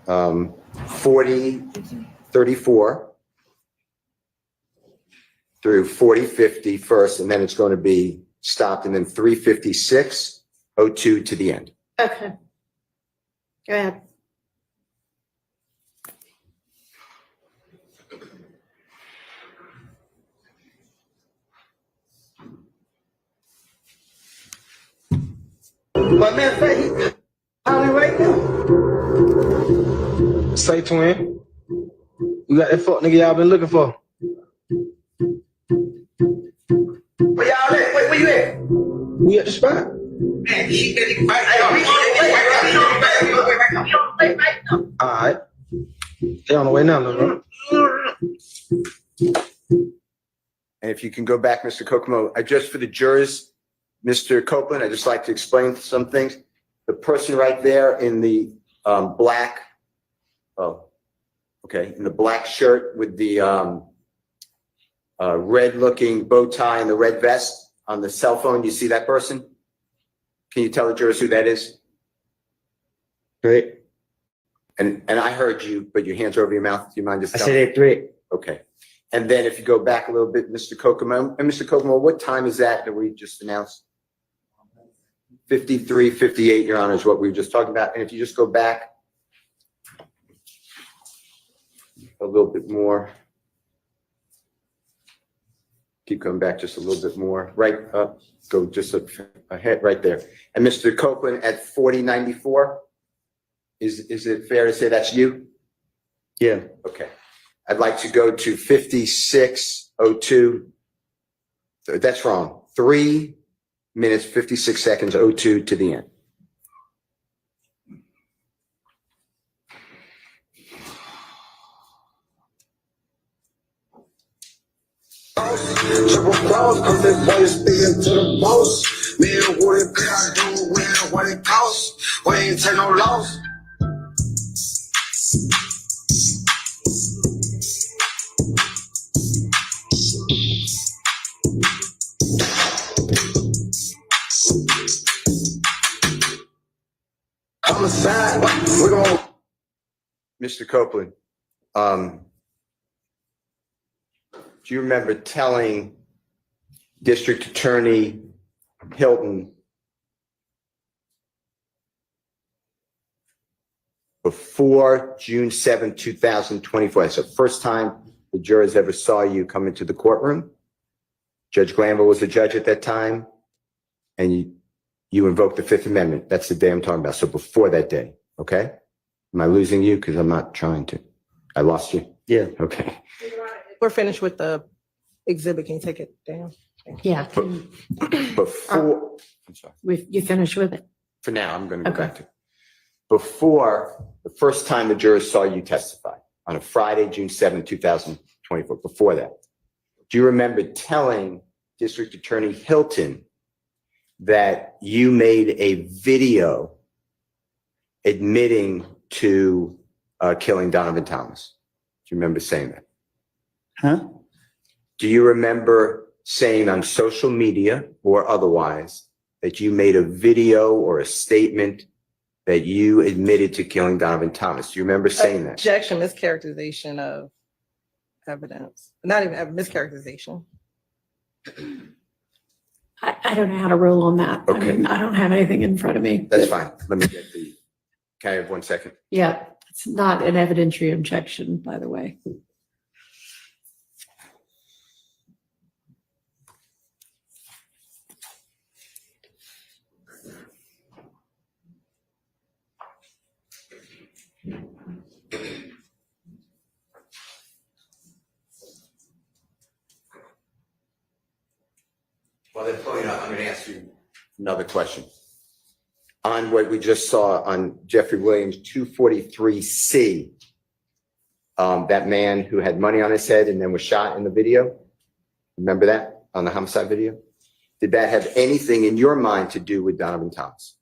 4034 through 4050 first, and then it's going to be stopped, and then 35602 to the end. Okay. Go ahead. My man say he calling right now. Say twin, you got that fuck nigga y'all been looking for. Where y'all at? Where you at? We at the spot. Man, he right now. Alright. They on the way now, bro. And if you can go back, Mr. Kokomo, just for the jurors, Mr. Copeland, I'd just like to explain some things. The person right there in the black, in the black shirt with the red-looking bow tie and the red vest on the cell phone, you see that person? Can you tell the jurors who that is? Great. And I heard you, but your hands are over your mouth. Do you mind just I telling said me? it great. Okay. And then if you go back a little bit, Mr. Kokomo, and Mr. Kokomo, what time is that we just announced? 53:58, Your Honor, is what we were just talking about. And if you just go back a little bit more. Keep coming back just a little bit more. Right up, go just ahead right there. And Mr. Copeland at 4094, is it fair to say that's you? Yeah. Okay. I'd like to go to 5602. That's wrong. 3 minutes, 56 seconds, 02 to the end. Triple cross, cause this boy is speaking to the boss. Me and Woody Bear, I do what it costs. We ain't take no loss. Homicide, we're gonna. Mr. Copeland, do you remember telling District Attorney Hilton before June 7, 2024, that's the first time the jurors ever saw you come into the courtroom? Judge Glanville was the judge at that time, and you invoked the Fifth Amendment. That's the day I'm talking about. So before that day, okay? Am I losing you? Because I'm not trying to. I lost you? Yeah. Okay. We're finished with the exhibit. Can you take it down? Yeah. Before, I'm sorry. You finished with it? For now, I'm going to go Okay. back to before the first time the jurors saw you testify on a Friday, June 7, 2024. Before that, do you remember telling District Attorney Hilton that you made a video admitting to killing Donovan Thomas? Do you remember saying that? Huh? Do you remember saying on social media or otherwise that you made a video or a statement that you admitted to killing Donovan Thomas? Do you remember saying that? Objection, mischaracterization of evidence. Not even mischaracterization. I don't know how to rule on that. Okay. I mean, I don't have anything in front of me. That's fine. Let me get the, can I have 1 second? Yeah, it's not an evidentiary objection, by the way. While they're pulling up, I'm going to ask you another question. On what we just saw on Jeffrey Williams 243C, that man who had money on his head and then was shot in the video, remember that on the homicide video? Did that have anything in your mind to do with Donovan Thomas?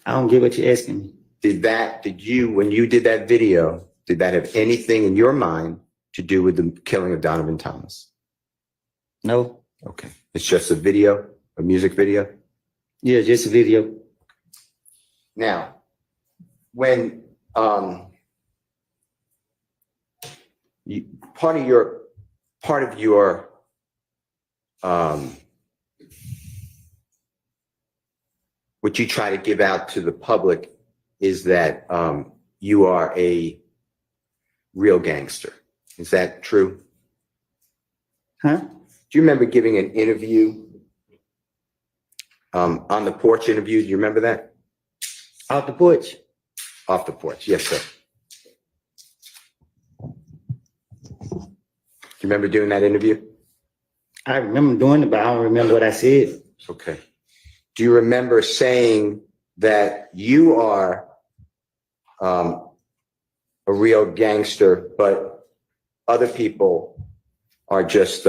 I don't get what you're asking me. Did you, when you did that video, did that have anything in your mind to do with the killing of Donovan Thomas? No. Okay. It's just a video, a music video? Yeah, just a video. Now, when, part of your, what you try to give out to the public is that, you are a real gangster. Is that true? Huh? Do you remember giving an interview, on the porch interview? Do you remember that? Off the porch? Off the porch, yes, sir. Do you remember doing that interview? I remember doing it, but I don't remember what I said. Okay. Do you remember saying that you are a real gangster, but other people are just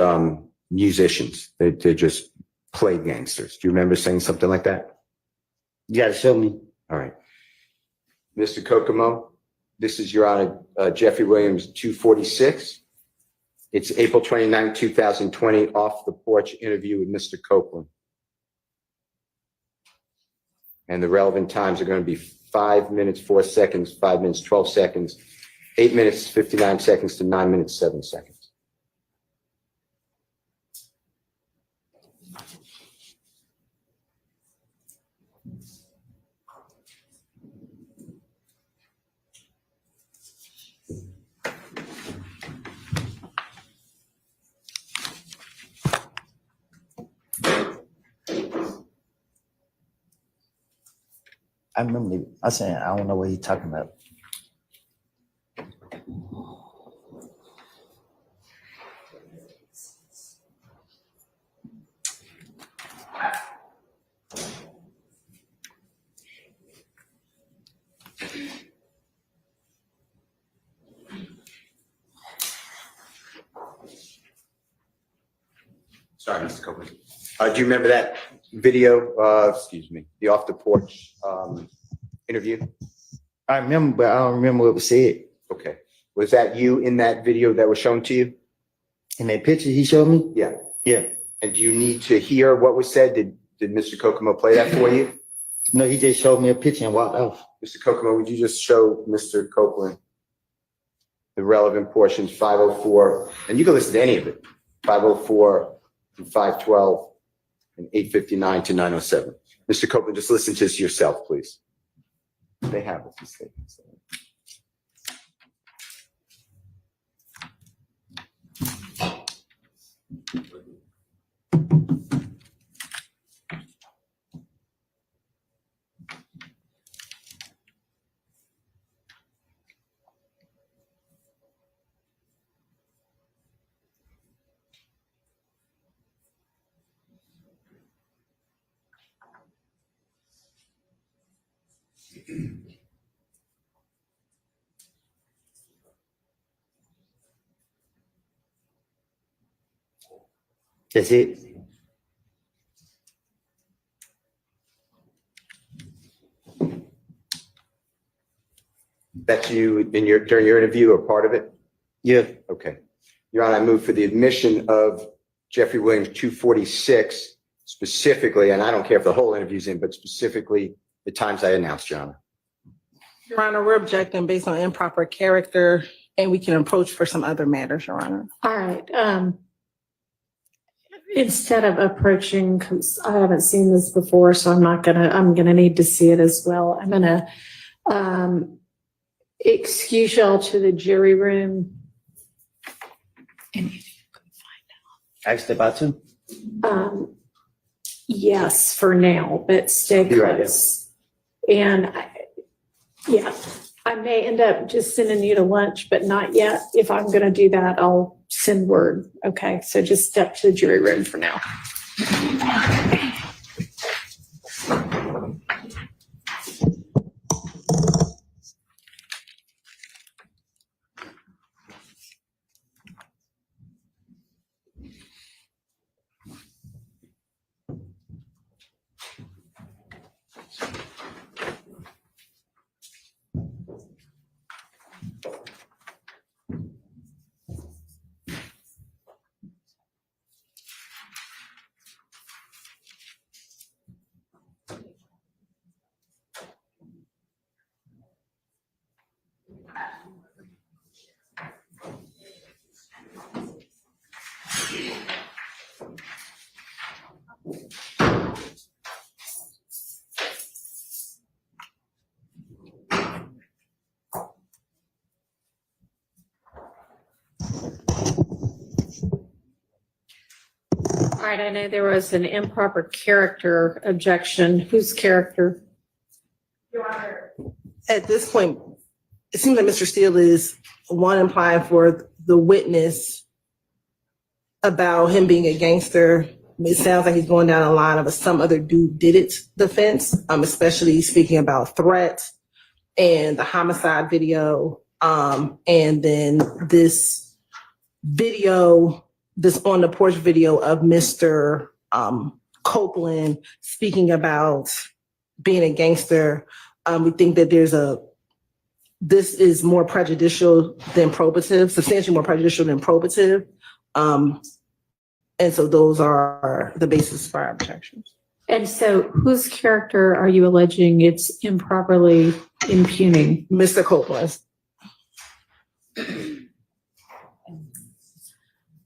musicians? They just play gangsters. Do you remember saying something like that? You gotta show me. All right. Mr. Kokomo, this is Your Honor, Jeffrey Williams, 246. It's April 29, 2020, off the porch interview with Mr. Copeland. And the relevant times are going to be 5 minutes, 4 seconds, 5 minutes, 12 seconds, 8 minutes, 59 seconds to 9 minutes, 7 seconds. I remember. I said, I don't know what he's talking about. Sorry, Mr. Copeland. Do you remember that video, excuse me, the off the porch interview? I remember, but I don't remember what was said. Okay. Was that you in that video that was shown to you? In that picture he showed me? Yeah. Yeah. And do you need to hear what was said? Did Mr. Kokomo play that for you? No, he just showed me a picture and walked off. Mr. Kokomo, would you just show Mr. Copeland the relevant portions, 504, and you can listen to any of it, 504 and 512 and 859 to 907. Mr. Copeland, just listen to this yourself, please. They have it, these statements. That's it. That's you in during your interview or part of it? Yeah. Okay. Your Honor, I move for the admission of Jeffrey Williams, 246, specifically, and I don't care if the whole interview's in, but specifically the times I announced, Your Honor. Your Honor, we're objecting based on improper character, and we can approach for some other matters, Your Honor. All right. Instead of approaching, because I haven't seen this before, so I'm gonna need to see it as well. I'm gonna excuse y'all to the jury room. And I step out too. yes, for now, but stay Be right close. And yeah, I may end up just sending you to lunch, but not yet. If I'm gonna do that, I'll send word. Okay, so just step to the jury room for now. All right, I know there was an improper character objection. Whose character? At this point, it seems like Mr. Steele is implying for the witness about him being a gangster. It sounds like he's going down the line of a some other dude did it defense, especially speaking about threats and the homicide video, and then this video, this on the porch video of Mr. Copeland speaking about being a gangster. We think that this is more prejudicial than probative, substantially more prejudicial than probative. And so those are the basis for our objections. And so whose character are you alleging it's improperly impugning? Mr. Copeland.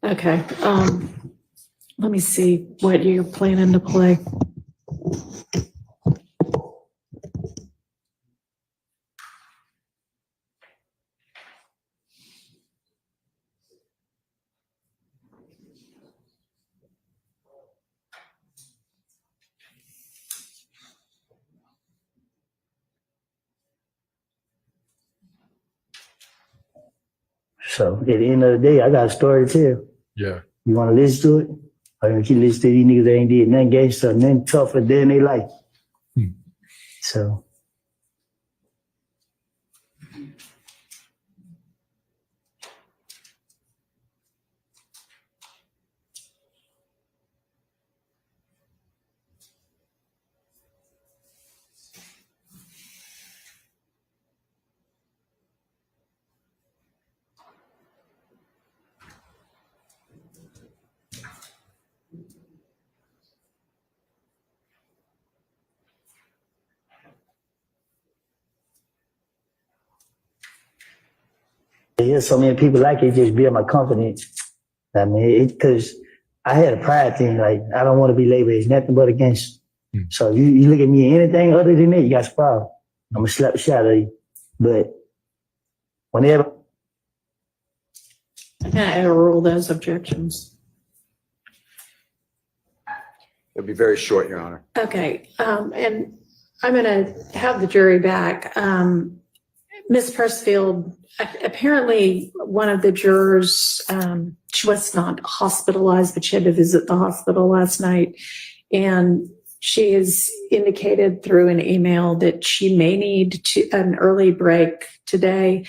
Okay, let me see what you're planning to play. So at the end of the day, I got a story to tell. Yeah. You want to listen to it? Or you keep listening to these niggas that ain't did nothing gangster, nothing tougher than they life. So. There's so many people like it, just build my confidence. I mean, because I had a pride thing, like, I don't want to be labeled as nothing but a gangster. So you look at me anything other than that, you got a problem. I'm going to slap the shot at you. But whenever. I'm gonna overrule those objections. It'll be very short, Your Honor. Okay, and I'm gonna have the jury back. Ms. Persfield, apparently one of the jurors, she was not hospitalized, but she had to visit the hospital last night. And she has indicated through an email that she may need an early break today.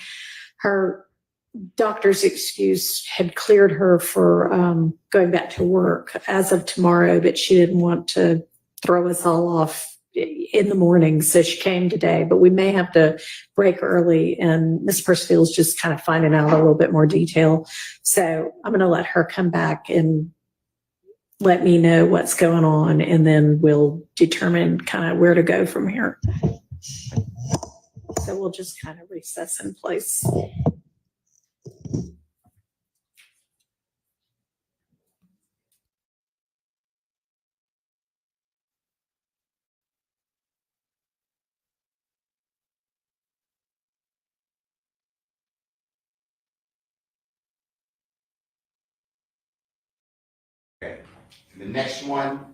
Her doctor's excuse had cleared her for going back to work as of tomorrow, but she didn't want to throw us all off in the morning, so she came today, but we may have to break early, and Ms. Persfield's just kind of finding out a little bit more detail. So I'm going to let her come back and let me know what's going on, and then we'll determine kind of where to go from here. So we'll just kind of recess in place. Okay. The next one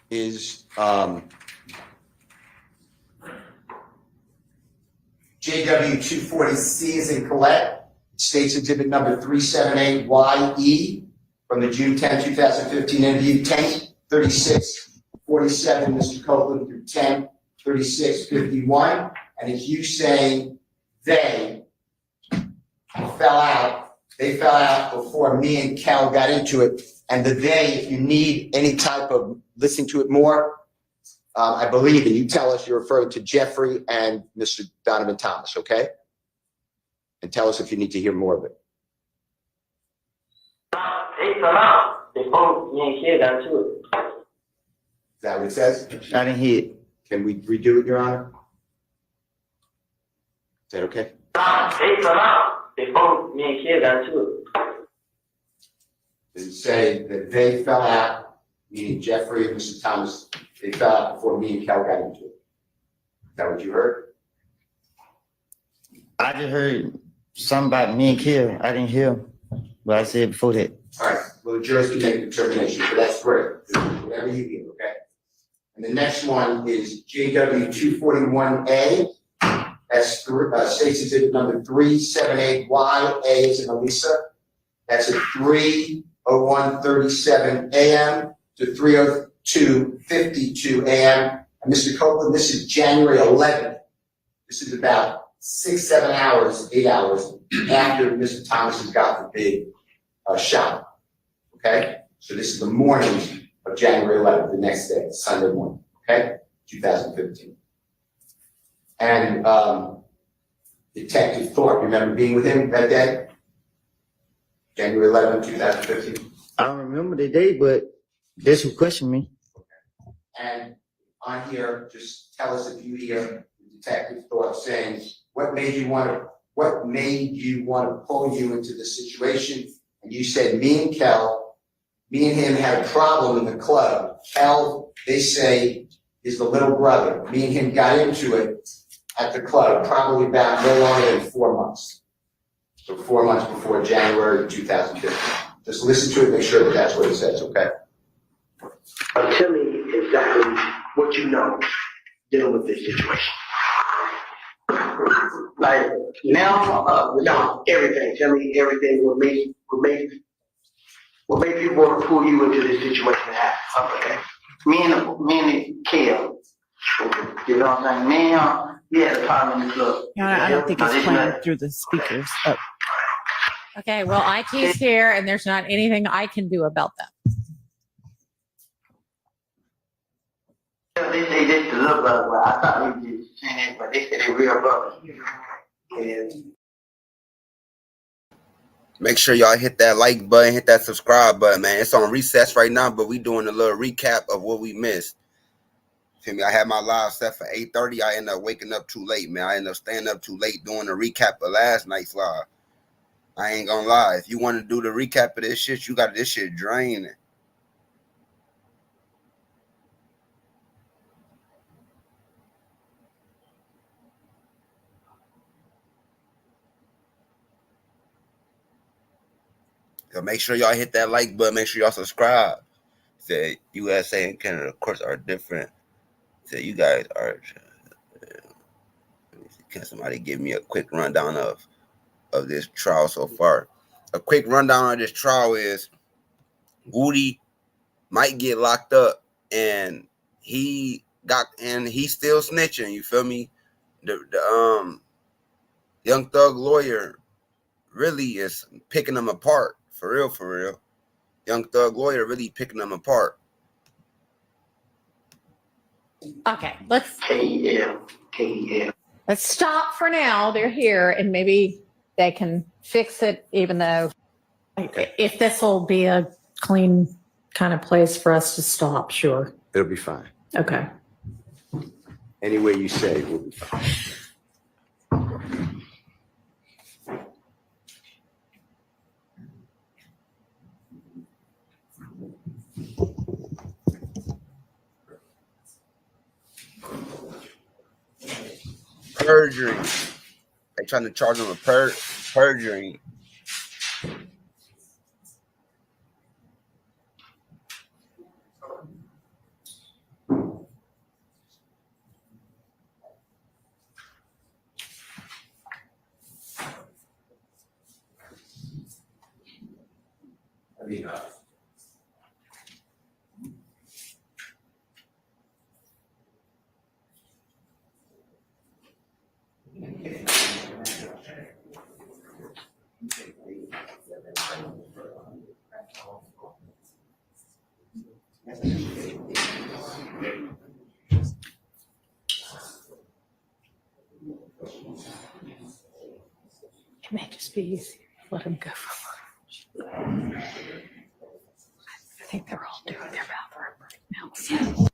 is JW240C is in Colette. States exhibit number 378YE from the June 10, 2015 interview, 10:36:47, Mr. Copeland through 10:36:51. And it's you saying they fell out before me and Cal got into it. And the they, if you need any type of listening to it more, I believe, and you tell us you're referring to Jeffrey and Mr. Donovan Thomas, okay? And tell us if you need to hear more of it. Is that what it says? I didn't hear it. Can we redo it, Your Honor? Is that okay? Does it say that they fell out, meaning Jeffrey and Mr. Thomas, they fell out before me and Cal got into it? Is that what you heard? I just heard something about me and Kill. I didn't hear what I said before that. All right. well, the jurors can make a determination, but that's great. Whatever you hear, okay? And the next one is JW 241A. That's state's exhibit number 378Y. A is in Elisa. That's at 3:01:37 a.m. to 3:02:52 a.m. And Mr. Copeland, this is January 11th. This is about 6-7 hours, 8 hours after Mr. Thomas has got the big shot. Okay? So this is the morning of January 11th, the next day, Sunday morning. Okay? 2015. And Detective Thorpe, remember being with him that day? January 11th, 2015. I don't remember the day, but that's who questioned me. And on here, just tell us if you hear Detective Thorpe saying, what made you want to pull you into this situation? And you said, me and him had a problem in the club. Kel, they say, is the little brother. Me and him got into it at the club, probably about no longer than 4 months. So 4 months before January 2015. Just listen to it, make sure that that's what it says, okay? Tell me exactly what you know dealing with this situation. Like now, no, everything. Tell me everything. What made people want to pull you into this situation to happen? Okay. Me and Kel. You know what I'm saying? Me and him, we had a problem in the club. No, I don't think it's playing through the speakers. Oh. Okay, well, IT's here, and there's not anything I can do about that. They say this the little brother, but I thought he was just saying it, but they said they real brother. And Make sure y'all hit that like button, hit that subscribe button, man. It's on recess right now, but we doing a little recap of what we missed. Feel me? I had my live set for 8:30. I ended up waking up too late, man. I ended up staying up too late doing a recap of last night's live. I ain't gonna lie. If you want to do the recap of this shit, you got this shit draining. So make sure y'all hit that like button. Make sure y'all subscribe. Say USA and Canada, of course, are different. Say you guys are. Can somebody give me a quick rundown of this trial so far? A quick rundown of this trial is Woody might get locked up, and he's still snitching. You feel me? The Young Thug lawyer really is picking them apart. For real, for real. Young Thug lawyer really picking them apart. Okay, let's KEL. let's stop for now. They're here, and maybe they can fix it, even though if this will be a clean kind of place for us to stop, sure. It'll be fine. Okay. Any way you say, we'll be fine. Perjury. They trying to charge him with perjury. I mean, It may just be easier. Let him go for lunch. I think they're all doing their bathroom right now. So.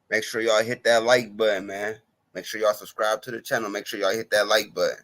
Make sure y'all hit that like button, man. Make sure y'all subscribe to the channel. Make sure y'all hit that like button.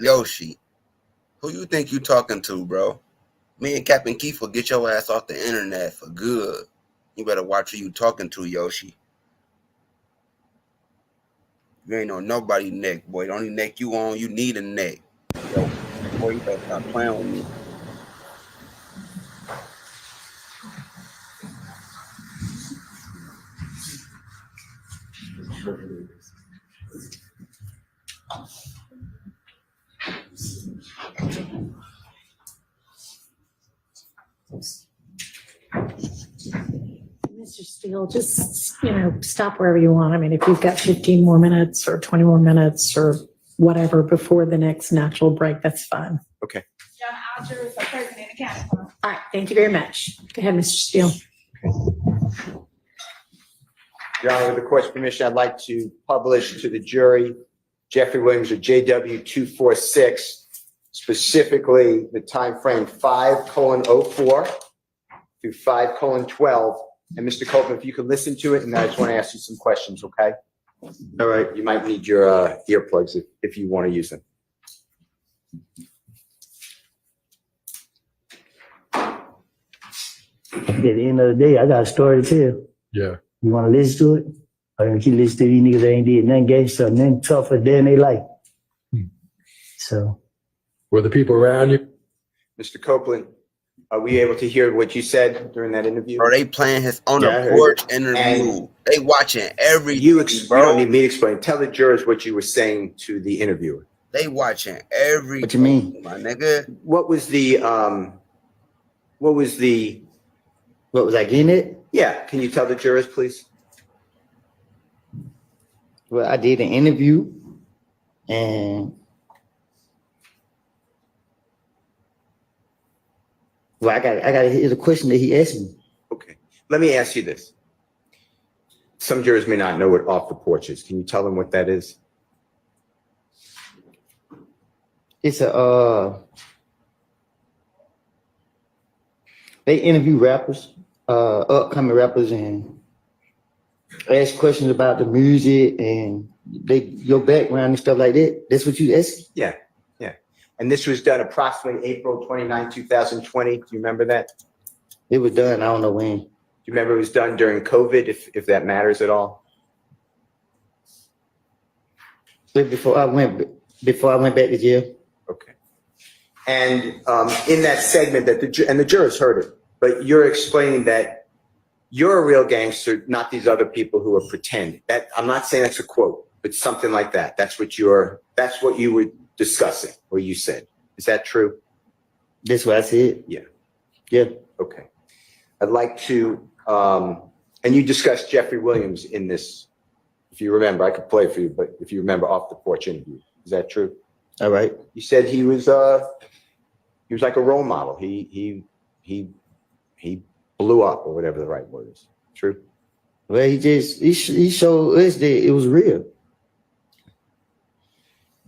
Yoshi, who you think you talking to, bro? Me and Captain Keith will get your ass off the internet for good. You better watch who you talking to, Yoshi. You ain't on nobody neck, boy. The only neck you on, you need a neck. Yo, boy, you better stop playing with me. Mr. Steele, just, stop wherever you want. I mean, if you've got 15 more minutes or 20 more minutes or whatever before the next natural break, that's fine. Okay. John Alger is the president of county. All right, thank you very much. Go ahead, Mr. Steele. Your Honor, with the court's permission, I'd like to publish to the jury Jeffrey Williams or JW246, specifically the time frame 5:04 through 5:12. And Mr. Copeland, if you could listen to it, and I just want to ask you some questions, okay? All right, you might need your earplugs if you want to use them. At the end of the day, I got a story to tell. Yeah. You want to listen to it? Or you keep listening to these niggas that ain't did nothing gangster, nothing tougher than they like. So. Were the people around you? Mr. Copeland, are we able to hear what you said during that interview? Bro, they playing his on Yeah, I the heard porch it. interview. And they watching everything, you bro. don't need me to explain. Tell the jurors what you were saying to the interviewer. They watching everything. What you mean? My nigga? What was I getting it? Yeah, can you tell the jurors, please? Well, I did an interview and I got here's a question that he asked me. Okay, let me ask you this. Some jurors may not know what off the porch is. Can you tell them what that is? It's they interview rappers, upcoming rappers, and ask questions about the music and your background and stuff like that. That's what you asked? Yeah. And this was done approximately April 29, 2020. Do you remember that? It was done, I don't know when. Do you remember it was done during COVID, if that matters at all? But before I went back to jail. Okay. And in that segment that the jurors heard it, but you're explaining that you're a real gangster, not these other people who are pretending. That I'm not saying that's a quote, but something like that. That's what you were discussing, or you said. Is that true? That's what I said. Yeah. Yeah. Okay. I'd like to, and you discussed Jeffrey Williams in this. If you remember, I could play for you, but if you remember off the porch interview, is that true? All right. You said he was like a role model. He blew up, or whatever the right word is. True? Well, he showed us that it was real.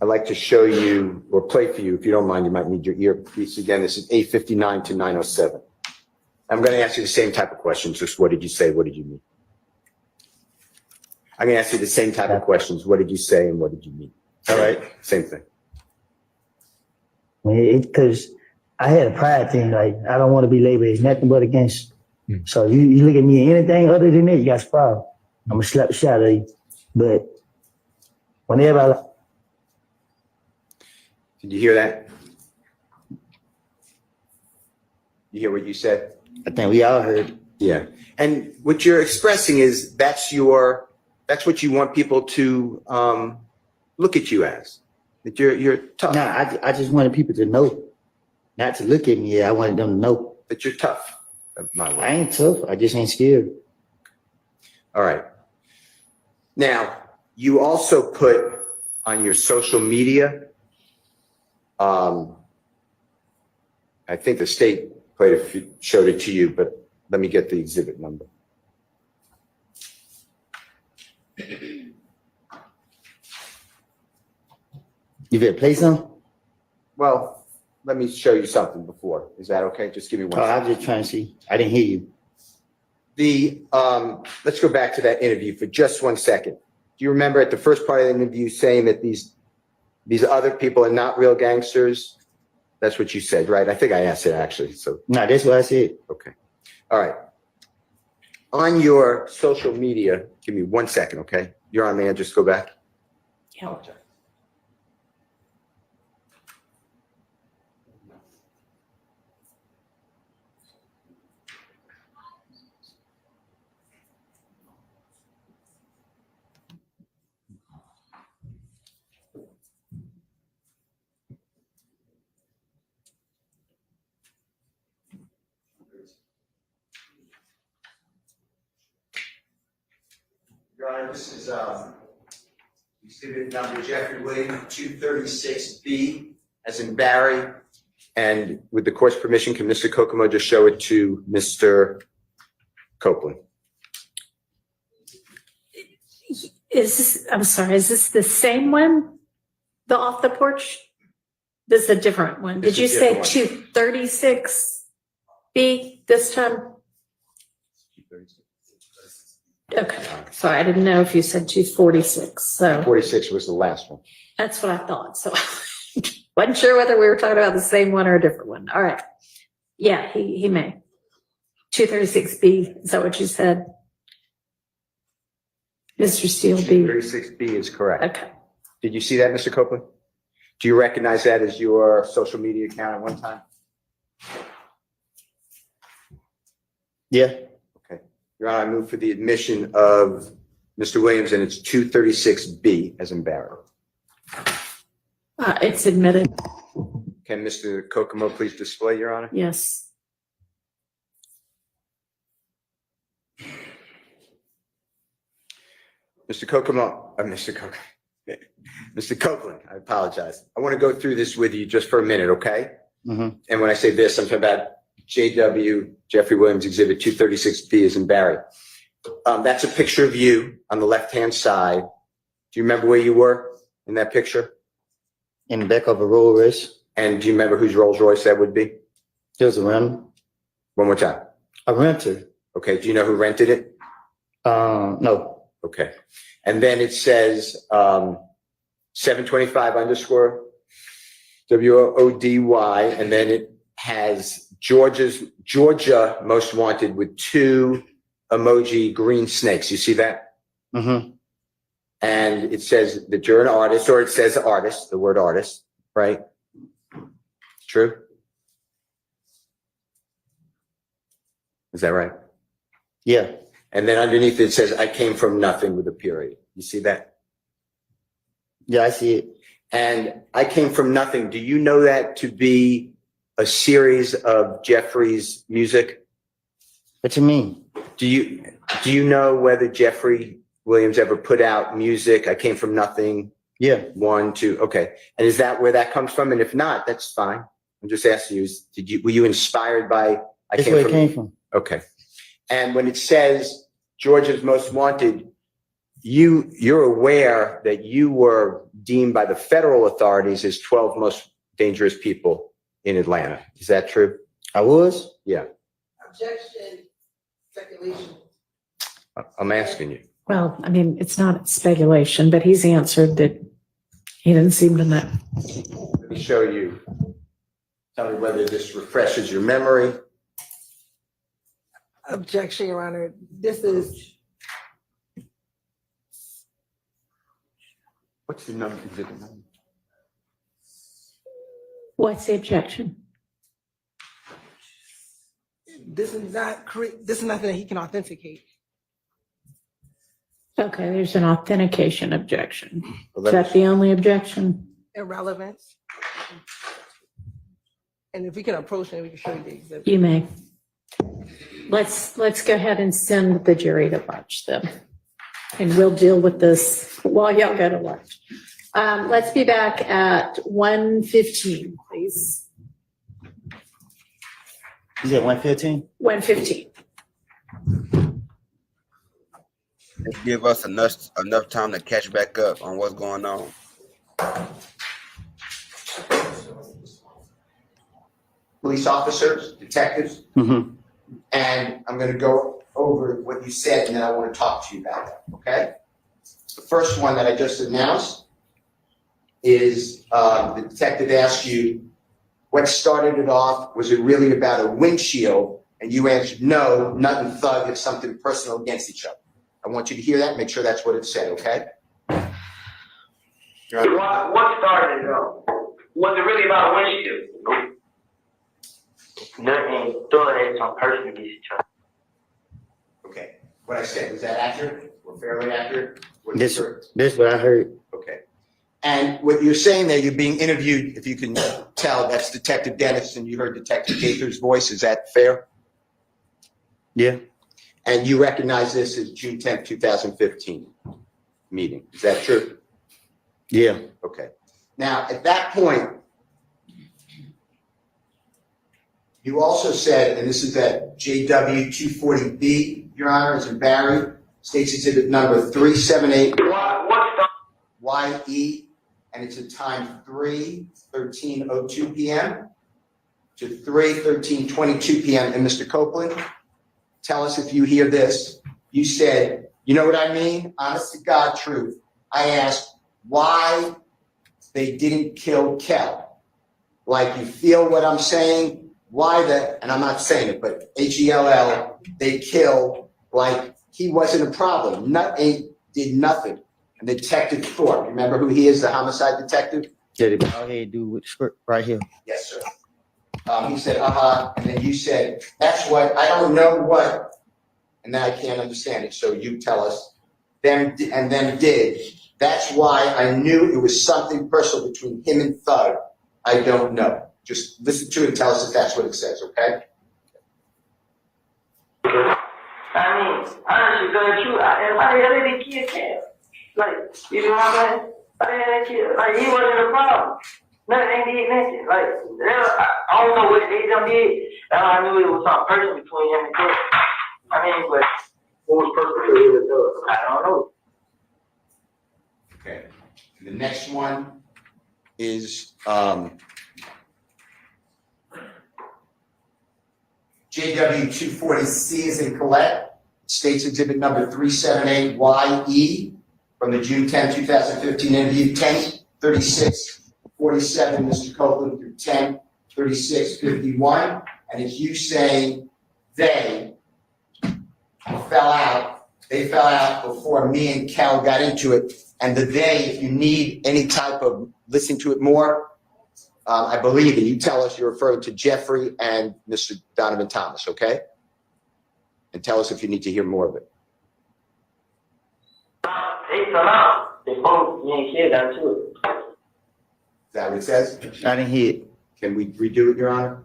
I'd like to show you or play for you, if you don't mind. You might need your earpiece again. This is 8:59 to 9:07. I'm going to ask you the same type of questions. Just what did you say? What did you mean? I'm going to ask you the same type of questions. What did you say and what did you mean? All right. Same thing. Because I had a pride thing. Like, I don't want to be labeled as nothing but a gangster. So you look at me anything other than that, you got a problem. I'm going to slap the shit out of you. But whenever Did you hear that? You hear what you said? I think we all heard. Yeah. And what you're expressing is that's what you want people to look at you as. That you're tough. Nah, I just wanted people to know. Not to look at me. I wanted them to know. That you're tough. My word. I ain't tough. I just ain't scared. All right. Now, you also put on your social media, I think the state showed it to you, but let me get the exhibit number. You better play some? Well, let me show you something before. Is that okay? Just give me one Oh, second. I was just trying to see. I didn't hear you. Let's go back to that interview for just 1 second. Do you remember at the first part of the interview saying that these other people are not real gangsters? That's what you said, right? I think I asked it actually, so. Nah, that's what I said. Okay. All right. On your social media, give me 1 second, okay? You're on, may I just go back? Yeah. Apologize. Your Honor, this is exhibit number Jeffrey Williams, 236B, as in Barry. And with the court's permission, can Mr. Kokomo just show it to Mr. Copeland? I'm sorry, is this the same one? The off the porch? This is a different one. Did It's a you say different 236B this time? Okay, sorry, I didn't know if you said 246, so 46 was the last one. that's what I thought, so wasn't sure whether we were talking about the same one or a different one. All right. Yeah, he may. 236B, is that what you said? Mr. Steele B. 236B is correct. Okay. Did you see that, Mr. Copeland? Do you recognize that as your social media account at one time? Yeah. Your Honor, I move for the admission of Mr. Williams, and it's 236B as in Barry. It's admitted, Can Mr. Kokomo please display, Your Honor? yes. Mr. Copeland, I apologize. I want to go through this with you just for a minute, okay? Mm-hmm. And when I say this, I'm talking about JW, Jeffrey Williams, exhibit 236B as in Barry. That's a picture of you on the left-hand side. Do you remember where you were in that picture? In the back of a Rolls Royce. And do you remember whose Rolls Royce that would be? There was a rental. One more time. A renter. Okay, do you know who rented it? No. Okay. And then it says 725_ WODY, and then it has Georgia most wanted with 2 emoji green snakes. You see that? Mm-hmm. And it says that you're an artist, or it says artist, the word artist, right? True? Is that right? Yeah. And then underneath it says, I came from nothing with a period. You see that? Yeah, I see it. And I came from nothing. Do you know that to be a series of Jeffrey's music? What you mean? Do you know whether Jeffrey Williams ever put out music? I came from nothing. Yeah. 1, 2. Okay. And is that where that comes from? And if not, that's fine. I'm just asking you, were you inspired by That's where it came from. Okay. And when it says Georgia's most wanted, you're aware that you were deemed by the federal authorities as 12 most dangerous people in Atlanta. Is that true? I was? Yeah. Objection, speculation. I'm asking you. Well, I mean, it's not speculation, but he's answered that he didn't seem to know. Let me show you. Tell me whether this refreshes your memory. Objection, Your Honor. This is What's the number? Is it the number? What's the objection? this is nothing that he can authenticate. Okay, there's an authentication objection. Well, Is that the only objection? Irrelevance. And if we can approach it, we can show you the exhibit. You may. Let's go ahead and send the jury to watch them. And we'll deal with this while y'all go to lunch. Let's be back at 1:15, please. You said 115? 1:15. Give us enough time to catch back up on what's going on. Police officers, detectives, Mm-hmm. and I'm going to go over what you said, and then I want to talk to you about that, okay? The first one that I just announced is the detective asked you what started it off. Was it really about a windshield? And you answered, no, nothing thug. It's something personal against each other. I want you to hear that. Make sure that's what it said, okay? What started it off? Was it really about a windshield? Nothing thug. It's some personal against each other. Okay. What I said, was that accurate or fairly accurate? This what I heard. Okay. And what you're saying there, you're being interviewed, if you can tell, that's Detective Dennis, and you heard Detective Gaither's voice. Is that fair? Yeah. And you recognize this as June 10th, 2015 meeting. Is that true? Yeah. Okay. Now, at that point, you also said, and this is at JW 240B, Your Honor, is in Barry, States Exhibit number 378. YE, and it's at time 3:13:02 p.m. to 3:13:22 p.m. And Mr. Copeland, tell us if you hear this. You said, you know what I mean? Honest to God truth. I asked why they didn't kill Kel. Like, you feel what I'm saying? Why the, and I'm not saying it, but HELL, they kill, like he wasn't a problem. Did nothing. And Detective Thorpe, remember who he is, the homicide detective? Yeah, the bald head dude with the script right here. Yes, sir. He said, and then you said, that's what, I don't know what, and then I can't understand it, so you tell us. Then did. That's why I knew it was something personal between him and Thug. I don't know. Just listen to it and tell us if that's what it says, okay? I mean, honestly, if I had any kid camp, like, you know what I'm saying? I had that kid, like, he wasn't a problem. Nothing did nothing. Like, I don't know what they done did. I knew it was something personal between him and Chris. I mean, but what was personal to him and Doug? I don't know. Okay. The next one is JW 240C is in Colette, States Exhibit number 378YE from the June 10, 2015 interview, 10:36:47, Mr. Copeland, through 10:36:51. And it's you saying they fell out before me and Cal got into it. And the they, if you need any type of listening to it more, I believe, and you tell us you're referring to Jeffrey and Mr. Donovan Thomas, okay? And tell us if you need to hear more of it. They fell out. They both, me and kid got into it. Is that what it says? I didn't hear it. Can we redo it, Your Honor?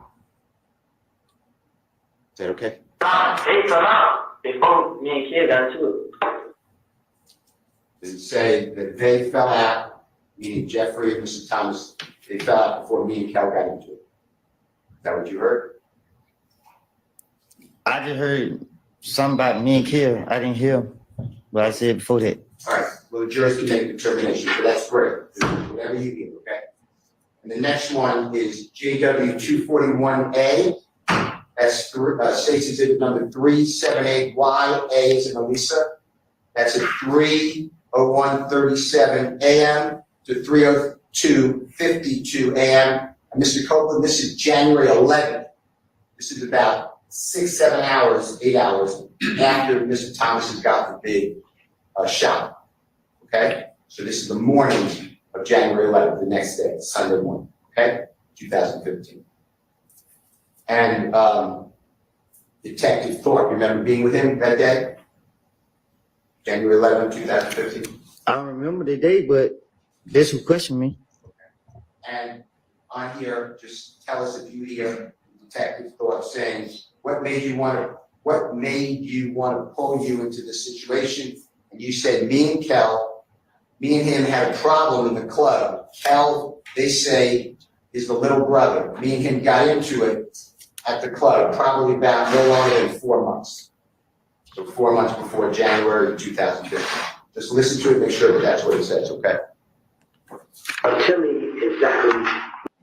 Is that okay? They fell out. They both, me and kid got into it. Does it say that they fell out, meaning Jeffrey and Mr. Thomas, they fell out before me and Cal got into it? Is that what you heard? I just heard something about me and Kill. I didn't hear what I said before that. All right, well, the jurors can make the determination, but that's great. Whatever you hear, okay? And the next one is JW 241A. That's States Exhibit number 378Y. A is in Elisa. That's at 3:01:37 a.m. to 3:02:52 a.m. And Mr. Copeland, this is January 11th. This is about 6-7 hours, 8 hours after Mr. Thomas has got the big shot. Okay? So this is the morning of January 11th, the next day, Sunday morning. Okay? 2015. And Detective Thorpe, remember being with him that day? January 11th, 2015. I don't remember the day, but this will question me. And on here, just tell us if you hear Detective Thorpe saying, what made you want to pull you into this situation? And you said, me and him had a problem in the club. Kel, they say, is the little brother. Me and him got into it at the club, probably about no longer than 4 months. So 4 months before January 2015. Just listen to it, make sure that that's what it says, okay? Tell me exactly.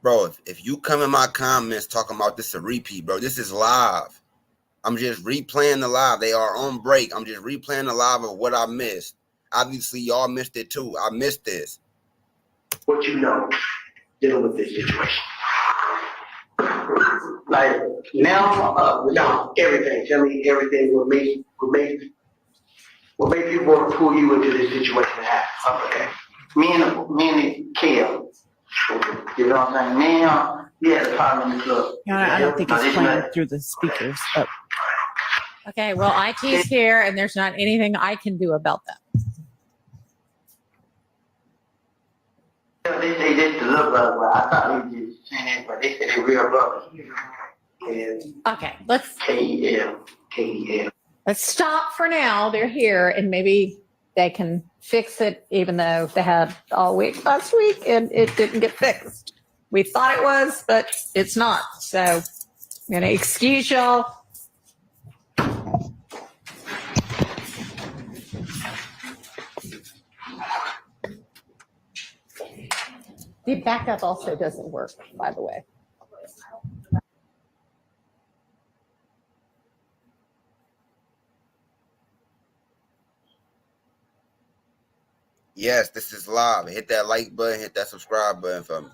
Bro, if you come in my comments talking about this a repeat, bro, this is live. I'm just replaying the live. They are on break. I'm just replaying the live of what I missed. Obviously, y'all missed it too. I missed this. what you know dealing with this situation. Like now, without everything, tell me everything what made people want to pull you into this situation to happen. Okay. Me and Kale, you know what I'm saying? Me and we had a problem in the club. I don't think it's playing through the speakers. Oh. Okay, well, IT's here and there's not anything I can do about that. They did the little brother, I thought they just saying that, but they said they real brothers. And Okay, let's 𝐸𝐸. let's stop for now. They're here and maybe they can fix it, even though they had all week last week and it didn't get fixed. We thought it was, but it's not. So I'm going to excuse y'all. The backup also doesn't work, by the way. Yes, this is live. Hit that like button, hit that subscribe button for me.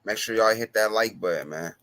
Make sure y'all hit that like button, man.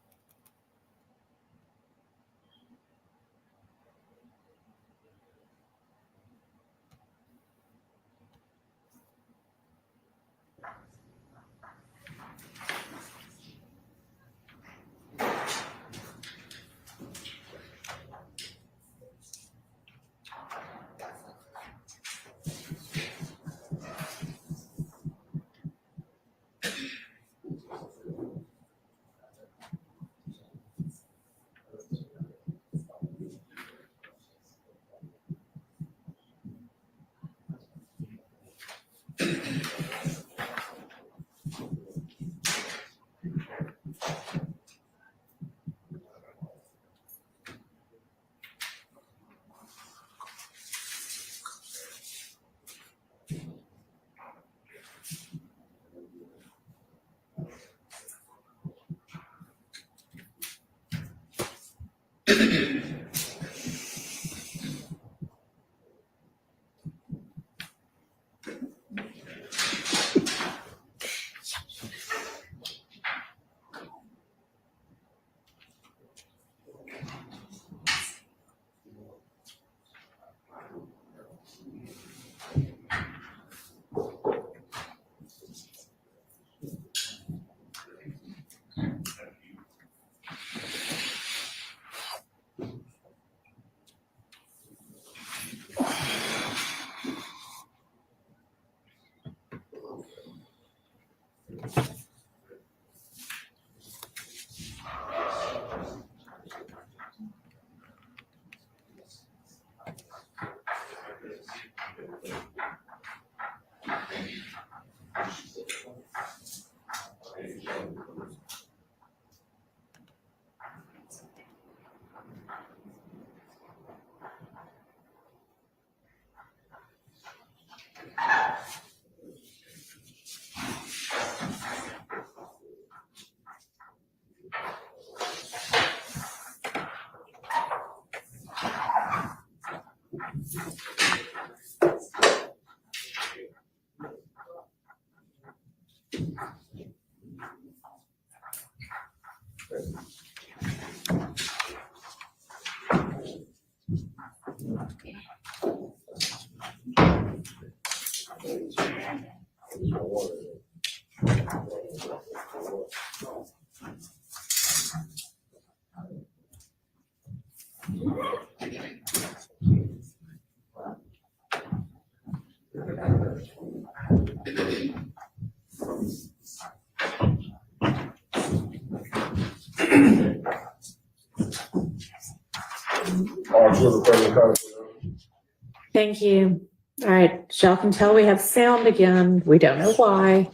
Thank you. All right, y'all can tell we have sound again. We don't know why.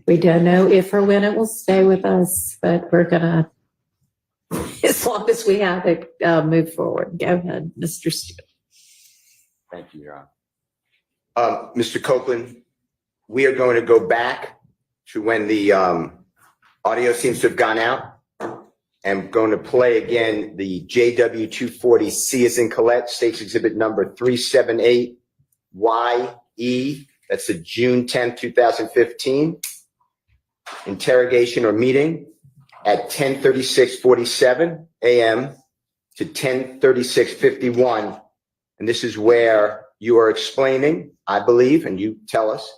We don't know if or when it will stay with us, but we're gonna, as long as we have it, move forward. Go ahead, Mr. Steele. Thank you, Your Honor. Mr. Copeland, we are going to go back to when the audio seems to have gone out. I'm going to play again the JW240 as in Colette, State's Exhibit number 378YE. That's the June 10th, 2015 interrogation or meeting at 10:36:47 a.m. to 10:36:51. And this is where you are explaining, I believe, and you tell us,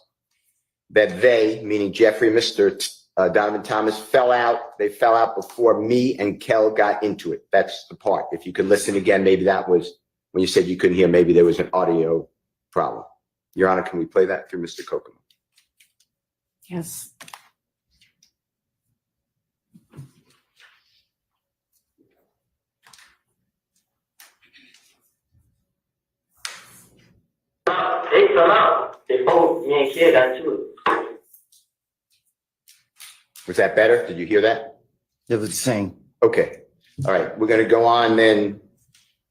that they, meaning Jeffrey and Mr. Donovan Thomas, fell out. They fell out before me and Kel got into it. That's the part. If you could listen again, maybe that was when you said you couldn't hear, maybe there was an audio problem. Your Honor, can we play that through Mr. Copeland? Yes. They fell out before me and kid got to it. Was that better? Did you hear that? It was the same. Okay. All right. We're going to go on then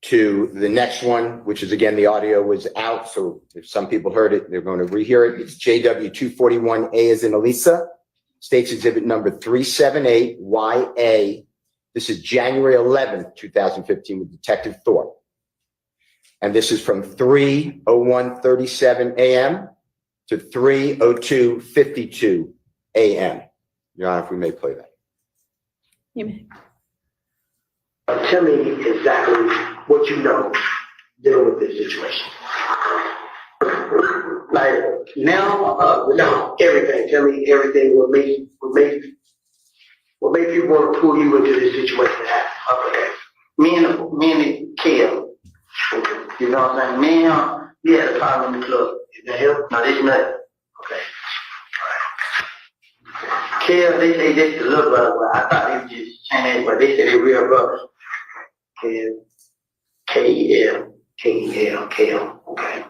to the next one, which is, again, the audio was out. So if some people heard it, they're going to rehear it. It's JW241A as in Elisa, State's Exhibit number 378YA. This is January 11th, 2015 with Detective Thorpe. And this is from 3:01:37 a.m. to 3:02:52 a.m. Your Honor, if we may play that. You may. Tell me exactly what you know dealing with this situation. Like now, no, everything. Tell me everything. What made you want to pull you into this situation? Okay. Me and 𝐸𝐿. You know what I'm saying? Me and him, we had a problem in the club. Is that him? No, this is not. Okay. 𝐸𝐿, they say this is a little brother, but I thought they was just changed, but they say they real brothers. 𝐸𝐿, okay.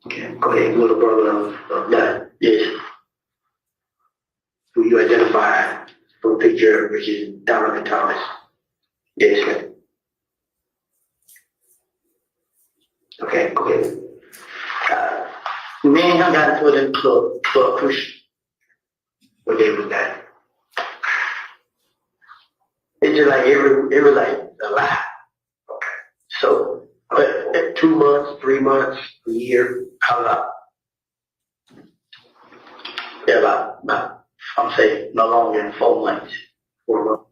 Okay, go ahead, little brother of that, yes. Who you identified from the picture, which is Donovan Thomas. Yes, sir. Okay, go ahead. Me and him got into it in the club push. What day was that? It's just like it was like a lot. Okay. So, but 2 months, 3 months, a year, how about? Yeah, about I'm saying no longer than 4 months. 4 months.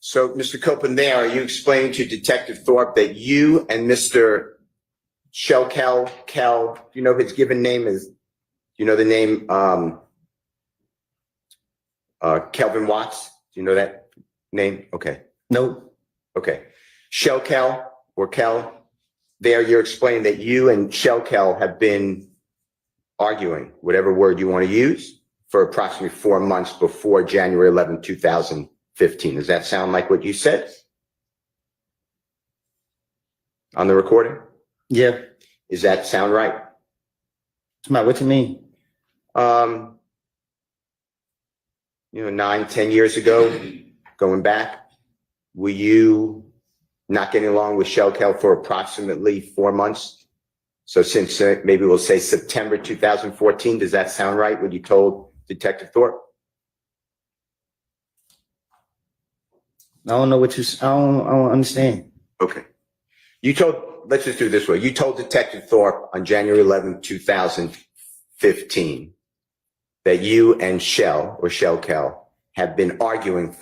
So, Mr. Copeland, there, are you explaining to Detective Thorpe that you and Mr. 𝐸𝐭𝐞𝐝, you know his given name is, you know the name Kelvin Watts? Do you know that name? Okay. Nope. Okay. 𝐸𝐭𝐞 or Kel, there you're explaining that you and 𝐸𝐭𝐞 have been arguing, whatever word you want to use, for approximately 4 months before January 11, 2015. Does that sound like what you said on the recording? Yeah. Does that sound right? What you mean? 9, 10 years ago, going back, were you not getting along with 𝐸𝐭𝐞 for approximately 4 months? So since maybe we'll say September 2014, does that sound right, what you told Detective Thorpe? I don't know what I don't understand. Okay. Let's just do it this way. You told Detective Thorpe on January 11, 2015 that you and 𝐸𝐭𝐞 have been arguing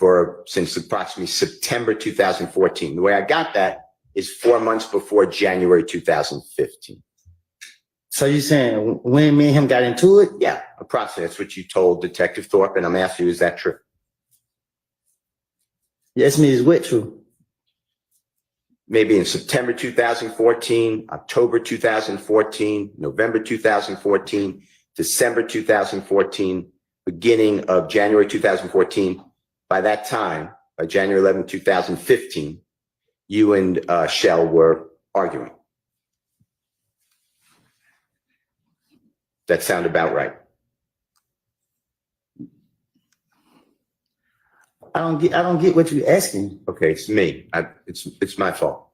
since approximately September 2014. The way I got that is 4 months before January 2015. So you're saying when me and him got into it? Yeah, approximately. That's what you told Detective Thorpe, and I'm asking you, is that true? Yes, me is what true? Maybe in September 2014, October 2014, November 2014, December 2014, beginning of January 2014. By that time, by January 11, 2015, you and Shell were arguing. That sound about right? I don't get what you're asking. Okay, it's me. It's my fault.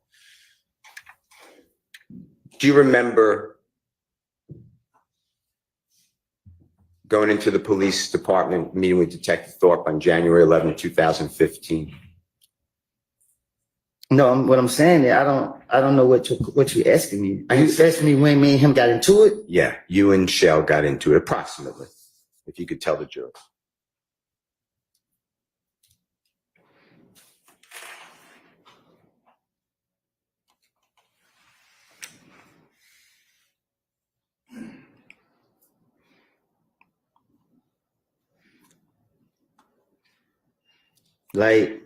Do you remember going into the police department, meeting with Detective Thorpe on January 11, 2015? No, what I'm saying is I don't know what you're asking me. Are you asking me when me and him got into it? Yeah, you and Shell got into it approximately, if you could tell the jury. Like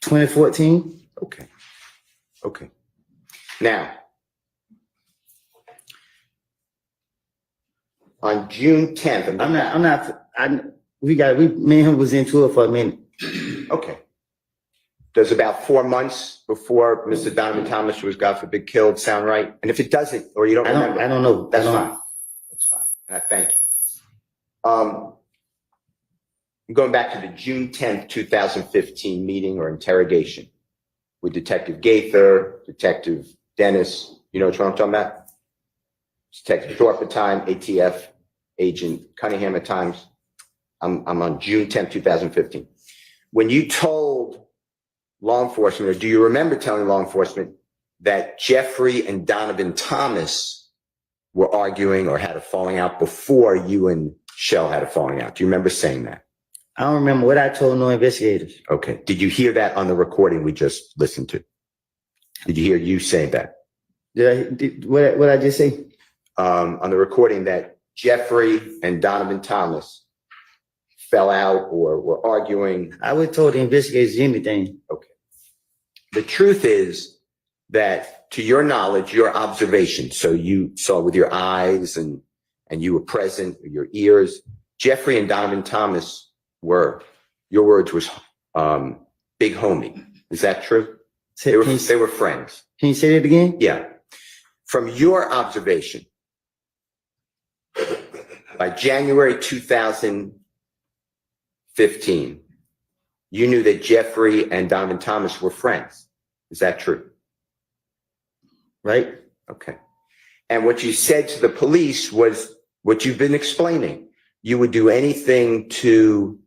2014. Okay. Okay. Now, on June 10th, me and him was into it for a minute. okay. Does about 4 months before Mr. Donovan Thomas was, God forbid, killed sound right? And if it doesn't, or you don't remember, I don't know. that's fine. That's fine. And I thank you. I'm going back to the June 10th, 2015 meeting or interrogation with Detective 𝐸, Detective Dennis. You know what I'm talking about? Detective Thorpe at time, ATF agent Cunningham at times. I'm on June 10th, 2015. When you told law enforcement, or do you remember telling law enforcement that Jeffrey and Donovan Thomas were arguing or had a falling out before you and Shell had a falling out? Do you remember saying that? I don't remember what I told no investigators. Okay. Did you hear that on the recording we just listened to? Did you hear you say that? What I just say? On the recording that Jeffrey and Donovan Thomas fell out or were arguing? I would have told the investigators anything. Okay. The truth is that, to your knowledge, your observation, so you saw with your eyes and you were present, your ears, Jeffrey and Donovan Thomas were, your words was, big homie. Is that true? They were friends. Can you say that again? Yeah. From your observation, by January 2015, you knew that Jeffrey and Donovan Thomas were friends. Is that true? Right. Okay. And what you said to the police was what you've been explaining. You would do anything to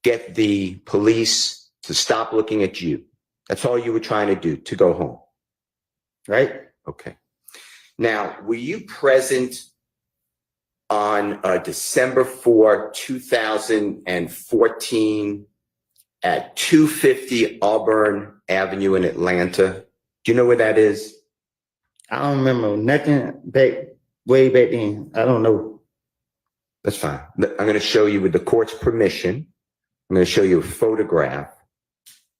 get the police to stop looking at you. That's all you were trying to do, to go home. Right? Okay. Now, were you present on December 4, 2014 at 250 Auburn Avenue in Atlanta? Do you know where that is? I don't remember nothing way back then. I don't know. That's fine. I'm going to show you, with the court's permission, I'm going to show you a photograph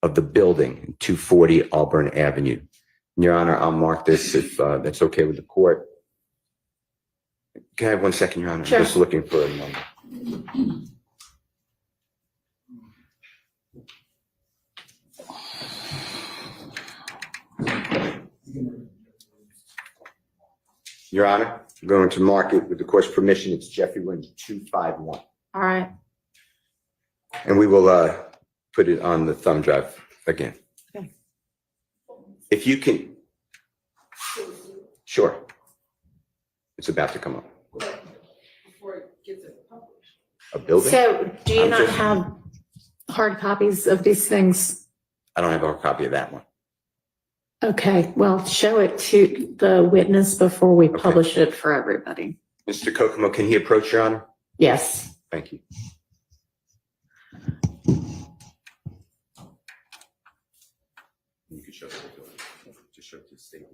of the building, 240 Auburn Avenue. Your Honor, I'll mark this if that's okay with the court. Can I have 1 second, Your Honor? Sure. I'm just looking for a number. Your Honor, I'm going to mark it with the court's permission. It's Jeffrey Lynch 251. All right. And we will put it on the thumb drive again. Okay. If you can. Sure. It's about to come up. A building? So do you not have hard copies of these things? I don't have a copy of that one. Okay, well, show it to the witness before we publish it for everybody. Mr. 𝐸𝐭𝐞𝐝, can he approach, Your Honor? Yes. Thank you. You can show it to the building. Just show it to the state.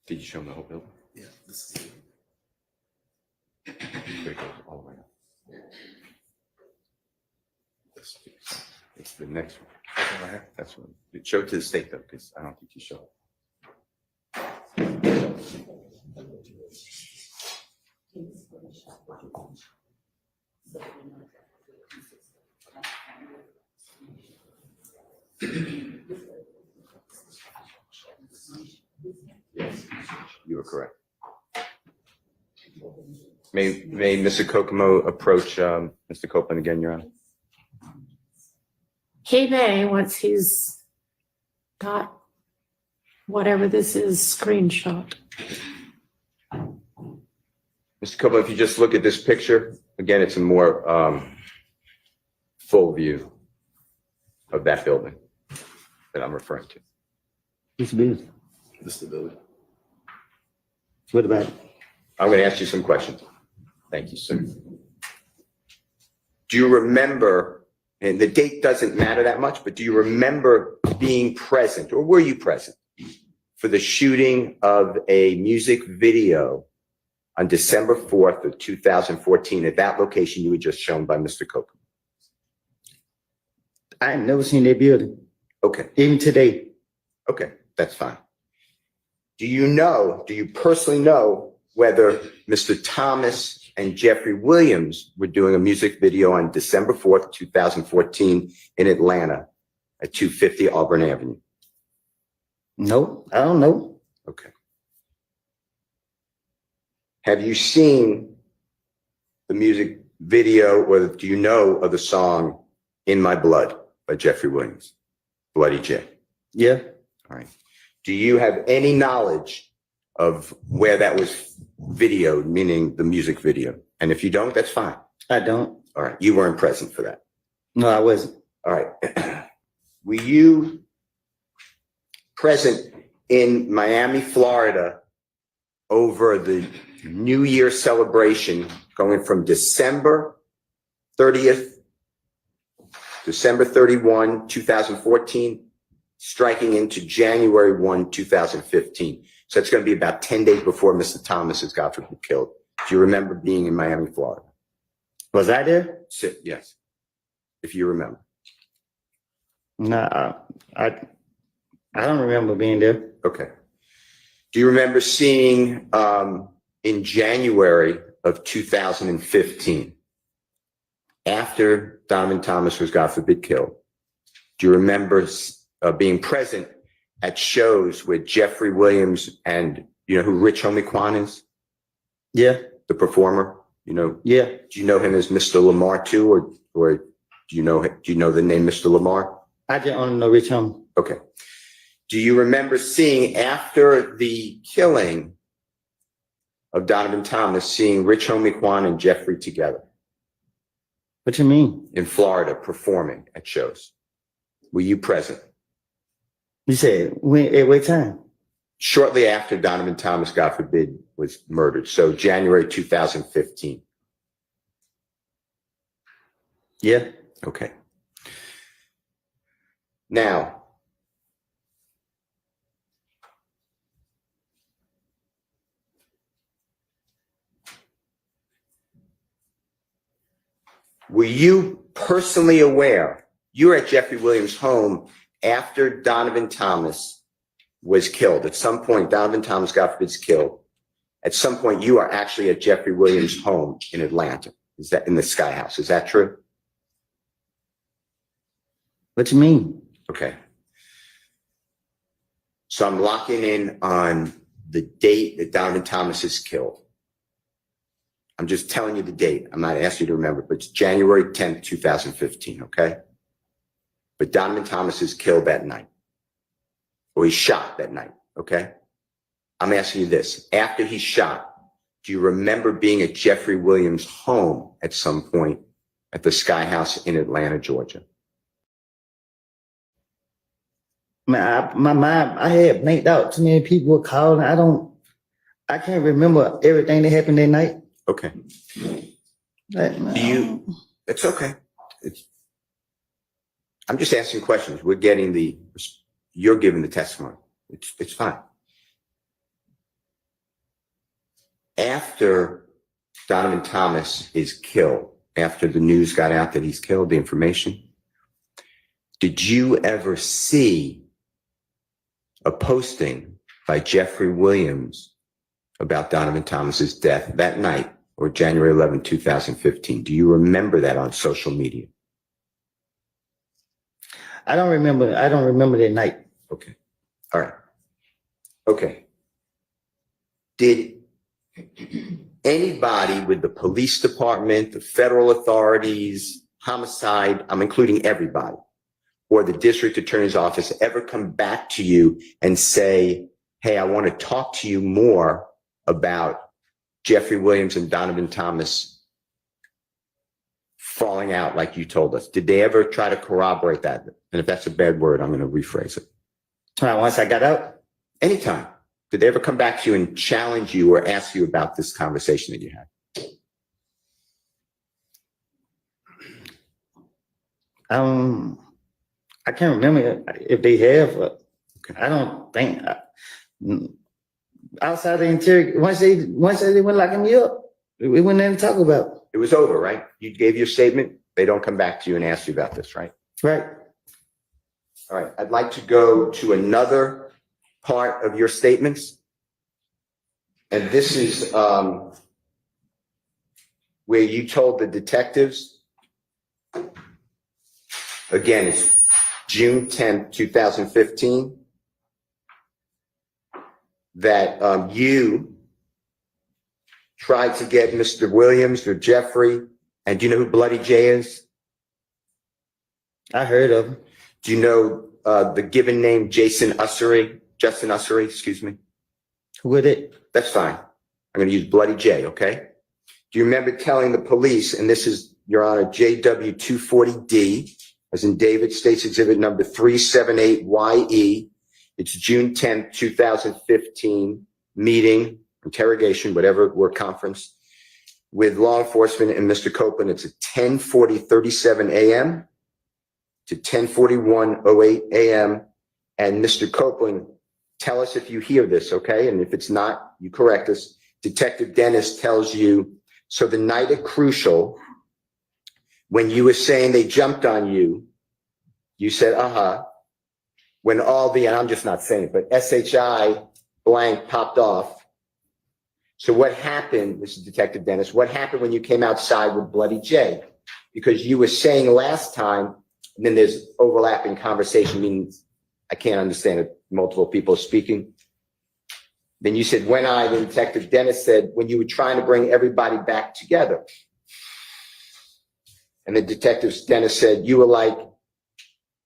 Did you show them the whole building? Yeah, this is it. There it goes all the way up. It's the next one. That's one. Show it to the state though, because I don't think you showed Yes, you were correct. May Mr. Kokomo approach Mr. Copeland again, Your Honor? He may, once he's got whatever this is screenshot. Mr. Copeland, if you just look at this picture, again, it's a more full view of that building that I'm referring to. It's business. This is the building. What about it? I'm going to ask you some questions. Thank you, sir. Do you remember, and the date doesn't matter that much, but do you remember being present, or were you present, for the shooting of a music video on December 4th of 2014 at that location you were just shown by Mr. Copeland? I ain't never seen that building, Okay, even today. okay, that's fine. Do you personally know whether Mr. Thomas and Jeffrey Williams were doing a music video on December 4th, 2014 in Atlanta at 250 Auburn Avenue? No, I don't know. Okay. Have you seen the music video, or do you know of the song In My Blood by Jeffrey Williams, Bloody J? Yeah. All right. Do you have any knowledge of where that was videoed, meaning the music video? And if you don't, that's fine. I don't. All right. You weren't present for that. No, I wasn't. All right. Were you present in Miami, Florida over the New Year celebration going from December 30th, December 31, 2014, striking into January 1, 2015. So it's going to be about 10 days before Mr. Thomas is, God forbid, killed. Do you remember being in Miami, Florida? Was I there? Yes, if you remember. No, I don't remember being there. Okay. Do you remember seeing in January of 2015, after Donovan Thomas was, God forbid, killed, do you remember being present at shows with Jeffrey Williams and, you know who Rich Homie Quan is? Yeah. The performer, you know? Yeah. Do you know him as Mr. Lamar too, or do you know the name Mr. Lamar? I just only know Rich Homie. Okay. Do you remember seeing, after the killing of Donovan Thomas, seeing Rich Homie Quan and Jeffrey together? What you mean? In Florida, performing at shows. Were you present? You said when? At what time? Shortly after Donovan Thomas, God forbid, was murdered. So January 2015. Yeah. Okay. Now, were you personally aware, you were at Jeffrey Williams' home after Donovan Thomas was killed? At some point, Donovan Thomas, God forbid, is killed. At some point, you are actually at Jeffrey Williams' home in Atlanta. Is that in the Sky House? Is that true? What you mean? Okay. So I'm locking in on the date that Donovan Thomas is killed. I'm just telling you the date. I'm not asking you to remember, but it's January 10th, 2015, okay? But Donovan Thomas is killed that night. Or he's shot that night, okay? I'm asking you this. After he's shot, do you remember being at Jeffrey Williams' home at some point at the Sky House in Atlanta, Georgia? Man, my mind, I had blanked out. Too many people were calling. I can't remember everything that happened that night. Okay. It's okay. I'm just asking questions. You're giving the testimony. It's fine. after Donovan Thomas is killed, after the news got out that he's killed, the information, did you ever see a posting by Jeffrey Williams about Donovan Thomas's death that night or January 11, 2015? Do you remember that on social media? I don't remember that night. Okay. All right. Okay. Did anybody with the police department, the federal authorities, homicide, I'm including everybody, or the district attorney's office ever come back to you and say, hey, I want to talk to you more about Jeffrey Williams and Donovan Thomas falling out like you told us? Did they ever try to corroborate that? And if that's a bad word, I'm going to rephrase it. Once I got out? Anytime. Did they ever come back to you and challenge you or ask you about this conversation that you had? I can't remember if they have. I don't think. Outside the interior, once they went locking me up, we wouldn't even talk about it. It was over, right? You gave your statement. They don't come back to you and ask you about this, right? Right. All right. I'd like to go to another part of your statements. And this is where you told the detectives, again, it's June 10th, 2015, that you tried to get Mr. Williams or Jeffrey, and do you know who Bloody J is? I heard of him. Do you know the given name Justin Ussery, excuse me? Who would it? That's fine. I'm going to use Bloody J, okay? Do you remember telling the police, and this is, Your Honor, JW 240D, as in David States Exhibit number 378YE. It's June 10th, 2015 meeting, interrogation, whatever word, conference with law enforcement and Mr. Copeland. It's at 10:40:37 a.m. to 10:41:08 a.m. And Mr. Copeland, tell us if you hear this, okay? And if it's not, you correct us. Detective Dennis tells you, so the night at Crucial, when you were saying they jumped on you, you said, when all the, and I'm just not saying it, but SHI blank popped off. So what happened, Mr. Detective Dennis, what happened when you came outside with Bloody J? Because you were saying last time, and then there's overlapping conversation, meaning I can't understand it, multiple people speaking. Then you said, then Detective Dennis said, when you were trying to bring everybody back together. And the Detective Dennis said, you were like,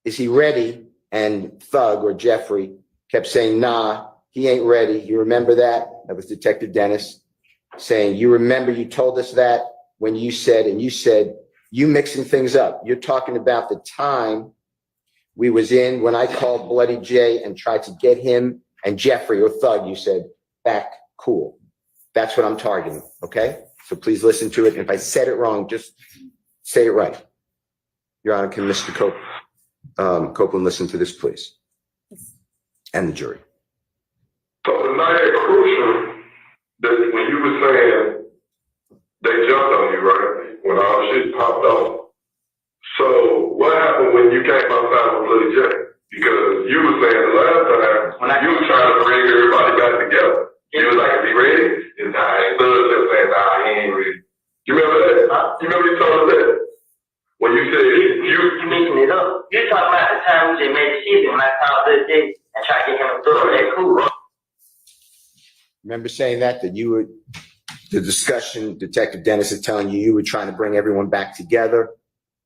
is he ready? And Thug or Jeffrey kept saying, nah, he ain't ready. You remember that? That was Detective Dennis saying, you remember you told us that when you said, and you said, you mixing things up. You're talking about the time we was in when I called Bloody J and tried to get him and Jeffrey or Thug, you said, back cool. That's what I'm targeting, okay? So please listen to it. And if I said it wrong, just say it right. Your Honor, can Mr. Copeland listen to this, please? And the jury. So the night at Crucial, when you were saying they jumped on you, right? When all the shit popped off. So what happened when you came outside with Bloody J? Because you were saying the last time you were trying to bring everybody back together. You was like, is he ready? And I stood there saying, nah, he ain't ready. You remember that? You remember you told us that? When you said you mixing it up. You talking about the time we just made the season when I called this day and tried to get him to throw that cool. Remember saying that you were, the discussion, Detective Dennis is telling you, you were trying to bring everyone back together,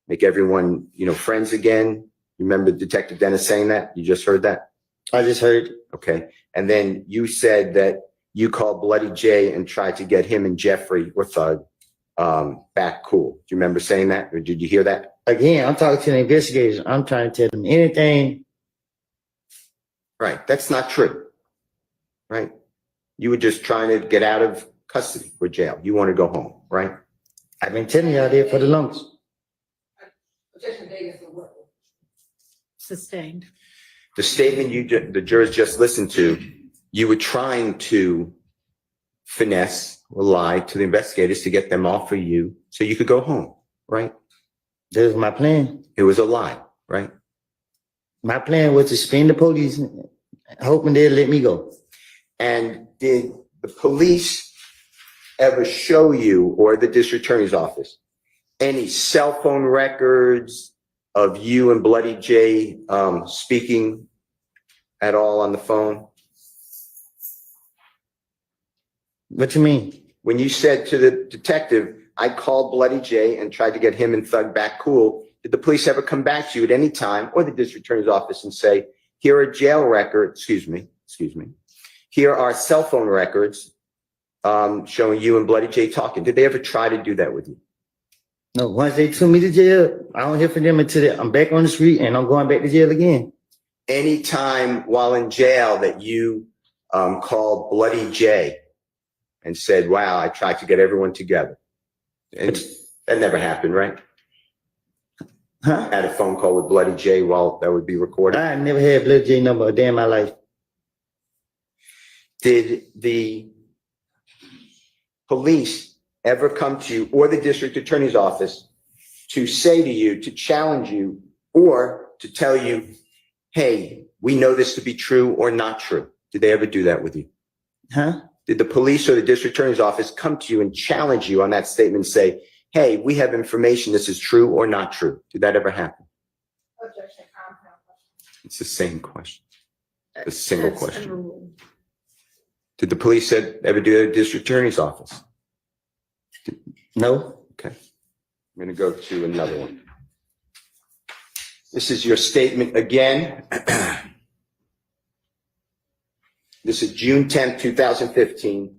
make everyone, friends again. You remember Detective Dennis saying that? You just heard that? I just heard. Okay. And then you said that you called Bloody J and tried to get him and Jeffrey or Thug back cool. Do you remember saying that? Or did you hear that? Again, I'm talking to the investigators. I'm trying to tell them anything. Right. That's not true. Right. You were just trying to get out of custody or jail. You want to go home, right? I've been telling y'all there for the longest. Sustained. The statement the jurors just listened to, you were trying to finesse or lie to the investigators to get them off of you so you could go home, right? That was my plan. It was a lie, right? My plan was to spin the police, hoping they'd let me go. And did the police ever show you, or the district attorney's office, any cell phone records of you and Bloody J speaking at all on the phone? What you mean? When you said to the detective, I called Bloody J and tried to get him and Thug back cool, did the police ever come back to you at any time, or the district attorney's office, and say, here are jail records, excuse me, here are cell phone records showing you and Bloody J talking? Did they ever try to do that with you? No, once they took me to jail, I don't hear from them until I'm back on the street and I'm going back to jail again. Any time while in jail that you called Bloody J and said, wow, I tried to get everyone together. And that never happened, right? Huh? Had a phone call with Bloody J while that would be recorded. I never had Bloody J number a day in my life. Did the police ever come to you or the district attorney's office to say to you, to challenge you, or to tell you, hey, we know this to be true or not true? Did they ever do that with you? Huh? Did the police or the district attorney's office come to you and challenge you on that statement and say, hey, we have information, this is true or not true? Did that ever happen? It's the same question. The single question. Did the police ever do that at the district attorney's office? No. Okay. I'm going to go to another one. This is your statement again. This is June 10th, 2015.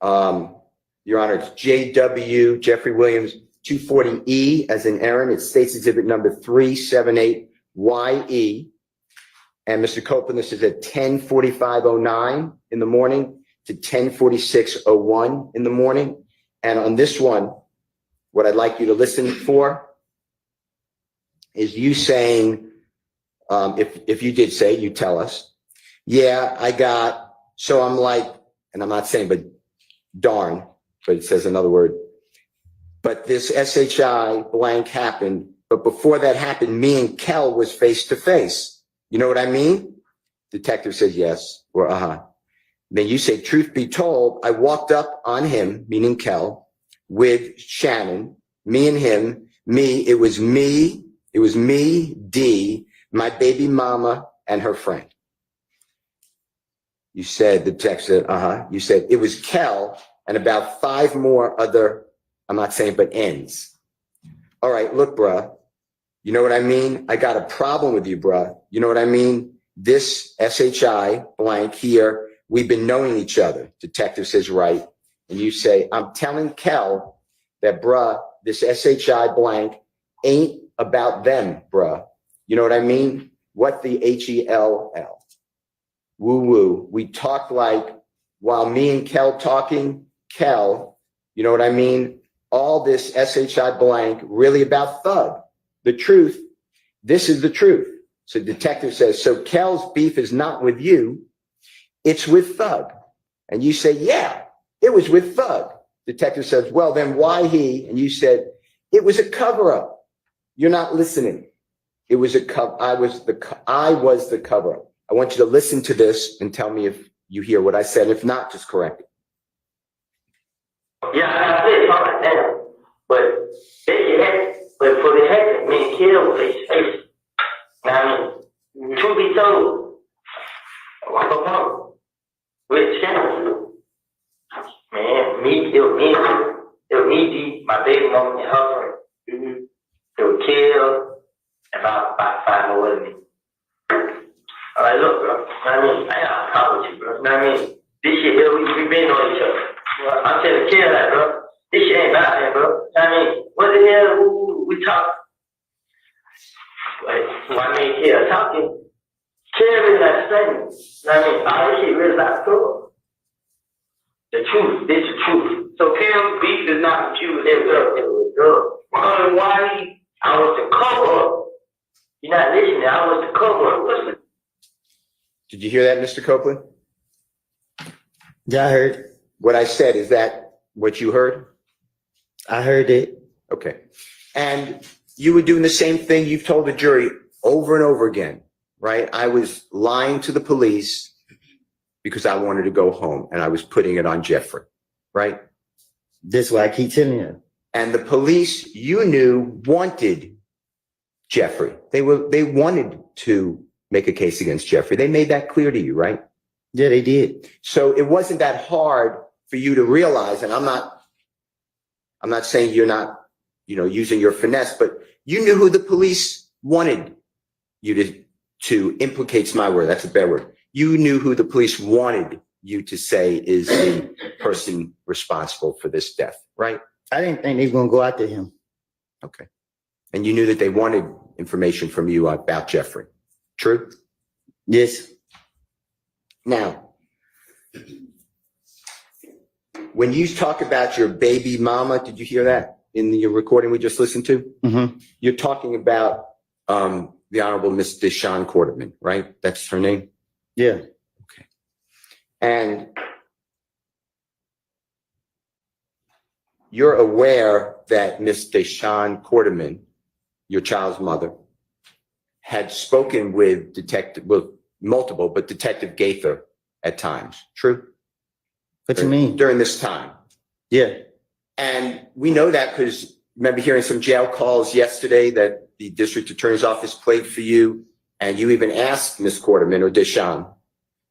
Your Honor, it's JW, Jeffrey Williams, 240E as in Aaron. It states exhibit number 378YE. And Mr. Copeland, this is at 10:45:09 in the morning to 10:46:01 in the morning. And on this one, what I'd like you to listen for is you saying, if you did say, you tell us, yeah, so I'm like, and I'm not saying, but darn, but it says another word, but this SHI blank happened, but before that happened, me and Kel was face to face. You know what I mean? Detective says yes, or Then you say, truth be told, I walked up on him, meaning Kel, with Shannon, me and him, it was me, D, my baby mama, and her friend. You said, the text said, You said, it was Kel and about 5 more other, I'm not saying, but ends. All right, look, bruh. You know what I mean? I got a problem with you, bruh. You know what I mean? This SHI blank here, we've been knowing each other. Detective says, right. And you say, I'm telling Kel that, bruh, this SHI blank ain't about them, bruh. You know what I mean? What the HELL? Woo woo. We talked like, while me and Kel talking, Kel, you know what I mean? All this SHI blank really about Thug. The truth, this is the truth. So detective says, so Kel's beef is not with you, it's with Thug. And you say, yeah, it was with Thug. Detective says, well, then why he? And you said, it was a cover up. You're not listening. It was a I was the cover up. I want you to listen to this and tell me if you hear what I said. If not, just correct it. Yeah, I said something like that. But for the heck, me and Kill was face to face. Now, I mean, truth be told, I'm alone with Shannon. Man, it was me, D, my baby mama, and her friend. It was Kill, and about 5 more with me. All right, look, bro. I mean, I got a problem with you, bro. I mean, this shit here, we been on each other. Well, I'm telling Kill that, bro. This shit ain't about that, bro. I mean, what the hell we talk? Like, when I mean Kill talking, Kill really not saying. I mean, all this shit really not true. The truth, this is the truth. So Kill's beef is not with you, it was girl. Why? I was the cover up. You're not listening, I was the cover up. Listen. Did you hear that, Mr. Copeland? Yeah, I heard. what I said, is that what you heard? I heard it. Okay. And you were doing the same thing you've told the jury over and over again, right? I was lying to the police because I wanted to go home, and I was putting it on Jeffrey, right? That's why I keep telling you. And the police, you knew, wanted Jeffrey. They wanted to make a case against Jeffrey. They made that clear to you, right? Yeah, they did. So it wasn't that hard for you to realize, and I'm not saying you're not, using your finesse, but you knew who the police wanted you to implicate's my word. That's a bad word. You knew who the police wanted you to say is the person responsible for this death, right? I didn't think they were going to go after him. Okay. And you knew that they wanted information from you about Jeffrey. True? Yes. Now, when you talk about your baby mama, did you hear that in the recording we just listened to? Mm-hmm. You're talking about the Honorable Miss Deshawn Quarterman, right? That's her name? Yeah. Okay. And you're aware that Miss Deshawn Quarterman, your child's mother, had spoken with multiple, but Detective 𝐸𝐬 at times. True? What you mean? During this time. Yeah. And we know that because remember hearing some jail calls yesterday that the district attorney's office played for you, and you even asked Miss Quarterman or Deshawn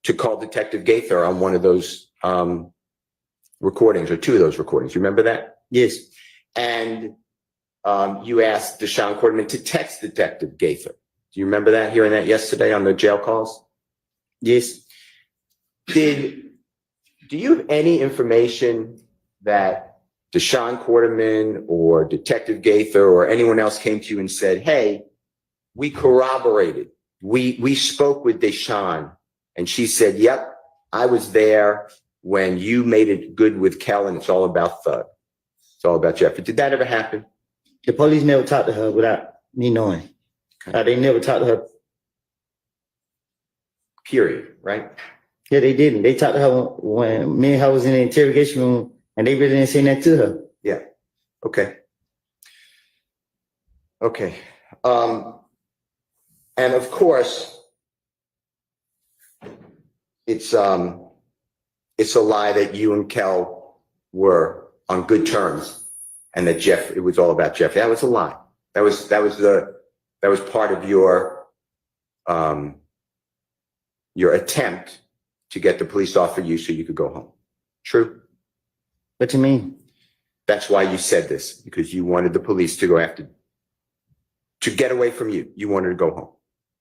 to call Detective 𝐸𝐬 on one of those recordings, or two of those recordings. You remember that? Yes. And you asked Deshawn Quarterman to text Detective 𝐸𝐬. Do you remember that, hearing that yesterday on the jail calls? Yes. Do you have any information that Deshawn Quarterman or Detective 𝐸𝐬 or anyone else came to you and said, hey, we corroborated, we spoke with Deshawn, and she said, yep, I was there when you made it good with Kel, and it's all about Thug. It's all about Jeffrey. Did that ever happen? The police never talked to her without me knowing. Okay. They never talked to her. Period, right? Yeah, they didn't. They talked to her when me and her was in the interrogation room, and they really didn't say that to her. Yeah. Okay. Okay. And of course, it's a lie that you and Kel were on good terms, and that it was all about Jeffrey. That was a lie. That was part of your attempt to get the police off of you so you could go home. True? What you mean? That's why you said this, because you wanted the police to get away from you. You wanted to go home.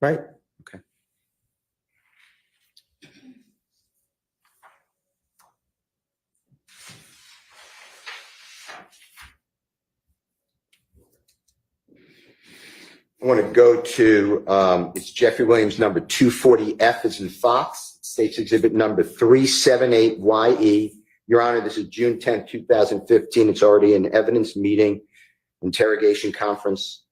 Right. Okay. I want to go to, it's Jeffrey Williams number 240F as in Fox, State's Exhibit number 378YE. Your Honor, this is June 10th, 2015. It's already an evidence meeting, interrogation conference,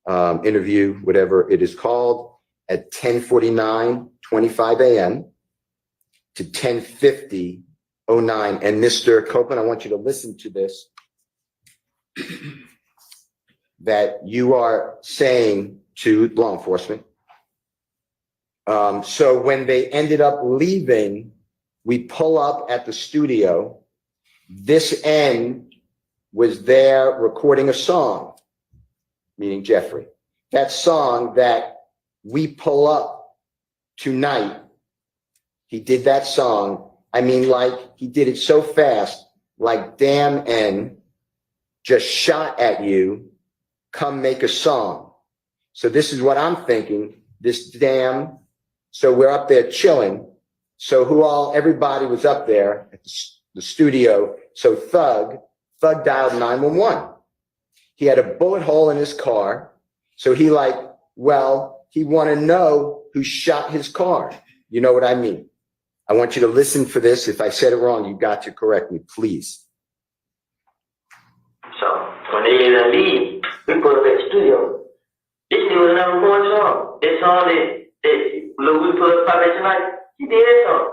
interview, whatever it is called, at 10:49:25 a.m. to 10:50:09. And Mr. Copeland, I want you to listen to this. That you are saying to law enforcement. So when they ended up leaving, we pull up at the studio. This end was there recording a song, meaning Jeffrey. That song that we pull up tonight, he did that song. I mean, like, he did it so fast, like, damn, N just shot at you. Come make a song. So this is what I'm thinking, this damn, so we're up there chilling. So everybody was up there at the studio. So Thug dialed 911. He had a bullet hole in his car. So he want to know who shot his car. You know what I mean? I want you to listen for this. If I said it wrong, you got to correct me, please. So when they leave, we put up at the studio. This nigga was never going song. That song that Lil we put up tonight, he did that song.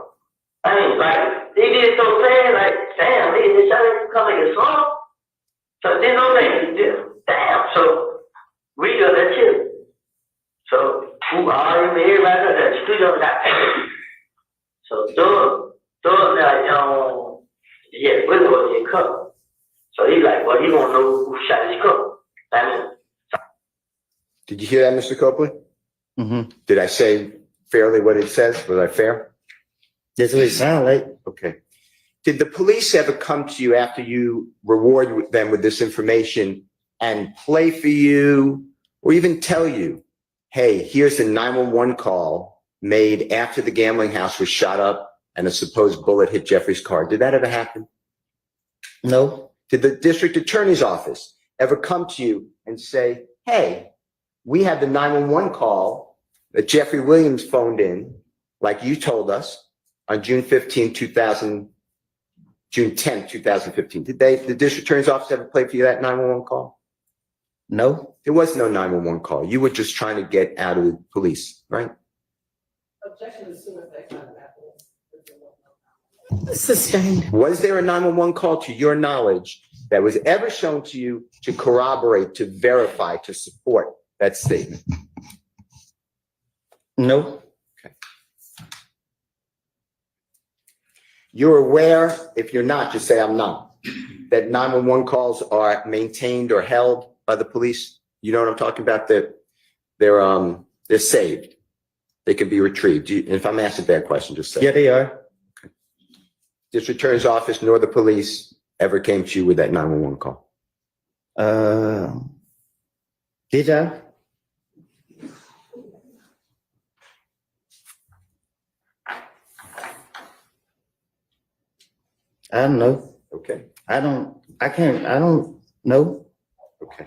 I mean, like, he did it so fast, like, damn, nigga, this shot come like a slump. So then no thing, damn. So we got that shit. So who are you? Everybody got that street on that. So those like yeah, we know his cup. So he like, well, he gonna know who shot his cup. I mean. Did you hear that, Mr. Copeland? Mm-hmm. Did I say fairly what it says? Was I fair? That's what it sounds like. Okay. Did the police ever come to you after you reward them with this information and play for you or even tell you, hey, here's a 911 call made after the gambling house was shot up and a supposed bullet hit Jeffrey's car? Did that ever happen? No. Did the district attorney's office ever come to you and say, hey, we had the 911 call that Jeffrey Williams phoned in, like you told us, on June 10, 2015. Did the district attorney's office ever play for you that 911 call? No. There was no 911 call. You were just trying to get out of the police, right? Sustained. Was there a 911 call to your knowledge that was ever shown to you to corroborate, to verify, to support that statement? No. Okay. You're aware, if you're not, just say I'm not, that 911 calls are maintained or held by the police? You know what I'm talking about? They're saved. They can be retrieved. If I'm asked a bad question, just say. Yeah, they are. Okay. District Attorney's Office nor the police ever came to you with that 911 call? Did I? I don't know. Okay. I don't know. Okay.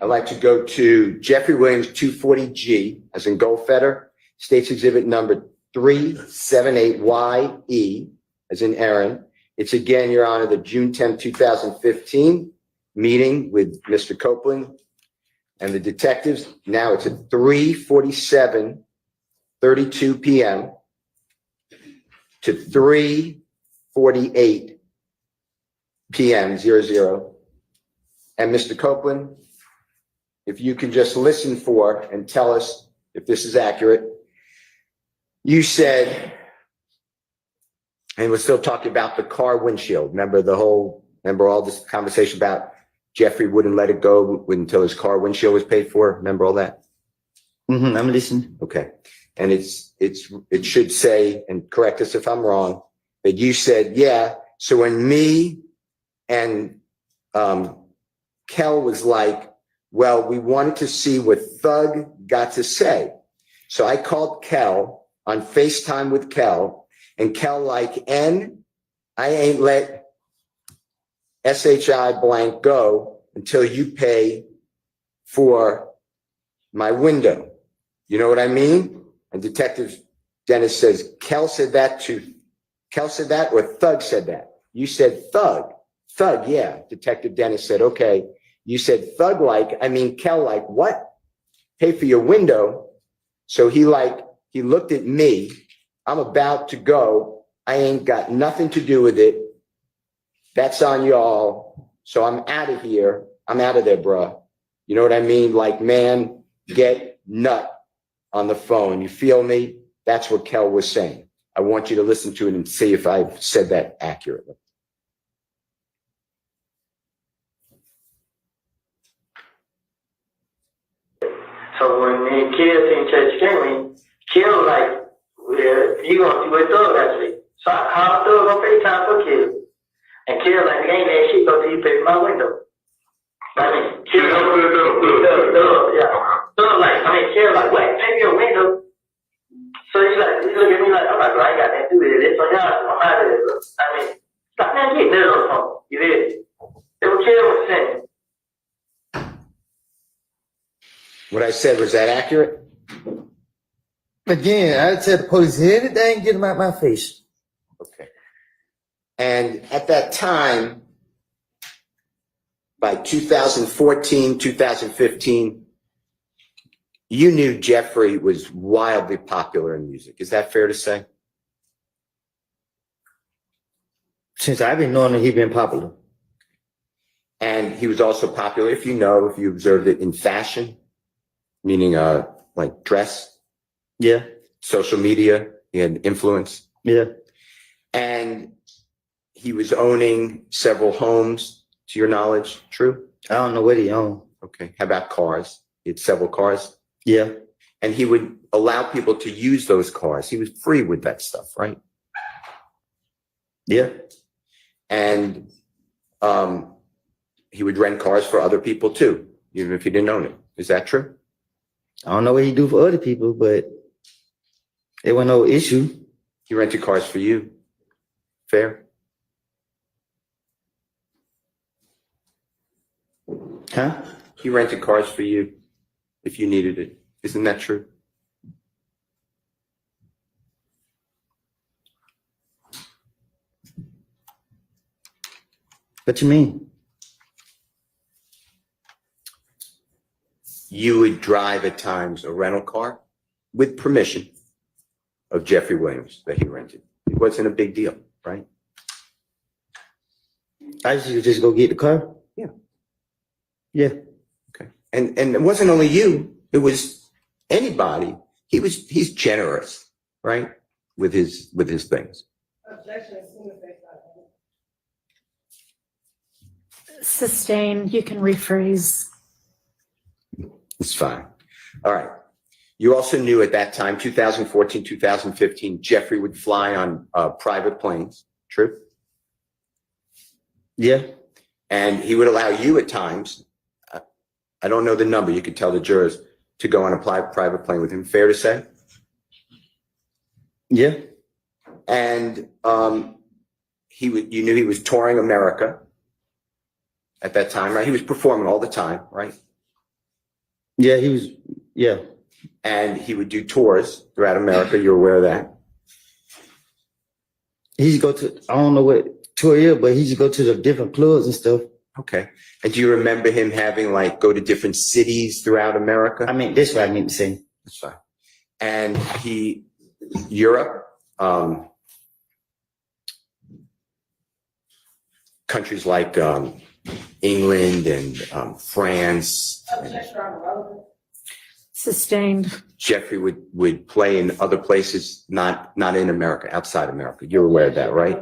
I'd like to go to Jeffrey Williams 240G, as in Goldfeder, State's Exhibit number 378YE, as in Aaron. It's again, Your Honor, the June 10, 2015 meeting with Mr. Copeland and the detectives. Now it's at 3:47:32 p.m. to 3:48 p.m. 00. And Mr. Copeland, if you can just listen for and tell us if this is accurate. You said, and we're still talking about the car windshield. Remember all this conversation about Jeffrey wouldn't let it go until his car windshield was paid for? Remember all that? Mm-hmm, I'm listening. Okay. And it should say, and correct us if I'm wrong, that you said, yeah. So when me and Kel was like, well, we wanted to see what Thug got to say. So I called Kel on FaceTime with Kel, and Kel like, I ain't let SHI blank go until you pay for my window. You know what I mean? And Detective Dennis says, Kel said that or Thug said that? You said Thug, yeah. Detective Dennis said, okay. You said Thug like, Kel like, what? Pay for your window. So he looked at me. I'm about to go. I ain't got nothing to do with it. That's on y'all. So I'm out of here. I'm out of there, bruh. You know what I mean? Like, man, get nut on the phone. You feel me? That's what Kel was saying. I want you to listen to it and see if I've said that accurately. So when me and Kill seen Church Gaming, Kill like, well, you gonna do a Thug actually. So how Thug gonna FaceTime for Kill? And Kill like, ain't that shit go till you pay for my window. Kill Kill like, what? Pay for your window? So he look at me like, I'm like, well, I ain't got nothing to do with it. So y'all, I'm out of there, bro. Stop man, get there on the phone. You did. It was Kill was saying. What I said, was that accurate? Again, I tell the police anything, get them out my face. Okay. And at that time, by 2014, 2015, you knew Jeffrey was wildly popular in music. Is that fair to say? Since I've been knowing him, he's been popular. And he was also popular, if you observed it, in fashion, meaning like dress. Yeah. Social media, he had influence. Yeah. And he was owning several homes, to your knowledge. True? I don't know what he owned. Okay. How about cars? He had several cars. Yeah. And he would allow people to use those cars. He was free with that stuff, right? Yeah. And he would rent cars for other people too, even if he didn't own it. Is that true? I don't know what he do for other people, but it wasn't no issue. He rented cars for you. Fair? Huh? He rented cars for you if you needed it. Isn't that true? What you mean? You would drive at times a rental car with permission of Jeffrey Williams that he rented. It wasn't a big deal, right? I used to just go get the car. Yeah. Yeah. Okay. And it wasn't only you, it was anybody. He's generous, right? With his things. Sustained, you can rephrase. It's fine. All right. You also knew at that time, 2014, 2015, Jeffrey would fly on private planes. True? Yeah. And he would allow you at times, I don't know the number, you could tell the jurors, to go on a private plane with him. Fair to say? Yeah. And you knew he was touring America at that time, right? He was performing all the time, right? Yeah, he was, yeah. And he would do tours throughout America. You're aware of that? He used to go to, I don't know what tour is, but he used to go to the different clubs and stuff. Okay. And do you remember him having go to different cities throughout America? I mean, that's what I mean to say. That's fine. And Europe, countries like England and France. Sustained. Jeffrey would play in other places, not in America, outside America. You're aware of that, right?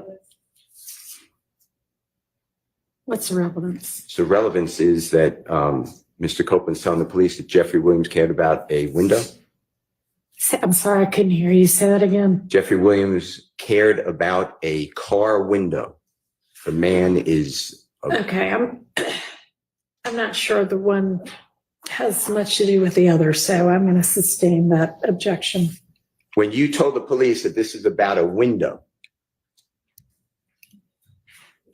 What's the relevance? So relevance is that Mr. Copeland's telling the police that Jeffrey Williams cared about a window. I'm sorry, I couldn't hear you. Say that again. Jeffrey Williams cared about a car window. The man is Okay, I'm not sure the one has much to do with the other, so I'm going to sustain that objection. When you told the police that this is about a window,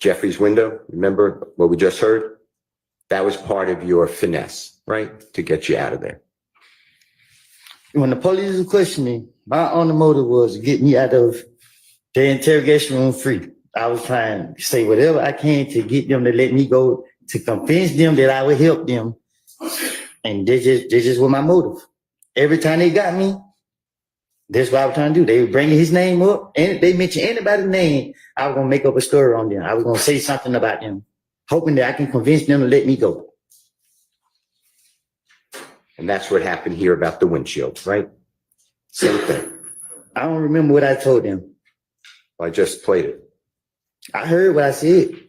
Jeffrey's window, remember what we just heard? That was part of your finesse, right? To get you out of there. When the police was questioning me, my only motive was to get me out of the interrogation room free. I was trying to say whatever I can to get them to let me go, to convince them that I would help them. And this just was my motive. Every time they got me, that's what I was trying to do. They were bringing his name up, and they mentioned anybody's name, I was going to make up a story on them. I was going to say something about them, hoping that I can convince them to let me go. And that's what happened here about the windshield, right? Same thing. I don't remember what I told them. I just played it. I heard what I said. Okay.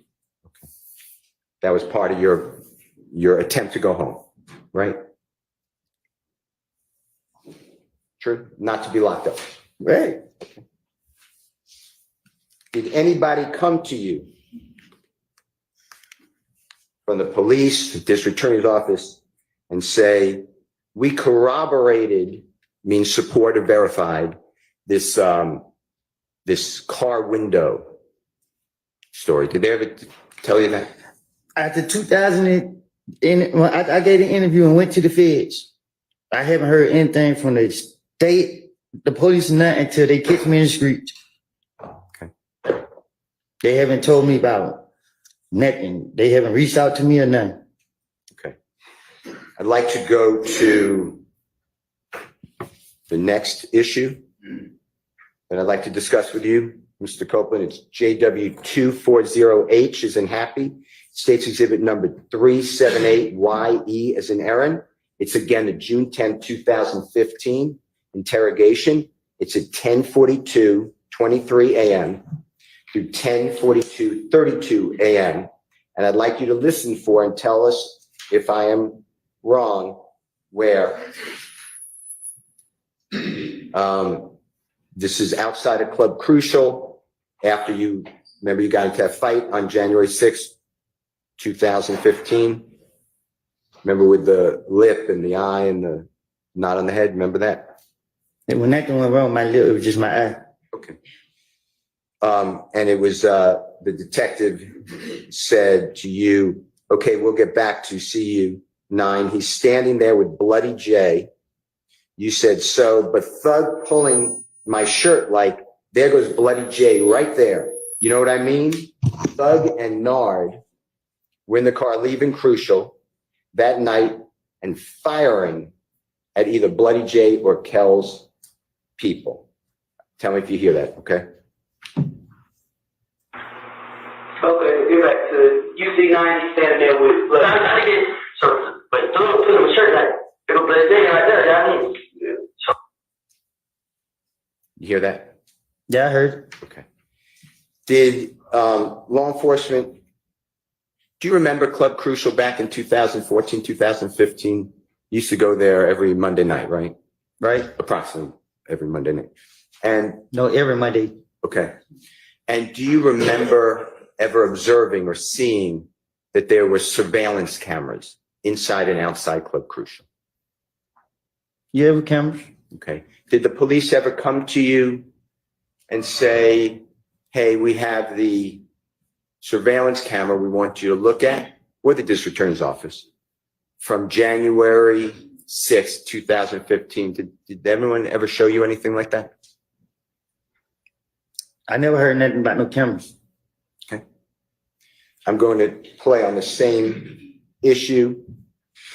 That was part of your attempt to go home, right? True? Not to be locked up. Right. Okay. Did anybody come to you from the police, the district attorney's office, and say, we corroborated, means supported, verified, this car window story? Did they ever tell you that? After 2000, when I gave the interview and went to the feds, I haven't heard anything from the state, the police, nothing until they kicked me in the street. Okay. They haven't told me about Nothing. They haven't reached out to me or nothing. Okay. I'd like to go to the next issue that I'd like to discuss with you, Mr. Copeland. It's JW240H as in happy, State's Exhibit number 378YE as in Aaron. It's again the June 10, 2015 interrogation. It's at 10:42:23 a.m. through 10:42:32 a.m. And I'd like you to listen for and tell us if I am wrong where. This is outside of Club Crucial after you got into that fight on January 6th, 2015. Remember with the lip and the eye and the knot on the head? Remember that? And when nothing went wrong, my lip, it was just my eye. Okay. And it was the detective said to you, okay, we'll get back to see you 9. He's standing there with Bloody J. You said, so, but Thug pulling my shirt like, there goes Bloody J right there. You know what I mean? Thug and Nard were in the car leaving Crucial that night and firing at either Bloody J or Kel's people. Tell me if you hear that, okay? Okay, get back to UC9 standing there with blood. I get so, but Thug put him a shirt like, it was Bloody J right there, you know what I mean? So. You hear that? Yeah, I heard. Okay. Did law enforcement, do you remember Club Crucial back in 2014, 2015? You used to go there every Monday night, right? Right. Approximately every Monday night. And no, every Monday. Okay. And do you remember ever observing or seeing that there were surveillance cameras inside and outside Club Crucial? You have cameras? Okay. Did the police ever come to you and say, hey, we have the surveillance camera we want you to look at? Or the district attorney's office from January 6th, 2015. Did anyone ever show you anything like that? I never heard nothing about no cameras. Okay. I'm going to play on the same issue,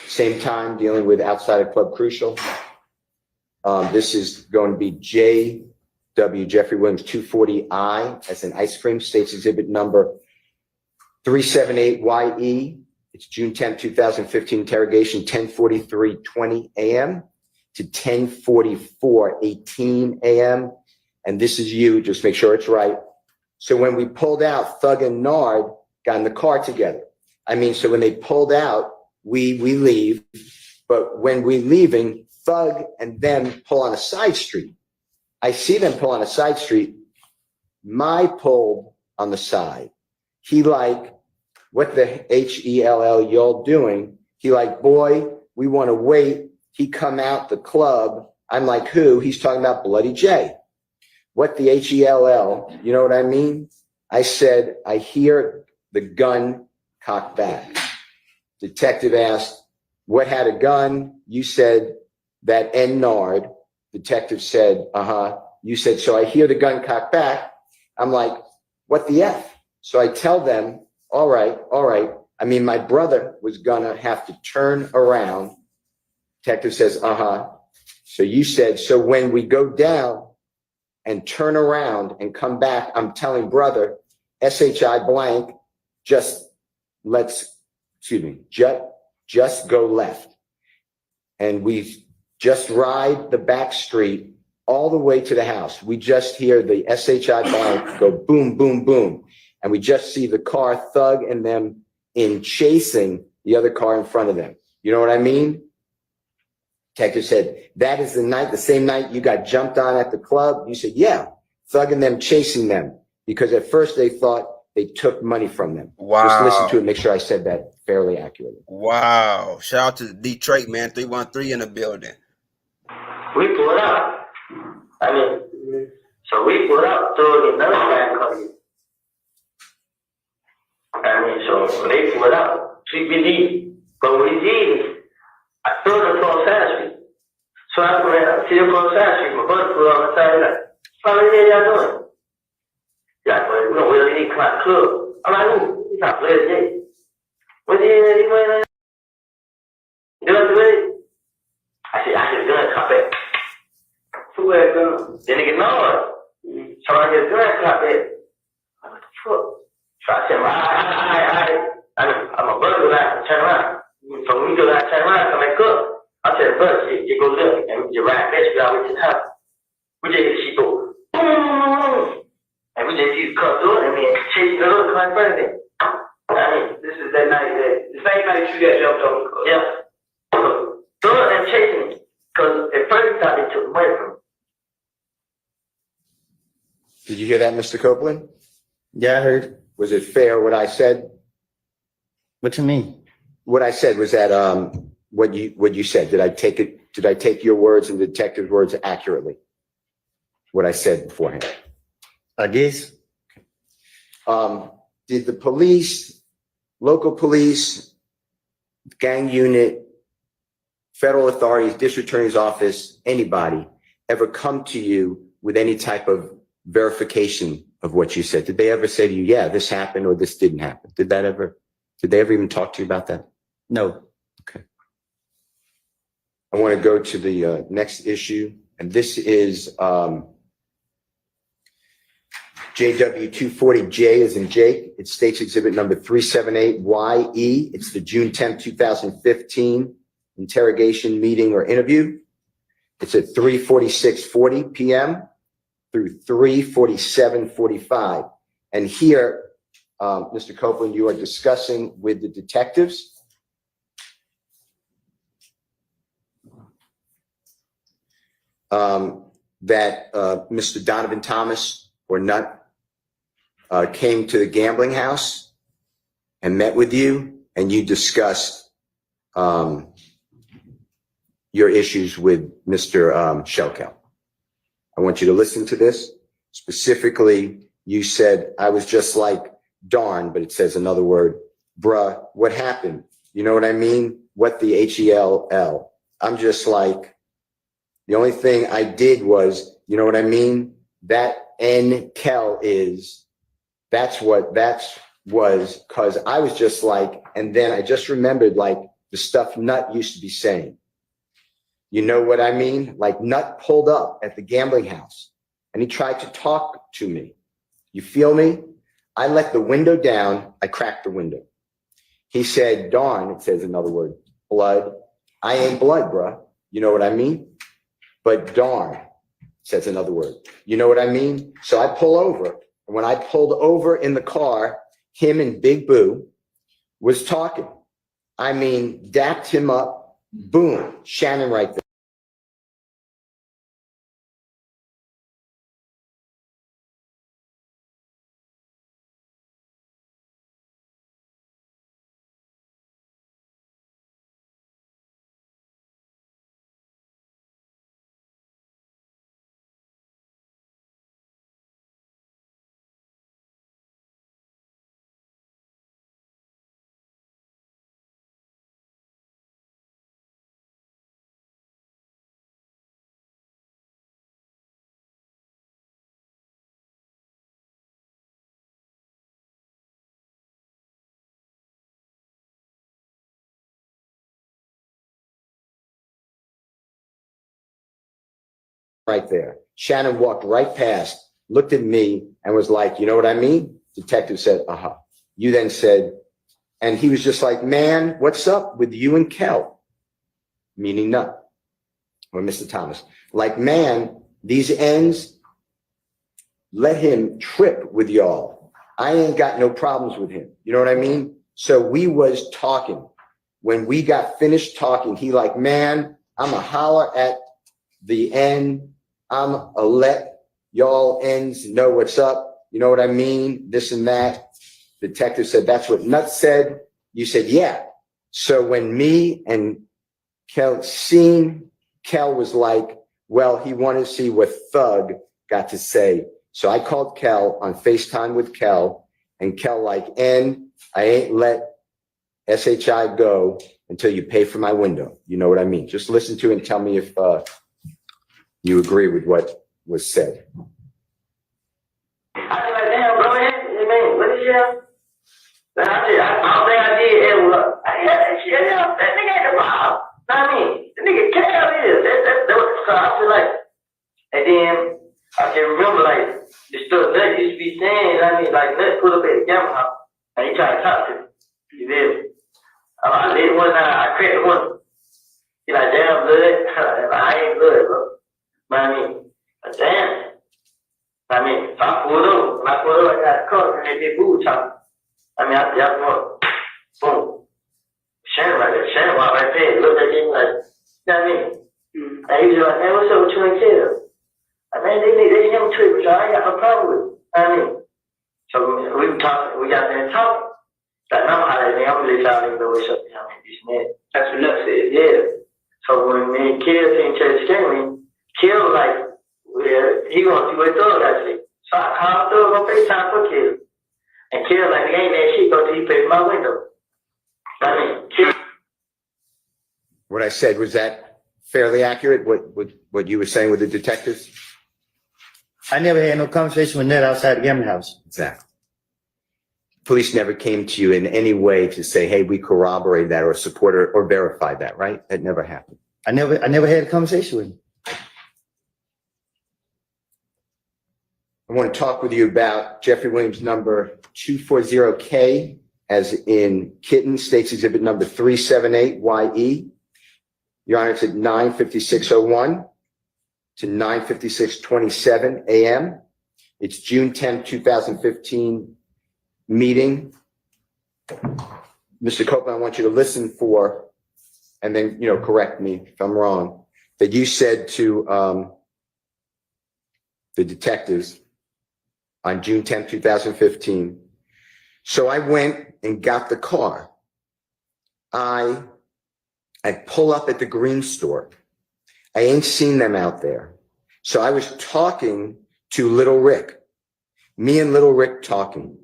same time, dealing with outside of Club Crucial. This is going to be JW Jeffrey Williams 240I as an ice cream, State's Exhibit number 378YE. It's June 10, 2015 interrogation, 10:43:20 a.m. to 10:44:18 a.m. And this is you, just make sure it's right. So when we pulled out, Thug and Nard got in the car together. I mean, so when they pulled out, we leave, but when we're leaving, Thug and them pull on a side street. I see them pull on a side street. My pull on the side. He like, what the HELL y'all doing? He like, boy, we want to wait. He come out the club. I'm like, who? He's talking about Bloody J. What the HELL? You know what I mean? I said, I hear the gun cocked back. Detective asked, what had a gun? You said that N Nard. Detective said, You said, so I hear the gun cocked back. I'm like, what the F? So I tell them, all right. I mean, my brother was gonna have to turn around. Detective says, So you said, so when we go down and turn around and come back, I'm telling brother, SHI blank, just go left. And we just ride the back street all the way to the house. We just hear the SHI blank go boom, boom, boom. And we just see the car, Thug and them in chasing the other car in front of them. You know what I mean? Detective said, that is the same night you got jumped on at the club? You said, yeah, Thug and them chasing them. Because at first they thought they took money from them. Wow. Just listen to it, make sure I said that fairly accurately. Wow. Shout out to Detroit, man. 313 in the building. We pulled out. I mean, so we pulled out, Thug and another man coming. I mean, so they pulled out. We leave. But when we leave, I threw the phone Side Street. So I ran up to the phone Side Street. My brother pulled on the side of that. What the hell y'all doing? Yeah, but we don't really need to come out the club. I'm like, who? He's not playing yet. What the hell you went gun to it? I said, I get a gun, cop it. Who had a gun? The nigga know it. So I get a gun, cop it. What the fuck? So I said, I'm a brother that turn around. So when we go out, turn around, come back up. I said, bro, you go look, and we just ride fast, we always to the house. We just hit the sheet door. Boom! And we just see the car door, and we chasing the little car in front of it. I mean, this is that night, the same night you got jumped on. Yeah. So, door and chasing me. Because at first he thought they took away from me. Did you hear that, Mr. Copeland? Yeah, I heard. Was it fair what I said? What you mean? What I said was that what you said. Did I take your words and the detective's words accurately? What I said beforehand. I guess. Did the police, local police, gang unit, federal authorities, district attorney's office, anybody ever come to you with any type of verification of what you said? Did they ever say to you, yeah, this happened or this didn't happen? Did they ever even talk to you about that? No. Okay. I want to go to the next issue, and this is JW240J as in Jake. It states exhibit number 378YE. It's the June 10th, 2015 interrogation meeting or interview. It's at 3:46:40 p.m. through 3:47:45. And here, Mr. Copeland, you are discussing with the detectives that Mr. Donovan Thomas or Nutt came to the gambling house and met with you, and you discussed your issues with Mr. 𝗏𝗏. I want you to listen to this. Specifically, you said, I was just like, darn, but it says another word, bruh, what happened? You know what I mean? What the HELL? I'm just like, the only thing I did was, you know what I mean? That 𝐸𝐿 is, that was because I was just like, and then I just remembered like the stuff Nutt used to be saying. You know what I mean? Like Nutt pulled up at the gambling house and he tried to talk to me. You feel me? I let the window down. I cracked the window. He said, darn, it says another word, blood. I ain't blood, bruh. You know what I mean? But darn, says another word. You know what I mean? So I pull over. And when I pulled over in the car, him and Big Boo was talking. I mean, dapped him up. Boom, Shannon right there. Right there. Shannon walked right past, looked at me and was like, you know what I mean? Detective said, uh-huh. You then said, and he was just like, man, what's up with you and Kel? Meaning Nutt or Mr. Thomas. Like, man, these ends, let him trip with y'all. I ain't got no problems with him. You know what I mean? So we was talking. When we got finished talking, he like, man, I'm a holler at the end. I'm a let y'all ends know what's up. You know what I mean? This and that. Detective said, that's what Nutt said. You said, yeah. So when me and Kel seen, Kel was like, well, he wanted to see what Thug got to say. So I called Kel on FaceTime with Kel, and Kel like, and I ain't let SHI go until you pay for my window. You know what I mean? Just listen to it and tell me if you agree with what was said. I was like, damn, bro, man, what is you? Then I said, I don't think I did ever look. I ain't had that shit. That nigga ain't the problem. Know what I mean? The nigga Cal is. That was, so I feel like, and then I can remember like the stuff that used to be saying, I mean, like, let's put up at the gamma house. And he tried to talk to me. You feel me? I did one night, I cracked one. He like, damn, blood. I ain't blood, bro. Know what I mean? But damn. I mean, so I pulled over. When I pulled over, I got the car and they did boo talk. I mean, I just went, boom. Shannon right there. Shannon walked right there. Looked at him like, you know what I mean? And he was like, man, what's up with you and Kid? I mean, they young trippers, so I ain't got no problem with it. I mean, so we were talking, we got there and talking. Like, I'm hollering, I'm gonna let y'all niggas know what's up, you know, this and that. That's what Nuts said, yeah. So when me and Kid came to the screen, Kid was like, well, he gonna see what Thug got to say. So I called Thug on FaceTime for Kid. And Kid like, it ain't that shit, go till he plays my window. I mean, Kid. What I said, was that fairly accurate, what you were saying with the detectives? I never had no conversation with Ned outside the gambling house. Exactly. Police never came to you in any way to say, hey, we corroborate that or support or verify that, right? That never happened. I never had a conversation with him. I want to talk with you about Jeffrey Williams number 240K, as in kitten, states exhibit number 378YE. Your Honor, it's at 9:56:01 to 9:56:27 a.m. It's June 10, 2015 meeting. Mr. Copeland, I want you to listen for, and then, correct me if I'm wrong, that you said to the detectives on June 10, 2015, so I went and got the car. I pull up at the green store. I ain't seen them out there. So I was talking to Little Rick. Me and Little Rick talking.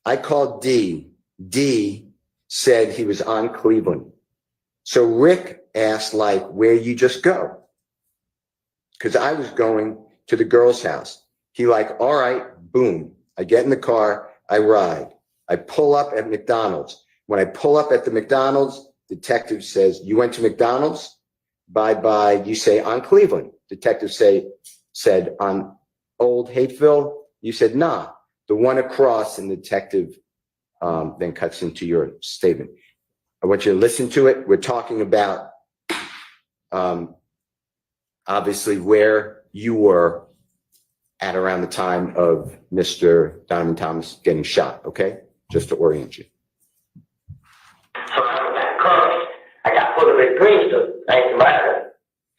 I called D. D said he was on Cleveland. So Rick asked, like, where you just go? Because I was going to the girl's house. He like, all right, boom. I get in the car, I ride. I pull up at McDonald's. When I pull up at the McDonald's, detective says, you went to McDonald's? Bye-bye. You say, on Cleveland. Detective said, on Old Hateville? You said, nah, the one across, and the detective then cuts into your statement. I want you to listen to it. We're talking about, obviously, where you were at around the time of Mr. Donovan Thomas getting shot, okay? Just to orient you. So I was at college. I got put up at green stuff. I ain't somebody.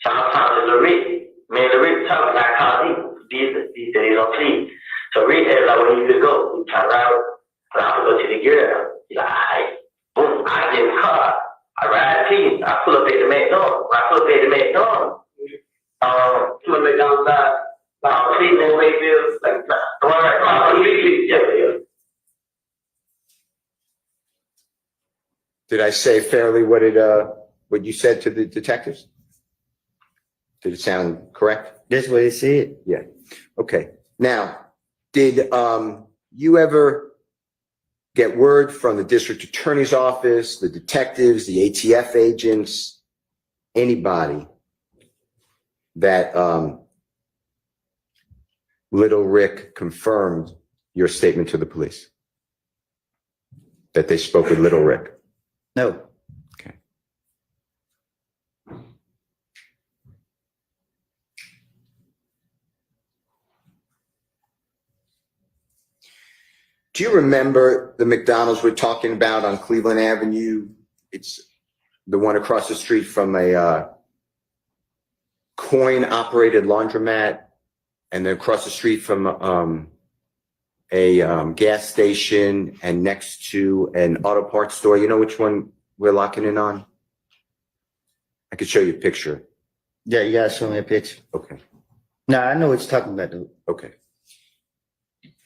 So I'm talking to Rick. Me and Rick talking. I called him. He said he don't see. So Rick asked like, where you could go? We turned around. And I would go to the girl. He's like, all right. Boom. I get in the car. I ride to you. I pull up at the McDonald's. When I pull up at the McDonald's, to the McDonald's side, Cleveland, Wakefield, like, the one right across the street. Yeah. Did I say fairly what you said to the detectives? Did it sound correct? That's what he said. Yeah. Okay. Now, did you ever get word from the district attorney's office, the detectives, the ATF agents, anybody that Little Rick confirmed your statement to the police? That they spoke with Little Rick? No. Okay. Do you remember the McDonald's we're talking about on Cleveland Avenue? It's the one across the street from a coin-operated laundromat, and then across the street from a gas station, and next to an auto parts store. You know which one we're locking in on? I could show you a picture. Yeah, you gotta show me a picture. Okay. No, I know what you're talking about, dude. Okay.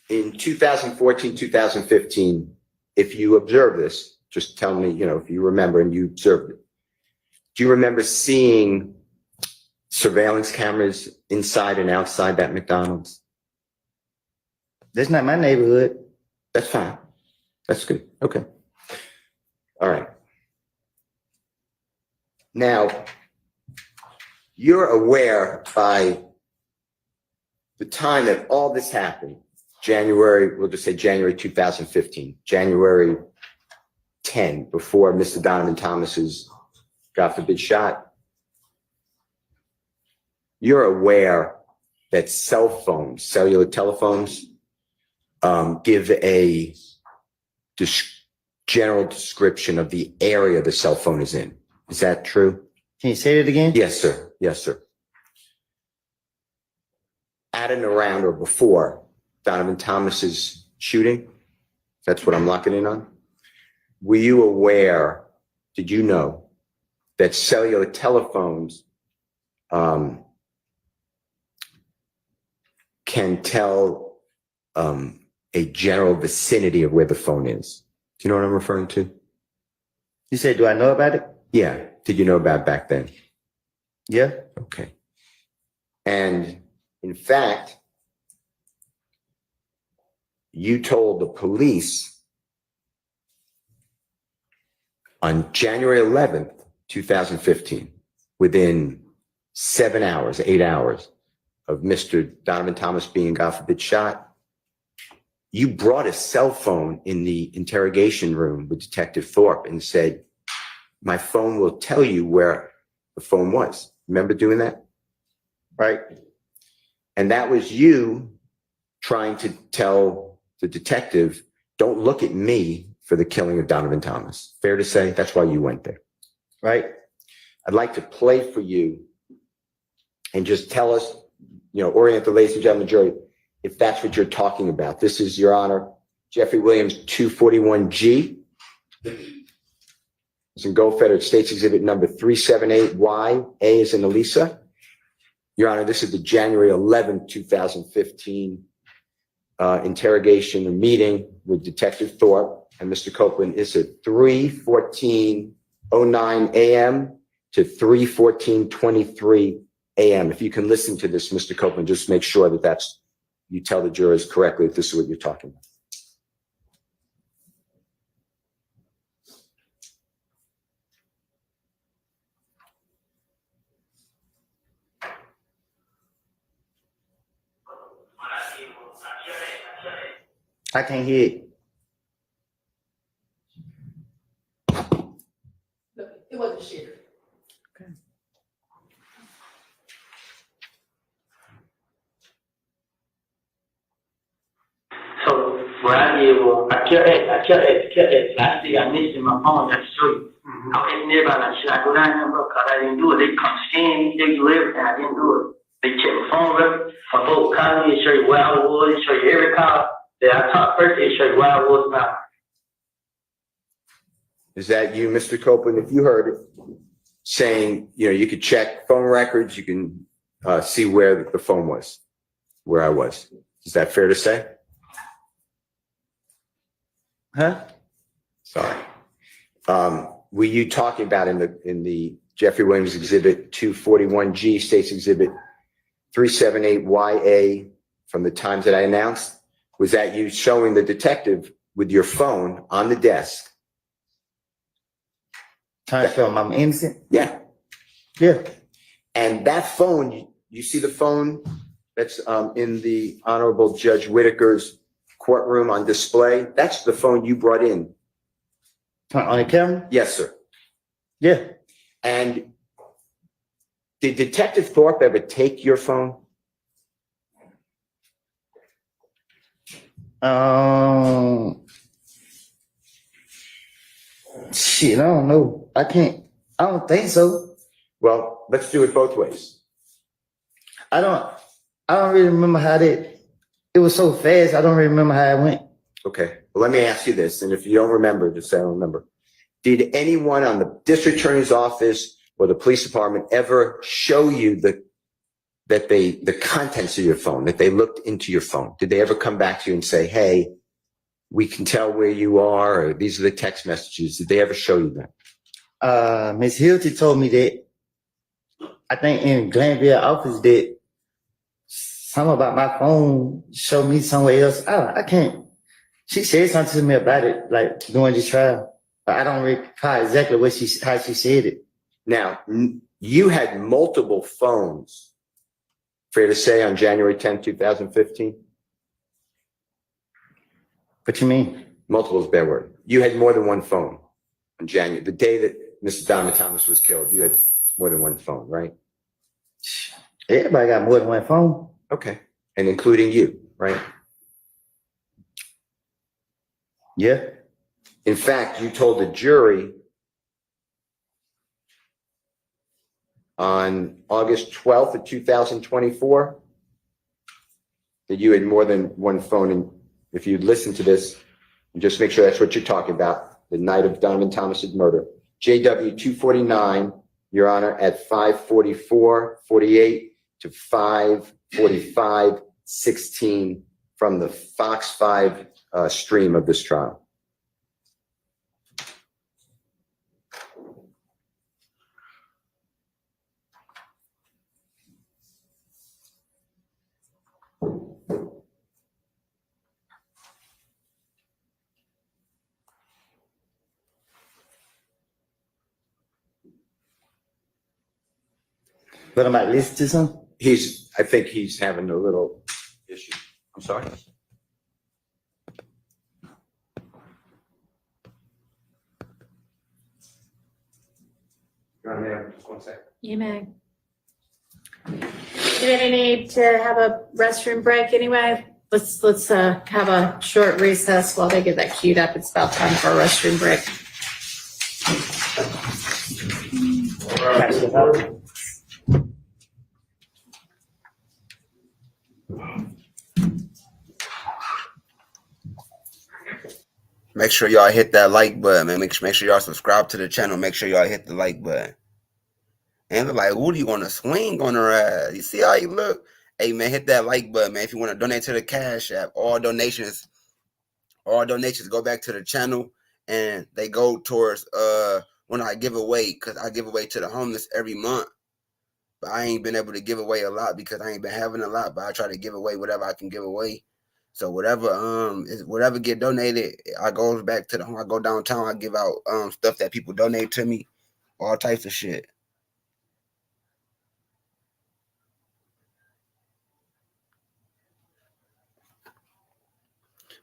In 2014, 2015, if you observe this, just tell me, if you remember and you observed it. Do you remember seeing surveillance cameras inside and outside that McDonald's? That's not my neighborhood. That's fine. That's good. Okay. All right. Now, you're aware by the time that all this happened, January, we'll just say January 2015, January 10, before Mr. Donovan Thomas's, God forbid, shot, you're aware that cell phones, cellular telephones, give a general description of the area the cell phone is in. Is that true? Can you say it again? Yes, sir. Yes, sir. At and around or before Donovan Thomas's shooting, that's what I'm locking in on. Were you aware, did you know that cellular telephones can tell a general vicinity of where the phone is? Do you know what I'm referring to? You said, do I know about it? Yeah. Did you know about it back then? Yeah. Okay. And in fact, you told the police on January 11th, 2015, within 7 hours, 8 hours of Mr. Donovan Thomas being, God forbid, shot, you brought a cell phone in the interrogation room with Detective Thorpe and said, my phone will tell you where the phone was. Remember doing that? Right? And that was you trying to tell the detective, don't look at me for the killing of Donovan Thomas. Fair to say? That's why you went there, right? I'd like to play for you and just tell us, orient the ladies and gentlemen jury, if that's what you're talking about. This is, Your Honor, Jeffrey Williams 241G. It's in Gold Federal States Exhibit number 378Y. A is in Elisa. Your Honor, this is the January 11, 2015 interrogation or meeting with Detective Thorpe and Mr. Copeland. It's at 3:14:09 a.m. to 3:14:23 a.m. If you can listen to this, Mr. Copeland, just make sure that you tell the jurors correctly if this is what you're talking about. I can't hear it. It wasn't shared. So what I did was I kept it. Last day I missed it in my phone. I show you. I was asking everybody, like, should I go down there, bro? Because I didn't do it. They come scan me, they do everything. I didn't do it. They check my phone record, my vote column, they show you where I was, they show you every call that I talked first, they show you where I was now. Is that you, Mr. Copeland? If you heard it saying, you could check phone records, you can see where the phone was, where I was. Is that fair to say? Huh? Sorry. Were you talking about in the Jeffrey Williams Exhibit 241G, States Exhibit 378YA, from the times that I announced? Was that you showing the detective with your phone on the desk? Trying to show him I'm innocent? Yeah. Yeah. And that phone, you see the phone that's in the Honorable Judge Whitaker's courtroom on display? That's the phone you brought in. On the camera? Yes, sir. Yeah. And did Detective Thorpe ever take your phone? Shit, I don't know. I don't think so. Well, let's do it both ways. I don't really remember how it was so fast. I don't really remember how it went. Okay. Well, let me ask you this. And if you don't remember, just say I don't remember. Did anyone on the district attorney's office or the police department ever show you the contents of your phone, that they looked into your phone? Did they ever come back to you and say, hey, we can tell where you are, or these are the text messages? Did they ever show you that? Ms. Hilty told me that, I think in Glanville office, that something about my phone showed me somewhere else. I can't She said something to me about it, like during the trial. But I don't recall exactly how she said it. Now, you had multiple phones, fair to say, on January 10th, 2015? What you mean? Multiple is a bad word. You had more than one phone on January, the day that Mr. Donovan Thomas was killed. You had more than one phone, right? Everybody got more than one phone. Okay. And including you, right? Yeah. In fact, you told the jury on August 12th of 2024 that you had more than one phone. And if you'd listen to this, and just make sure that's what you're talking about, the night of Donovan Thomas's murder. JW 249, Your Honor, at 5:44:48 to 5:45:16 from the Fox 5 stream of this trial. But I might listen to some. I think he's having a little issue. I'm sorry. Just 1 second. You may. Do we need to have a restroom break anyway? Let's have a short recess while they get that queued up. It's about time for a restroom break. Make sure y'all hit that like button, man. Make sure y'all subscribe to the channel. Make sure y'all hit the like button. And they're like, who do you want to swing on her ass? You see how you look? Hey, man, hit that like button, man. If you want to donate to the Cash App, all donations go back to the channel, and they go towards when I give away, because I give away to the homeless every month. But I ain't been able to give away a lot because I ain't been having a lot, but I try to give away whatever I can give away. So whatever get donated, I go back to the home. I go downtown, I give out stuff that people donate to me, all types of shit.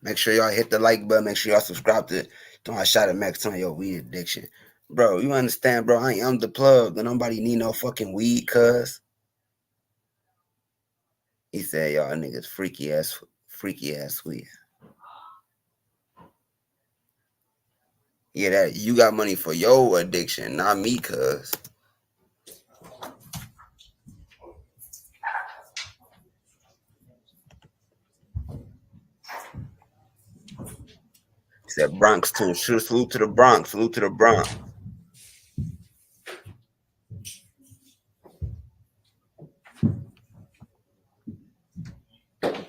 Make sure y'all hit the like button. Make sure y'all subscribe to Don't I Shot at Max on your weed addiction. Bro, you understand, bro? I am the plug. Nobody need no fucking weed, cuz. He said, y'all niggas freaky ass weed. Yeah, that you got money for your addiction, not me, cuz. He said Bronx too. Salute to the Bronx. Salute to the Bronx.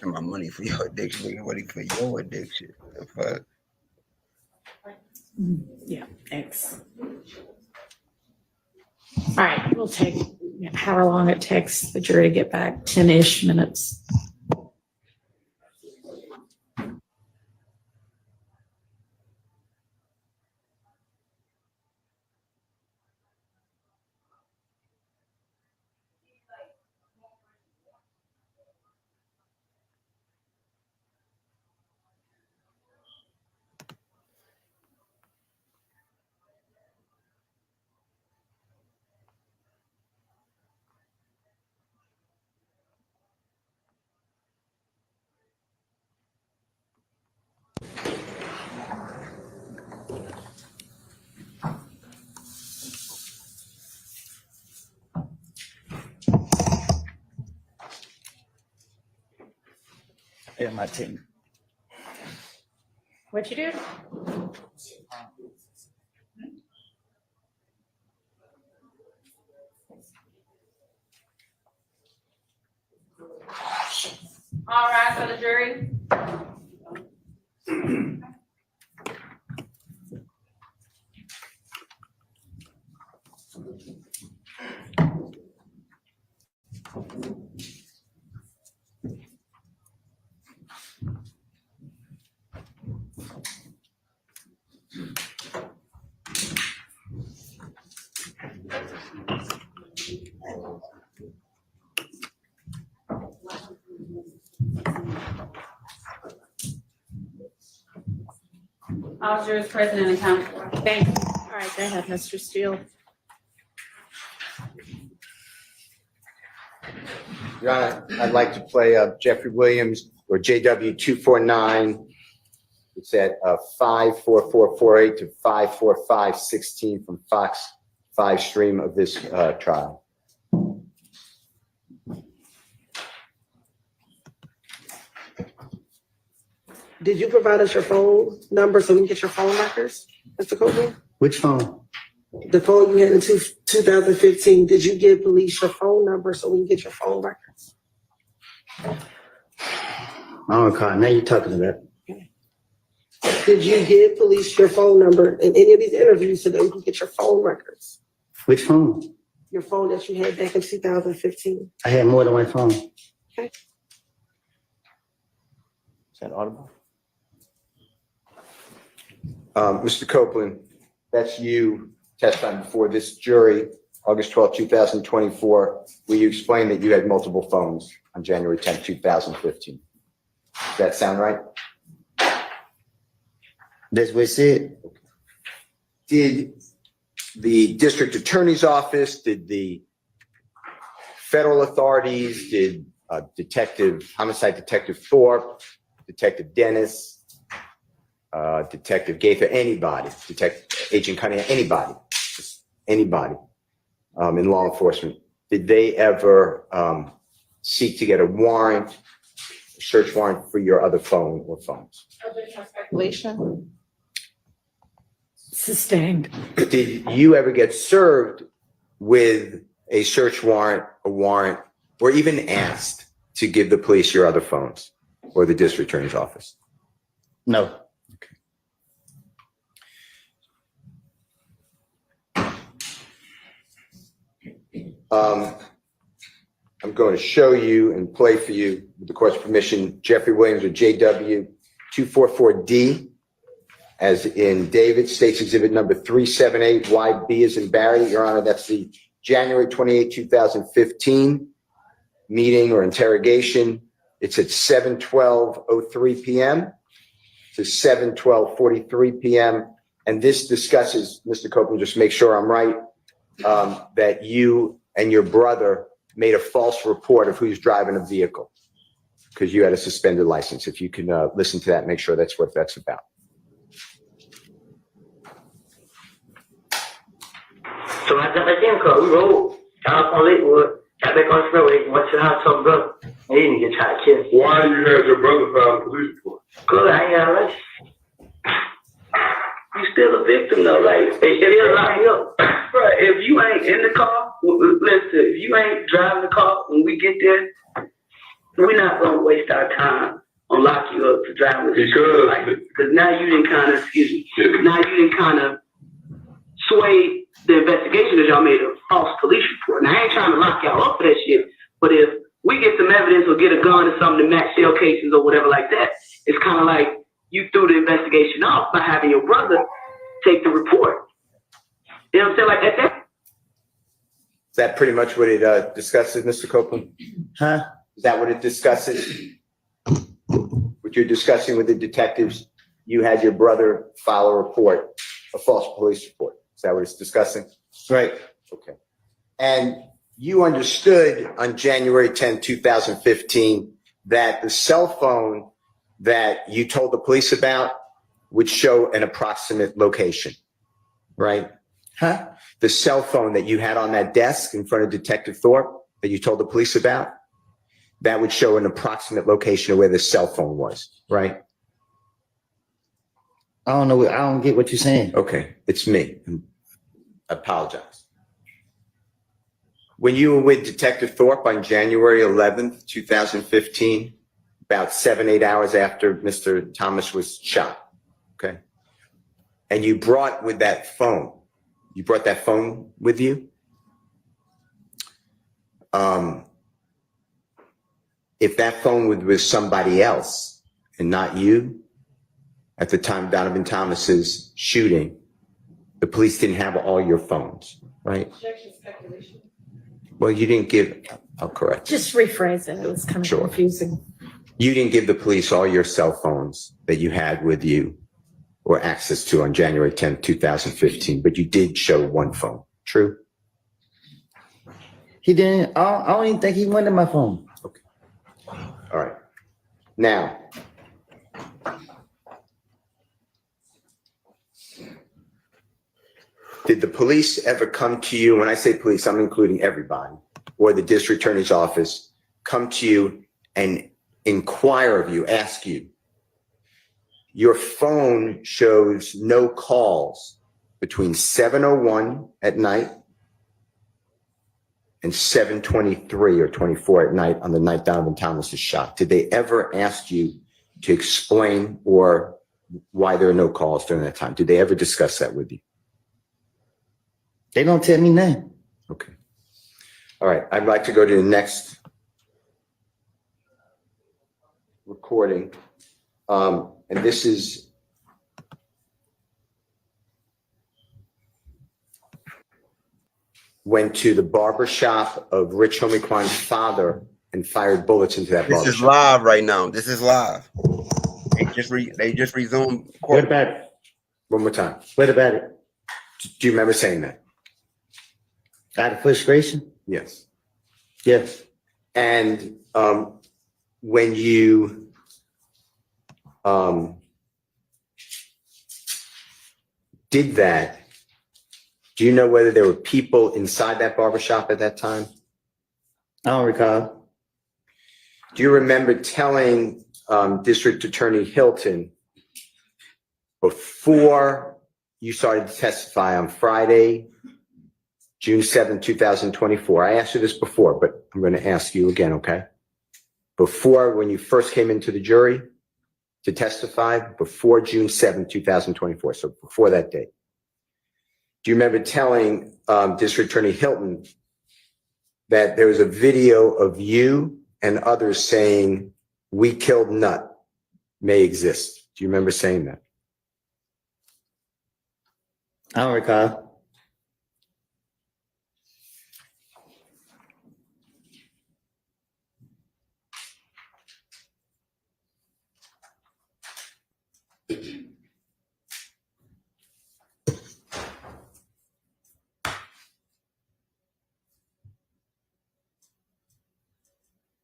My money for your addiction. Money for your addiction. The fuck? Yeah, thanks. All right, we'll take however long it takes the jury to get back, 10-ish minutes. Yeah, my team. What'd you do? All right, for the jury. Officers present and accounted for. Thank you. All right, go ahead, Mr. Steele. Your Honor, I'd like to play Jeffrey Williams or JW 249. It's at 54448 to 54516 from Fox 5 stream of this trial. Did you provide us your phone number so we can get your phone records, Mr. Copeland? Which phone? The phone you had in 2015, did you give police your phone number so we can get your phone records? I don't recall. Now you're talking about. Did you give police your phone number in any of these interviews so that we can get your phone records? Which phone? Your phone that you had back in 2015. I had more than one phone. Okay. Is that audible? Mr. Copeland, that's you testifying before this jury, August 12, 2024, where you explained that you had multiple phones on January 10, 2015. Does that sound right? That's what it said. Did the district attorney's office, did the federal authorities, did homicide detective Thorpe, Detective Dennis, Detective Gaither, anybody, Agent Cunningham, anybody, just anybody in law enforcement, did they ever seek to get a warrant, a search warrant for your other phone or phones? Speculation. Sustained. Did you ever get served with a search warrant, a warrant, or even asked to give the police your other phones or the district attorney's office? No. I'm going to show you and play for you, with the court's permission, Jeffrey Williams or JW 244D, as in David, State's Exhibit number 378, YB as in Barry. Your Honor, that's the January 28, 2015 meeting or interrogation. It's at 7:12:03 p.m. to 7:12:43 p.m. And this discusses, Mr. Copeland, just make sure I'm right, that you and your brother made a false report of who's driving a vehicle because you had a suspended license. If you can listen to that, make sure that's what that's about. So I got back in the car. We rode out on Lakewood, got back on the freeway, went to the house, told my brother. He didn't get tried to kill. Why you had your brother file a police report? Cause I ain't got a license. You still a victim though, like they lock me up. Bro, if you ain't in the car, listen, if you ain't driving the car when we get there, we're not gonna waste our time on lock you up to drive with because now you didn't kind of, now you didn't kind of sway the investigation that y'all made a false police report. Now I ain't trying to lock y'all up for that shit, but if we get some evidence or get a gun or something to match shell cases or whatever like that, it's kind of like you threw the investigation off by having your brother take the report. You know what I'm saying? Like that. Is that pretty much what it discusses, Mr. Copeland? Huh? Is that what it discusses? What you're discussing with the detectives, you had your brother file a report, a false police report. Is that what it's discussing? Right. Okay. And you understood on January 10, 2015, that the cell phone that you told the police about would show an approximate location, right? Huh? The cell phone that you had on that desk in front of Detective Thorpe that you told the police about, that would show an approximate location of where the cell phone was, right? I don't know. I don't get what you're saying. Okay, it's me. I apologize. When you were with Detective Thorpe on January 11th, 2015, about 7-8 hours after Mr. Thomas was shot, okay? And you brought with that phone, you brought that phone with you? If that phone was with somebody else and not you, at the time of Donovan Thomas's shooting, the police didn't have all your phones. right? Well, you didn't give, I'll correct. Just rephrase it. It was kind of Sure. confusing. You didn't give the police all your cell phones that you had with you or access to on January 10th, 2015, but you did show one phone. True? He didn't. I don't even think he went to my phone. Okay. All right. Now, did the police ever come to you? When I say police, I'm including everybody, or the district attorney's office, come to you and inquire of you, ask you, your phone shows no calls between 7:01 at night and 7:23 or 24 at night on the night Donovan Thomas is shot. Did they ever ask you to explain or why there are no calls during that time? Did they ever discuss that with you? They don't tell me nothing. Okay. All right. I'd like to go to the next recording. And this is went to the barber shop of Rich Homie Quan's father and fired bullets into that barber This is shop. live right now. This is live. They just resumed court. What about it? One more time. What about it? Do you remember saying that? Out of frustration? Yes. Yes. And when you did that, do you know whether there were people inside that barbershop at that time? I don't recall. Do you remember telling District Attorney Hilton before you started to testify on Friday, June 7, 2024? I asked you this before, but I'm going to ask you again, okay? Before, when you first came into the jury to testify, before June 7, 2024, so before that date. Do you remember telling District Attorney Hilton that there was a video of you and others saying, "We killed Nut" may exist? Do you remember saying that? I don't recall.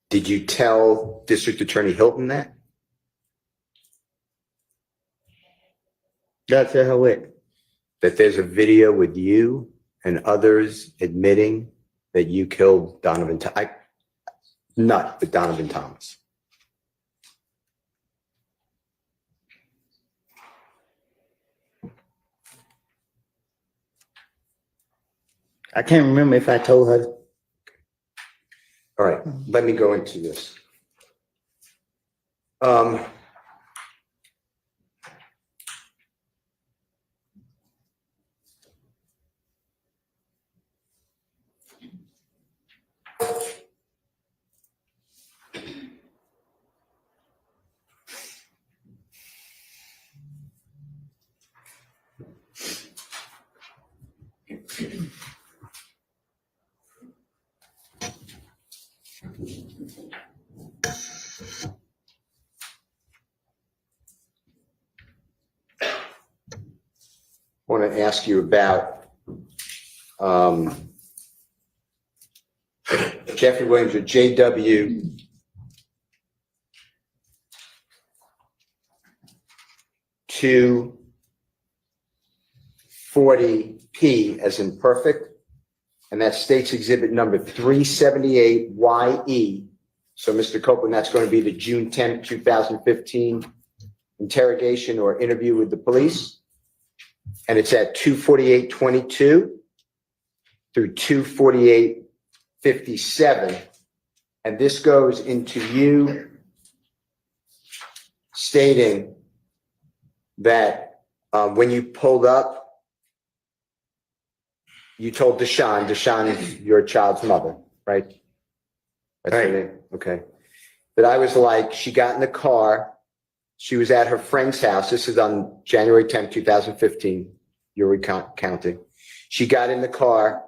Did you tell District Attorney Hilton that? That's how it. That there's a video with you and others admitting that you killed Donovan, Nut, but Donovan Thomas. I can't remember if I told her. All right, let me go into this. I want to ask you about Jeffrey Williams or JW (240P) as in perfect, and that states exhibit number 378YE. So, Mr. Copeland, that's going to be the June 10th, 2015 interrogation or interview with the police. And it's at 248:22 through 248:57. And this goes into you stating that when you pulled up, you told Deshawn is your child's mother, right? That's her name? Okay. That I was like, she got in the car. She was at her friend's house. This is on January 10th, 2015. You're recounting. She got in the car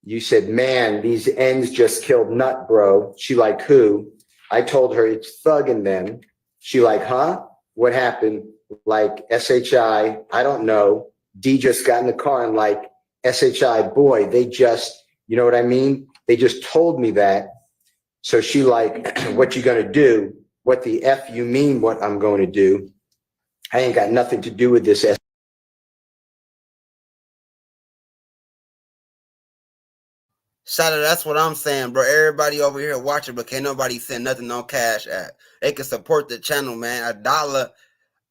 You said, man, these ends just killed Nut, bro. She like, who? I told her it's Thug in them. She like, huh? What happened? Like, SHI, I don't know. D just got in the car and like, SHI, boy, they just, you know what I mean? They just told me that. So she like, what you gonna do? What the F you mean what I'm going to do? I ain't got nothing to do with this. Shout out, that's what I'm saying, bro. Everybody over here watching, but can't nobody send nothing on Cash App. They can support the channel, man. $1.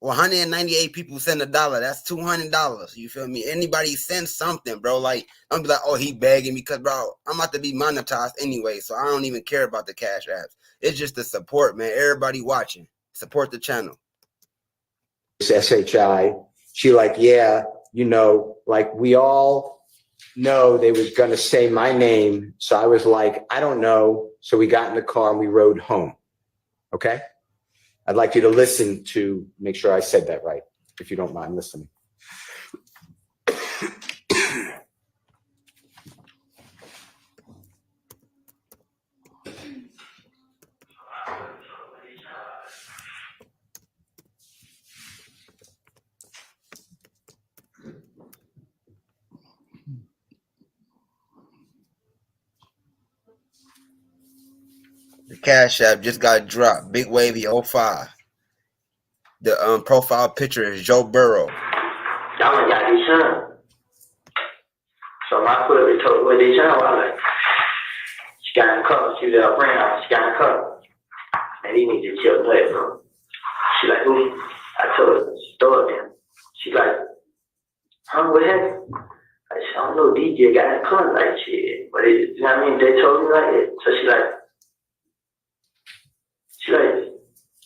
198 people send $1. That's $200. You feel me? Anybody send something, bro. Like, don't be like, oh, he begging me, because, bro, I'm about to be monetized anyway, so I don't even care about the Cash Apps. It's just the support, man. Everybody watching, support the channel. SHI. She like, yeah, you know, like we all know they was gonna say my name. So I was like, I don't know. So we got in the car and we rode home. Okay? I'd like you to listen to make sure I said that right, if you don't mind listening. The Cash App just got dropped. Big Wavy 05. The profile picture is Joe Burrow. Y'all ain't got these son. So my foot told what they son was like. She got in the car. She was at her friend's house. She got in the car. And he needs to chill and play, bro. She like, who? I told her, store them. She like, huh, what happened? I said, I don't know, DJ got in the car like shit. But it, you know what I mean? They told me like it. So she like,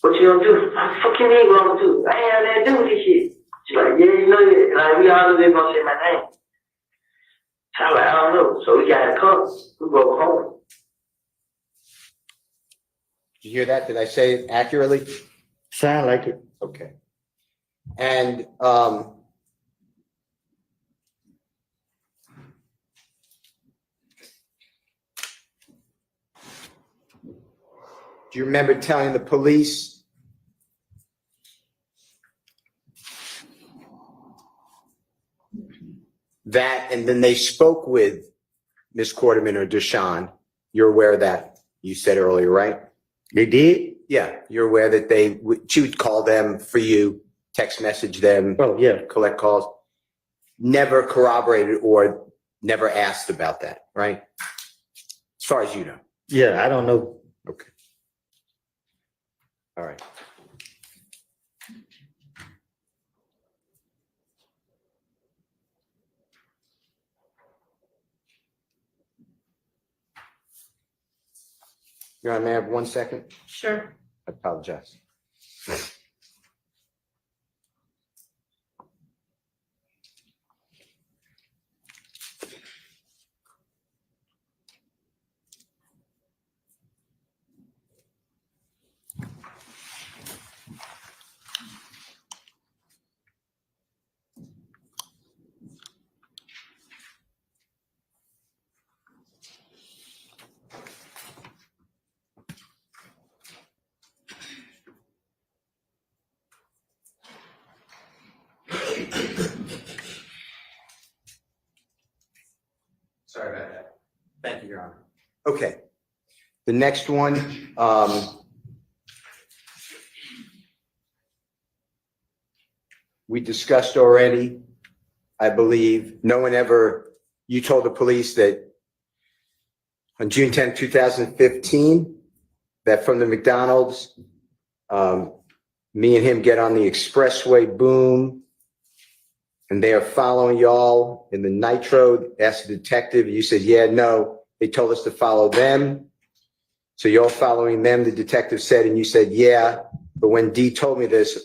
what you gonna do? What the fuck you mean what I'm gonna do? I ain't had nothing to do with this shit. She's like, yeah, you know it. Like, we all know they're gonna say my name. So I'm like, I don't know. So we got in the car. We go home. Did you hear that? Did I say it accurately? Sound like it. Okay. And do you remember telling the police that, and then they spoke with Ms. Quarterman or Deshawn? You're aware of that? You said earlier, right? They did? Yeah, you're aware that she would call them for you, text message them. Oh, yeah. Collect calls. Never corroborated or never asked about that, right? As far as you know. Yeah, I don't know. Okay. All right. Your Honor, may I have 1 second? Sure. I apologize. Sorry about that. Thank you, Your Honor. Okay. The next one, we discussed already, I believe. No one ever, you told the police that on June 10, 2015, that from the McDonald's, me and him get on the expressway, boom, and they are following y'all in the Nitro. Asked the detective, you said, yeah, no, they told us to follow them. So you're following them, the detective said, and you said, yeah, but when D told me this,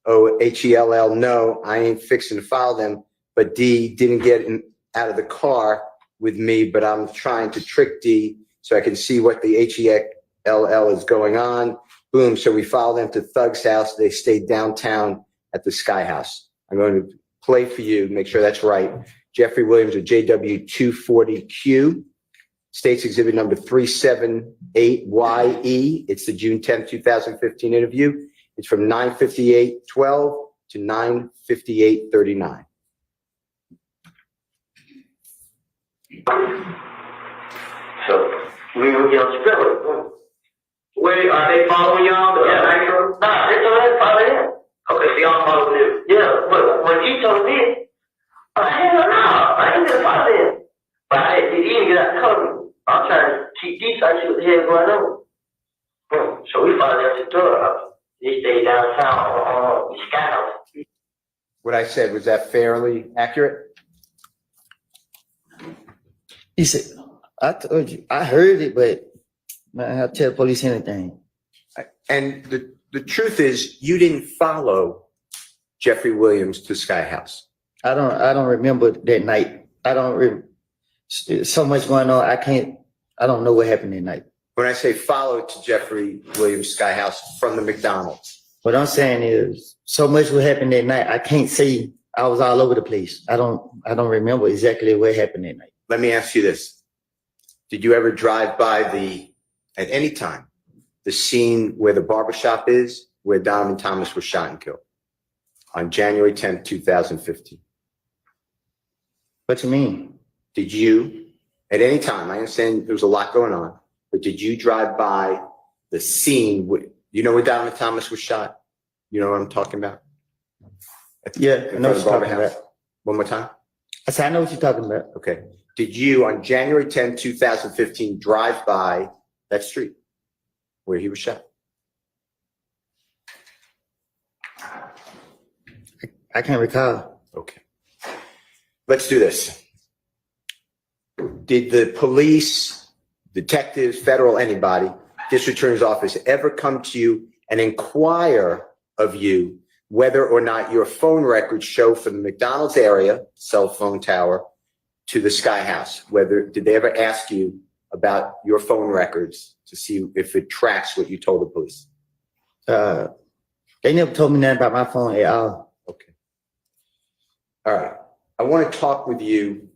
oh, HELL, no, I ain't fixing to follow them, but D didn't get out of the car with me, but I'm trying to trick D so I can see what the HELL is going on. Boom, so we followed them to Thug's house. They stayed downtown at the Sky House. I'm going to play for you, make sure that's right. Jeffrey Williams of JW240Q. State's Exhibit number 378YE. It's the June 10th, 2015 interview. It's from 9:58:12 to 9:58:39. So we will get on spirit. Wait, are they following y'all? Yeah, nah, they don't follow him. Okay, so y'all follow him. Yeah, but when he told me, hell no, I ain't gonna follow him. But I didn't even get out cover. I'm trying to keep these I see what the hell going on. So we followed them to the door. They stayed downtown on the Sky House. What I said, was that fairly accurate? He said, I told you, I heard it, but man, I'll tell the police anything. And the truth is, you didn't follow Jeffrey Williams to Sky House. I don't remember that night. So much going on. I don't know what happened that night. When I say follow to Jeffrey Williams Sky House from the McDonald's. What I'm saying is so much what happened that night. I can't say I was all over the place. I don't remember exactly what happened that night. Let me ask you this. Did you ever drive by at any time, the scene where the barbershop is, where Donovan Thomas was shot and killed on January 10th, 2015? What you mean? Did you, at any time, I understand there was a lot going on, but did you drive by the scene? You know where Donovan Thomas was shot? You know what I'm talking about? Yeah, I know what you're talking about. One more time? I said, I know what you're talking about. Okay. Did you, on January 10th, 2015, drive by that street where he was shot? I can't recall. Okay. Let's do this. Did the police, detectives, federal, anybody, district attorney's office ever come to you and inquire of you whether or not your phone records show from the McDonald's area, cell phone tower, to the Sky House? Did they ever ask you about your phone records to see if it tracks what you told the police? They never told me nothing about my phone at all. Okay. All right. I want to talk with you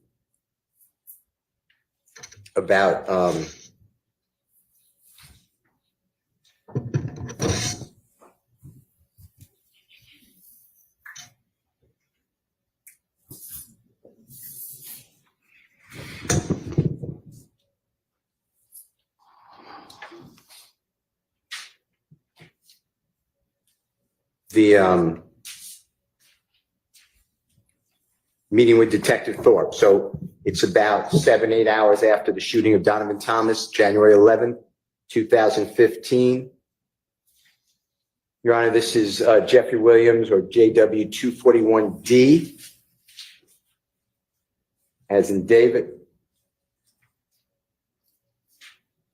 about the meeting with Detective Thorpe. So it's about 7-8 hours after the shooting of Donovan Thomas, January 11th, 2015. Your Honor, this is Jeffrey Williams, or JW 241D, as in David.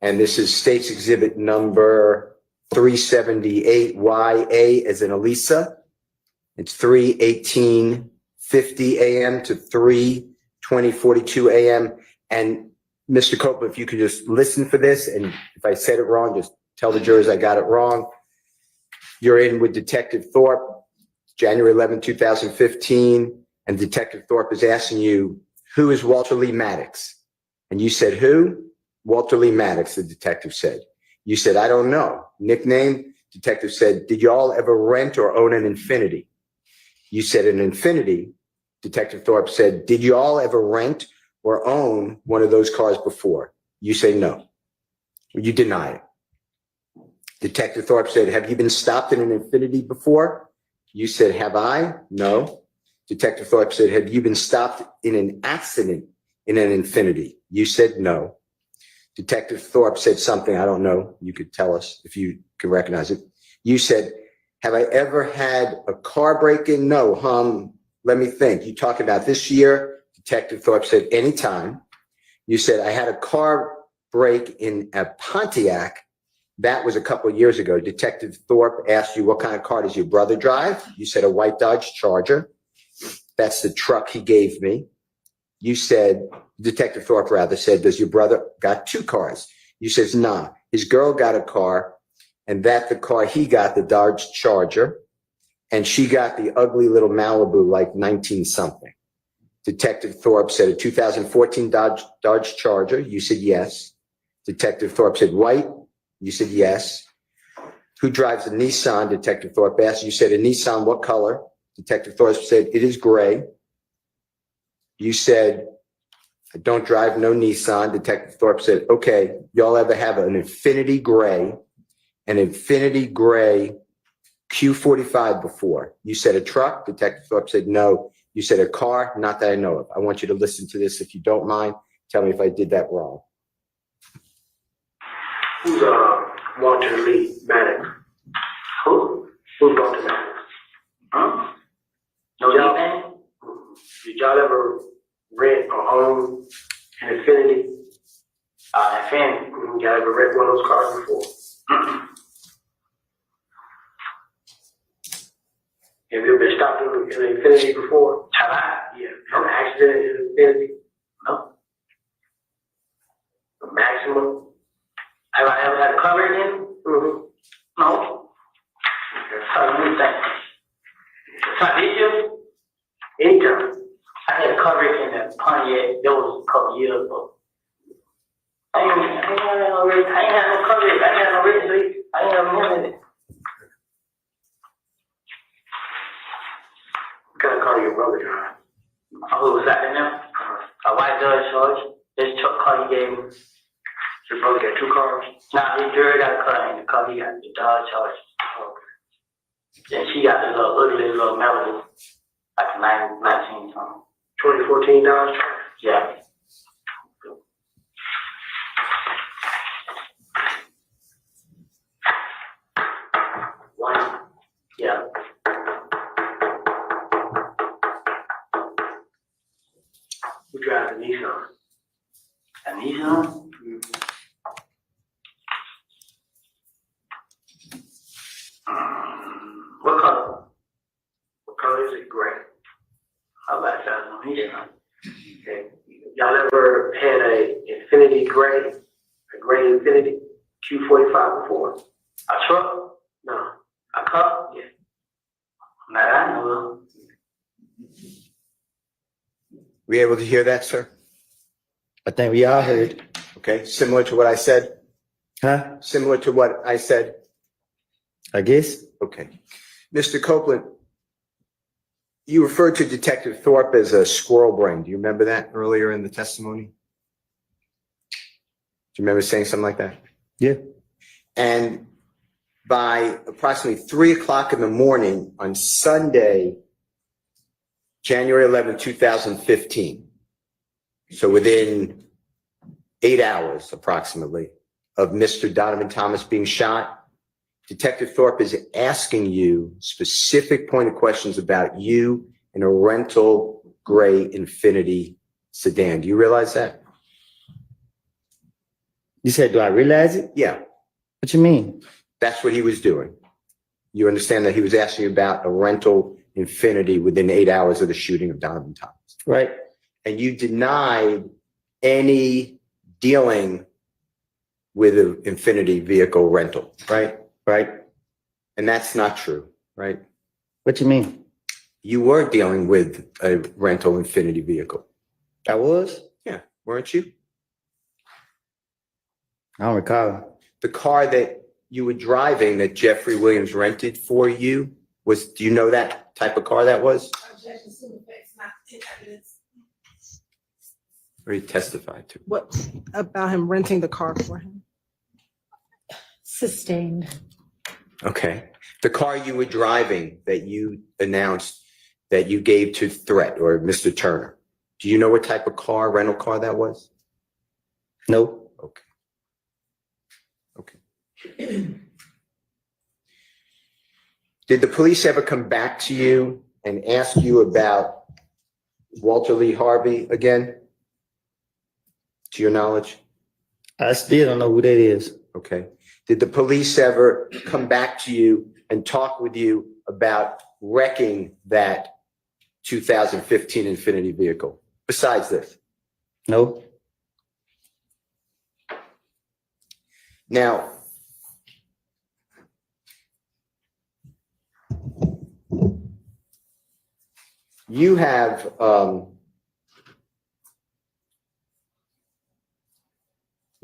And this is State's Exhibit number 378YA, as in Elisa. It's 3:18:50 a.m. to 3:20:42 a.m. And Mr. Copeland, if you could just listen for this, and if I said it wrong, just tell the jurors I got it wrong. You're in with Detective Thorpe, January 11, 2015, and Detective Thorpe is asking you, who is Walter Lee Maddox? And you said, who? Walter Lee Maddox, the detective said. You said, I don't know. Nickname? Detective said, did you all ever rent or own an Infiniti? You said an Infiniti. Detective Thorpe said, did you all ever rent or own one of those cars before? You say no. You deny it. Detective Thorpe said, have you been stopped in an Infiniti before? You said, have I? No. Detective Thorpe said, have you been stopped in an accident in an Infiniti? You said no. Detective Thorpe said something, I don't know. You could tell us if you can recognize it. You said, have I ever had a car break-in? No, let me think. You talk about this year? Detective Thorpe said, anytime. You said, I had a car break in a Pontiac. That was a couple of years ago. Detective Thorpe asked you, what kind of car does your brother drive? You said a white Dodge Charger. That's the truck he gave me. You said, Detective Thorpe rather said, does your brother got two cars? You says, nah, his girl got a car, and that the car he got, the Dodge Charger, and she got the ugly little Malibu, like 19 something. Detective Thorpe said a 2014 Dodge Charger. You said yes. Detective Thorpe said white. You said yes. Who drives a Nissan? Detective Thorpe asked. You said a Nissan. What color? Detective Thorpe said it is gray. You said I don't drive no Nissan. Detective Thorpe said, okay, y'all ever have an Infinity Gray Q45 before? You said a truck. Detective Thorpe said no. You said a car. Not that I know of. I want you to listen to this. If you don't mind, tell me if I did that wrong. Who's Walter Lee Maddox? Who's Walter Maddox? Huh? No, y'all. Did y'all ever rent or own an Infinity? Infinity. Y'all ever rent one of those cars before? Have you ever been stopped in an Infinity before? Have I? Yeah. From an accident in an Infinity? No. The maximum? Have I ever had a cover in? Mm-hmm. No. Let me think. So did you? Anytime. I had a cover in the Pontiac. That was a couple years ago. I ain't had no coverage. I ain't had no registry. I ain't have none of it. What kind of car your brother drive? Who was that in there? A white Dodge Charger. This truck car he gave me. Your brother got two cars? Nah, his girl got a car in the car. He got the Dodge Charger. Then she got the little ugly little Malibu, like a 19 something. 2014 Dodge Charger? Yeah. One. Yeah. Who drives a Nissan? A Nissan? Mm-hmm. What color? What color is it? Gray. How about that on Nissan? Okay. Y'all ever had a Infinity Gray? A gray Infinity Q45 before? A truck? No. A car? Yeah. Not I know of. Were you able to hear that, sir? I think we all heard. Okay. Similar to what I said? Huh? Similar to what I said? I guess. Okay. Mr. Copeland, you referred to Detective Thorpe as a squirrel brain. Do you remember that earlier in the testimony? Do you remember saying something like that? Yeah. And by approximately 3 o'clock in the morning on Sunday, January 11, 2015, so within 8 hours approximately of Mr. Donovan Thomas being shot, Detective Thorpe is asking you specific pointed questions about you in a rental gray Infinity sedan. Do you realize that? You said, do I realize it? Yeah. What you mean? That's what he was doing. You understand that he was asking you about a rental Infinity within 8 hours of the shooting of Donovan Thomas. Right. And you denied any dealing with an Infinity vehicle rental, right? Right. And that's not true, right? What you mean? You were dealing with a rental Infinity vehicle. I was? Yeah, weren't you? I don't recall. The car that you were driving that Jeffrey Williams rented for you was, do you know that type of car that was? Or he testified to? What about him renting the car for him? Sustained. Okay. The car you were driving that you announced that you gave to Threat or Mr. Turner, do you know what type of car, rental car that was? No. Okay. Okay. Did the police ever come back to you and ask you about Walter Lee Harvey again? To your knowledge? I still don't know who that is. Okay. Did the police ever come back to you and talk with you about wrecking that 2015 Infinity vehicle besides this? No. Now, you have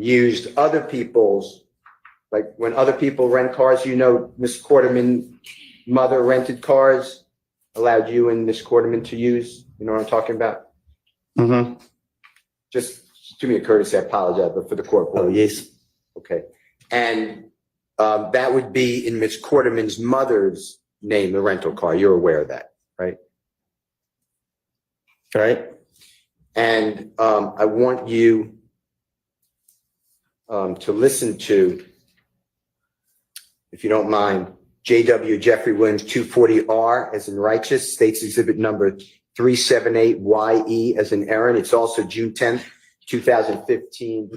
used other people's, like when other people rent cars, Ms. Quarterman's mother rented cars, allowed you and Ms. Quarterman to use, you know what I'm talking about? Mm-hmm. Just do me a courtesy, I apologize, but for the court. Oh, yes. Okay. And that would be in Ms. Quarterman's mother's name, the rental car. You're aware of that, right? Right. And I want you to listen to, if you don't mind, J.W. Jeffrey Williams 240R as in righteous, states exhibit number 378YE as in Aaron. It's also June 10th, 2015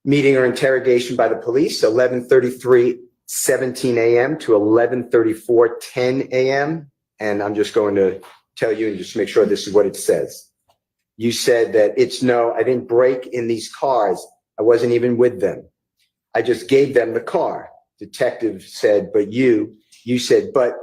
meeting or interrogation by the police, 11:33:17 a.m. to 11:34:10 a.m. And I'm just going to tell you and just make sure this is what it says. You said that I didn't break in these cars. I wasn't even with them. I just gave them the car. Detective said, but you said, but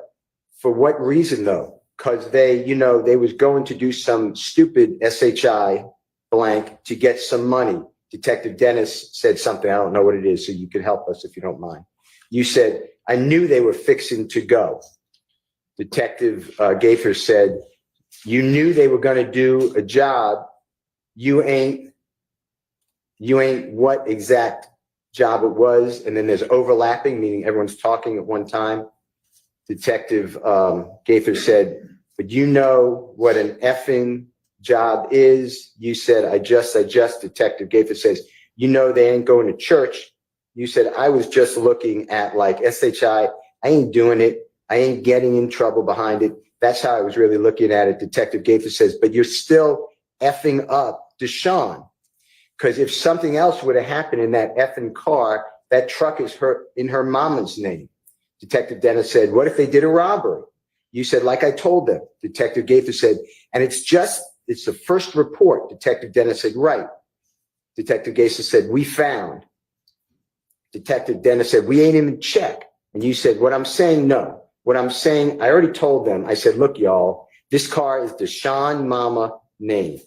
for what reason though? Because they was going to do some stupid SHI blank to get some money. Detective Dennis said something, I don't know what it is, so you could help us if you don't mind. You said, I knew they were fixing to go. Detective Gaither said, you knew they were going to do a job. You ain't what exact job it was. And then there's overlapping, meaning everyone's talking at one time. Detective Gaither said, but you know what an effing job is. You said, I just. Detective Gaither says, you know they ain't going to church. You said, I was just looking at like SHI. I ain't doing it. I ain't getting in trouble behind it. That's how I was really looking at it. Detective Gaither says, but you're still effing up Deshaun. Because if something else would have happened in that effing car, that truck is in her mama's name. Detective Dennis said, what if they did a robbery? You said, like I told them. Detective Gaither said, and it's the first report. Detective Dennis said, right. Detective Gaither said, we found. Detective Dennis said, we ain't even check. And you said, what I'm saying, no. What I'm saying, I already told them. I said, look, y'all, this car is Deshaun Mama name.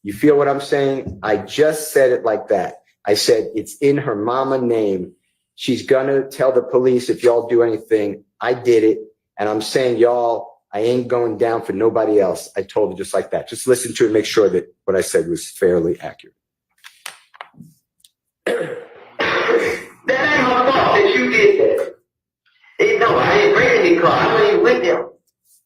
You feel what I'm saying? I just said it like that. I said, it's in her mama name. She's going to tell the police if y'all do anything. I did it. And I'm saying, y'all, I ain't going down for nobody else. I told her just like that. Just listen to it and make sure that what I said was fairly accurate. That ain't my fault that you did that. No, I didn't bring any car. I wasn't even with them.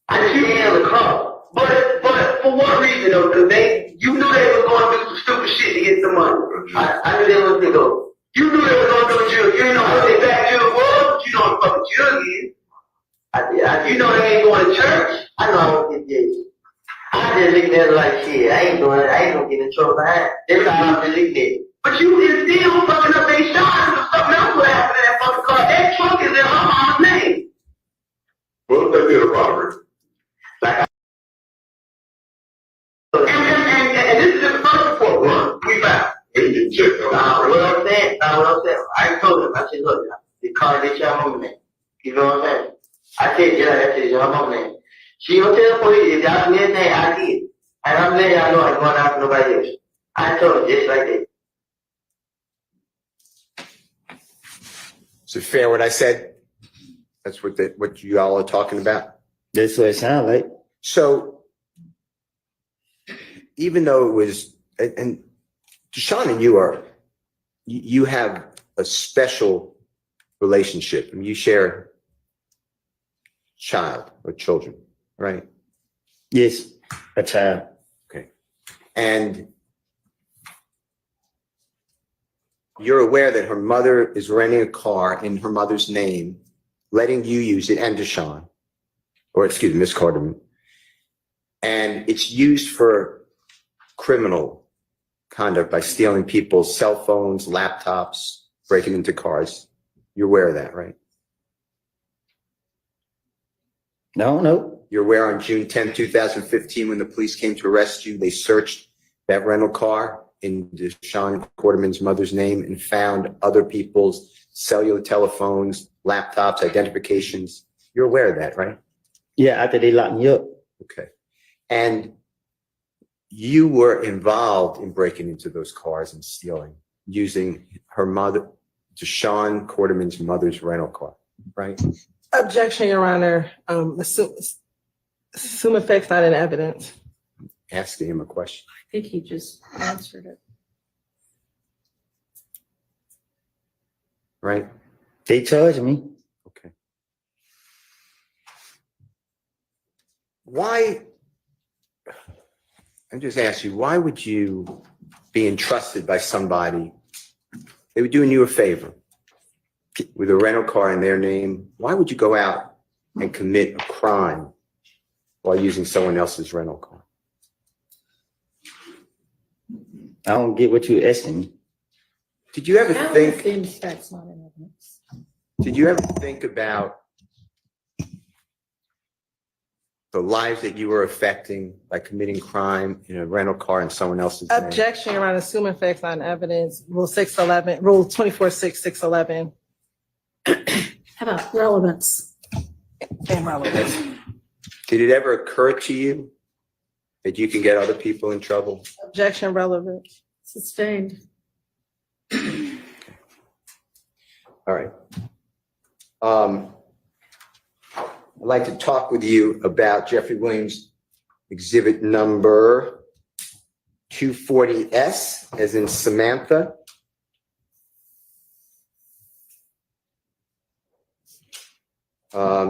I just handled the car. But for what reason though? Because you knew they were going to do some stupid shit to get some money. I knew they was going to go. You knew they were going to go to jail. You didn't know how they back jail was, but you know what the fucking jail is. You know they ain't going to church. I know I won't get jail. I just looked at it like shit. I ain't going to get in trouble behind. That's how I'm just looking at it. But you is still fucking up their shots or something else would happen to that fucking car. That truck is in her mom's name. What if they did a robbery? And this is the first report run we found. They didn't check them. What I'm saying, I told him, I said, look, the car is your mom name. You know what I'm saying? I said, yeah, that is your mom name. She gonna tell the police, if y'all do anything, I did. And I'm letting y'all know I'm going out for nobody else. I told her just like that. Is it fair what I said? That's what you all are talking about? That's what it sounds like. So even though it was, and Deshaun and you have a special relationship. I mean, you share a child or children, right? Yes, a child. Okay. And you're aware that her mother is renting a car in her mother's name, letting you use it, and Deshaun, or excuse me, Ms. Carterman. And it's used for criminal conduct by stealing people's cell phones, laptops, breaking into cars. You're aware of that, right? No. You're aware on June 10, 2015, when the police came to arrest you, they searched that rental car in Deshaun Quarterman's mother's name and found other people's cellular telephones, laptops, identifications. You're aware of that, right? Yeah, after they locked me up. Okay. And you were involved in breaking into those cars and stealing using her mother, Deshawn Quarterman's mother's rental car, right? Objection, Your Honor. Assume effect's not in evidence. Asking him a question. I think he just answered it. Right? They charged me. Okay. Why, I'm just asking you, why would you be entrusted by somebody? They were doing you a favor with a rental car in their name. Why would you go out and commit a crime while using someone else's rental car? I don't get what you're asking me. Did you ever How think? is that's not in evidence? Did you ever think about the lives that you were affecting by committing crime in a rental car in someone else's name? Objection, Your Honor. Assume effect's not in evidence. Rule 611, Rule 24-6-611. How about relevance? And relevance. Did it ever occur to you that you can get other people in trouble? Objection, relevant. Sustained. All right. I'd like to talk with you about Jeffrey Williams exhibit number 240S, as in Samantha.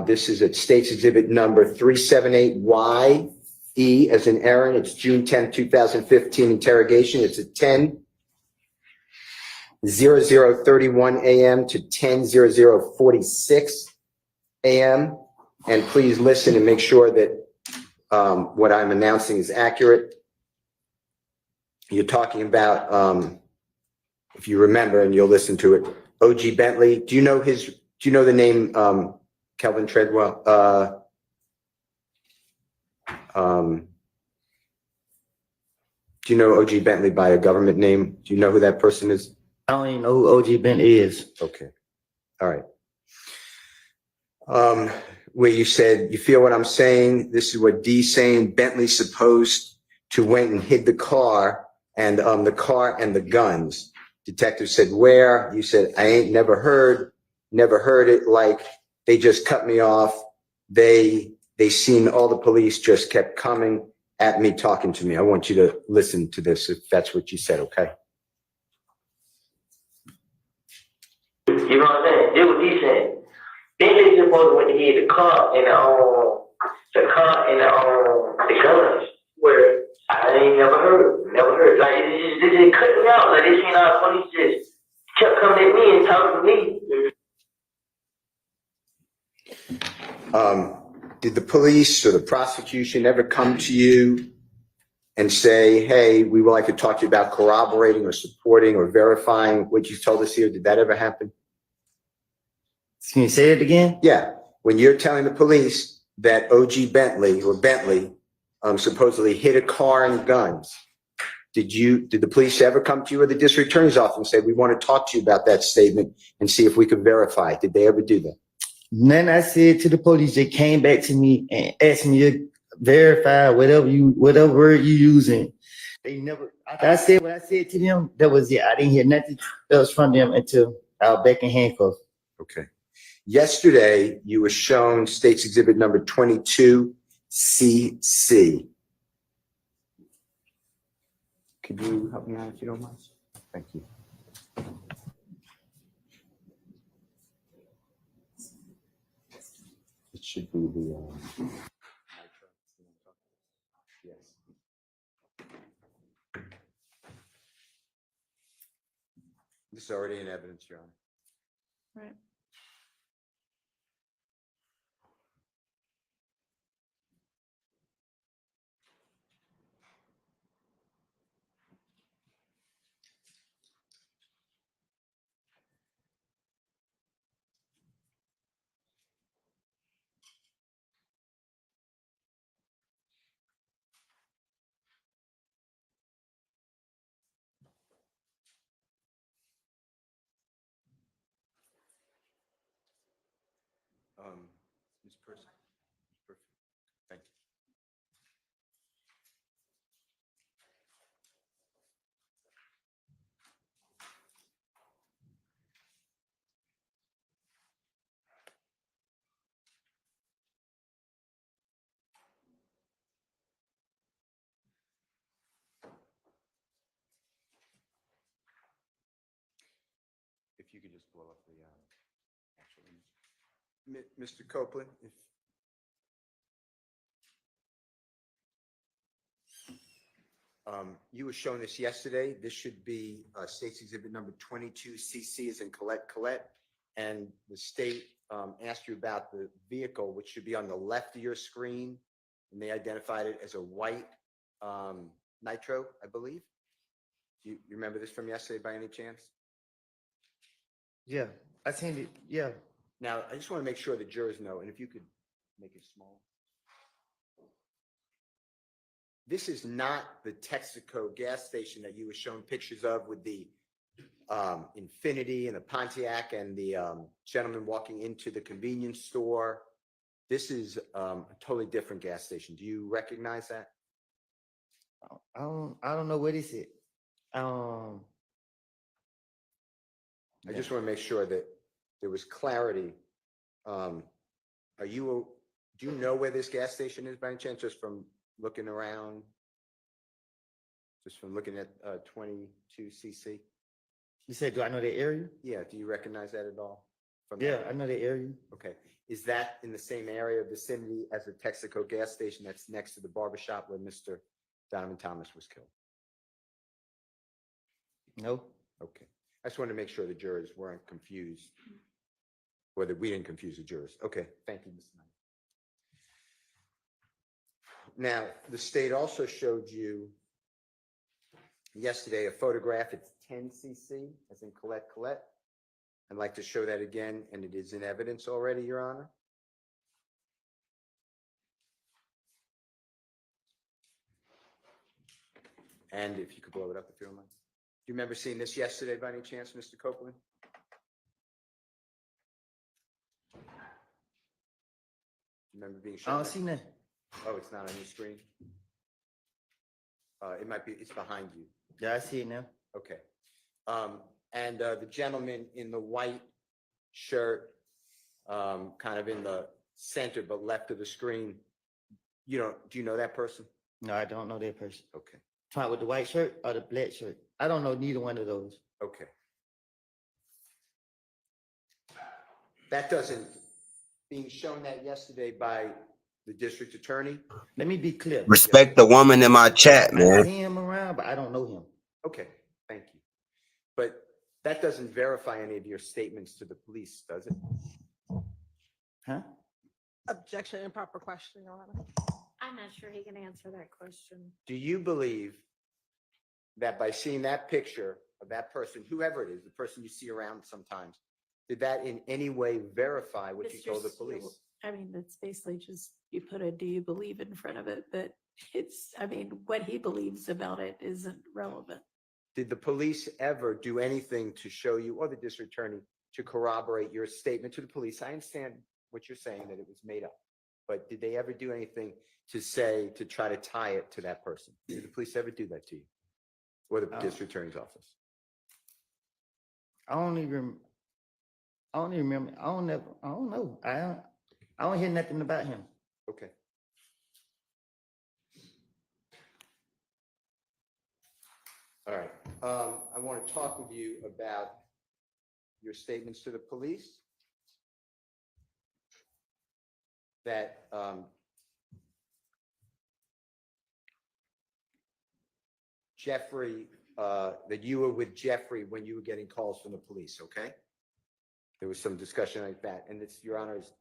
This is at State's exhibit number 378YE, as in Aaron. It's June 10, 2015 interrogation. It's at 10:00:31 a.m. to 10:00:46 a.m. And please listen and make sure that what I'm announcing is accurate. You're talking about, if you remember, and you'll listen to it, O.G. Bentley. Do you know the name Kelvin Treadwell? Do you know O.G. Bentley by a government name? Do you know who that person is? I don't even know who OG Ben is. Okay. All right. Where you said, you feel what I'm saying? This is what D's saying. Bentley's supposed to went and hid the car and the guns. Detective said, where? You said, I ain't never heard it. Like they just cut me off. They seen all the police just kept coming at me, talking to me. I want you to listen to this if that's what you said, okay? You know what I'm saying? This what he said. Bentley supposed to went to hit the car and the guns. Where I ain't never heard. Like they just cut me out. Like they seen our police just kept coming at me and talking to me. Did the police or the prosecution ever come to you and say, hey, we would like to talk to you about corroborating or supporting or verifying what you told us here? Did that ever happen? Can you say it again? Yeah. When you're telling the police that O.G. Bentley supposedly hit a car and guns, did the police ever come to you or the district attorney's office and say, we want to talk to you about that statement and see if we could verify it? Did they ever do that? Then I said to the police, they came back to me and asked me to verify whatever word you using. They never, I said what I said to them, that was it. I didn't hear nothing else from them until I was back in handcuffs. Okay. Yesterday, you were shown State's exhibit number 22CC. Could you help me out if you don't mind? Thank you. It should be the, yes. This is already in evidence, Your Honor. Right. Ms. Person. Perfect. Thank you. if you could just blow up the actual image. Mr. Copeland, if you were showing this yesterday. This should be State's Exhibit number 22. CC is in 𝐸𝐿𝐻, and the state asked you about the vehicle, which should be on the left of your screen, and they identified it as a white Nitro, I believe. Do you remember this from yesterday by any chance? Yeah, I seen it. Yeah. Now, I just want to make sure the jurors know, and if you could make it small. This is not the Texaco gas station that you were showing pictures of with the Infiniti and the Pontiac and the gentleman walking into the convenience store. This is a totally different gas station. Do you recognize that? I don't know what is it. I just want to make sure that there was clarity. Do you know where this gas station is by any chance, just from looking around? Just from looking at 22CC? You said, do I know the area? Yeah, do you recognize that at all? Yeah, I know the area. Okay. Is that in the same area vicinity as the Texaco gas station that's next to the barbershop where Mr. Donovan Thomas was killed? No. Okay. I just wanted to make sure the jurors weren't confused, or that we didn't confuse the jurors. Okay, thank you, Mr. Knight. Now, the state also showed you yesterday a photograph. It's 10cc, as in 𝐸𝐿𝐻. I'd like to show that again, and it is in evidence already, Your Honor. And if you could blow it up if you don't mind. Do you remember seeing this yesterday by any chance, Mr. Copeland? Do you remember being shown? I don't see nothing. Oh, it's not on your screen? It might be, it's behind you. Yeah, I see it now. Okay. And the gentleman in the white shirt, kind of in the center but left of the screen, do you know that person? No, I don't know that person. Okay. Trying with the white shirt or the black shirt? I don't know neither one of those. Okay. That doesn't, being shown that yesterday by the district attorney. Let me be clear. Respect the woman in my chat, I man. see him around, but I don't know him. Okay, thank you. But that doesn't verify any of your statements to the police, does it? Huh? Objection, improper question, Your Honor. I'm not sure he can answer that question. Do you believe that by seeing that picture of that person, whoever it is, the person you see around sometimes, did that in any way verify what you Mr. told the Steele, police? I mean, it's basically just, you put a "do you believe" in front of it, but it's, I mean, what he believes about it isn't relevant. Did the police ever do anything to show you, or the district attorney, to corroborate your statement to the police? I understand what you're saying, that it was made up, but did they ever do anything to say, to try to tie it to that person? Did the police ever do that to you, or the district attorney's office? I don't even remember. I don't know. I don't hear nothing about him. Okay. All right. I want to talk with you about your statements to the police that Jeffrey, that you were with Jeffrey when you were getting calls from the police, okay? There was some discussion like that. And it's, Your Honor, is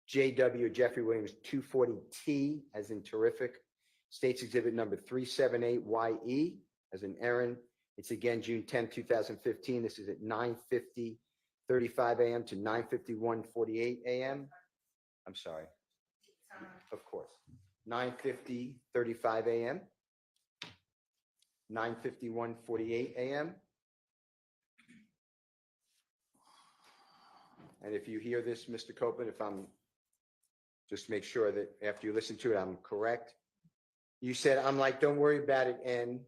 JW Jeffrey Williams 240T, as in terrific. State's Exhibit number 378YE, as in Aaron. It's again June 10, 2015. This is at 9:50:35 a.m. to 9:51:48 a.m. I'm sorry. Of course. 9:50:35 a.m. 9:51:48 a.m. And if you hear this, Mr. Copeland, if I'm, just make sure that after you listen to it, I'm correct. You said, I'm like, don't worry about it, N.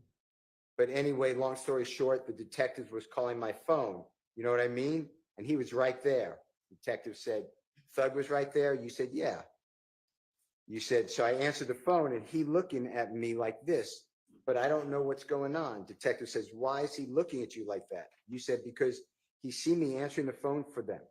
But anyway, long story short, the detective was calling my phone. You know what I mean? And he was right there. Detective said, Thug was right there. You said, yeah. You said, so I answered the phone and he looking at me like this, but I don't know what's going on. Detective says, why is he looking at you like that? You said, because He seen me answering the phone for them.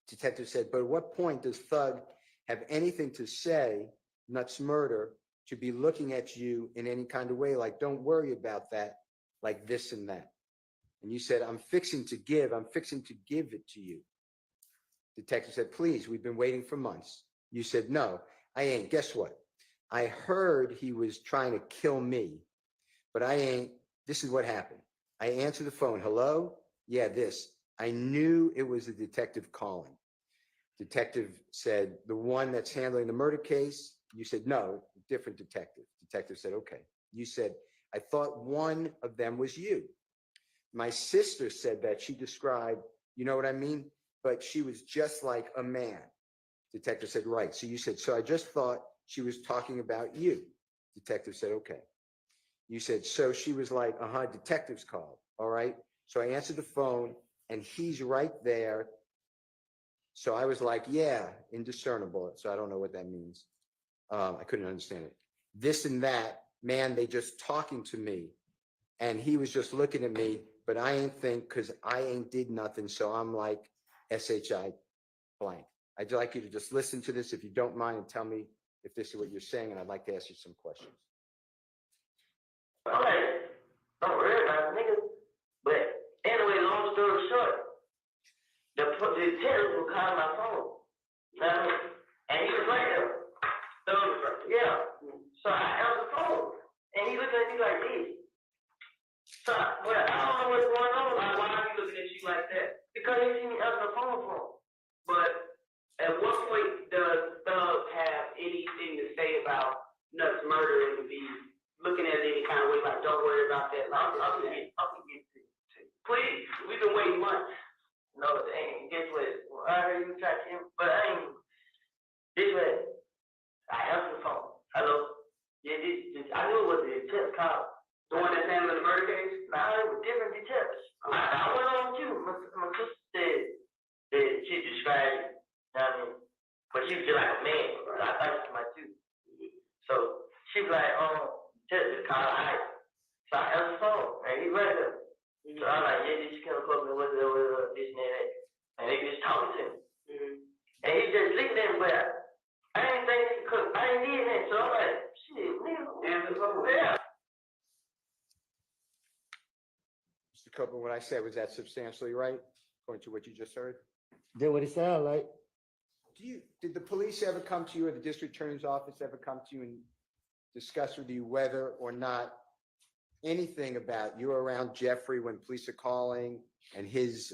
Detective said, but at what point does Thug have anything to say, nuts murder, to be looking at you in any kind of way, like, don't worry about that, like this and that. And you said, I'm fixing to give it to you. Detective said, please, we've been waiting for months. You said, no, I ain't. Guess what? I heard he was trying to kill me, but I ain't. This is what happened. I answered the phone. Hello? Yeah, this. I knew it was a detective calling. Detective said, the one that's handling the murder case? You said, no, different detective. Detective said, okay. You said, I thought one of them was you. My sister said that she described, you know what I mean? But she was just like a man. Detective said, right. So you said, so I just thought she was talking about you. Detective said, okay. You said, so she was like, detective's called. All right. So I answered the phone and he's right there. So I was like, yeah, indiscernible. So I don't know what that means. I couldn't understand it. This and that, man, they just talking to me. And he was just looking at me, but I ain't think, because I ain't did nothing. So I'm like, SHI blank. I'd like you to just listen to this if you don't mind and tell me if this is what you're saying, and I'd like to ask you some questions. I'm like, don't worry about it, nigga. But anyway, long story short, the detective was calling my phone. You know what I mean? And he was right there. So, yeah. So I answered the phone. And he looked at me like this. So, well, I don't know what's going on. Like, why are you looking at you like that? Because he seen me answer the phone for him. But at what point does Thug have anything to say about Nuts murder and be looking at it any kind of way, like, don't worry about that. Like, I'll get to you. Please, we've been waiting months. No, it ain't. Guess what? Well, I heard you try to him, but I ain't. This way, I answered the phone. Hello? Yeah, this I knew it was a detective call. The one that's handling the murder case? Nah, it was different detectives. I went on too. My sister said that she described it. You know what I mean? But she was just like a man. I thought she was my too. So she was like, detective call I. So I answered the phone, and he right there. So I'm like, yeah, this 𝐸𝐴 what's this and that. And they just talking to me. And he just leaving there, but I ain't think he could. I ain't need that. So I'm like, shit, nigga, yeah. Mr. Copeland, what I said, was that substantially right, according to what you just heard? That what it sound like? Did the police ever come to you, or the district attorney's office ever come to you and discuss with you whether or not anything about you were around Jeffrey when police are calling and his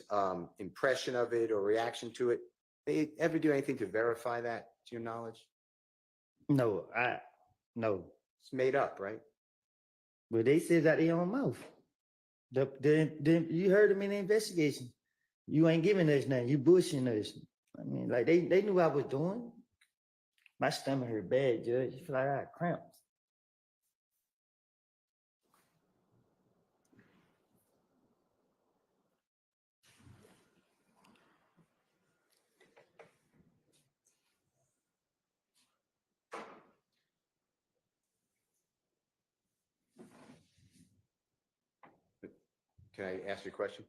impression of it or reaction to it? They ever do anything to verify that, to your knowledge? No. It's made up, right? But they said that their own mouth. You heard them in the investigation. You ain't giving us nothing. You bushing us. I mean, like they knew what I was doing. My stomach hurt bad, Judge. I feel like I had cramps. Can I ask you a question?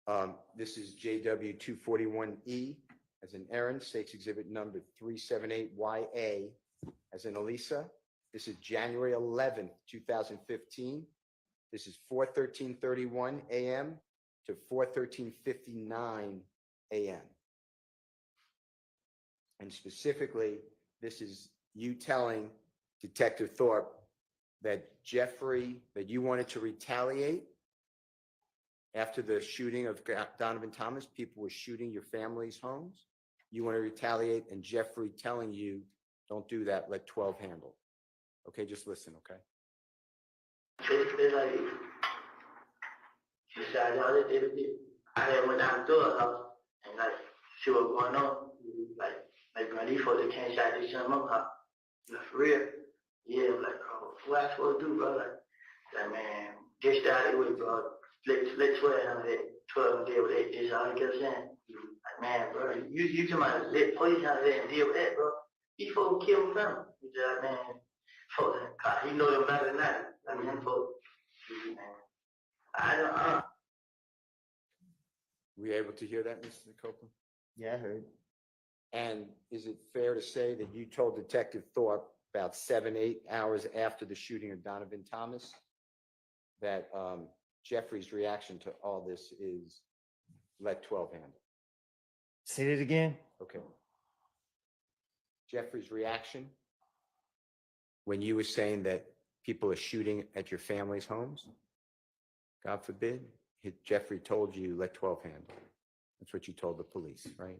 Okay. This is JW 241E as in Aaron, states exhibit number 378YA as in Elisa. This is January 11th, 2015. This is 4:13:31 a.m. to 4:13:59 a.m. And specifically, this is you telling Detective Thorpe that that you wanted to retaliate after the shooting of Donovan Thomas. People were shooting your family's homes. You want to retaliate, and Jeffrey telling you, don't do that, let 12 handle. Okay, just listen, okay? It's like, she said, I did it. I had went down to her house and like, see what's going on. Like, bro, these folks, they can't shot this shit in my house. Like, for real. Yeah, I'm like, bro, what I supposed to do, bro? Like, man, get out of the way, bro. Let 12 handle that. 12 and deal with that. That's all he kept saying. Like, man, bro, you come out and let police handle that and deal with that, bro. These folks kill my family. He's like, man, folks, he know them better than that. I mean, folks, man. I don't Were you able to hear that, Mr. Copeland? Yeah, I heard. And is it fair to say that you told Detective Thorpe about 7-8 hours after the shooting of Donovan Thomas that Jeffrey's reaction to all this is let 12 handle? Say that again. Okay. Jeffrey's reaction when you were saying that people are shooting at your family's homes, God forbid, Jeffrey told you let 12 handle. That's what you told the police, right?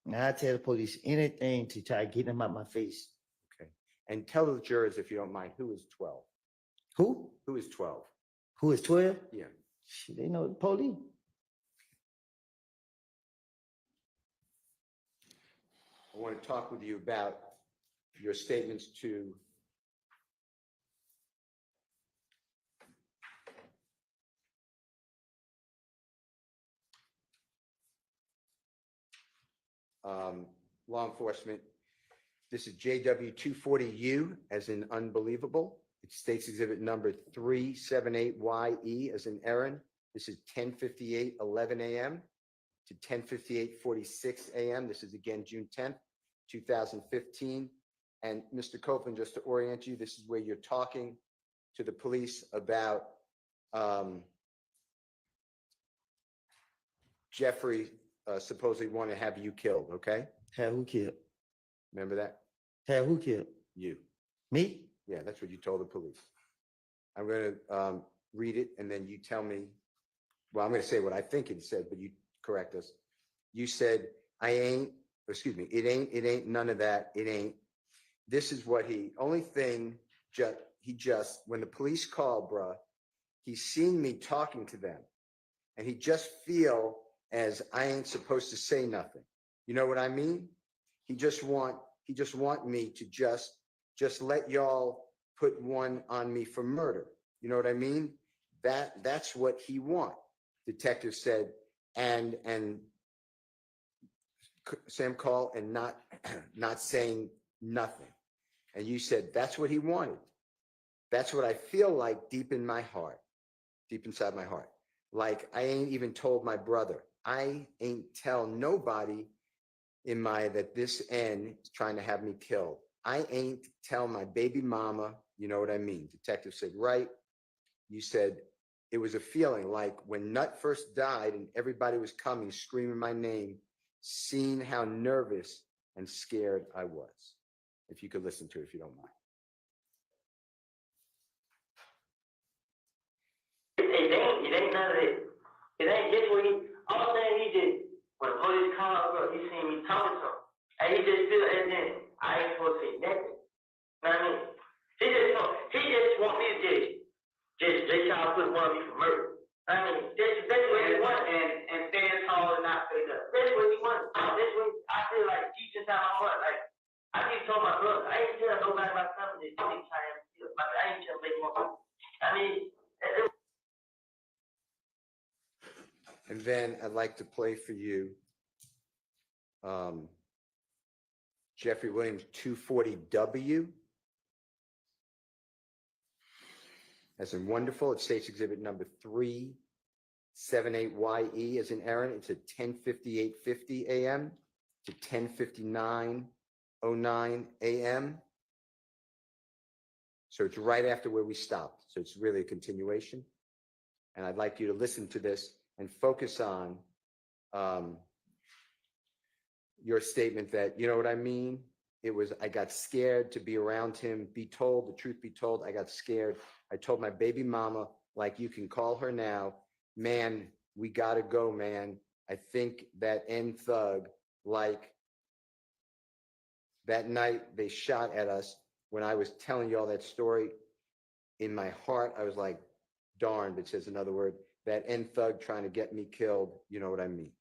Now I tell the police anything to try to get them out my face. Okay. And tell the jurors, if you don't mind, who is 12? Who? Who is 12? Who is 12? Yeah. Shit, they know the police. I want to talk with you about your statements to law enforcement. This is JW240U as in unbelievable. It states exhibit number 378YE as in Aaron. This is 10:58:11 a.m. to 10:58:46 a.m. This is again June 10th, 2015. And Mr. Copeland, just to orient you, this is where you're talking to the police about Jeffrey supposedly want to have you killed, okay? Have who killed? Remember that? Have who killed? You. Me? Yeah, that's what you told the police. I'm going to read it and then you tell me, well, I'm going to say what I think it said, but you correct us. You said, it ain't none of that. It ain't. This is what only thing, when the police called, bruh, he's seen me talking to them and he just feel as I ain't supposed to say nothing. You know what I mean? He just want me to just let y'all put one on me for murder. You know what I mean? That's what he want. Detective said, and Sam called and not saying nothing. And you said, that's what he wanted. That's what I feel like deep in my heart, deep inside my heart. Like I ain't even told my brother. I ain't tell nobody that this N is trying to have me killed. I ain't tell my baby mama, you know what I mean? Detective said, right. You said, it was a feeling like when Nut first died and everybody was coming, screaming my name, seeing how nervous and scared I was. If you could listen to it, if you don't mind. It ain't none of it. It ain't just what all saying he just, when the police called, bro, he seen me talking to him. And he just feel, and then I ain't supposed to say nothing. You know what I mean? He just want me to just try to put one of me for murder. I mean, that's what he wants. And stand tall and not say that. That's what he wants. That's what I feel like deep inside my heart. Like, I just told my brother, I ain't tell nobody about something that he trying to kill. I ain't tell make more. I mean, and then I'd like to play for you Jeffrey Williams 240W. As in wonderful, it states exhibit number 378YE as in Aaron. It's at 10:58:50 a.m. to 10:59:09 a.m. So it's right after where we stopped. So it's really a continuation. And I'd like you to listen to this and focus on your statement that, you know what I mean? It was, I got scared to be around him, be told, the truth be told, I got scared. I told my baby mama, like you can call her now, man, we gotta go, man. I think that thug, like that night they shot at us when I was telling you all that story, in my heart, I was like, darn, but says another word, that thug trying to get me killed, you know what I mean?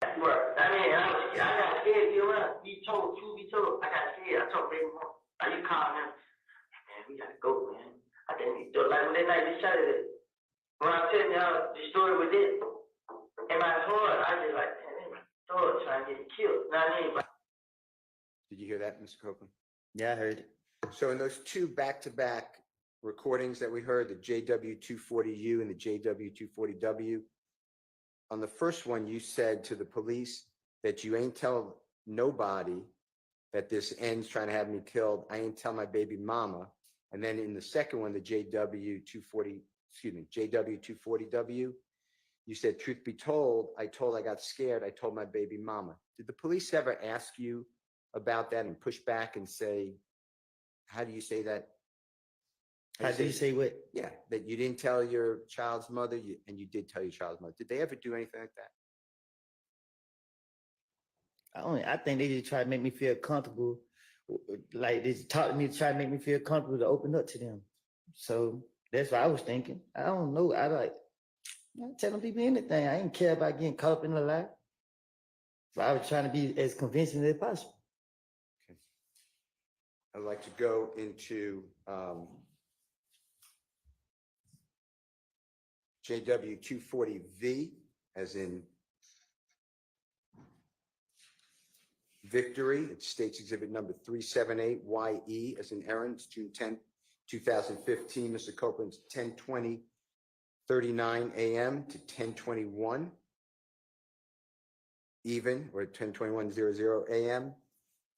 Right. I mean, I got scared to be around. Be told, truth be told. I got scared. I told baby mom, like you call him, man, we gotta go, man. I think we do. Like when that night they shot at it. When I tell you how the story was it, in my heart, I just like, man, thug trying to get me killed. You know what I mean? Did you hear that, Mr. Copeland? Yeah, I heard it. So in those two back-to-back recordings that we heard, the JW240U and the JW240W. On the first one, you said to the police that you ain't tell nobody that this ends trying to have me killed. I ain't tell my baby mama. And then in the second one, the JW240W, you said, truth be told, I got scared. I told my baby mama. Did the police ever ask you about that and push back and say, how do you say that? How do you say what? Yeah, that you didn't tell your child's mother and you did tell your child's mother. Did they ever do anything like that? I think they just try to make me feel comfortable. Like they talk to me to try to make me feel comfortable to open up to them. So that's what I was thinking. I don't know. I'm telling people anything. I ain't care about getting caught up in a lie. So I was trying to be as convincing as possible. Okay. I'd like to go into JW240V, as in victory. It's state's exhibit number 378YE, as in Aaron. It's June 10, 2015. Mr. Copeland's 10:20:39 a.m. to 10:21 even, or 10:21:00 a.m.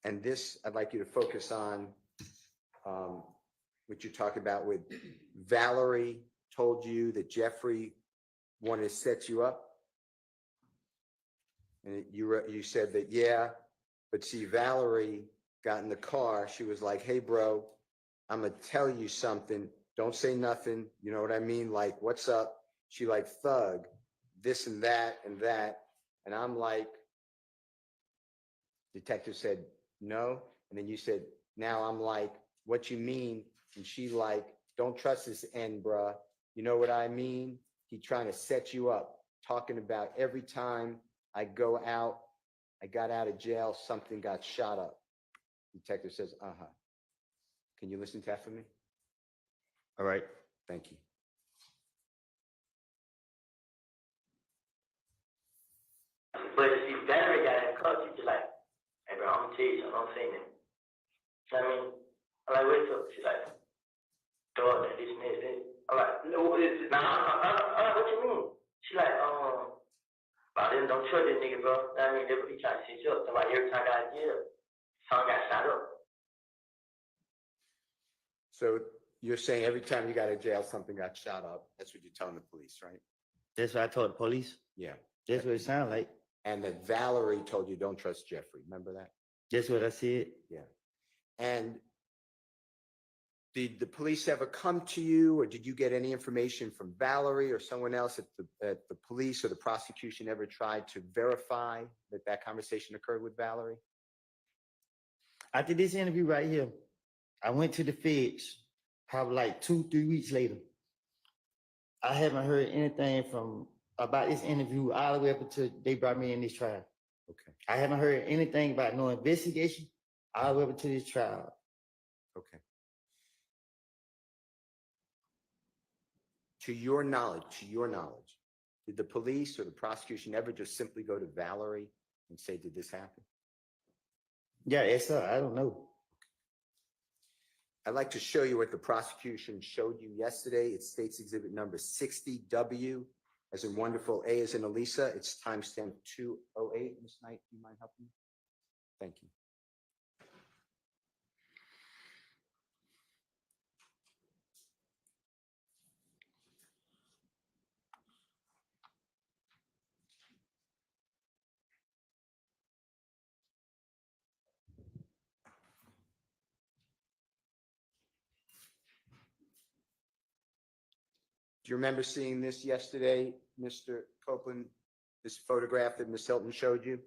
And this, I'd like you to focus on what you're talking about with Valerie told you that Jeffrey wanted to set you up. And you said that, yeah, but see, Valerie got in the car. She was like, hey, bro, I'm going to tell you something. Don't say nothing. You know what I mean? Like, what's up? She like, thug, this and that and that. And I'm like, detective said, no. And then you said, now I'm like, what you mean? And she like, don't trust this end, bruh. You know what I mean? He trying to set you up, talking about every time I go out, I got out of jail, something got shot up. Detective says, uh-huh. Can you listen to that for me? All right. Thank you. But see, Valerie got in the car, she just like, hey bro, I'm gonna tell you something, I'm saying that. You know what I mean? I'm like, what's up? She's like, dog, this and this. I'm like, no, what is it? What you mean? She like, I didn't don't trust this nigga, bro. You know what I mean? They really trying to set you up. So like every time I got in jail, someone got shot up. So you're saying every time you got out of jail, something got shot up. That's what you're telling the police, right? That's what I told the police. Yeah. That's what it sounded like. And that Valerie told you don't trust Jeffrey. Remember that? That's what I said. Yeah. And did the police ever come to you, or did you get any information from Valerie or someone else at the police or the prosecution ever tried to verify that that conversation occurred with Valerie? After this interview right here, I went to the feds probably like 2-3 weeks later. I haven't heard anything about this interview all the way up until they brought me in this trial. Okay. I haven't heard anything about no investigation all the way up until this trial. Okay. To your knowledge, did the police or the prosecution ever just simply go to Valerie and say, did this happen? Yeah, it's I don't know. I'd like to show you what the prosecution showed you yesterday. It's state's exhibit number 60W, as in wonderful, A as in Elisa. It's timestamp 208. Ms. Knight, do you mind helping me? Thank you. Do you remember seeing this yesterday, Mr. Copeland, this photograph that Ms. Hilton showed you?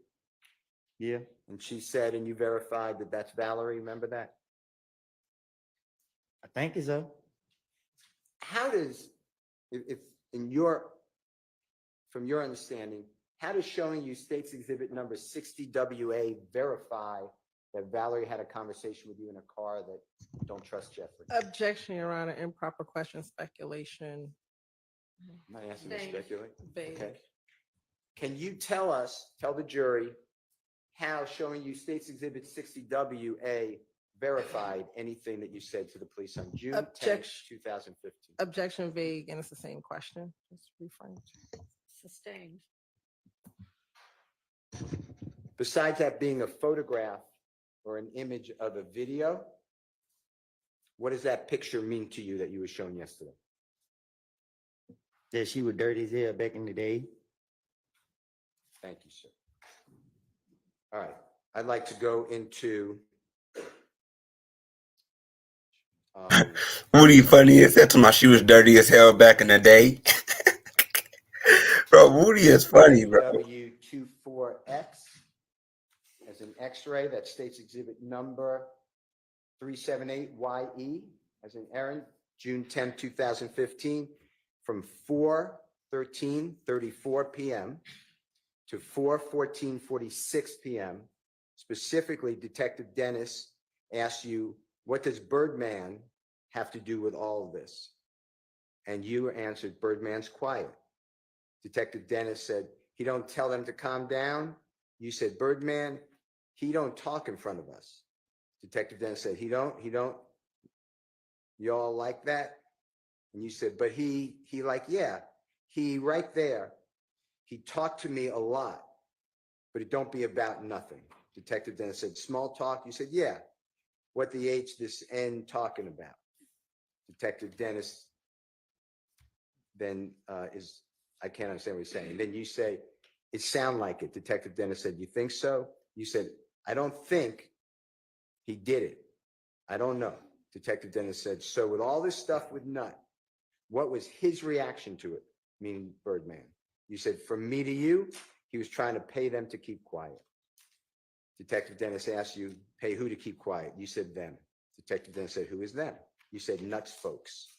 Yeah. And she said, and you verified that that's Valerie, remember that? I think it's so. How does, if from your understanding, how does showing you state's exhibit number 60WA verify that Valerie had a conversation with you in a car that don't trust Jeffrey? Objection, Your Honor. Improper question, speculation. I'm not asking you to speculate. Vague. Okay. Can you tell the jury, how showing you state's exhibit 60WA verified anything that you said to the police on June 10th, Objection. 2015. Objection vague, and it's the same question. Just rephrase. Sustained. Besides that being a photograph or an image of a video, what does that picture mean to you that you were shown yesterday? That she was dirty as hell back in the day. Thank you, sir. All right, I'd like to go into. Woody funny is that to my she was dirty as hell back in the day. Bro, Woody is funny, bro. W24X as an X-ray that states exhibit number 378YE as an errand, June 10, 2015, from 4:13:34 p.m. to 4:14:46 p.m. Specifically, Detective Dennis asked you, what does Birdman have to do with all of this? And you answered, Birdman's quiet. Detective Dennis said, he don't tell them to calm down. You said, Birdman, he don't talk in front of us. Detective Dennis said, he don't, y'all like that? And you said, but he like, yeah, he right there. He talked to me a lot, but it don't be about nothing. Detective Dennis said, small talk. You said, yeah. What the H, this N talking about? Detective Dennis then I can't understand what he's saying. And then you say, it sound like it. Detective Dennis said, you think so? You said, I don't think he did it. I don't know. Detective Dennis said, so with all this stuff with Nut, what was his reaction to it? Meaning Birdman. You said, from me to you, he was trying to pay them to keep quiet. Detective Dennis asked you, pay who to keep quiet? You said them. Detective Dennis said, who is them? You said Nuts folks.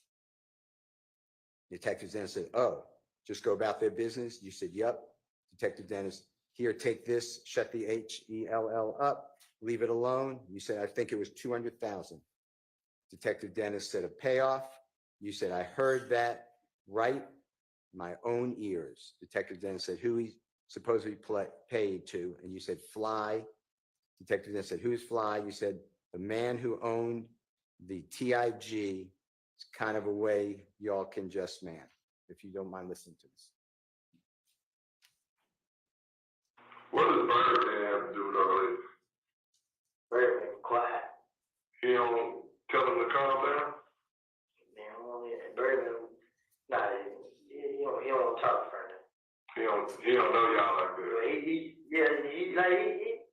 Detective Dennis said, oh, just go about their business? You said, yep. Detective Dennis, here, take this, shut the HELL up, leave it alone. You said, I think it was 200,000. Detective Dennis said, a payoff. You said, I heard that right my own ears. Detective Dennis said, who he supposedly paid to? And you said, Fly. Detective Dennis said, who's Fly? You said, the man who owned the TIG. It's kind of a way y'all can just man, if you don't mind listening to this. What does Birdman have to do with all this? Birdman, quiet. He don't tell him to calm down? Man, Birdman, nah, he don't talk for him. He don't know y'all like that.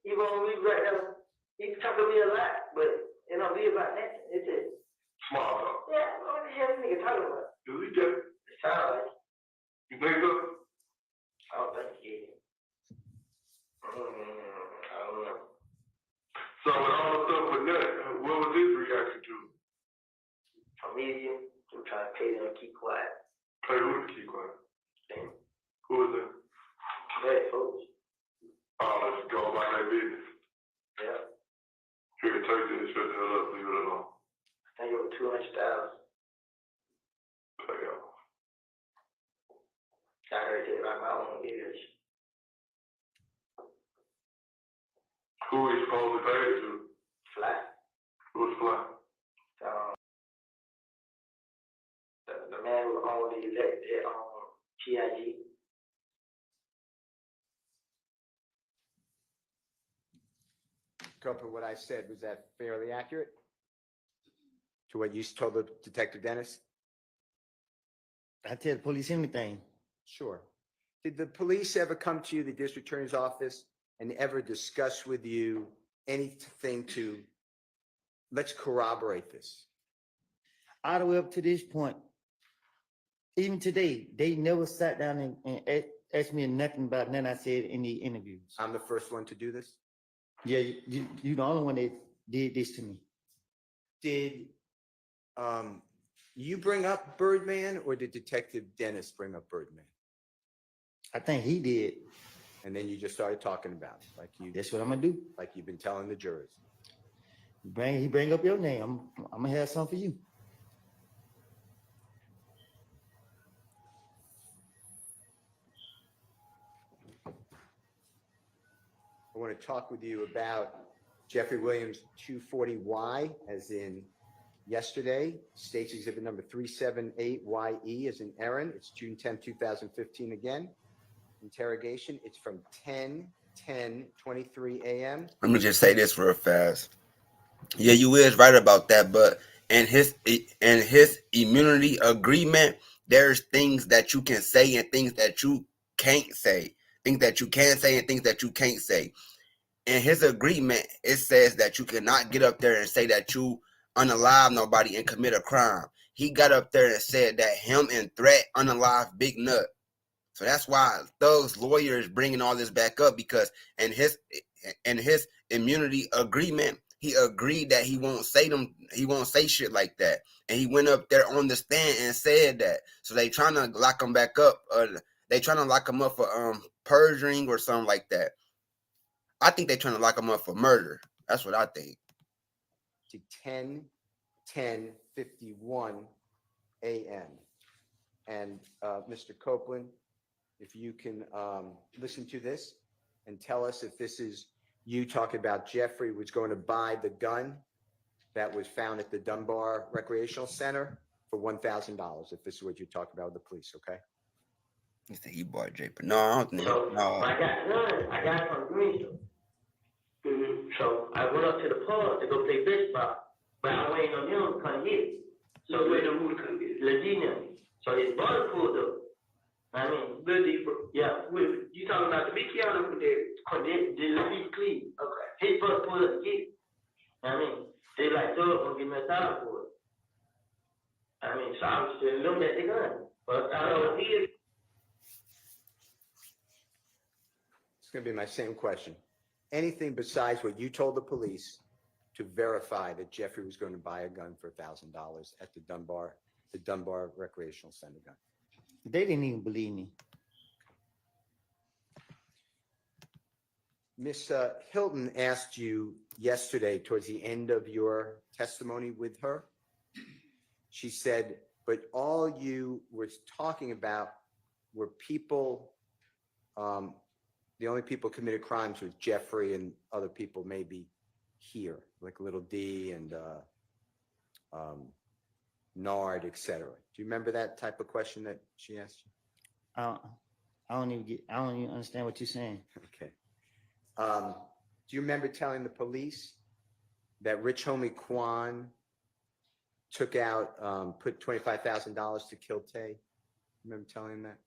He won't be right now. He talk to me a lot, but it don't be about that. It's just Small talk. yeah, what the hell this nigga talking about? Does he get it? It sounds like You think so? I don't think he is. I don't know. So with all the stuff with Nut, what was his reaction to it? Comedian, I'm trying to pay them to keep quiet. Pay who to keep quiet? Damn. Who is that? Bad folks. Oh, let's go about their business. Yeah. Here, take this, shut the hell up, leave it alone. I think it was 200,000. Pay off. I heard it by my own ears. Who is supposed to pay it to? Fly. Who's Fly? The man who owned the TIG. Compared what I said, was that fairly accurate to what you told the Detective Dennis? I tell the police anything. Sure. Did the police ever come to you, the district attorney's office, and ever discuss with you anything to, let's corroborate this? All the way up to this point, even today, they never sat down and asked me nothing about nothing I said in the interviews. I'm the first one to do this? Yeah, you the only one that did this to me. Did you bring up Birdman, or did Detective Dennis bring up Birdman? I think he did. And then you just started talking about it, like you. That's what I'm gonna do. Like you've been telling the jurors. He bring up your name. I'm gonna have something for you. I want to talk with you about Jeffrey Williams 240Y, as in yesterday. State's exhibit number 378YE, as in Aaron. It's June 10, 2015 again. Interrogation, it's from 10:23 a.m. Let me just say this real fast. Yeah, you is right about that, but in his immunity agreement, there's things that you can say and things that you can't say. Things that you can say and things that you can't say. In his agreement, it says that you cannot get up there and say that you unalive nobody and commit a crime. He got up there and said that him and Threat unalive Big Nut. So that's why Thug's lawyer is bringing all this back up, because in his immunity agreement, he agreed that he won't say shit like that. And he went up there on the stand and said that. So they trying to lock him back up. They trying to lock him up for perjuring or something like that. I think they trying to lock him up for murder. That's what I think. To 10:51 a.m. And Mr. Copeland, if you can listen to this and tell us if this is you talking about Jeffrey was going to buy the gun that was found at the Dunbar Recreational Center for $1,000, if this is what you're talking about with the police, okay? He said he bought Jay, but no, I don't think. So No. I got it from Greenville. So I went up to the pub to go play baseball, but I waiting on him to come get it. So waiting on who to come get it? Legina. So his brother pulled up. I mean, yeah, you talking about the big Keanu with the Lee Clee. Okay. His brother pulled up to get it. I mean, they like, Thug gonna give me $1,000 for it. I mean, so I was just looking at the gun. But I don't know, It's going to be my same question. Anything besides what you told the police to verify that Jeffrey was going to buy a gun for $1,000 at the Dunbar Recreational Center gun? They didn't even believe me. Miss Hilton asked you yesterday towards the end of your testimony with her. She said, but all you were talking about were people, the only people committed crimes was Jeffrey and other people maybe here, like Little D and Nard, etc. Do you remember that type of question that she asked you? I don't even understand what you're saying. Okay. Do you remember telling the police that Rich Homie Quan took out, put $25,000 to kill Tay? Remember telling him that?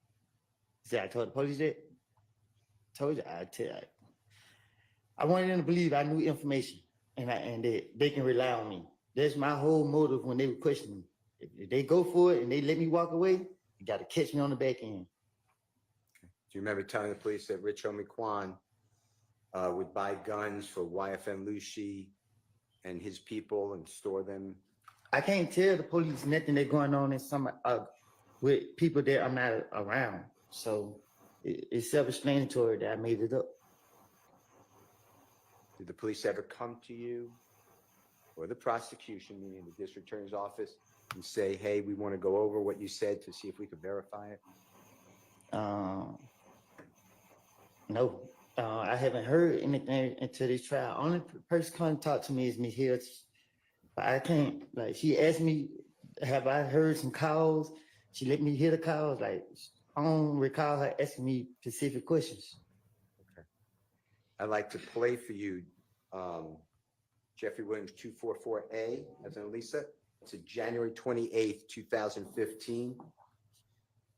See, I told the police that. Told you, I wanted them to believe I knew information, and they can rely on me. That's my whole motive when they were questioning me. If they go for it and they let me walk away, you got to catch me on the back end. Do you remember telling the police that Rich Homie Quan would buy guns for YFN Lucy and his people and store them? I can't tell the police nothing that's going on in some with people that I'm not around. So it's self-explanatory that I made it up. Did the police ever come to you or the prosecution, meaning the district attorney's office, and say, hey, we want to go over what you said to see if we could verify it? No, I haven't heard anything until this trial. Only person come talk to me is Ms. Hills. But I can't, like, she asked me, have I heard some calls? She let me hear the calls. Like, I don't recall her asking me specific questions. Okay. I'd like to play for you Jeffrey Williams 244A as an Elisa. It's a January 28th, 2015.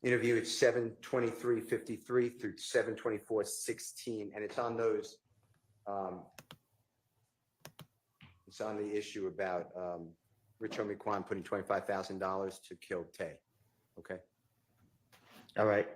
Interview at 7:23:53 through 7:24:16, and it's on those. It's on the issue about Rich Homie Quan putting $25,000 to kill Tay. Okay. All right.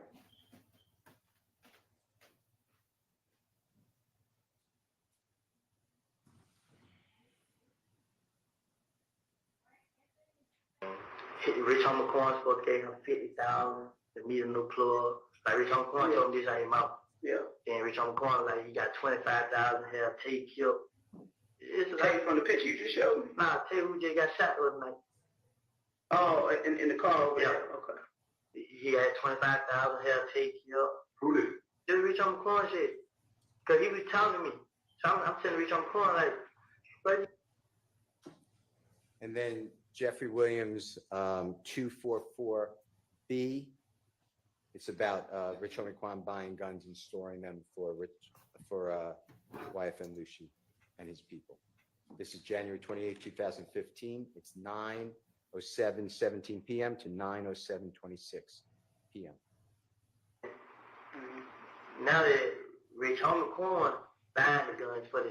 Rich Homie Quan supposed to give him $50,000 to meet a new plug. Like Rich Homie Quan told him this out his mouth. Yeah. Then Rich Homie Quan like, you got $25,000 to have Tay killed. It's like from the picture you just showed me. Nah, Tay who just got shot the other night. Oh, in the car over there. Okay. He had $25,000 to have Tay killed. Who did? Just Rich Homie Quan said. Cause he was telling me. So I'm telling Rich Homie Quan like, And then Jeffrey Williams, 244B. It's about Rich Homie Quan buying guns and storing them for YFN Lucy and his people. This is January 28, 2015. It's 9:07:17 p.m. to 9:07:26 p.m. Now that Rich Homie Quan buying the guns for the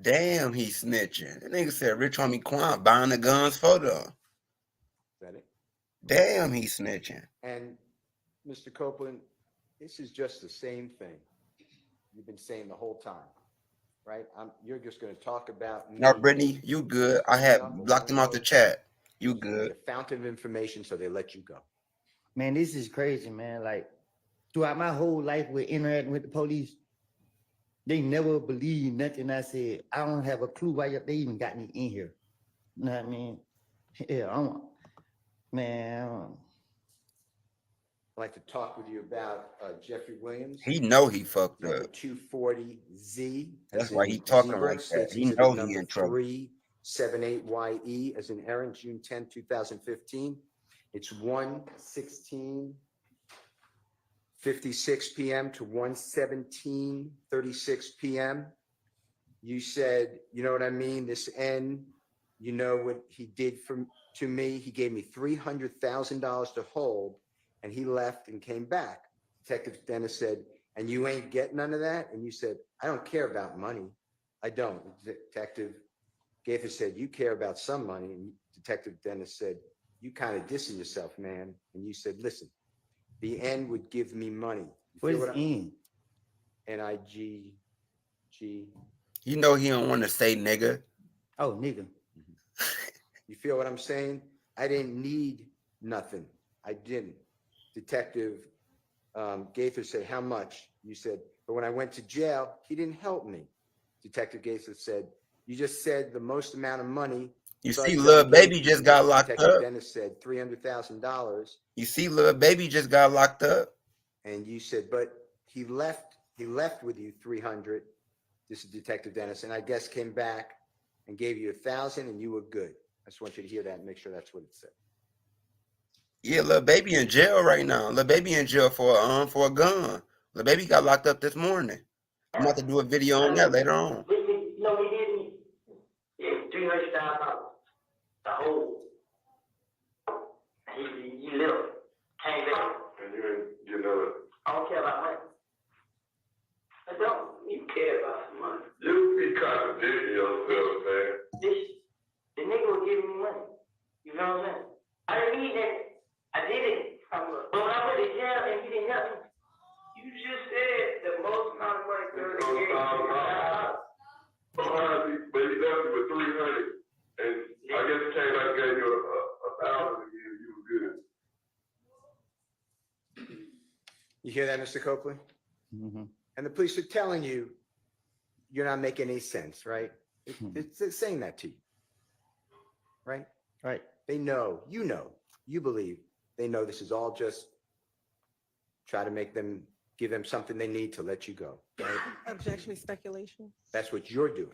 Damn, he snitching. That nigga said Rich Homie Quan buying the guns for them. Is that it? Damn, he snitching. And Mr. Copeland, this is just the same thing you've been saying the whole time, right? You're just going to talk about me. No, Brittany, you good. I had blocked him off the chat. You good. A fountain of information, so they let you go. Man, this is crazy, man. Like, throughout my whole life with interacting with the police, they never believed nothing I said. I don't have a clue why they even got me in here. You know what I mean? Yeah, man. I'd like to talk with you about Jeffrey Williams. He know he fucked Number up. 240Z. That's why he talking like that. He know he in trouble. 378YE as in Aaron, June 10, 2015. It's 1:16:56 p.m. to 1:17:36 p.m. You said, you know what I mean? This N, you know what he did to me? He gave me $300,000 to hold, and he left and came back. Detective Dennis said, and you ain't getting none of that? And you said, I don't care about money. I don't. Detective Gaither said, you care about some money. And Detective Dennis said, you kind of dissing yourself, man. And you said, listen, the N would give me money. What is N? N-I-G-G. You know he don't want to say nigga. Oh, nigga. You feel what I'm saying? I didn't need nothing. I didn't. Detective Gaither said, how much? You said, but when I went to jail, he didn't help me. Detective Gaither said, you just said the most amount of money. You see, Lil Baby just got locked Detective up. Dennis said $300,000. You see, Lil Baby just got locked up. And you said, but he left with you 300. This is Detective Dennis, and I guess came back and gave you 1,000 and you were good. I just want you to hear that and make sure that's what it said. Yeah, Lil Baby in jail right now. Lil Baby in jail for a gun. Lil Baby got locked up this morning. I'm about to do a video on that later on. No, he didn't. Yeah, $300,000. The whole. He left. Came back. And you know it. I don't care about money. I don't. You care about some money. You be contradicting yourself, man. The nigga was giving me money. You know what I'm saying? I didn't need that. I did it. But when I went to jail and he didn't help me, you just said the most amount of money But he left you with 300, and I guess he came back and gave you 1,000 again. You were good. You hear that, Mr. Copeland? Mm-hmm. And the police are telling you, you're not making any sense, right? It's saying that to you, right? Right. They know, you believe, they know this is all just try to give them something they need to let you go. Right? Objection to speculation. That's what you're doing.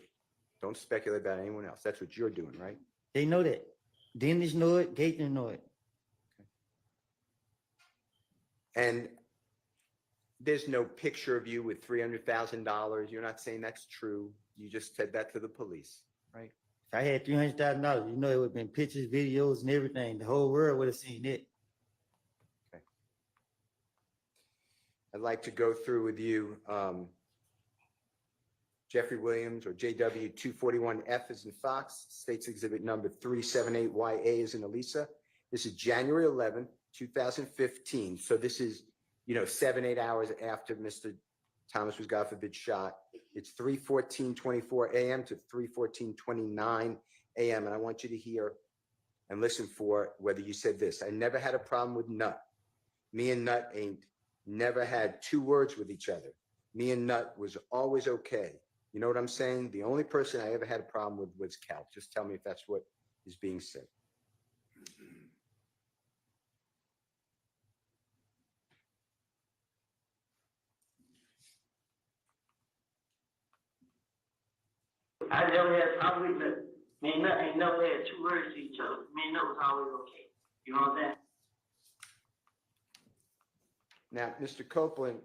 Don't speculate about anyone else. That's what you're doing, right? They know that. Dennis know it. Gaither know it. And there's no picture of you with $300,000. You're not saying that's true. You just said that to the police, right? If I had $300,000, you know, it would have been pictures, videos, and everything. The whole world would have seen it. Okay. I'd like to go through with you Jeffrey Williams, or JW 241F as in Fox, State's Exhibit number 378YA as in Elisa. This is January 11th, 2015. So this is, 7-8 hours after Mr. Thomas was, God forbid, shot. It's 3:14:24 a.m. to 3:14:29 a.m. And I want you to hear and listen for whether you said this. I never had a problem with Nut. Me and Nut ain't never had two words with each other. Me and Nut was always okay. You know what I'm saying? The only person I ever had a problem with was Cal. Just tell me if that's what is being said. I never had problem with nothing. Me and nothing ain't never had two words to each other. Me and nothing was always okay. You know what I'm saying? Now, Mr. Copeland,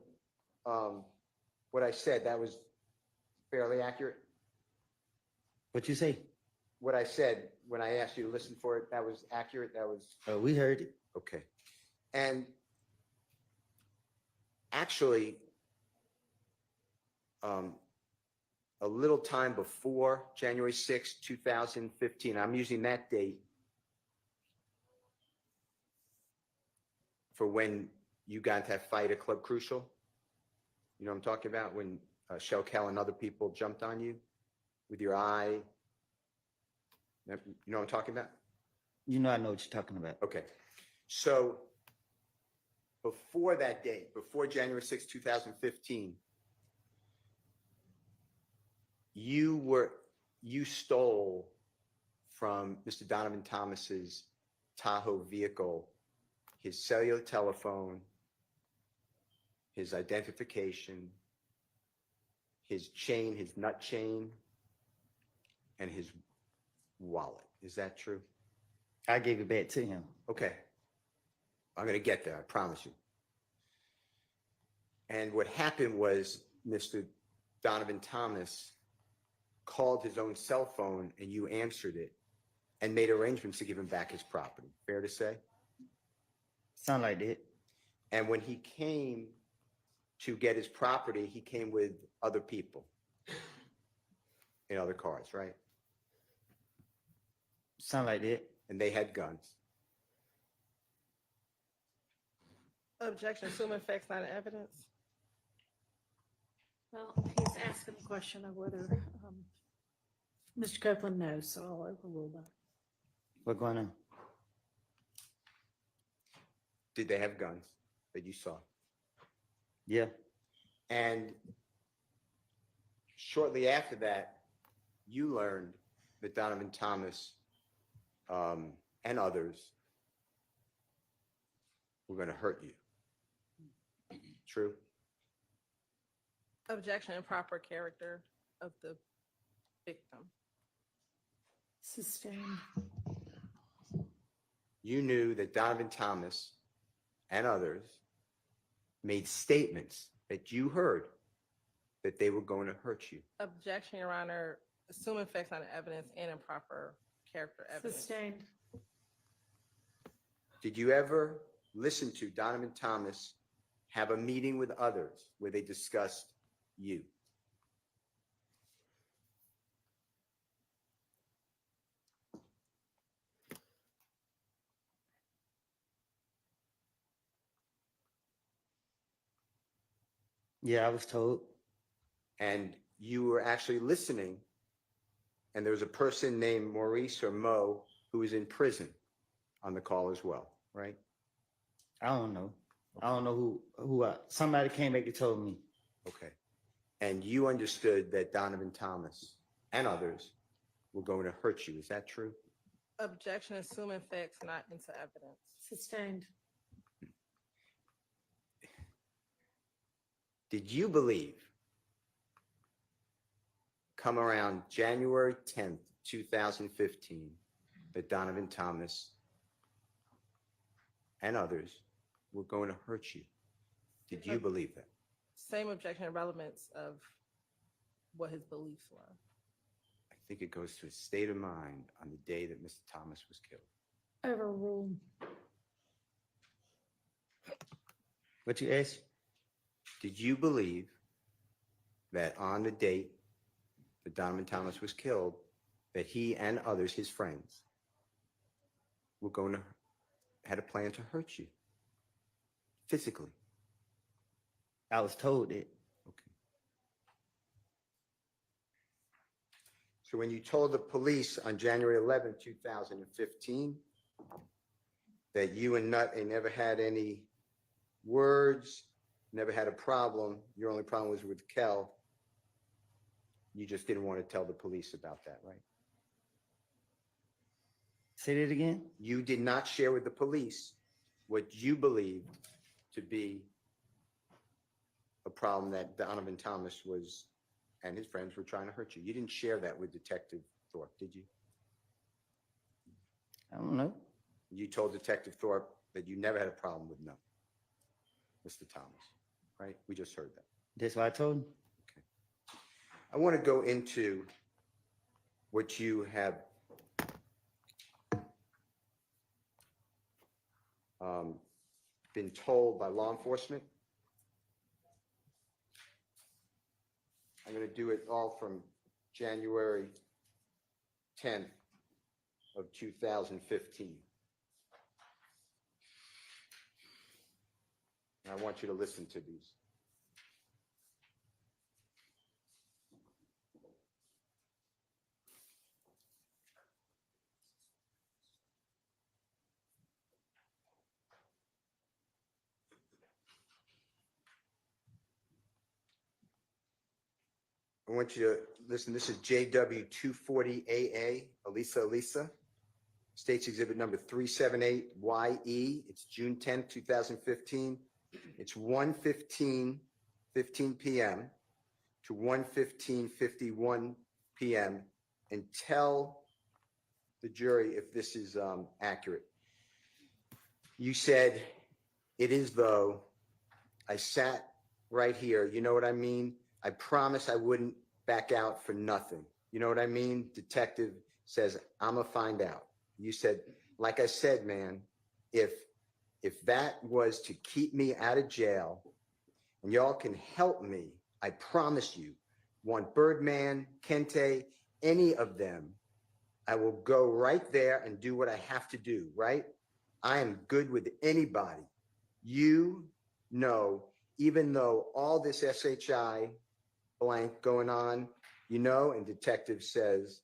what I said, that was fairly accurate? What you say? What I said when I asked you to listen for it, that was accurate? That was, We heard it. okay. And actually, a little time before January 6, 2015, I'm using that date for when you got into that fight at Club Crucial. You know what I'm talking about? When Shell and other people jumped on you with your eye. You know what I'm talking about? You know I know what you're talking about. Okay. So before that date, before January 6, 2015, you stole from Mr. Donovan Thomas's Tahoe vehicle his cellular telephone, his identification, his chain, his nut chain, and his wallet. Is that true? I gave it back to him. Okay. I'm going to get there, I promise you. And what happened was Mr. Donovan Thomas called his own cell phone and you answered it and made arrangements to give him back his property. Fair to say? Sound like that. And when he came to get his property, he came with other people in other cars, right? Sound like that. And they had guns. Objection, assuming facts not in evidence. Well, he's asking the question of whether Mr. Copeland knows, so I'll overrule that. What going on? Did they have guns that you saw? Yeah. And shortly after that, you learned that Donovan Thomas and others were going to hurt you. True? Objection, improper character of the victim. Sustained. You knew that Donovan Thomas and others made statements that you heard that they were going to hurt you. Objection, Your Honor, assuming facts not in evidence and improper character evidence. Sustained. Did you ever listen to Donovan Thomas have a meeting with others where they discussed you? Yeah, I was told. And you were actually listening, and there was a person named Maurice or Mo who was in prison on the call as well, right? I don't know. I don't know who somebody came back and told me. Okay. And you understood that Donovan Thomas and others were going to hurt you. Is that true? Objection, assuming facts not into evidence. Sustained. Did you believe, come around January 10th, 2015, that Donovan Thomas and others were going to hurt you? Did you believe that? Same objection and relevance of what his beliefs were. I think it goes to his state of mind on the day that Mr. Thomas was killed. Overruled. What you asked? Did you believe that on the date that Donovan Thomas was killed, that he and others, his friends, were going to, had a plan to hurt you physically? I was told it. Okay. So when you told the police on January 11, 2015, that you and Nut never had any words, never had a problem, your only problem was with Kel, you just didn't want to tell the police about that, right? Say that again? You did not share with the police what you believed to be a problem that Donovan Thomas was and his friends were trying to hurt you. You didn't share that with Detective Thorpe, did you? I don't know. You told Detective Thorpe that you never had a problem with Mr. Thomas, right? We just heard that. That's what I told him. Okay. I want to go into what you have been told by law enforcement. I'm going to do it all from January 10th of 2015. And I want you to listen to these. I want you to listen. This is JW240AA, Elisa. States exhibit number 378YE. It's June 10th, 2015. It's 1:15 p.m. to 1:51 p.m. and tell the jury if this is accurate. You said, it is though. I sat right here. You know what I mean? I promised I wouldn't back out for nothing. You know what I mean? Detective says, I'm gonna find out. You said, like I said, man, if that was to keep me out of jail and y'all can help me, I promise you, want Birdman, Kente, any of them, I will go right there and do what I have to do, right? I am good with anybody. You know, even though all this SHI blank going on, you know, and detective says,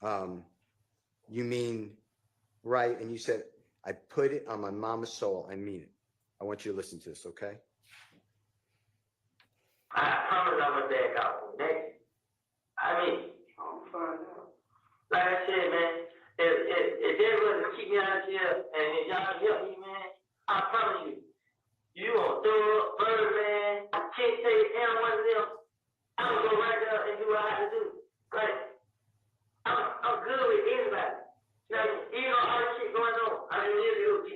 you mean, right? And you said, I put it on my mama's soul. I mean it. I want you to listen to this, okay? I promise I'm gonna back out next. I mean, like I said, man, if they was to keep me out of jail and if y'all can help me, man, I promise you, you gonna throw up Birdman, can't say and one of them. I'm gonna go right there and do what I have to do. Like, I'm good with anybody. Now, even though all this shit going on, I mean, it was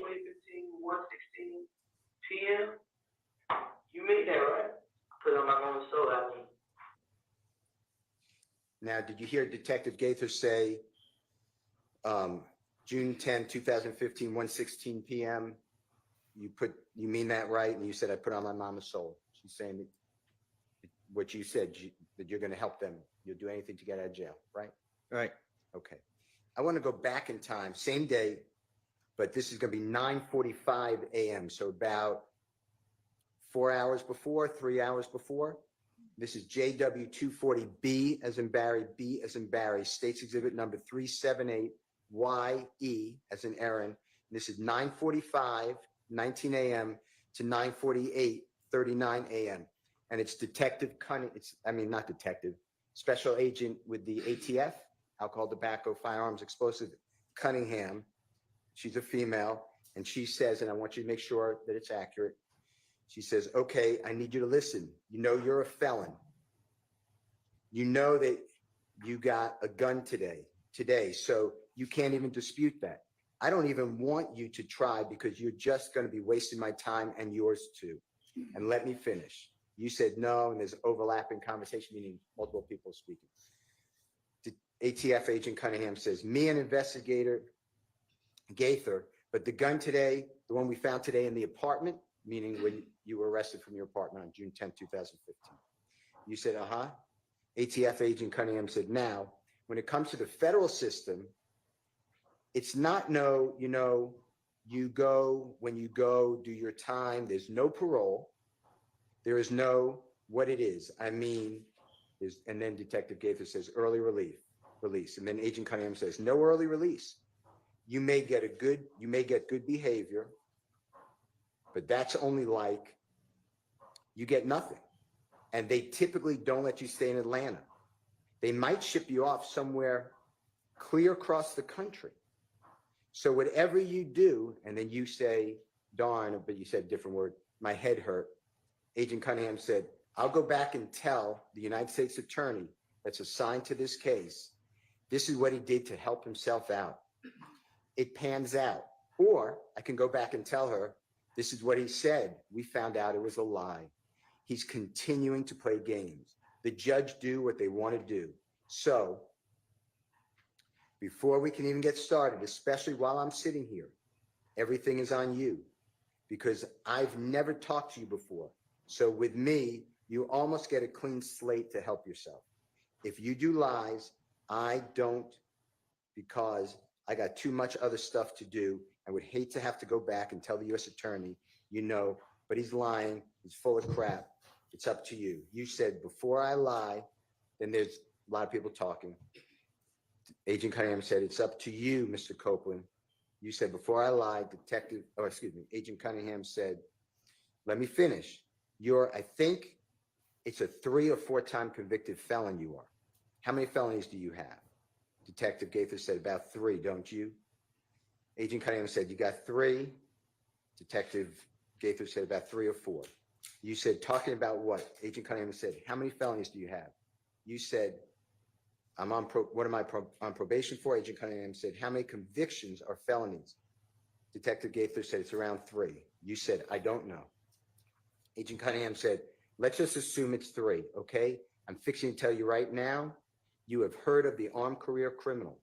1:16 p.m. You made that, right? Put on my own soul, I mean. Now, did you hear Detective Gaither say June 10, 2015, 1:16 p.m.? You mean that right? And you said, I put on my mama's soul. She's saying that what you said, that you're going to help them. You'll do anything to get out of jail, right? Right. Okay. I want to go back in time, same day, but this is going to be 9:45 a.m. So about 4 hours before, 3 hours before. This is JW240B as in Barry, B as in Barry, states exhibit number 378YE as in Aaron. This is 9:45, 19 a.m. to 9:48, 39 a.m. And it's Detective not detective, special agent with the ATF, alcohol, tobacco, firearms, explosive, Cunningham. She's a female, and she says, and I want you to make sure that it's accurate. She says, okay, I need you to listen. You know you're a felon. You know that you got a gun today, so you can't even dispute that. I don't even want you to try because you're just going to be wasting my time and yours too. And let me finish. You said no, and there's overlapping conversation, meaning multiple people speaking. The ATF agent Cunningham says, me and investigator Gaither, but the gun today, the one we found today in the apartment, meaning when you were arrested from your apartment on June 10, 2015. You said, ATF agent Cunningham said, now, when it comes to the federal system, it's not you go, when you go, do your time. There's no parole. There is no what it is. I mean, and then Detective Gaither says, early release. And then Agent Cunningham says, no early release. You may get good behavior, but that's only like you get nothing. And they typically don't let you stay in Atlanta. They might ship you off somewhere clear across the country. So whatever you do, and then you say, darn, but you said a different word, my head hurt. Agent Cunningham said, I'll go back and tell the United States attorney that's assigned to this case, this is what he did to help himself out. It pans out. Or I can go back and tell her, this is what he said. We found out it was a lie. He's continuing to play games. The judge do what they want to do. So before we can even get started, especially while I'm sitting here, everything is on you because I've never talked to you before. So with me, you almost get a clean slate to help yourself. If you do lies, I don't, because I got too much other stuff to do. I would hate to have to go back and tell the U.S. attorney, but he's lying. He's full of crap. It's up to you. You said, before I lie, then there's a lot of people talking. Agent Cunningham said, it's up to you, Mr. Copeland. You said, before I lie, Agent Cunningham said, let me finish. I think it's a 3 or 4 time convicted felon you are. How many felonies do you have? Detective Gaither said, about 3, don't you? Agent Cunningham said, you got 3. Detective Gaither said, about 3 or 4. You said, talking about what? Agent Cunningham said, how many felonies do you have? You said, what am I on probation for? Agent Cunningham said, how many convictions are felonies? Detective Gaither said, it's around 3. You said, I don't know. Agent Cunningham said, let's just assume it's 3, okay? I'm fixing to tell you right now, you have heard of the armed career criminal.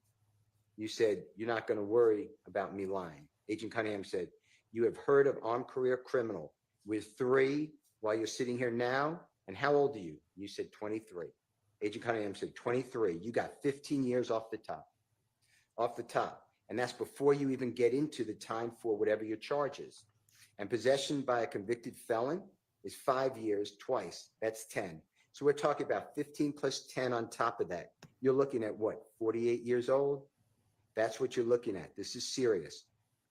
You said, you're not going to worry about me lying. Agent Cunningham said, you have heard of armed career criminal with 3 while you're sitting here now. And how old are you? You said 23. Agent Cunningham said 23. You got 15 years off the top. And that's before you even get into the time for whatever your charge is. And possession by a convicted felon is 5 years twice. That's 10. So we're talking about 15 plus 10 on top of that. You're looking at what, 48 years old? That's what you're looking at. This is serious.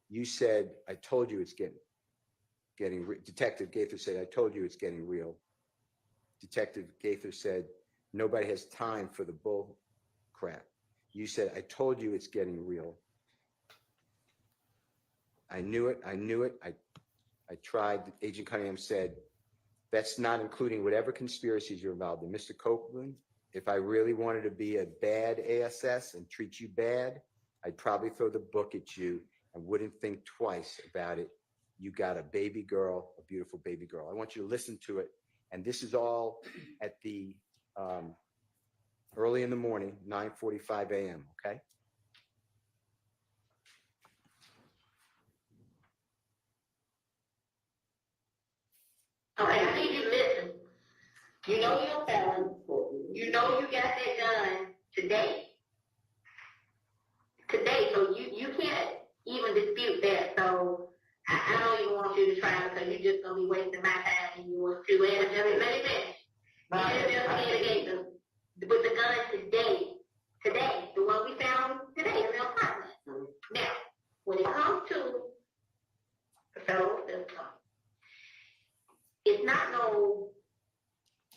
You said, I told you it's getting Detective Gaither said, I told you it's getting real. Detective Gaither said, nobody has time for the bull crap. You said, I told you it's getting real. I knew it. I tried. Agent Cunningham said, that's not including whatever conspiracies you're involved in. Mr. Copeland, if I really wanted to be a bad ASS and treat you bad, I'd probably throw the book at you and wouldn't think twice about it. You got a baby girl, a beautiful baby girl. I want you to listen to it. And this is all at the early in the morning, 9:45 a.m., okay? Okay, I need you to listen. You know you're a felon. You know you got that gun today. So you can't even dispute that. So I don't even want you to try because you're just gonna be wasting my time and yours too. And let me finish. With the gun today, the one we found today in the apartment. Now, when it comes to the federal system, it's not no,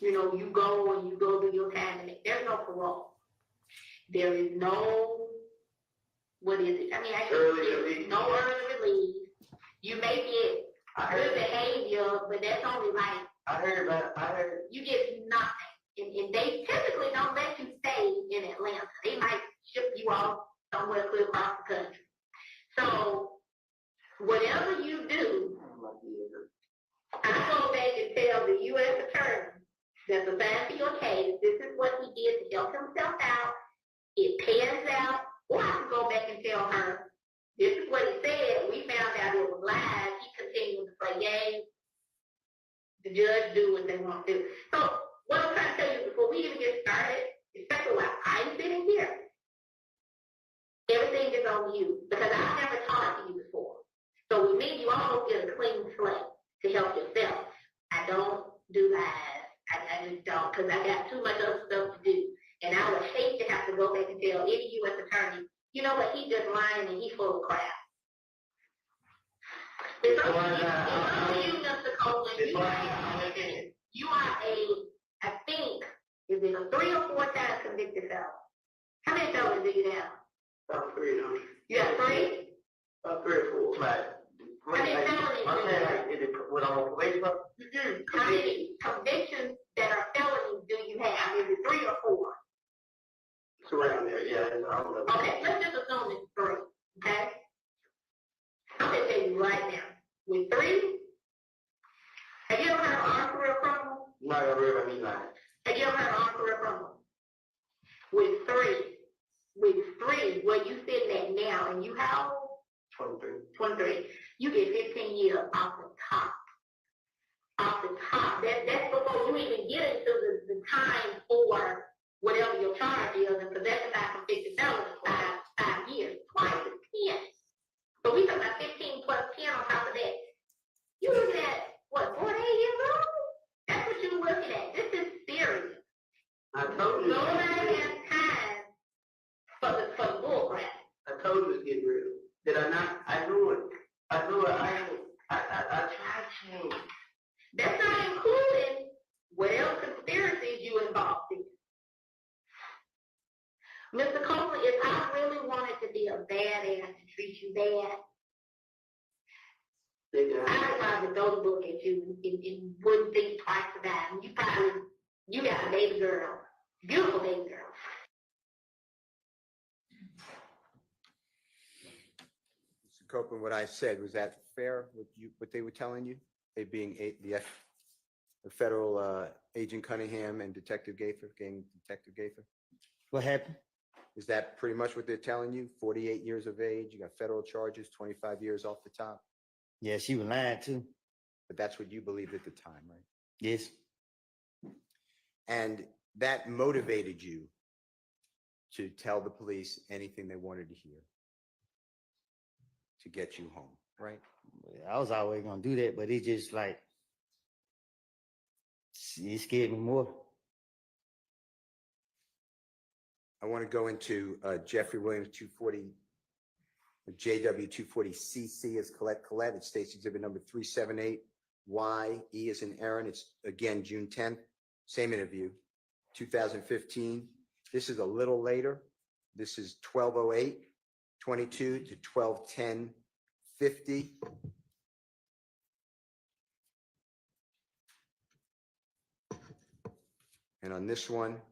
you go do your time and there's no parole. There is no, what is it? There's no early release. You may get good behavior, but that's only like, you get nothing. And they typically don't let you stay in Atlanta. They might ship you off somewhere clear across the country. So whatever you do, I go back and tell the U.S. attorney that's assigned for your case, this is what he did to help himself out. It pans out. Or I can go back and tell her, this is what he said. We found out it was lies. He continued to say, yay. The judge do what they want to do. So what I'm trying to tell you before we even get started, especially while I'm sitting here, everything is on you because I've never talked to you before. So with me, you almost get a clean slate to help yourself. I don't do lies. I just don't because I got too much other stuff to do. And I would hate to have to go back and tell any U.S. attorney, you know what, he just lying and he's full of crap. It's up to you, Mr. Copeland. You are I think, is it a 3 or 4 time convicted felon? How many felons do you have? About 3, don't you? You have 3? About 3 or 4. Right. How many felonies? I'm saying, like, is it what I'm on probation for? How many convictions 3, have you ever heard of armed career criminal? No, I read about me like Have you ever heard of armed career criminal? With 3, where you sitting at now, and you how old? 23. You get 15 years off the top. Off the top. That's before you even get into the time for whatever your charge is, and possession by convicted felon is 5 years, twice the 10. So we talking about 15 plus 10 on top of that. You looking at what, 48 years old? That's what you're looking at. This is serious. I told you. Nobody has time for the bull crap. I told you it's getting real. Did I not? I knew it. I tried to. That's not including whatever conspiracies you involved in. Mr. Copeland, if I really wanted to be a badass and treat you bad, I'd probably throw the book at you and wouldn't think twice about it. You got a baby girl, beautiful baby girl. Mr. Copeland, what I said, was that fair, what they were telling you? They being the federal Agent Cunningham and Detective 𝐤𝐸. What happened? Is that pretty much what they're telling you? 48 years of age, you got federal charges, 25 years off the top? Yeah, she was lying too. But that's what you believed at the time, right? Yes. And that motivated you to tell the police anything they wanted to hear to get you home, right? I was always gonna do that, but it just like, it scared me more. I want to go into Jeffrey Williams 240, JW 240CC as �C𝐲𝐿𝐿. It states exhibit number 378YE as in Aaron. It's again June 10th, same interview, 2015. This is a little later. This is 12:08:22 to 12:10:50. And on this one,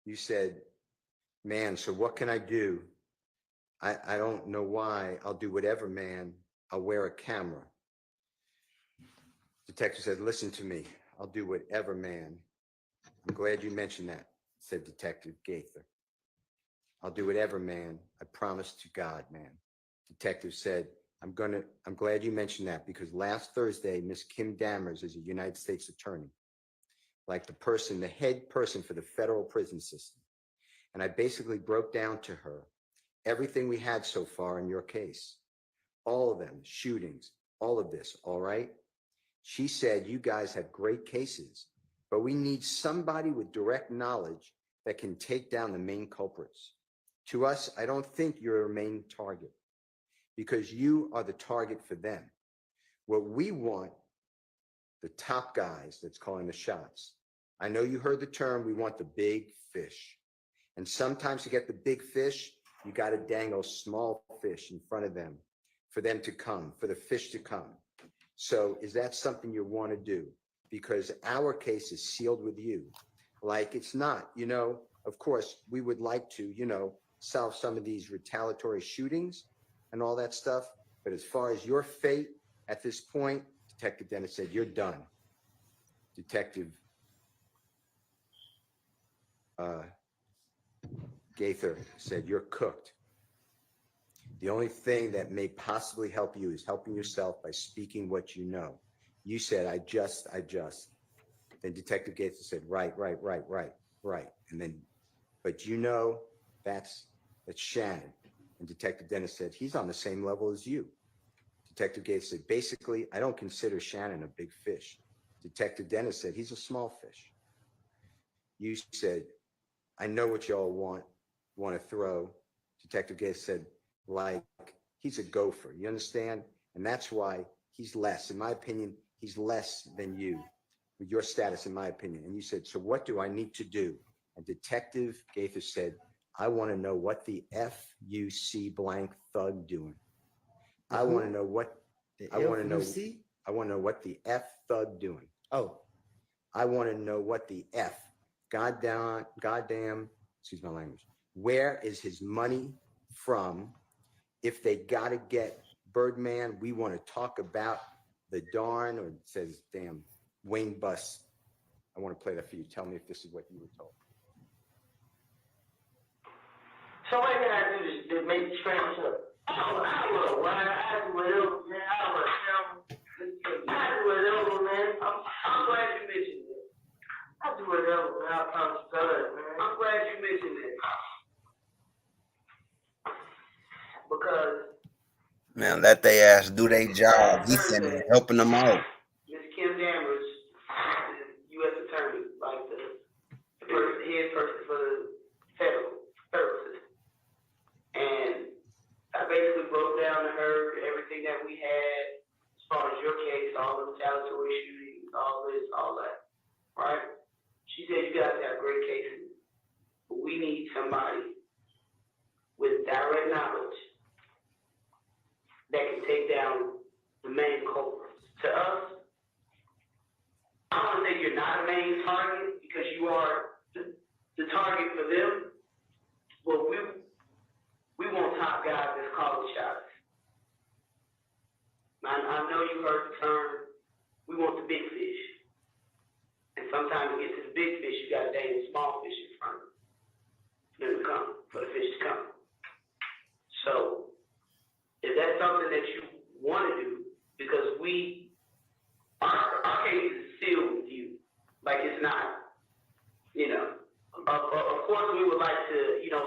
you said, man, so what can I do? I don't know why. I'll do whatever, man. I'll wear a camera. Detective said, listen to me. I'll do whatever, man. I'm glad you mentioned that, said Detective 𝐤𝐸. I'll do whatever, man. I promise to God, man. Detective said, I'm glad you mentioned that because last Thursday, Miss Kim Dammers is a United States attorney, like the head person for the federal prison system. And I basically broke down to her everything we had so far in your case, all of them, shootings, all of this, all right? She said, you guys have great cases, but we need somebody with direct knowledge that can take down the main culprits. To us, I don't think you're a main target because you are the target for them. What we want, the top guys that's calling the shots. I know you heard the term, we want the big fish. And sometimes to get the big fish, you got to dangle small fish in front of them for them to come, for the fish to come. So is that something you want to do? Because our case is sealed with you. Like it's not, of course, we would like to, solve some of these retaliatory shootings and all that stuff. But as far as your fate at this point, Detective Dennis said, you're done. Detective 𝐤𝐸 said, you're cooked. The only thing that may possibly help you is helping yourself by speaking what you know. You said, I just. Then Detective 𝐤𝐸 said, right. And then, but that's Shannon. And Detective Dennis said, he's on the same level as you. Detective 𝐤𝐸 said, basically, I don't consider Shannon a big fish. Detective Dennis said, he's a small fish. You said, I know what y'all want to throw. Detective 𝐤𝐸 said, like, he's a gopher, you understand? And that's why he's less. In my opinion, he's less than you, with your status, in my opinion. And you said, so what do I need to do? And Detective 𝐤𝐸 said, I want to know what the 𝐹UC blank thug doing. I want to know what the F thug doing. Oh, I want to know what the F, goddamn, excuse my language. Where is his money from? if they got to get Birdman, we want to talk about the darn, or it says damn Wayne bus. I want to play that for you. Tell me if this is what you were told. So what can I do to make the strange up? I will, man. I do whatever, man. I do whatever, man. I'm glad you mentioned it. I do whatever, man. I promise you, man. I'm glad you mentioned it. Because Man, let they ass do their job. He said helping them out. Ms. Kim Dammers, the U.S. Attorney, like the head person for the federal services. And I basically broke down to her everything that we had as far as your case, all the retaliatory shootings, all this, all that, right? She said you guys have great cases, but we need somebody with direct knowledge that can take down the main culprits. To us, I don't want to say you're not a main target because you are the target for them, but we want top guys that's calling shots. I know you heard the term, we want the big fish. And sometimes to get to the big fish, you got to dang the small fish in front of them to come, for the fish to come. So, if that's something that you want to do, because our case is sealed with you, like it's not, of course we would like to,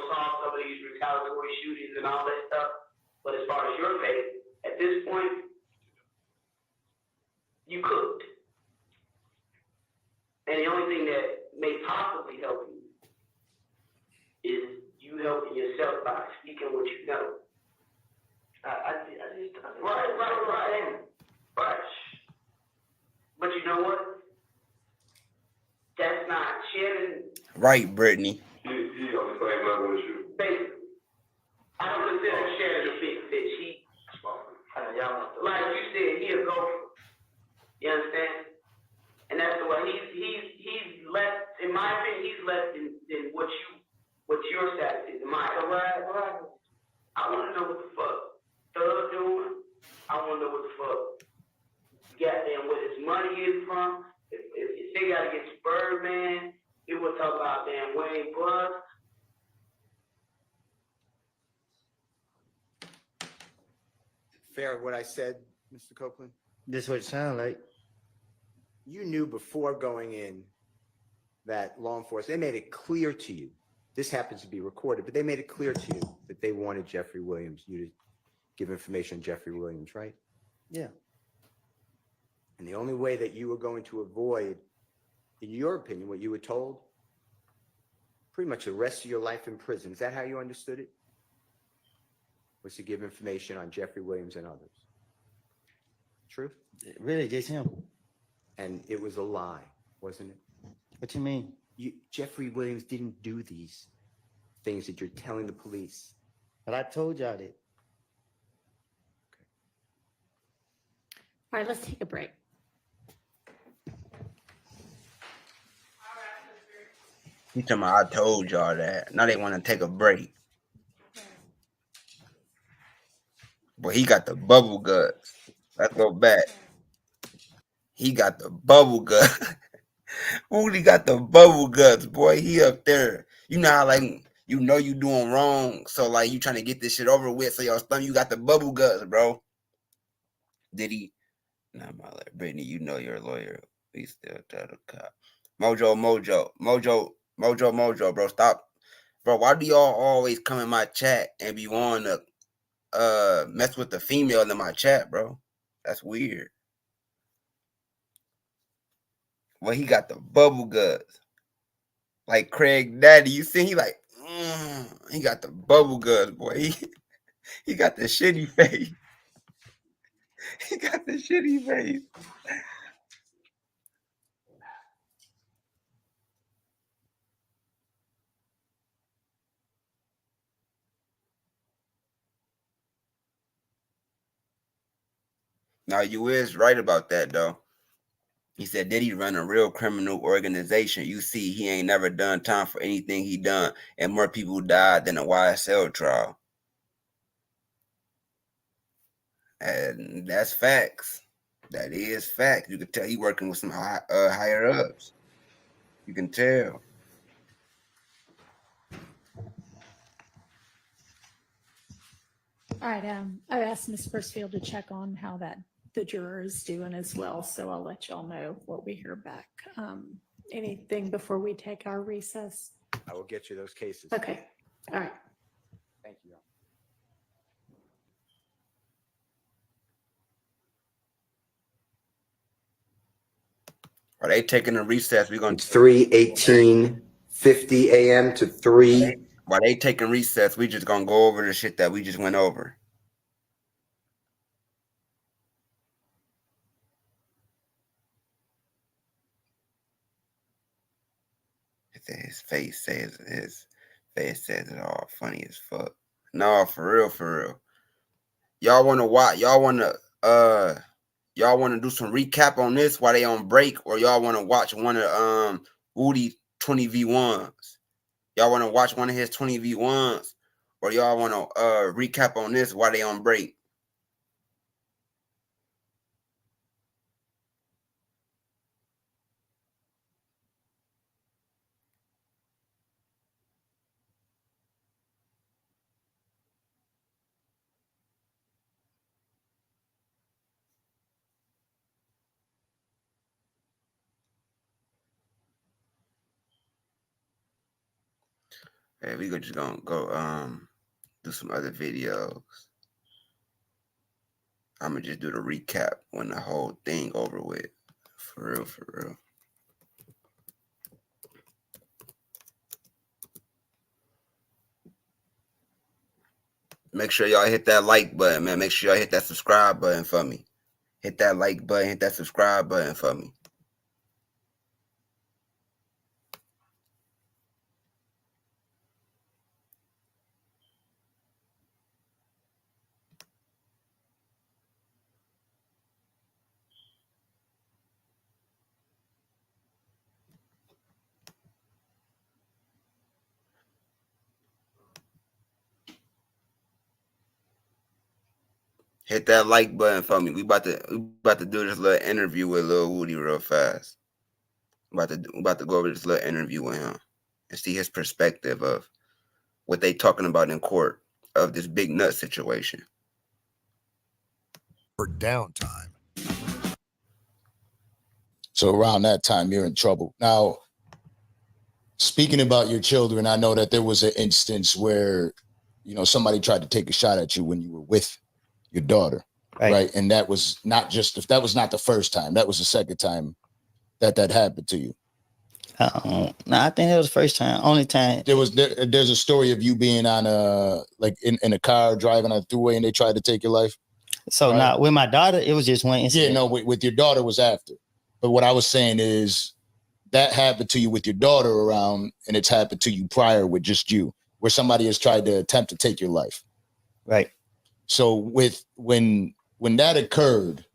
solve some of these retaliatory shootings and all that stuff, but as far as your case, at this point, you could. And the only thing that may possibly help you is you helping yourself by speaking what you know. Right. But you know what? That's not sharing. Right, Brittany. He on the same level as you. Basically, I don't consider sharing a big fish. Like you said, he'll go. You understand? And that's the way he's less. In my opinion, he's less than what your status is. I want to know what the fuck Thug doing. I want to know what the fuck goddamn where his money is from. If they got to get to Birdman, he will talk about damn Wayne Bus. Fair what I said, Mr. Copeland? This what it sound like. You knew before going in that law enforcement, they made it clear to you. This happens to be recorded, but they made it clear to you that they wanted Jeffrey Williams, you to give information on Jeffrey Williams, right? Yeah. And the only way that you were going to avoid, in your opinion, what you were told, pretty much the rest of your life in prison, is that how you understood it? Was to give information on Jeffrey Williams and others. True? Really, just him. And it was a lie, wasn't it? What you mean? Jeffrey Williams didn't do these things that you're telling the police. But I told y'all that. All right, let's take a break. He talking about I told y'all that. Now they want to take a break. Boy, he got the bubble guts. Let's go back. He got the bubble guts. Wooly got the bubble guts, boy. He up there. You know how you doing wrong, so you trying to get this shit over with. So your stomach, you got the bubble guts, bro. Did he? Nah, my Brittany, you know you're a lawyer. We still tell the cop. Mojo, bro. Stop, bro. Why do y'all always come in my chat and be wanting to mess with the female in my chat, bro? That's weird. Well, he got the bubble guts. Like Craig Daddy. You see, he he got the bubble guts, boy. He got the shitty face. He got the shitty face. Now, you is right about that, though. He said, did he run a real criminal organization? You see, he ain't never done time for anything he done, and more people died than a YSL trial. And that's facts. That is fact. You can tell he working with some higher ups. You can tell. All right, I asked Ms. Bursfield to check on how the juror is doing as well, so I'll let y'all know what we hear back. Anything before we take our recess? I will get you those cases. Okay, all right. Thank you. Are they taking a recess? We're gonna It's 3:18:50 a.m. to 3. While they taking recess, we just gonna go over the shit that we just went over. His face says it all. Funny as fuck. No, for real, for real. Y'all wanna watch? Y'all wanna do some recap on this while they on break, or y'all wanna watch one of Woody 20v1s? Y'all wanna watch one of his 20v1s, or y'all wanna recap on this while they on break? Hey, we just gonna go do some other videos. I'm gonna just do the recap when the whole thing over with. For real, for real. Make sure y'all hit that like button, man. Make sure y'all hit that subscribe button for me. Hit that like button, hit that subscribe button for me. Hit that like button for me. We about to do this little interview with Lil Woody real fast. We about to go over this little interview with him and see his perspective of what they talking about in court of this big nut situation. For downtime. So around that time, you're in trouble. Now, speaking about your children, I know that there was an instance where, somebody tried to take a shot at you when you were with your daughter, right? And that was not the first time. That was the second time that happened to you. No, I think it was the first time. Only time. There's a story of you being on in a car driving on a throughway and they tried to take your life. So right? now with my daughter, it was just one incident. Yeah, no, with your daughter was after. But what I was saying is that happened to you with your daughter around, and it's happened to you prior with just you, where somebody has tried to attempt to take your life. Right. So when that occurred,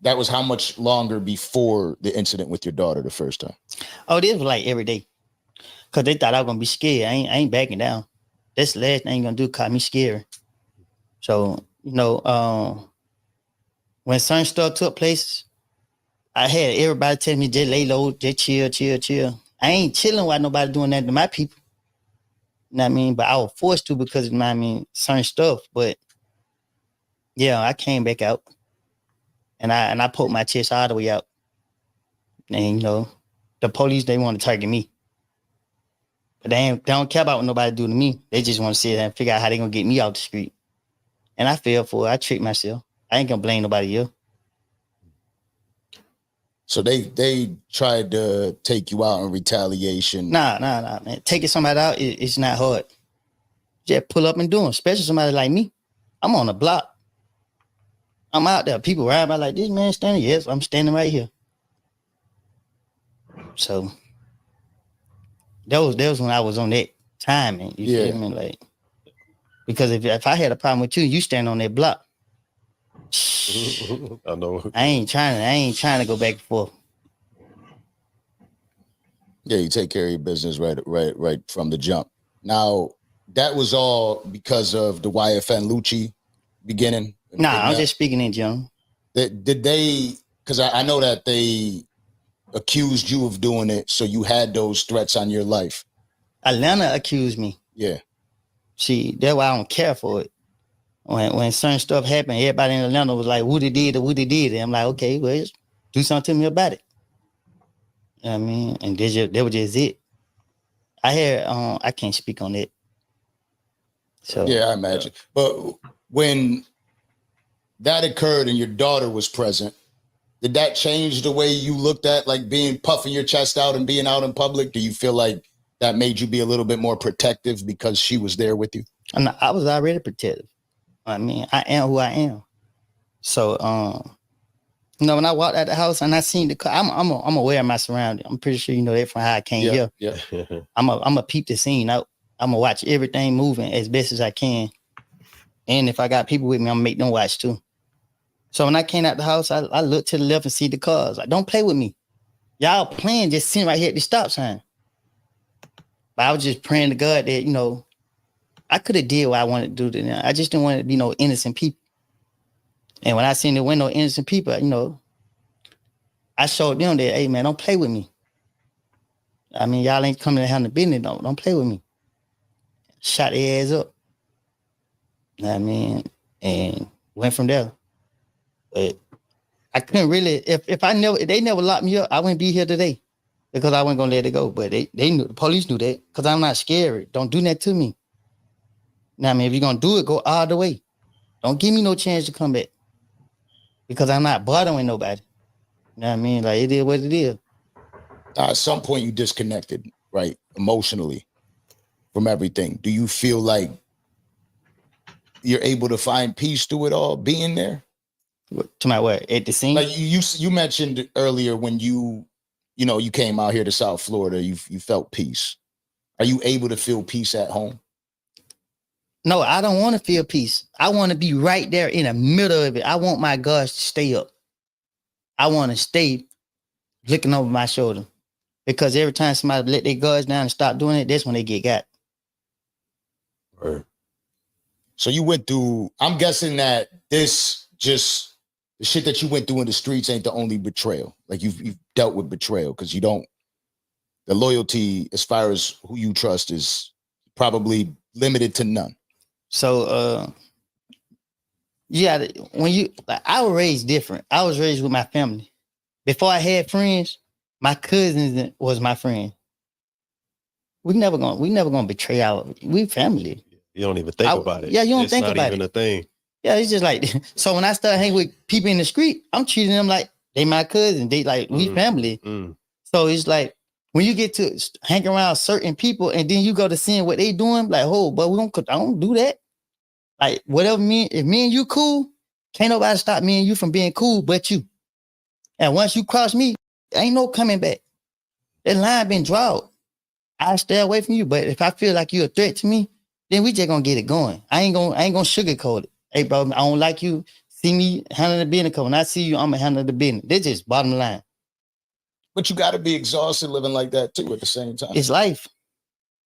that was how much longer before the incident with your daughter the first time? Oh, this was like every day. Cause they thought I was gonna be scared. I ain't backing down. That's the last thing I'm gonna do, call me scary. So, when certain stuff took place, I had everybody tell me just lay low, just chill. I ain't chilling while nobody doing that to my people. You know what I mean? But I was forced to because of certain stuff. But yeah, I came back out and I poked my chest all the way out. And the police, they want to target me. But they don't care about what nobody do to me. They just want to sit there and figure out how they gonna get me out the street. And I fell for it. I tricked myself. I ain't gonna blame nobody else. So they tried to take you out in retaliation. Nah, man. Taking somebody out, it's not hard. Just pull up and do them, especially somebody like me. I'm on the block. I'm out there. People ride by like, this man standing. Yes, I'm standing right here. So that was when I was on that timing. You feel me? Like, because if I had a problem with you stand on that block. I know. I ain't trying to go back and forth. Yeah, you take care of your business right from the jump. Now, that was all because of the YFN Lucci beginning? Nah, I'm just speaking in general. Did they, because I know that they accused you of doing it, so you had those threats on your life. Atlanta accused me. Yeah. See, that's why I don't care for it. When certain stuff happened, everybody in Atlanta was like, Woody did it, Woody did it. I'm like, okay, well, just do something to me about it. You know what I mean? And that was just it. I can't speak on it. So yeah, I imagine. But when that occurred and your daughter was present, did that change the way you looked at like being puffing your chest out and being out in public? Do you feel like that made you be a little bit more protective because she was there with you? I was already protective. I mean, I am who I am. So, when I walked out the house and I seen the car, I'm aware of my surroundings. I'm pretty sure you know that from how I came here. Yeah. I'm a peep the scene out. I'm gonna watch everything moving as best as I can. And if I got people with me, I'm gonna make them watch too. So when I came out the house, I looked to the left and see the cars. Like, don't play with me. Y'all playing just sitting right here at the stop sign. But I was just praying to God that, I could have did what I wanted to do to them. I just didn't want it to be no innocent people. And when I seen there were no innocent people, I showed them that, hey, man, don't play with me. I mean, y'all ain't coming to handle business. Don't play with me. Shot their ass up. You know what I mean? And went from there. But I couldn't really, if they never locked me up, I wouldn't be here today because I wasn't going to let it go. But they knew, the police knew that because I'm not scary. Don't do that to me. Now, I mean, if you're going to do it, go all the way. Don't give me no chance to come back because I'm not bothering nobody. You know what I mean? Like, it is what it is. At some point, you disconnected, right? Emotionally from everything. Do you feel like you're able to find peace through it all, being there? To my what? At the scene? Like you mentioned earlier when you came out here to South Florida, you felt peace. Are you able to feel peace at home? No, I don't want to feel peace. I want to be right there in the middle of it. I want my guards to stay up. I want to stay looking over my shoulder because every time somebody let their guards down and stop doing it, that's when they get got. Right. So you went through, I'm guessing that this just, the shit that you went through in the streets ain't the only betrayal. Like you've dealt with betrayal because the loyalty as far as who you trust is probably limited to none. So, I was raised different. I was raised with my family. Before I had friends, my cousins was my friend. We never gonna betray we family. You don't even think about it. Yeah, you don't think about it. It's not even a thing. Yeah, it's just like, so when I start hanging with people in the street, I'm treating them like they my cousin. They like, we family. So it's like, when you get to hang around certain people and then you go to seeing what they doing, like, but I don't do that. Like, if me and you cool, can't nobody stop me and you from being cool but you. And once you cross me, ain't no coming back. That line been drawn. I stay away from you, but if I feel like you're a threat to me, then we just gonna get it going. I ain't gonna sugarcoat it. Hey, bro, I don't like you. See me handle the business. When I see you, I'm gonna handle the business. That's just bottom line. But you got to be exhausted living like that too at the same time. It's life.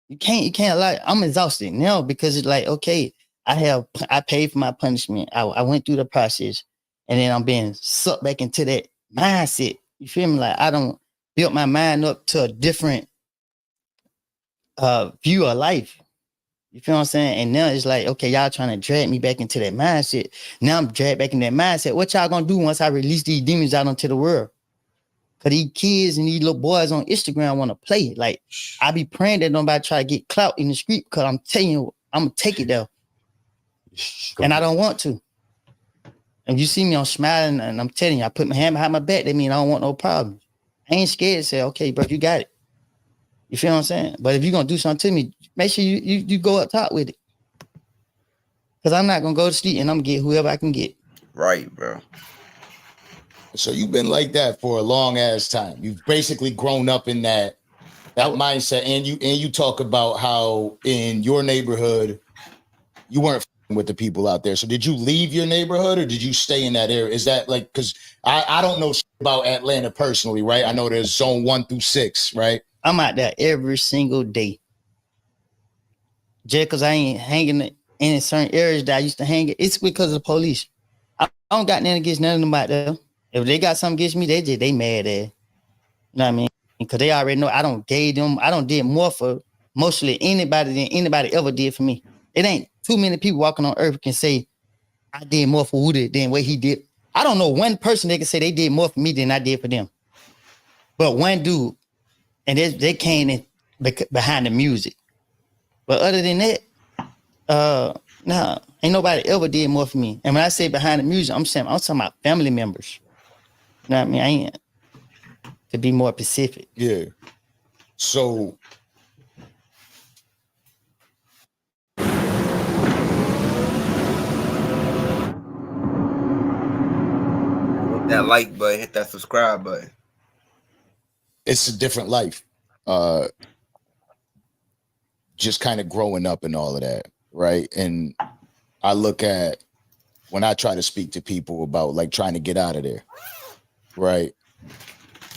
You can't lie. I'm exhausted now because it's like, okay, I paid for my punishment. I went through the process and then I'm being sucked back into that mindset. You feel me? Like I don't build my mind up to a different view of life. You feel what I'm saying? And now it's like, okay, y'all trying to drag me back into that mindset. Now I'm dragged back in that mindset. What y'all gonna do once I release these demons out into the world? Cause these kids and these little boys on Instagram want to play. Like I be praying that nobody try to get clout in the street. Cause I'm telling you, I'm gonna take it there, and I don't want to. And you see me, I'm smiling, and I'm telling you, I put my hand behind my back. That means I don't want no problem. I ain't scared to say, okay, bro, you got it. You feel what I'm saying? But if you're gonna do something to me, make sure you go up top with it. Cause I'm not gonna go to sleep and I'm gonna get whoever I can get. Right, bro. So you've been like that for a long ass time. You've basically grown up in that mindset, and you talk about how in your neighborhood you weren't with the people out there. So did you leave your neighborhood or did you stay in that area? Is that like, because I don't know about Atlanta personally, right? I know there's zone 1 through 6, right? I'm out there every single day. Just because I ain't hanging in certain areas that I used to hang it, it's because of the police. I don't got nothing against none of them out there. If they got something against me, they mad at. You know what I mean? Because they already know I don't did more for mostly anybody than anybody ever did for me. It ain't too many people walking on earth can say I did more for Woody than what he did. I don't know one person that can say they did more for me than I did for them. But one dude, and they came in behind the music. But other than that, nah, ain't nobody ever did more for me. And when I say behind the music, I'm talking about family members. You know what I mean? I ain't, to be more specific. Yeah. So Hit that like button, hit that subscribe button. it's a different life. Just kind of growing up and all of that, right? And I look at when I try to speak to people about like trying to get out of there, right?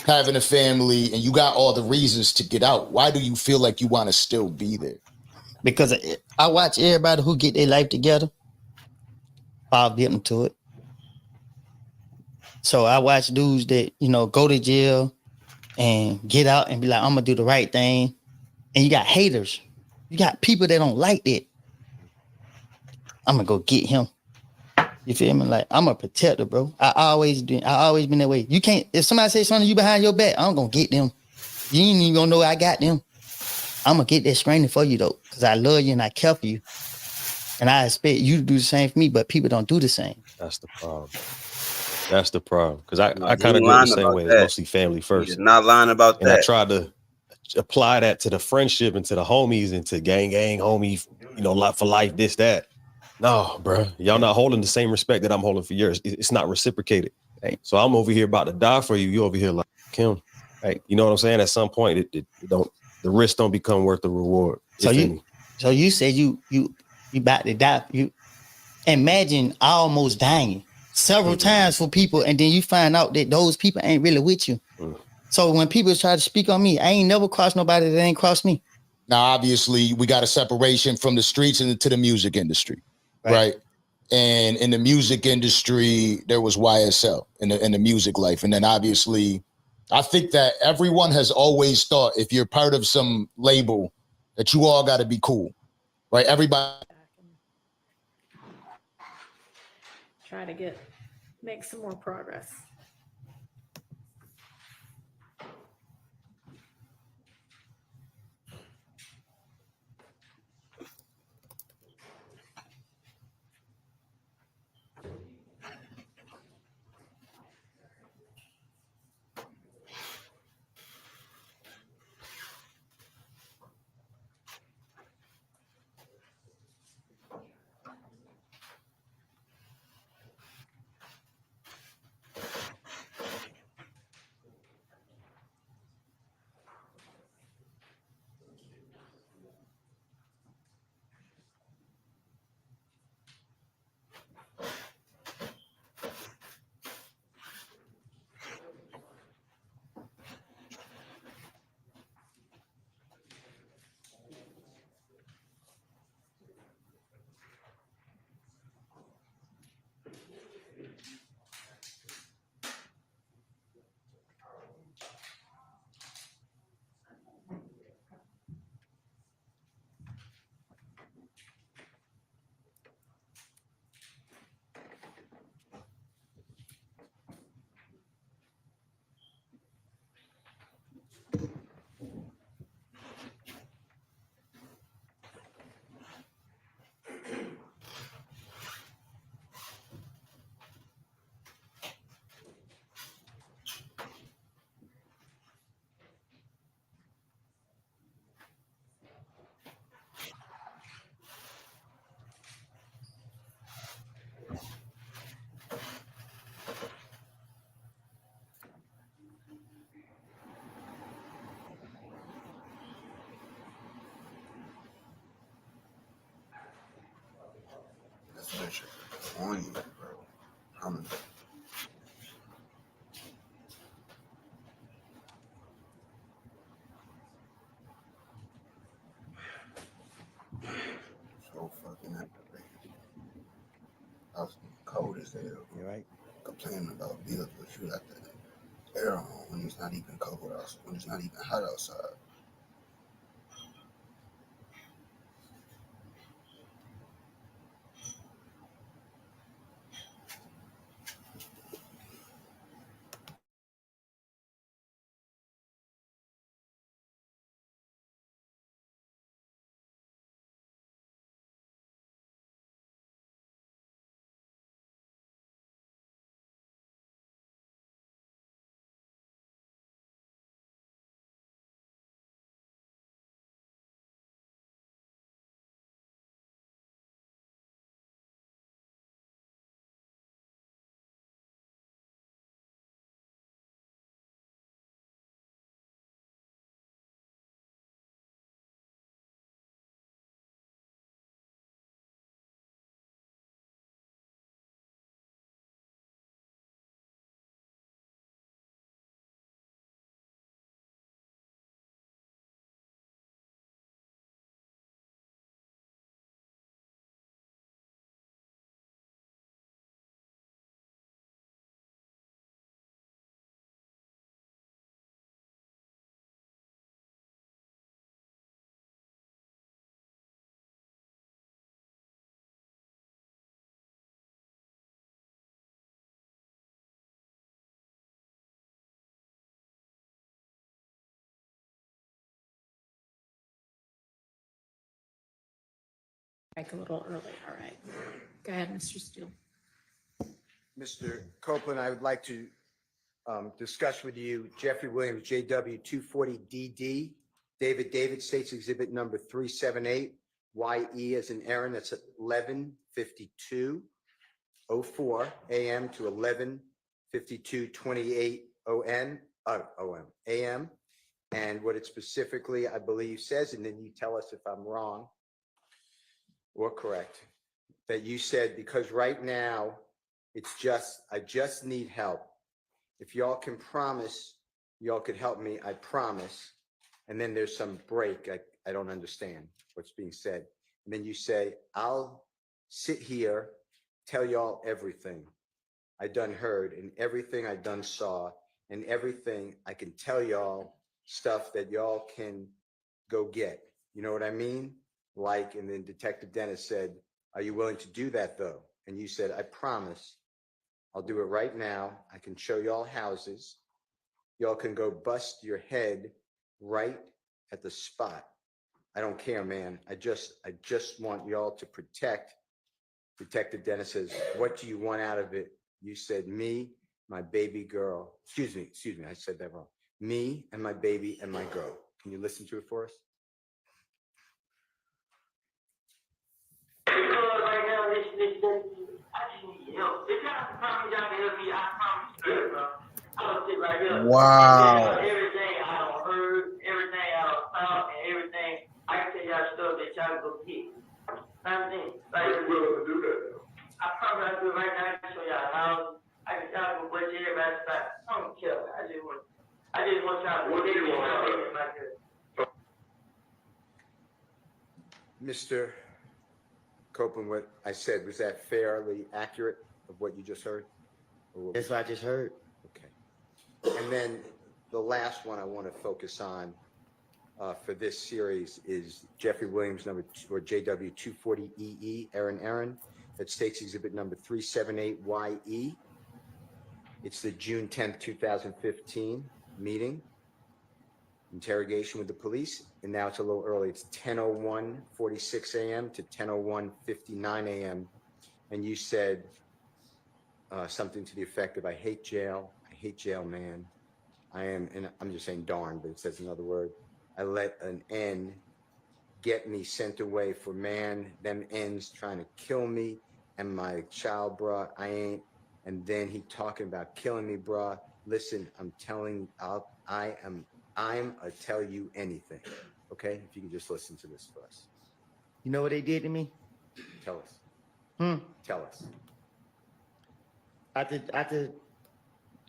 Having a family and you got all the reasons to get out. Why do you feel like you want to still be there? Because I watch everybody who get their life together fall victim to it. So I watch dudes that, go to jail and get out and be like, I'm going to do the right thing. And you got haters. You got people that don't like that. I'm going to go get him. You feel me? Like, I'm a protector, bro. I always been that way. You can't, if somebody says something to you behind your back, I'm going to get them. You ain't even going to know I got them. I'm going to get that screening for you, though, because I love you and I care for you. And I expect you to do the same for me, but people don't do the same. That's the problem. That's the problem. Because I kind of go the same way. It's mostly family first. He's not lying about and that. I tried to apply that to the friendship and to the homies and to gang, homie, for life, this, that. No, bro. Y'all not holding the same respect that I'm holding for yours. It's not reciprocated. Right. So I'm over here about to die for you. You over here like him. Right. You know what I'm saying? At some point, it don't, the risk don't become worth the reward. So you said you about to die. You imagine almost dying several times for people, and then you find out that those people ain't really with you. So when people try to speak on me, I ain't never crossed nobody that ain't crossed me. Now, obviously, we got a separation from the streets and to the music industry, right? And in the music industry, there was YSL in the music life. And then obviously, I think that everyone has always thought if you're part of some label that you all got to be cool, right? Everybody. Try to make some more progress. So fucking activated. I was cold as hell. You right? Complaining about bills, but you got the air on when it's not even cold outside, when it's not even hot outside. Break a little early, all right. Go ahead, Mr. Steele. Mr. Copeland, I would like to discuss with you Jeffrey Williams, JW 240DD, David States Exhibit number 378, YE as in Aaron, that's at 11:52:04 a.m. to 11:52:28 a.m. And what it specifically, I believe, says, and then you tell us if I'm wrong or correct, that you said, because right now I just need help. If y'all can promise, y'all could help me, I promise. And then there's some break. I don't understand what's being said. And then you say, I'll sit here, tell y'all everything I done heard and everything I done saw and everything I can tell y'all, stuff that y'all can go get. You know what I mean? Like, and then Detective Dennis said, are you willing to do that though? And you said, I promise. I'll do it right now. I can show y'all houses. Y'all can go bust your head right at the spot. I don't care, man. I just want y'all to protect. Detective Dennis says, what do you want out of it? You said, me, my baby girl. Excuse me, I said that wrong. Me and my baby and my girl. Can you listen to it for us? Because right now, this, I just need help. If y'all promise y'all can help me, I promise you, bro. I'll sit right here. Wow. Everything I don't heard, everything I don't saw, and everything, I can tell y'all stuff that y'all go get. Something. Like, Are you willing to do that? I promise I'll do it right now. I can show y'all houses. I can y'all go budget everybody's back. I don't care. I just want y'all to What do you want out of it? like this. Mr. Copeland, what I said, was that fairly accurate of what you just heard? That's what I just heard. Okay. And then the last one I want to focus on for this series is Jeffrey Williams, number two, or JW 240EE, Aaron, that States Exhibit number 378YE. It's the June 10th, 2015 meeting, interrogation with the police, and now it's a little early. It's 10:01:46 a.m. to 10:01:59 a.m. And you said something to the effect of, I hate jail, man. And I'm just saying darn, but it says another word. I let an N get me sent away for man, them N's trying to kill me and my child, bruh, I ain't. And then he talking about killing me, bruh. Listen, I'm a tell you anything. Okay? If you can just listen to this for us. You know what they did to me? Tell us. Tell us.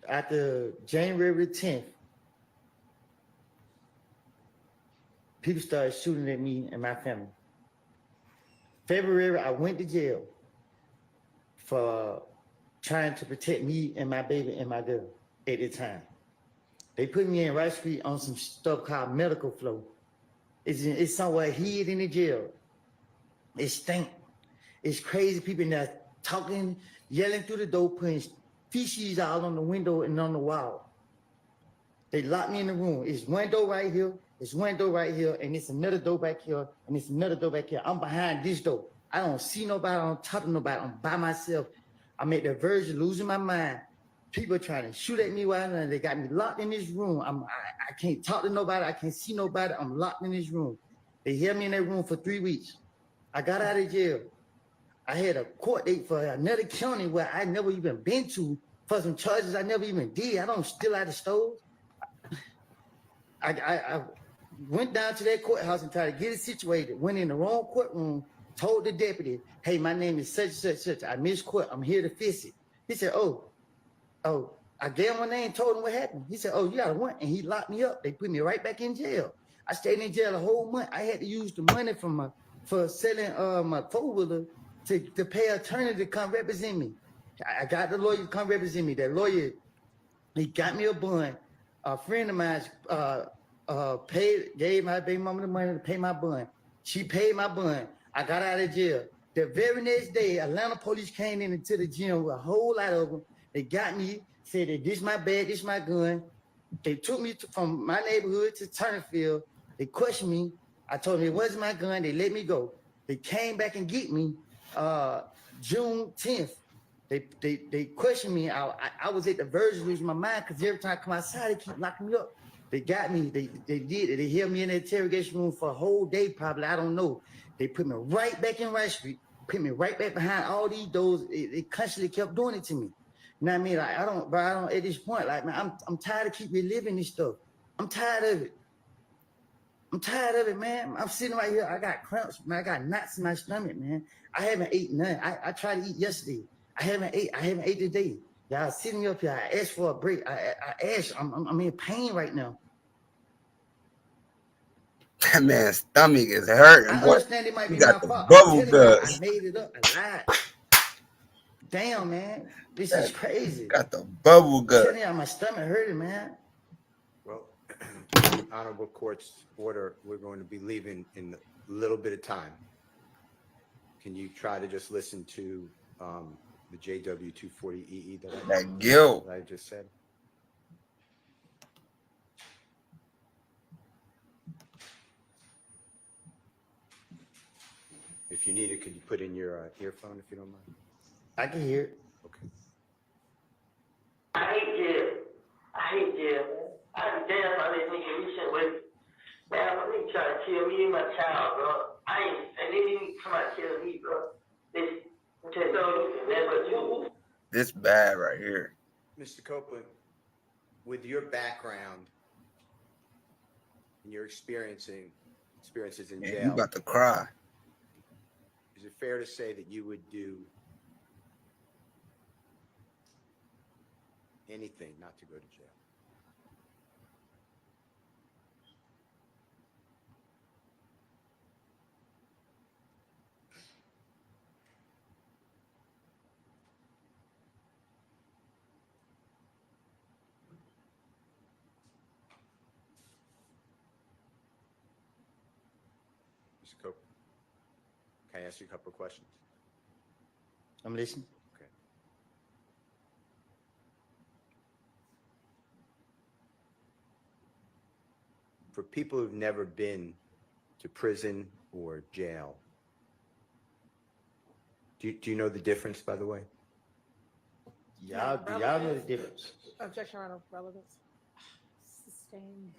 After January 10th, people started shooting at me and my family. February, I went to jail. for trying to protect me and my baby and my girl at the time. They put me in Rice Street on some stuff called medical flow. It's somewhere hid in the jail. It stink. It's crazy people in there talking, yelling through the door, putting feces out on the window and on the wall. They locked me in the room. It's one door right here, it's one door right here, and it's another door back here, and it's another door back here. I'm behind this door. I don't see nobody, I don't talk to nobody. I'm by myself. I'm at the verge of losing my mind. People trying to shoot at me while they got me locked in this room. I can't talk to nobody. I can't see nobody. I'm locked in this room. They held me in that room for 3 weeks. I got out of jail. I had a court date for another county where I never even been to for some charges I never even did. I don't steal out of stores. I went down to that courthouse and tried to get it situated. Went in the wrong courtroom. Told the deputy, "Hey, my name is such and such, such. I missed court. I'm here to fix it." He said, "Oh." I gave him my name, told him what happened. He said, "Oh, you got a warrant," and he locked me up. They put me right back in jail. I stayed in jail a whole month. I had to use the money for selling my four-wheeler to pay an attorney to come represent me. I got the lawyer to come represent me. That lawyer, he got me a bond. A friend of mine gave my baby mama the money to pay my bond. She paid my bond. I got out of jail. The very next day, Atlanta police came into the gym with a whole lot of them. They got me, said that this my bag, this my gun. They took me from my neighborhood to Turnerfield. They questioned me. I told them it wasn't my gun. They let me go. They came back and get me June 10th. They questioned me. I was at the verge of losing my mind because every time I come outside, they keep locking me up. They got me. They did it. They held me in the interrogation room for a whole day, probably. I don't know. They put me right back in Rice Street, put me right back behind all these doors. They constantly kept doing it to me. You know what I mean? Like, I don't, at this point, like, man, I'm tired of keep reliving this stuff. I'm tired of it. I'm tired of it, man. I'm sitting right here. I got cramps, man. I got knots in my stomach, man. I haven't eaten nothing. I tried to eat yesterday. I haven't ate today. Y'all sitting up here. I asked for a break. I asked. I'm in pain right now. That man's stomach is hurting. I Boy. understand it might be You got my the fault. bubble I'm telling you, guts. I made it up. I lied. Damn, man. This is crazy. Got the bubble I'm gut. telling you, my stomach hurting, man. Well, honorable court's order, we're going to be leaving in a little bit of time. Can you try to just listen to the JW 240EE That guilt that I just said? If you need it, could you put in your earphone if you don't mind? I can hear it. Okay. I hate jail. I hate jail, man. I be damn how they nigga recent with me. Man, my nigga try to kill me and my child, bro. And they didn't even come out and kill me, bro. I'm telling you, man, but you. this bad right here. Mr. Copeland, with your background and your experiences in Man, jail, you about to cry. is it fair to say that you would do anything not to go to jail? Mr. Copeland, can I ask you a couple of questions? I'm listening. Okay. For people who've never been to prison or jail, do you know the difference, by the way? Y'all know the difference. Objection out of relevance. Sustained.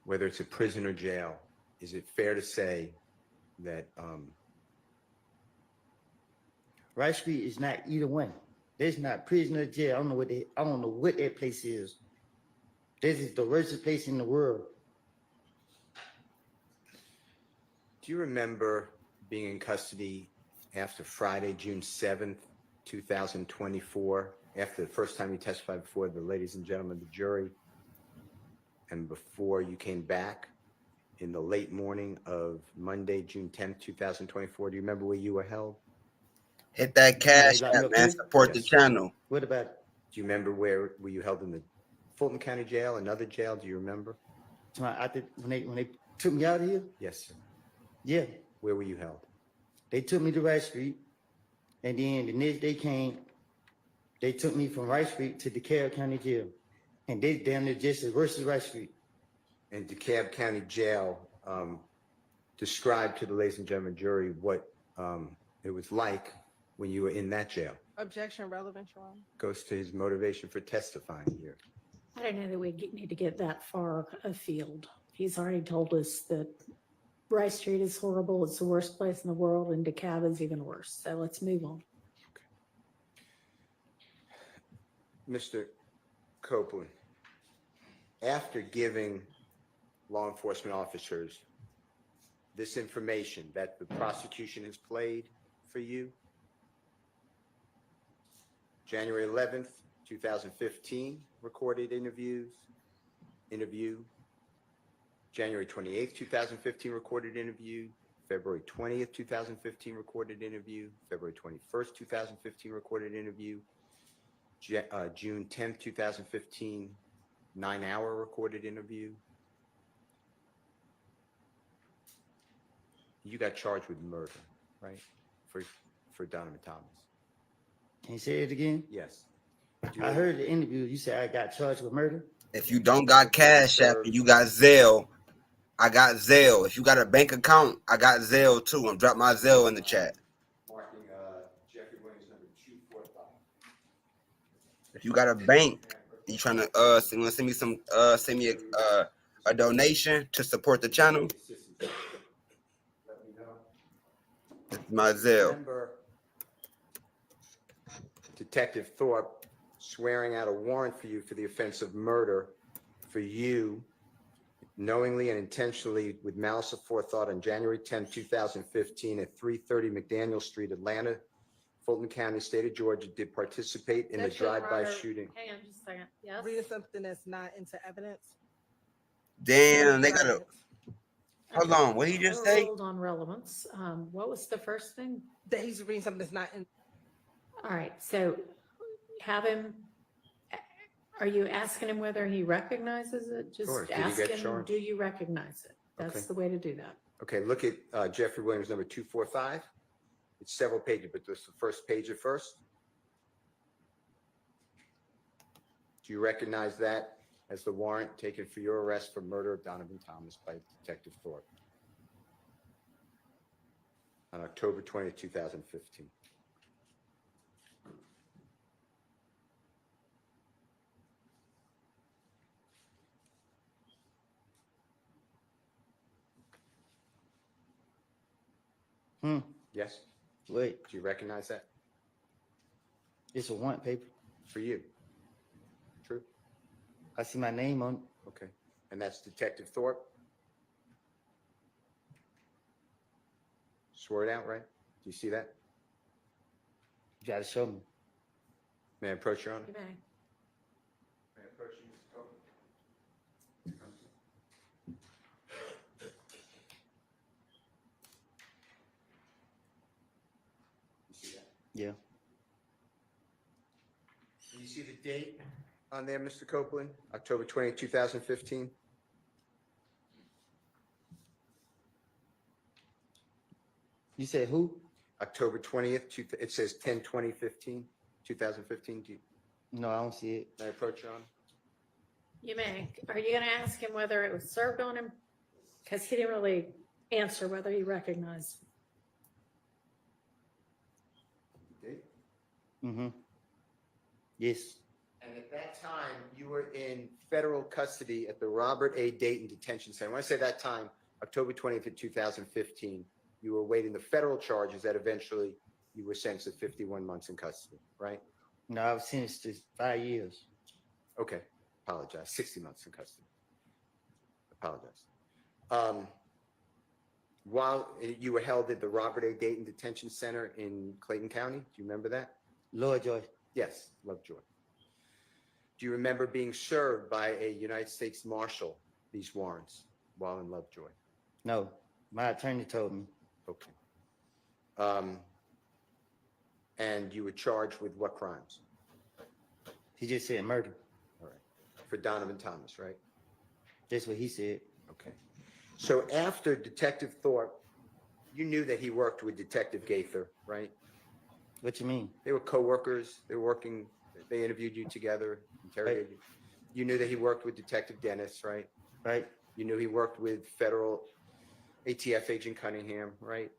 Whether it's a prison or jail, is it fair to say that Rice Street is not either one. There's not prison or jail. I don't know what that place is. This is the worst place in the world. do you remember being in custody after Friday, June 7th, 2024, after the first time you testified before the ladies and gentlemen of the jury, and before you came back in the late morning of Monday, June 10th, 2024? Do you remember where you were held? Hit that cash locked me app, up man. here? Support the Yes. channel. What about it? Do you remember where were you held in the Fulton County Jail, another jail? Do you remember? When they took me out of here? Yes, sir. Yeah. Where were you held? They took me to Rice Street, and then the next day they took me from Rice Street to DeKalb County Jail, and they damn near just as worse as Rice Street. And DeKalb County Jail, describe to the ladies and gentlemen jury what it was like when you were in that jail. Objection relevant, Your Honor. Goes to his motivation for testifying here. I don't know that we need to get that far afield. He's already told us that Rice Street is horrible. It's the worst place in the world, and DeKalb is even worse. So let's move on. Mr. Copeland, after giving law enforcement officers this information that the prosecution has played for you, January 11th, 2015, recorded interview, January 28th, 2015, recorded interview, February 20th, 2015, recorded interview, February 21st, 2015, recorded interview, June 10th, 2015, 9-hour recorded interview. You got charged with murder, right? For Donovan Thomas. Can you say it again? Yes. I heard the interview. You said I got charged with murder. If you don't got Cash App and you got Zelle, I got Zelle. If you got a bank account, I got Zelle too. I'm drop my Zelle in the chat. Marking Jeffrey Williams number 245. If you got a bank, you trying to send me some send me a donation to support the channel. Let me know. It's my Zelle. Remember Detective Thorpe swearing out a warrant for you for the offense of murder for you knowingly and intentionally with malice aforethought on January 10, 2015 at 330 McDaniel Street, Atlanta, Fulton County, state of Georgia, did participate in a drive-by shooting. Hang on just a second. Yes. Reading something that's not into evidence. Damn, they got a. Hold on, what did he just say? Hold on relevance. What was the first thing? That he's reading something that's not in. All right, so have him, are you asking him whether he recognizes it? Just Sure. Did he ask get him, charged? do you recognize it? That's Okay. the way to do that. Okay, look at Jeffrey Williams number 245. It's several pages, but this is the first page at first. Do you recognize that as the warrant taken for your arrest for murder of Donovan Thomas by Detective Thorpe on October 20th, 2015? Yes? Wait, Do you recognize that? it's a warrant paper. For you? True? I see my name on it. Okay. And that's Detective Thorpe? Swore it out, right? Do you see that? You gotta show me. May I approach your honor? You may. May I approach you, Mr. Copeland? You see that? Yeah. Do you see the date on there, Mr. Copeland? October 20th, 2015? You said who? October 20th, it says 10/20/15, 2015. Do you, No, I don't see it. may I approach your honor? You may. Are you gonna ask him whether it was served on him? Because he didn't really answer whether he recognized. Date? Mm-hmm. Yes. And at that time, you were in federal custody at the Robert A. Dayton Detention Center. When I say that time, October 20th of 2015, you were awaiting the federal charges that eventually you were sentenced to 51 months in custody, right? No, I was sentenced to 5 years. Okay, apologize, 60 months in custody. Apologize. While you were held at the Robert A. Dayton Detention Center in Clayton County, do you remember that? Lovejoy. Yes, Lovejoy. Do you remember being served by a United States Marshal these warrants while in Lovejoy? No, my attorney told me. Okay. And you were charged with what crimes? He just said murder. All right. For Donovan Thomas, right? That's what he said. Okay. So after Detective Thorpe, you knew that he worked with Detective Gaither, right? What you mean? They were co-workers. They were working, they interviewed you together, interrogated you. You knew that he worked with Detective Dennis, right? Right. You knew he worked with federal ATF agent Cunningham, right?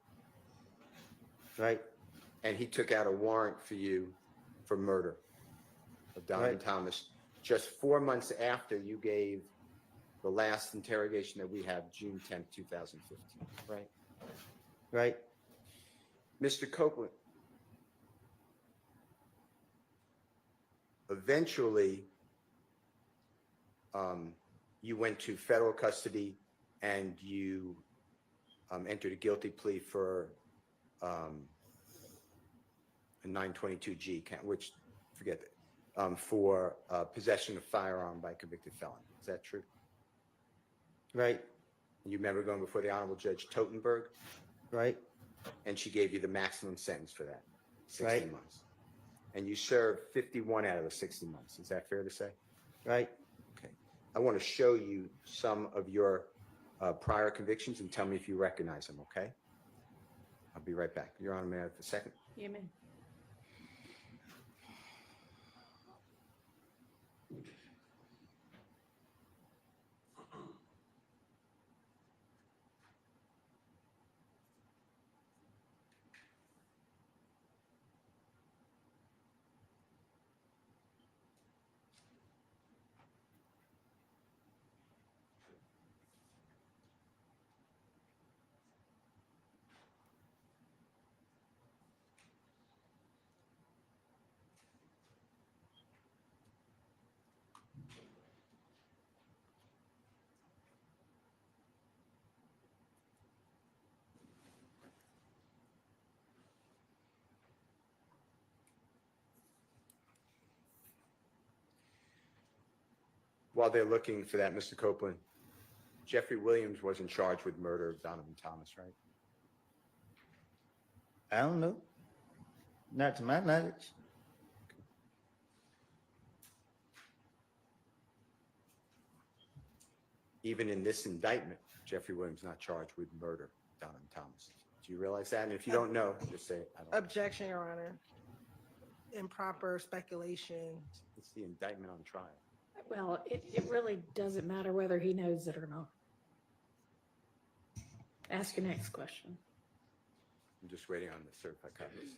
Right. And he took out a warrant for you for murder of Donovan Right. Thomas just 4 months after you gave the last interrogation that we have, June 10th, 2015, right? Right. Mr. Copeland, eventually, you went to federal custody and you entered a guilty plea for a 922G count, which, forget that, for possession of firearm by a convicted felon. Is that true? Right. You remember going before the Honorable Judge Totenberg? Right. And she gave you the maximum sentence for that, 60 Right. months. And you served 51 out of the 60 months. Is that fair to say? Right. Okay. I want to show you some of your prior convictions and tell me if you recognize them, okay? I'll be right back. Your Honor, may I have a second? You may. While they're looking for that, Mr. Copeland, Jeffrey Williams wasn't charged with murder of Donovan Thomas, right? I don't know. Not to my knowledge. Even in this indictment, Jeffrey Williams not charged with murder of Donovan Thomas. Do you realize that? And if you don't know, just say, I don't know. Objection, Your Honor. Improper speculation. It's the indictment on trial. Well, it really doesn't matter whether he knows it or not. Ask your next question. I'm just waiting on the certified copies.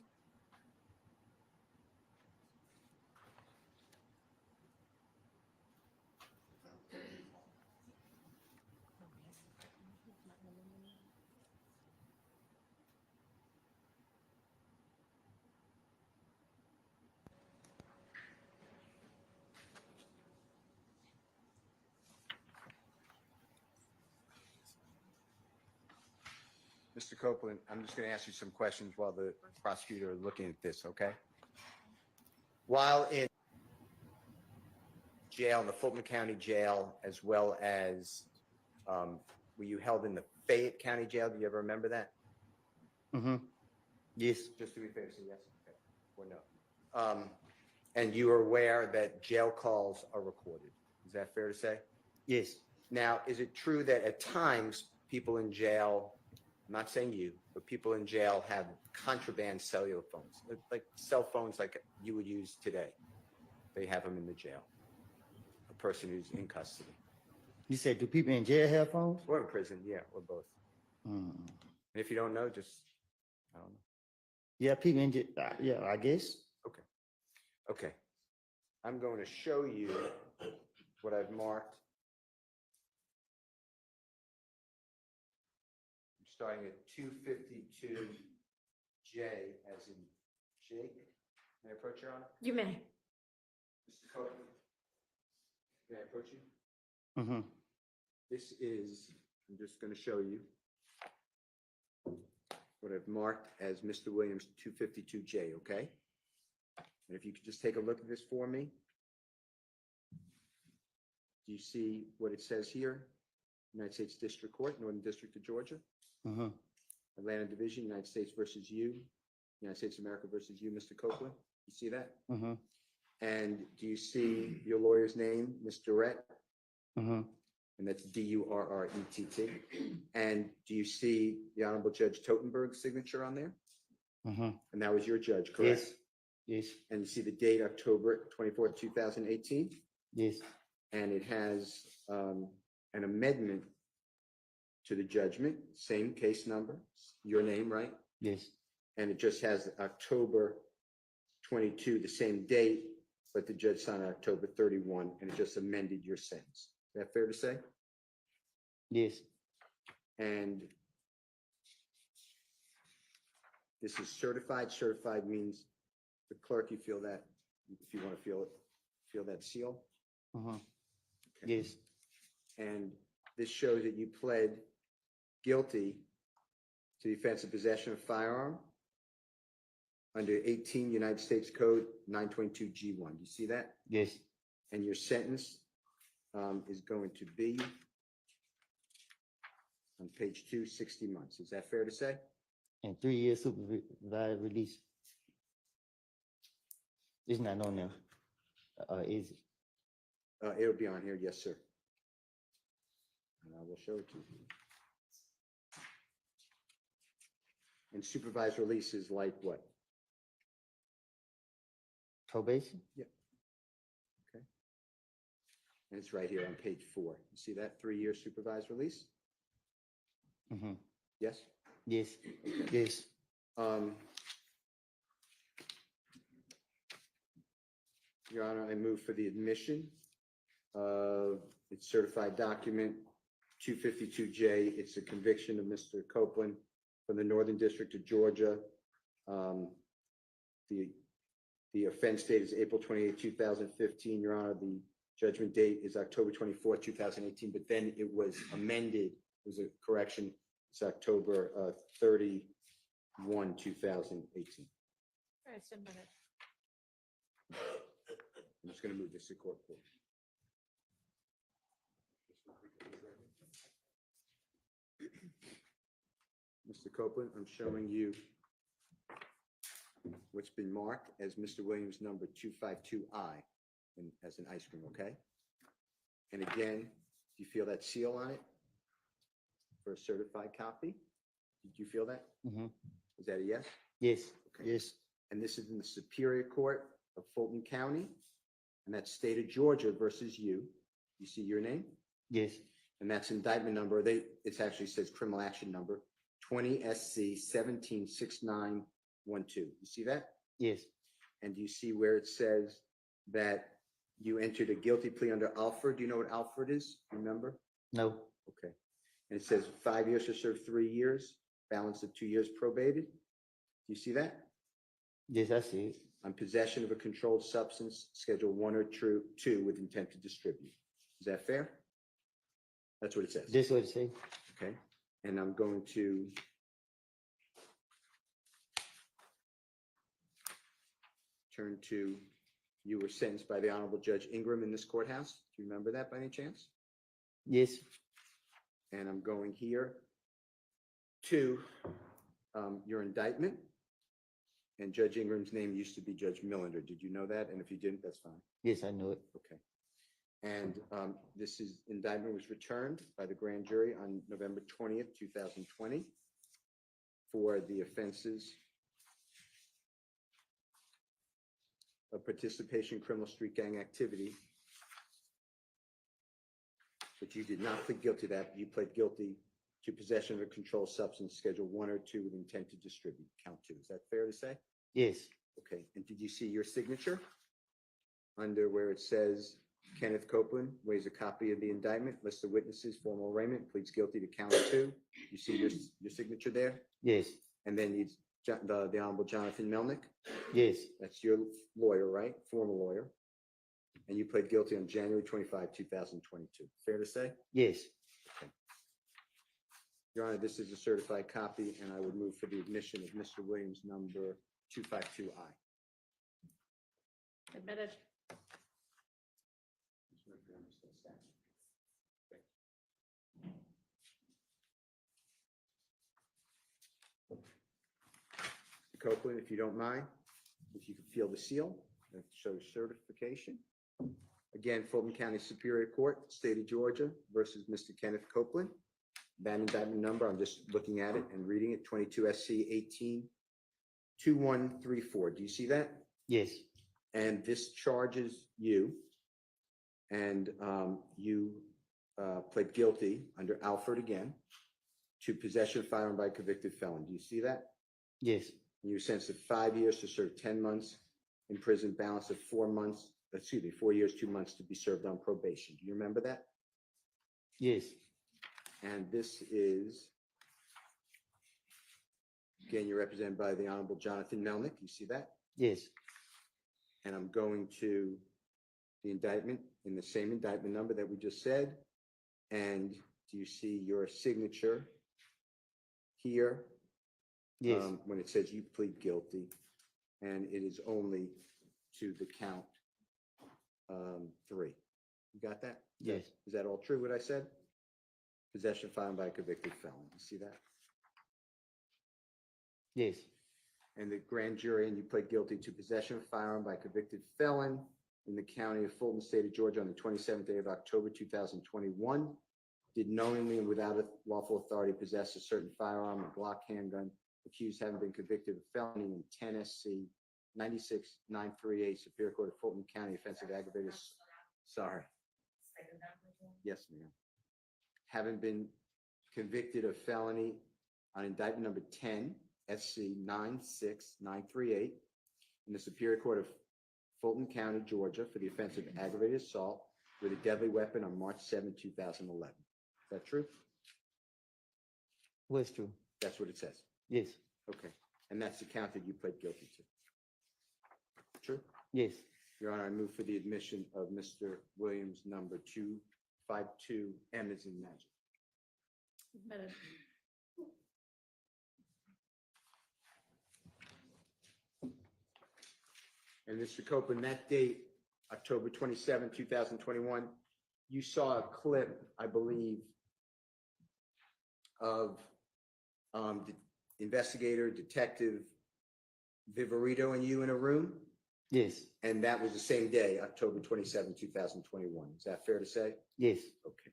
Mr. Copeland, I'm just going to ask you some questions while the prosecutor is looking at this, okay? While in jail, in the Fulton County Jail, as well as, were you held in the Fayette County Jail? Do you ever remember that? Mm-hmm. Yes. Just to be fair, say yes, okay, or no. And you are aware that jail calls are recorded. Is that fair to say? Yes. Now, is it true that at times people in jail, I'm not saying you, but people in jail have contraband cellular phones, like cell phones like you would use today? They have them in the jail. A person who's in custody. You said, do people in jail have phones? Or in prison, yeah, or both. Mm. And if you don't know, just, I don't know. Yeah, people in jail. Yeah, I guess. Okay. Okay. I'm going to show you what I've marked. I'm starting at 252J as in Jake. May I approach, Your Honor? You may. Mr. Copeland, may I approach you? Mm-hmm. This is, I'm just going to show you what I've marked as Mr. Williams 252J, okay? And if you could just take a look at this for me. Do you see what it says here? United States District Court, Northern District of Georgia, Mm-hmm. Atlanta Division, United States versus you, United States of America versus you, Mr. Copeland? You see that? Mm-hmm. And do you see your lawyer's name, Ms. Durrett? Mm-hmm. And that's Durrett. And do you see the Honorable Judge Totenberg's signature on there? Mm-hmm. And that was your judge, correct? Yes. Yes. And you see the date, October 24th, 2018? Yes. And it has an amendment to the judgment, same case number, your name, right? Yes. And it just has October 22, the same date, but the judge signed October 31, and it just amended your sentence. Is that fair to say? Yes. And this is certified. Certified means the clerk, you feel that, if you want to feel that seal? Mm-hmm. Okay. Yes. And this shows that you pled guilty to the offense of possession of firearm under 18 United States Code 922G1. You see that? Yes. And your sentence is going to be on page 2, 60 months. Is that fair to say? And 3 years supervised release. It's not on there. Is it? It'll be on here, yes, sir. And I will show it to you. And supervised release is like what? Probation? Yeah. Okay. And it's right here on page 4. You see that 3-year supervised release? Mm-hmm. Yes? Yes. Yes. Your Honor, I move for the admission of its certified document 252J. It's a conviction of Mr. Copeland from the Northern District of Georgia. The offense date is April 28, 2015. Your Honor, the judgment date is October 24, 2018, but then it was amended. It was a correction. It's October 31, 2018. All right, send minute. I'm just going to move this to court. Mr. Copeland, I'm showing you what's been marked as Mr. Williams number 252I as an ice cream, okay? And again, do you feel that seal on it for a certified copy? Did you feel that? Mm-hmm. Is that a yes? Yes. Okay. Yes. And this is in the Superior Court of Fulton County, and that's state of Georgia versus you. You see your name? Yes. And that's indictment number. It actually says criminal action number 20 SC 176912. You see that? Yes. And do you see where it says that you entered a guilty plea under Alford? Do you know what Alford is? Remember? No. Okay. And it says 5 years to serve 3 years, balance of 2 years probated. Do you see that? Yes, I see it. On possession of a controlled substance, schedule 1 or 2 with intent to distribute. Is that fair? That's what it says. This what it say? Okay. And I'm going to turn to, you were sentenced by the Honorable Judge Ingram in this courthouse. Do you remember that by any chance? Yes. And I'm going here to your indictment. And Judge Ingram's name used to be Judge Millender. Did you know that? And if you didn't, that's fine. Yes, I know it. Okay. And this indictment was returned by the grand jury on November 20th, 2020 for the offenses of participation in criminal street gang activity. But you did not plead guilty to that. You pled guilty to possession of a controlled substance, schedule 1 or 2 with intent to distribute, count 2. Is that fair to say? Yes. Okay. And did you see your signature under where it says Kenneth Copeland waives a copy of the indictment, list of witnesses, formal arraignment, pleads guilty to count 2? You see your signature there? Yes. And then the Honorable Jonathan Melnick? Yes. That's your lawyer, right? Former lawyer. And you pled guilty on January 25, 2022. Fair to say? Yes. Okay. Your Honor, this is a certified copy, and I would move for the admission of Mr. Williams number 252I. Admitted. Mr. Copeland, if you don't mind, if you could feel the seal, that shows certification. Again, Fulton County Superior Court, State of Georgia versus Mr. Kenneth Copeland. That indictment number, I'm just looking at it and reading it, 22 SC 18-2134. Do you see that? Yes. And this charges you, and you pled guilty under Alford again to possession of firearm by a convicted felon. Do you see that? Yes. You were sentenced to 5 years to serve 10 months in prison, balance of 4 months, 4 years, 2 months to be served on probation. Do you remember that? Yes. And this is, again, you're represented by the Honorable Jonathan Melnick. You see that? Yes. And I'm going to the indictment in the same indictment number that we just said. And do you see your signature here? Yes. When it says you plead guilty, and it is only to the count 3. You got that? Yes. Is that all true, what I said? Possession found by a convicted felon. You see that? Yes. And the grand jury, and you pled guilty to possession of firearm by a convicted felon in the county of Fulton, state of Georgia, on the 27th day of October 2021. Did knowingly and without a lawful authority possess a certain firearm, a Glock handgun, accused having been convicted of felony in 10 SC 96938 Superior Court of Fulton County, offensive aggravated. Sorry. Yes, ma'am. Having been convicted of felony on indictment number 10 SC 96938 in the Superior Court of Fulton County, Georgia, for the offense of aggravated assault with a deadly weapon on March 7, 2011. Is that true? What's true? That's what it says. Yes. Okay. And that's the count that you pled guilty to. True? Yes. Your Honor, I move for the admission of Mr. Williams, number 252, M as in magic. Admitted. And Mr. Copeland, that date, October 27, 2021, you saw a clip, I believe, of the investigator, detective Viverito and you in a room? Yes. And that was the same day, October 27, 2021. Is that fair to say? Yes. Okay.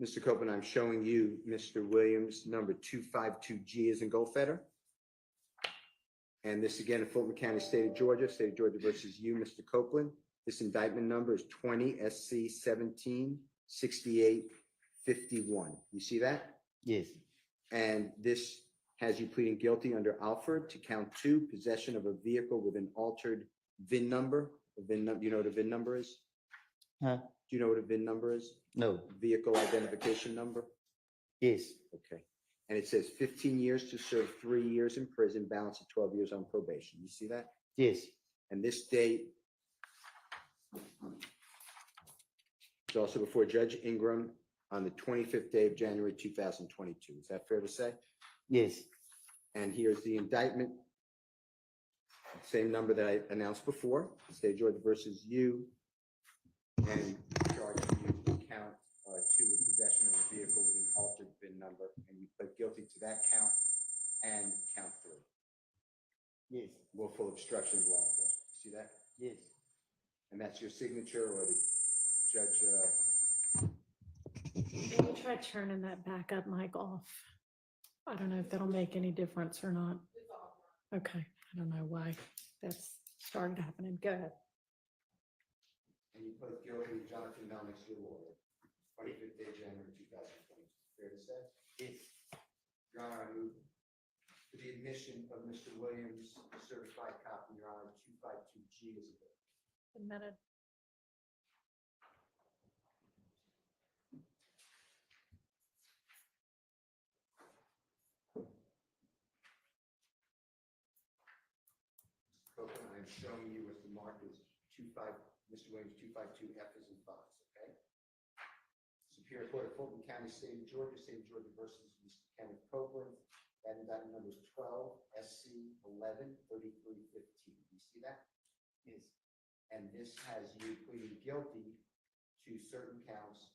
Mr. Copeland, I'm showing you Mr. Williams, number 252G as in Goldfeder. And this again, in Fulton County, State of Georgia versus you, Mr. Copeland. This indictment number is 20 SC 176851. You see that? Yes. And this has you pleading guilty under Alford to count 2, possession of a vehicle with an altered VIN number. Do you know what a VIN number is? Huh? Do you know what a VIN number is? No. Vehicle identification number? Yes. Okay. And it says 15 years to serve 3 years in prison, balance of 12 years on probation. You see that? Yes. And this date is also before Judge Ingram on the 25th day of January 2022. Is that fair to say? Yes. And here's the indictment. Same number that I announced before, State of Georgia versus you, and charging you with count 2 with possession of a vehicle with an altered VIN number, and you pled guilty to that count and count 3. Yes. Willful obstruction of law enforcement. See that? Yes. And that's your signature, or the judge? Can you try turning that backup mic off? I don't know if that'll make any difference or not. Okay, I don't know why that's started happening. Go ahead. And you pled guilty to Jonathan Melnick's your lawyer, 25th day of January 2022. Fair to say? Yes. Your Honor, I move for the admission of Mr. Williams, certified copy, Your Honor, 252G is a bill. Admitted. Copeland, I'm showing you what the mark is, Mr. Williams, 252F is in Fox, okay? Superior Court of Fulton County, State of Georgia versus Mr. Kenneth Copeland. That indictment number is 12 SC 113315. You see that? Yes. And this has you pleading guilty to certain counts,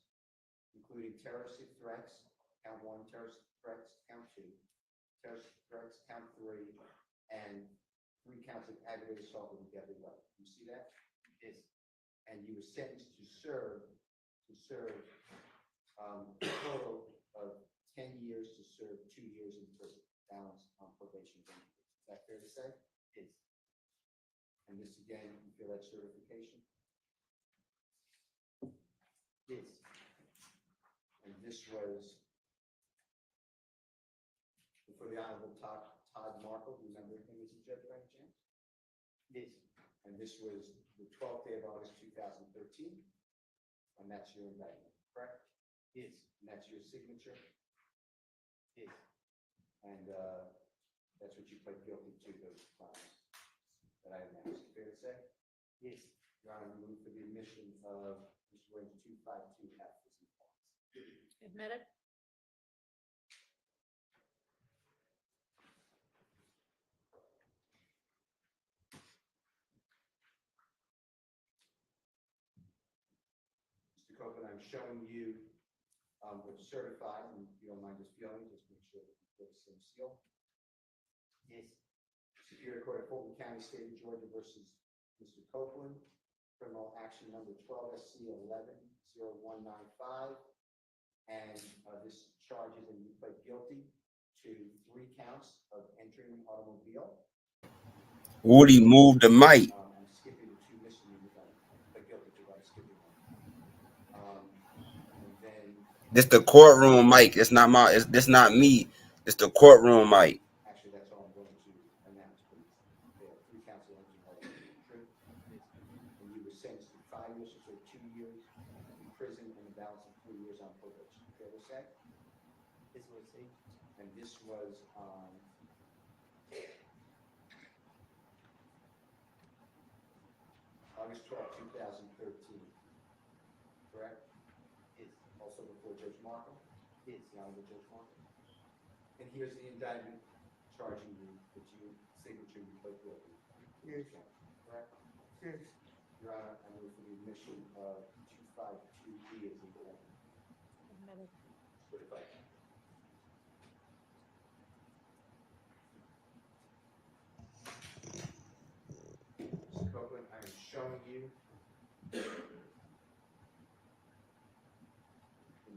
including terroristic threats, count 1, terroristic threats, count 2, drugs, count 3, and 3 counts of aggravated assault with a deadly weapon. You see that? Yes. And you were sentenced to serve a total of 10 years to serve 2 years in prison, balance on probation. Is that fair to say? Yes. And this again, you feel that certification? Yes. And this was for the Honorable Todd Markle. Do you remember him as a judge by any chance? Yes. And this was the 12th day of August 2013. And that's your indictment, correct? Yes. And that's your signature? Yes. And that's what you pled guilty to, those crimes that I announced. Fair to say? Yes. Your Honor, I move for the admission of Mr. Williams 252F. Admitted. Mr. Copeland, I'm showing you what's certified, and if you don't mind just feeling, just make sure that you put the same seal. Yes. Superior Court of Fulton County, State of Georgia versus Mr. Copeland, criminal action number 12 SC 110195. And this charges and you pled guilty to 3 counts of entering an automobile. Woody, move the mic. I'm skipping the 2 misdemeanors. I pled guilty to, I'm skipping one. And then This the courtroom mic. It's not my. This not me. It's the courtroom mic. actually, that's all I'm going to announce, please. There are 3 counts of entering automobile. True. And you were sentenced to 5 years, so 2 years in prison and a balance of 3 years on probation. Fair to say? This was and this was on August 12, 2013. Correct? Yes. Also before Judge Markle? Yes. The Honorable Judge Markle. And here's the indictment charging you with your signature you pled guilty. Yes. Correct? Yes. Your Honor, I move for the admission of 252B as indictment. Admitted. Certified. Mr. Copeland, I am showing you in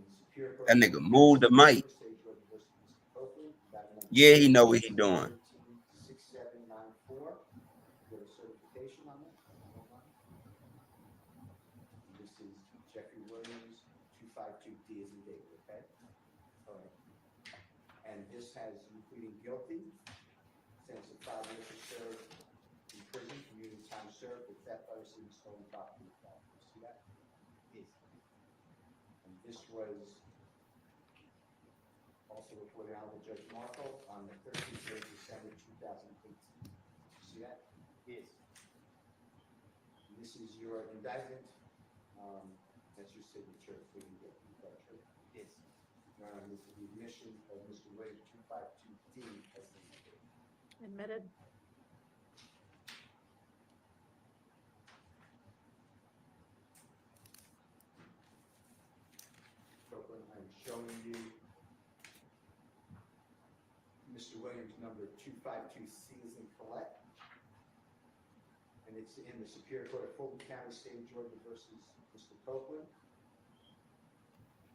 the Superior Court. That nigga moved the mic. Yeah, he know what he doing. 6794. You have a certification on that? This is Jeffrey Williams, 252D as in David, okay? All right. And this has you pleading guilty, sentence of 5 years to serve in prison, community time served for theft by receiving stolen property. You see that? Yes. And this was also before the Honorable Judge Markle on the 13th day of December 2018. See that? Yes. And this is your indictment. That's your signature. Pleading guilty. Is that true? Yes. Your Honor, this is the admission of Mr. Williams 252D as the indictment. Admitted. Copeland, I'm showing you Mr. Williams number 252C as in collect. And it's in the Superior Court of Fulton County, State of Georgia versus Mr. Copeland.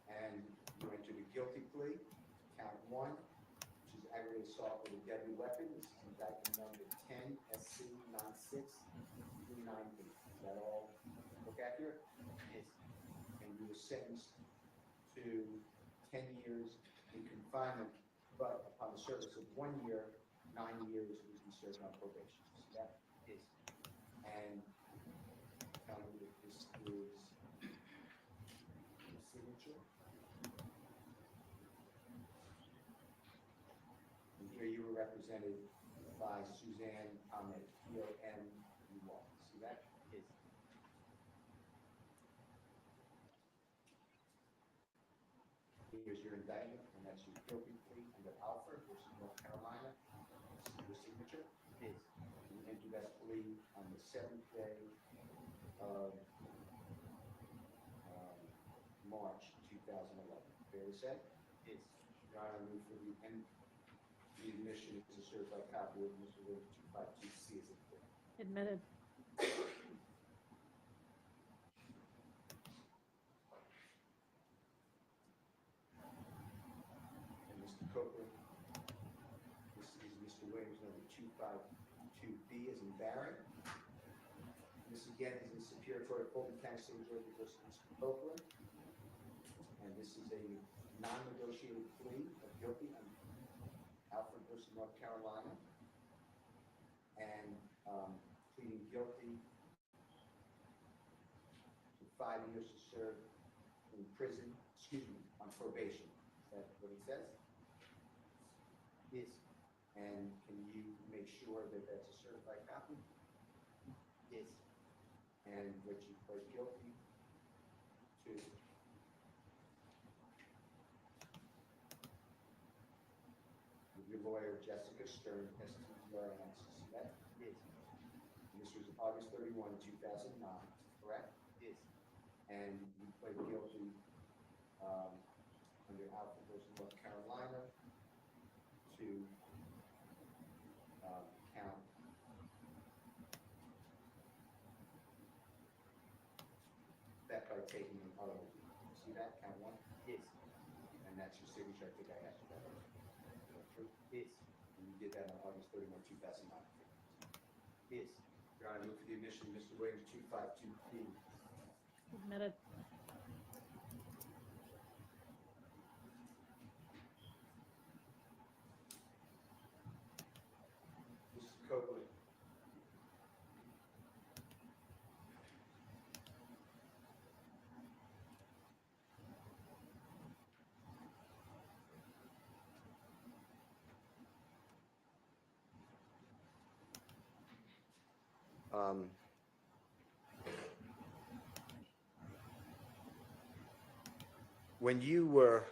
And you entered a guilty plea, count 1, which is aggravated assault with a deadly weapon. This is indictment number 10 SC 96398. Is that all look accurate? Yes. And you were sentenced to 10 years in confinement, but upon the service of 1 year, 9 years was be served on probation. See that? Yes. And tell me if this is your signature. And here you were represented by Suzanne Ahmed, POM. See that? Yes. Here's your indictment, and that's your guilty plea under Alford versus North Carolina. This is your signature. Yes. You entered that plea on the 7th day of March 2011. Fair to say? Yes. Your Honor, I move for the the admission is a certified copy of Mr. Williams 252C is it? Admitted. And Mr. Copeland, this is Mr. Williams number 252B as in Barry. This again is in Superior Court of Fulton County, State of Georgia versus Mr. Copeland. And this is a non-negotiated plea of guilty on Alfred versus North Carolina. And pleading guilty to 5 years to serve in prison, on probation. Is that what he says? Yes. And can you make sure that that's a certified copy? Yes. And what you pled guilty to? With your lawyer, Jessica Stern, STR, and that? Yes. And this was August 31, 2009, correct? Yes. And you pled guilty under Alfred versus North Carolina to count that by taking an auto. See that? Count 1? Yes. And that's your signature. I think I asked you that. True? Yes. And you did that on August 31, 2009. Yes. Your Honor, move for the admission of Mr. Williams 252B. Admitted. Mr. Copeland. When you were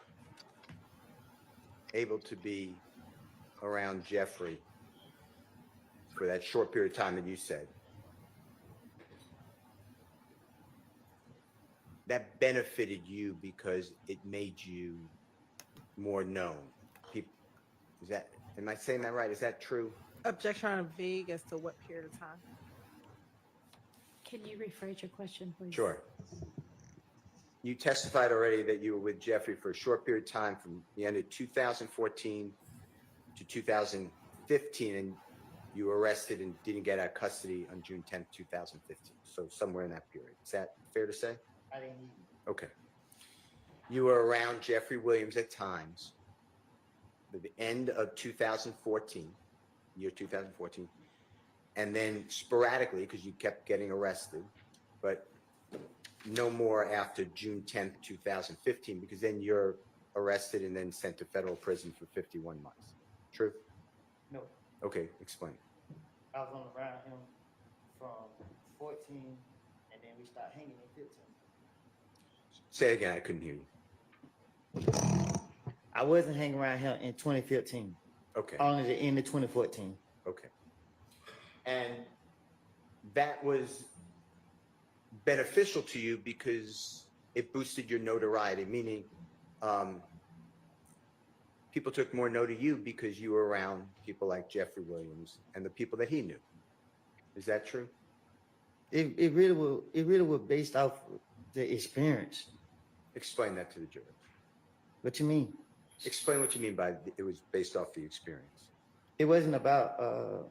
able to be around Jeffrey for that short period of time that you said, that benefited you because it made you more known. People, am I saying that right? Is that true? Objection on vague as to what period of time? Can you rephrase your question, please? Sure. You testified already that you were with Jeffrey for a short period of time from the end of 2014 to 2015, and you were arrested and didn't get out of custody on June 10th, 2015. So somewhere in that period. Is that fair to say? I didn't need Okay. You were around Jeffrey Williams at times, at the end of 2014, year 2014, and then sporadically, because you kept getting arrested, but no more after June 10th, 2015, because then you're arrested and then sent to federal prison for 51 months. True? No. Okay, explain. I was on around him from 14, and then we started hanging in 15. Say it again, I couldn't hear you. I wasn't hanging around him in 2015. Okay. Only the end of 2014. Okay. And that was beneficial to you because it boosted your notoriety, meaning people took more note of you because you were around people like Jeffrey Williams and the people that he knew. Is that true? It really was based off the experience. Explain that to the jury. What you mean? Explain what you mean by it was based off the experience. It wasn't about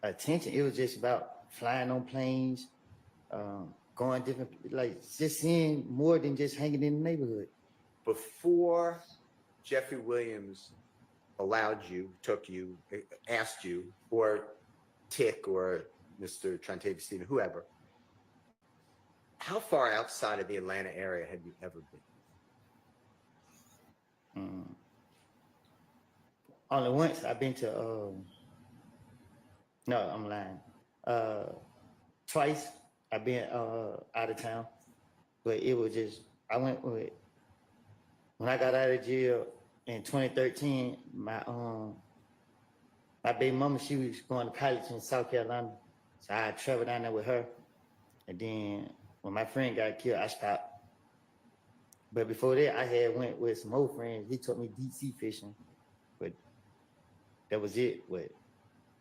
attention. It was just about flying on planes, going different, like just seeing more than just hanging in the neighborhood. Before Jeffrey Williams allowed you, took you, asked you, or Tick or Mr. Trantavia, whoever, how far outside of the Atlanta area have you ever been? Only once. I've been to, no, I'm lying. Twice I've been out of town, but it was just, I went with, when I got out of jail in 2013, my baby mama, she was going to college in South Carolina. So I traveled down there with her. And then when my friend got killed, I stopped. But before that, I had went with some old friends. He took me deep sea fishing. But That was it. What?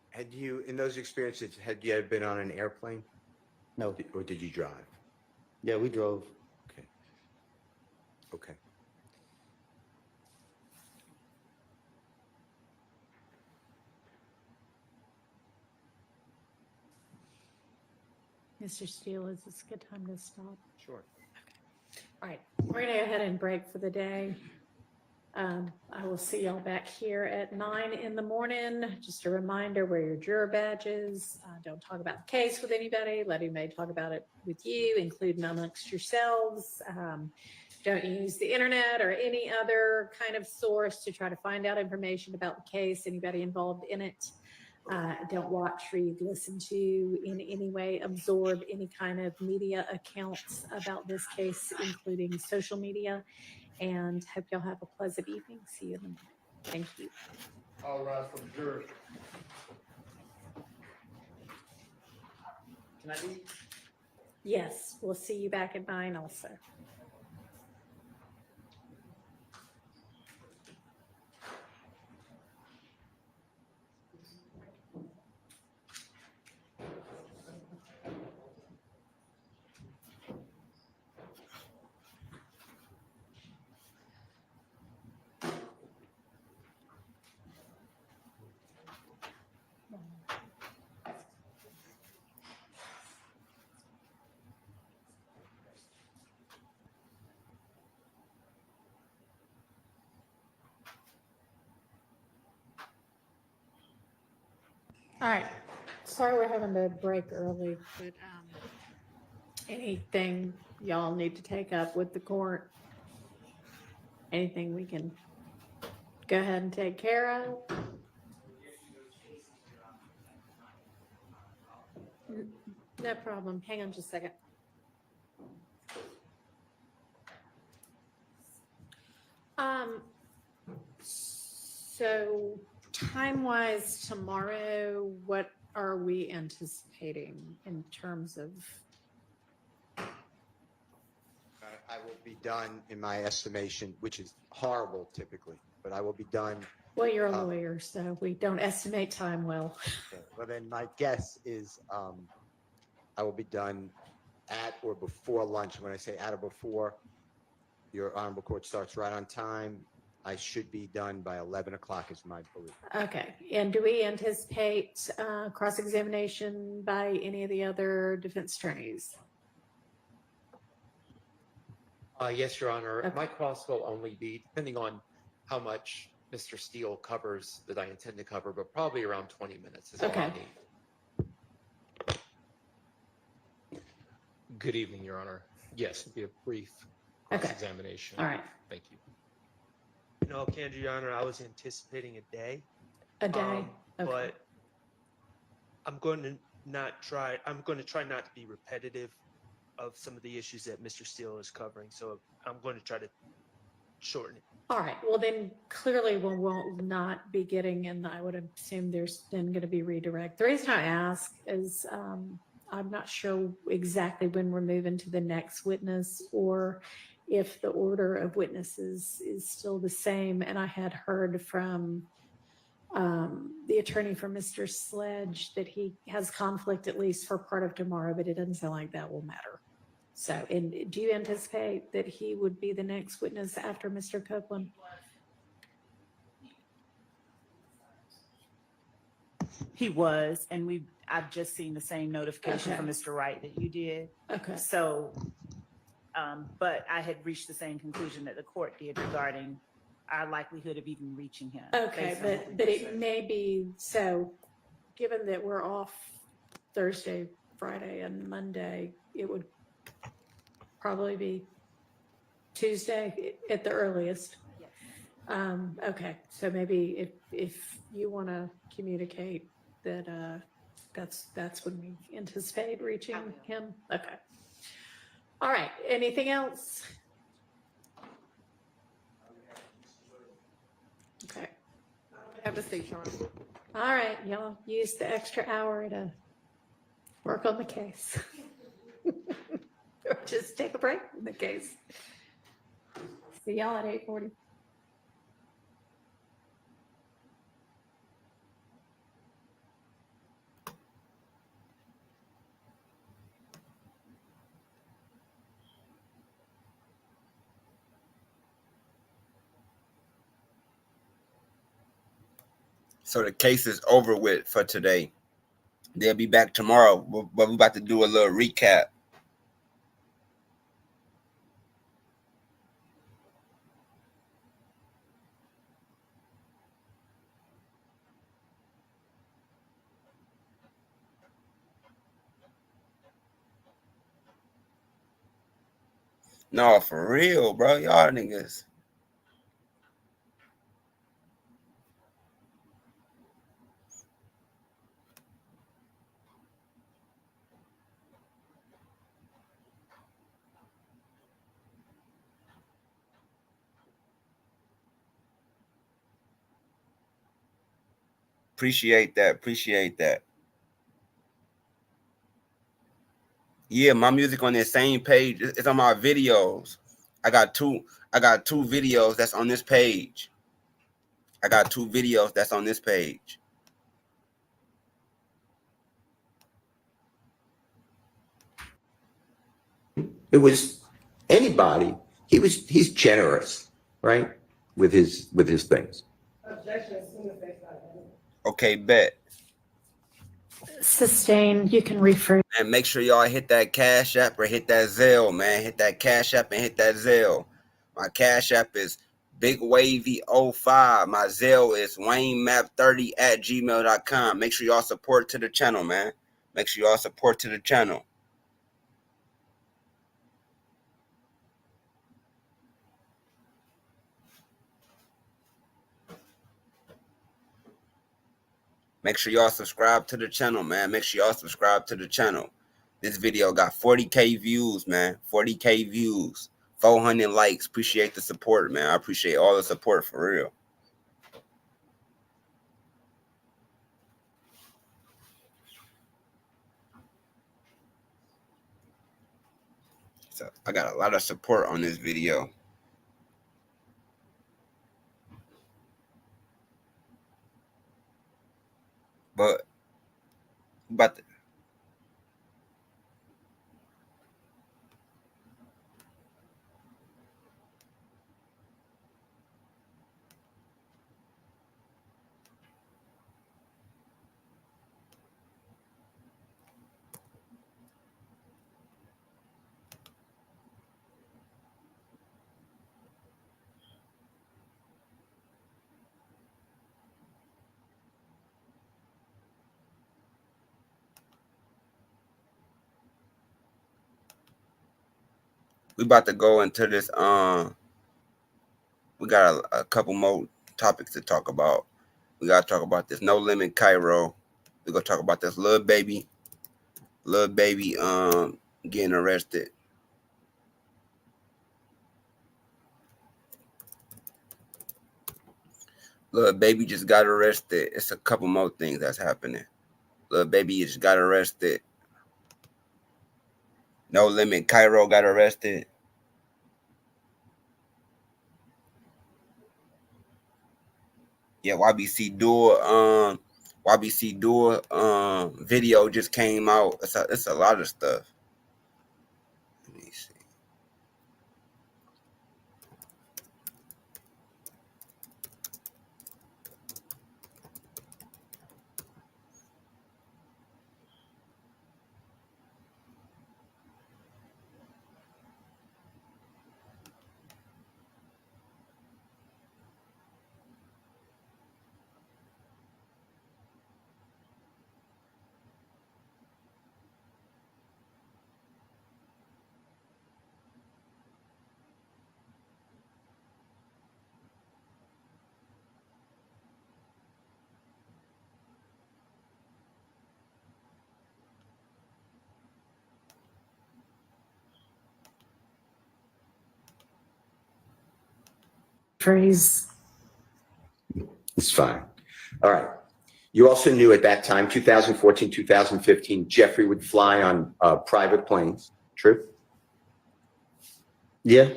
Had you, in those experiences, had you ever been on an airplane? No. Or did you drive? Yeah, we drove. Okay. Okay. Mr. Steele, is this a good time to stop? Sure. All right, we're gonna go ahead and break for the day. I will see y'all back here at 9 in the morning. Just a reminder, wear your juror badges. Don't talk about the case with anybody. Let anybody talk about it with you, including amongst yourselves. Don't use the internet or any other kind of source to try to find out information about the case, anybody involved in it. Don't watch, read, listen to, in any way absorb any kind of media accounts about this case, including social media. And hope y'all have a pleasant evening. See you in the morning. Thank you. All rise for the jury. Can I leave? Yes, we'll see you back at 9 also. All right, sorry we're having to break early, but anything y'all need to take up with the court? Anything we can go ahead and take care of? No problem, hang on just a second. So time-wise tomorrow, what are we anticipating in terms of? I will be done in my estimation, which is horrible typically, but I will be done. Well, you're a lawyer, so we don't estimate time well. Okay. Well, then my guess is I will be done at or before lunch. When I say at or before, your honorable court starts right on time. I should be done by 11 o'clock is my belief. Okay, and do we anticipate cross-examination by any of the other defense attorneys? Yes, Your Honor. Okay. My cross will only be, depending on how much Mr. Steele covers that I intend to cover, but probably around 20 minutes is all I need. Good evening, Your Honor. Yes, it'd be a brief cross-examination. All right. Thank you. No, Kendra, Your Honor, I was anticipating a day. A day? Okay. But I'm going to try not to be repetitive of some of the issues that Mr. Steele is covering. So I'm going to try to shorten it. All right, well then clearly we will not be getting, and I would assume there's then going to be redirect. The reason I ask is I'm not sure exactly when we're moving to the next witness or if the order of witnesses is still the same. And I had heard from the attorney for Mr. Sledge that he has conflict at least for part of tomorrow, but it doesn't sound like that will matter. So, and do you anticipate that he would be the next witness after Mr. Copeland? He was, and I've just seen the same notification from Mr. Wright that you did. Okay. So, but I had reached the same conclusion that the court did regarding our likelihood of even reaching him. Okay, but it may be, so given that we're off Thursday, Friday, and Monday, it would probably be Tuesday at the earliest. Yes. Okay, so maybe if you want to communicate that that's when we anticipate reaching him. Okay. All right, anything else? Okay. Have a seat, Sean. All right, y'all use the extra hour to work on the case. Or just take a break from the case. See y'all at 8:40. So the case is over with for today. They'll be back tomorrow, but we're about to do a little recap. No, for real, bro. Y'all niggas. Appreciate that. Appreciate that. Yeah, my music on that same page. It's on my videos. I got two videos that's on this page. I got 2 videos that's on this page. It was anybody. He's generous, right? With his things. Okay, bet. Sustained, you can refer. And make sure y'all hit that Cash App or hit that Zelle, man. Hit that Cash App and hit that Zelle. My Cash App is BigWavy05. My Zelle is WayneMap30@gmail.com. Make sure y'all support to the channel, man. Make sure y'all support to the channel. Make sure y'all subscribe to the channel, man. Make sure y'all subscribe to the channel. This video got 40K views, man. 40K views. 400 likes. Appreciate the support, man. I appreciate all the support for real. So I got a lot of support on this video. But we about to go into this. We got a couple more topics to talk about. We gotta talk about this No Limit Cairo. We're gonna talk about this little baby getting arrested. Little baby just got arrested. It's a couple more things that's happening. Little baby just got arrested. No Limit Cairo got arrested. Yeah, YBC Duel video just came out. It's a lot of stuff. Let me see. Phrase. It's fine. All right. You also knew at that time, 2014, 2015, Jeffrey would fly on private planes. True? Yeah.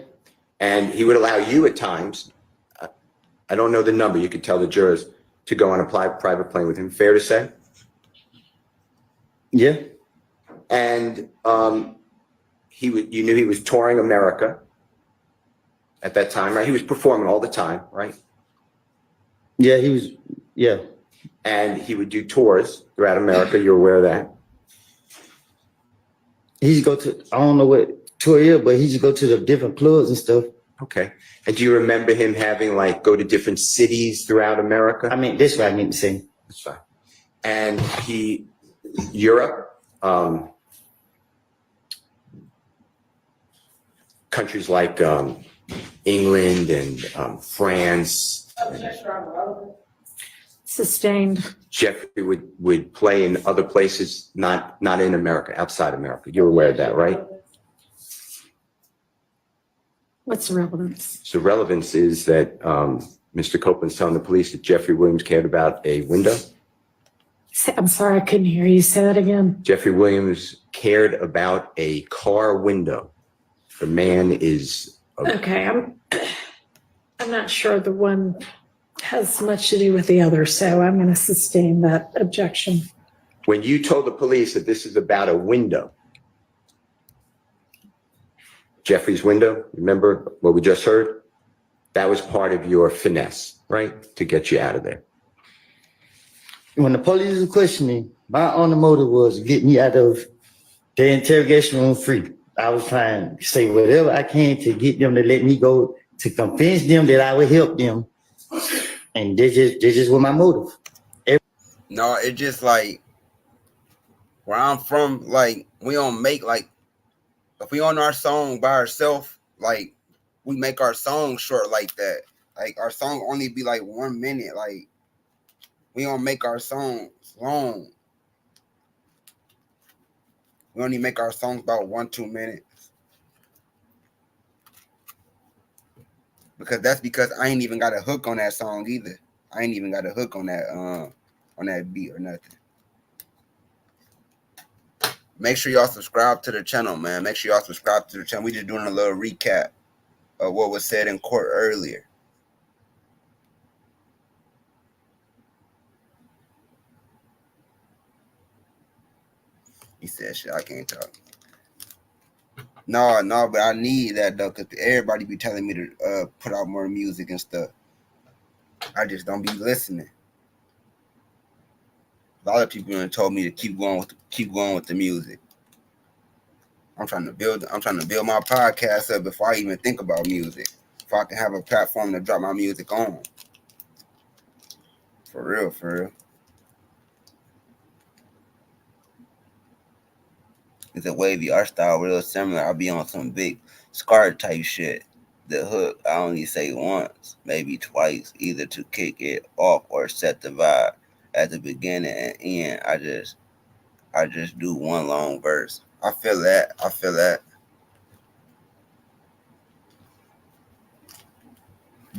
And he would allow you at times, I don't know the number, you could tell the jurors, to go on a private plane with him. Fair to say? Yeah. And you knew he was touring America at that time, right? He was performing all the time, right? Yeah, he was. Yeah. And he would do tours throughout America. You're aware of that? He used to go to, I don't know what tour is, but he used to go to the different clubs and stuff. Okay. And do you remember him having like go to different cities throughout America? I mean, that's what I mean to say. That's fine. And Europe, countries like England and France. Sustained. Jeffrey would play in other places, not in America, outside America. You're aware of that, right? What's the relevance? So relevance is that Mr. Copeland's telling the police that Jeffrey Williams cared about a window. I'm sorry, I couldn't hear you. Say that again. Jeffrey Williams cared about a car window. The man is Okay, I'm not sure the one has much to do with the other, so I'm going to sustain that objection. When you told the police that this is about a window, Jeffrey's window, remember what we just heard? That was part of your finesse, right? To get you out of there. When the police was questioning me, my only motive was to get me out of the interrogation room free. I was trying to say whatever I can to get them to let me go, to convince them that I would help them. And this just was my motive. No, it's just like where I'm from, like we don't make like if we on our song by ourselves, like we make our song short like that. Like our song only be like 1 minute. Like we don't make our songs long. We only make our songs about 1-2 minutes. Because I ain't even got a hook on that song either. I ain't even got a hook on that beat or nothing. Make sure y'all subscribe to the channel, man. Make sure y'all subscribe to the channel. We just doing a little recap of what was said in court earlier. He said shit, I can't talk. No, but I need that though, because everybody be telling me to put out more music and stuff. I just don't be listening. A lot of people have told me to keep going with the music. I'm trying to build my podcast up before I even think about music. If I can have a platform to drop my music on. For real. It's a wavy art style, real similar. I'll be on some big scar type shit. The hook, I only say once, maybe twice, either to kick it off or set the vibe. At the beginning and end, I just do one long verse. I feel that.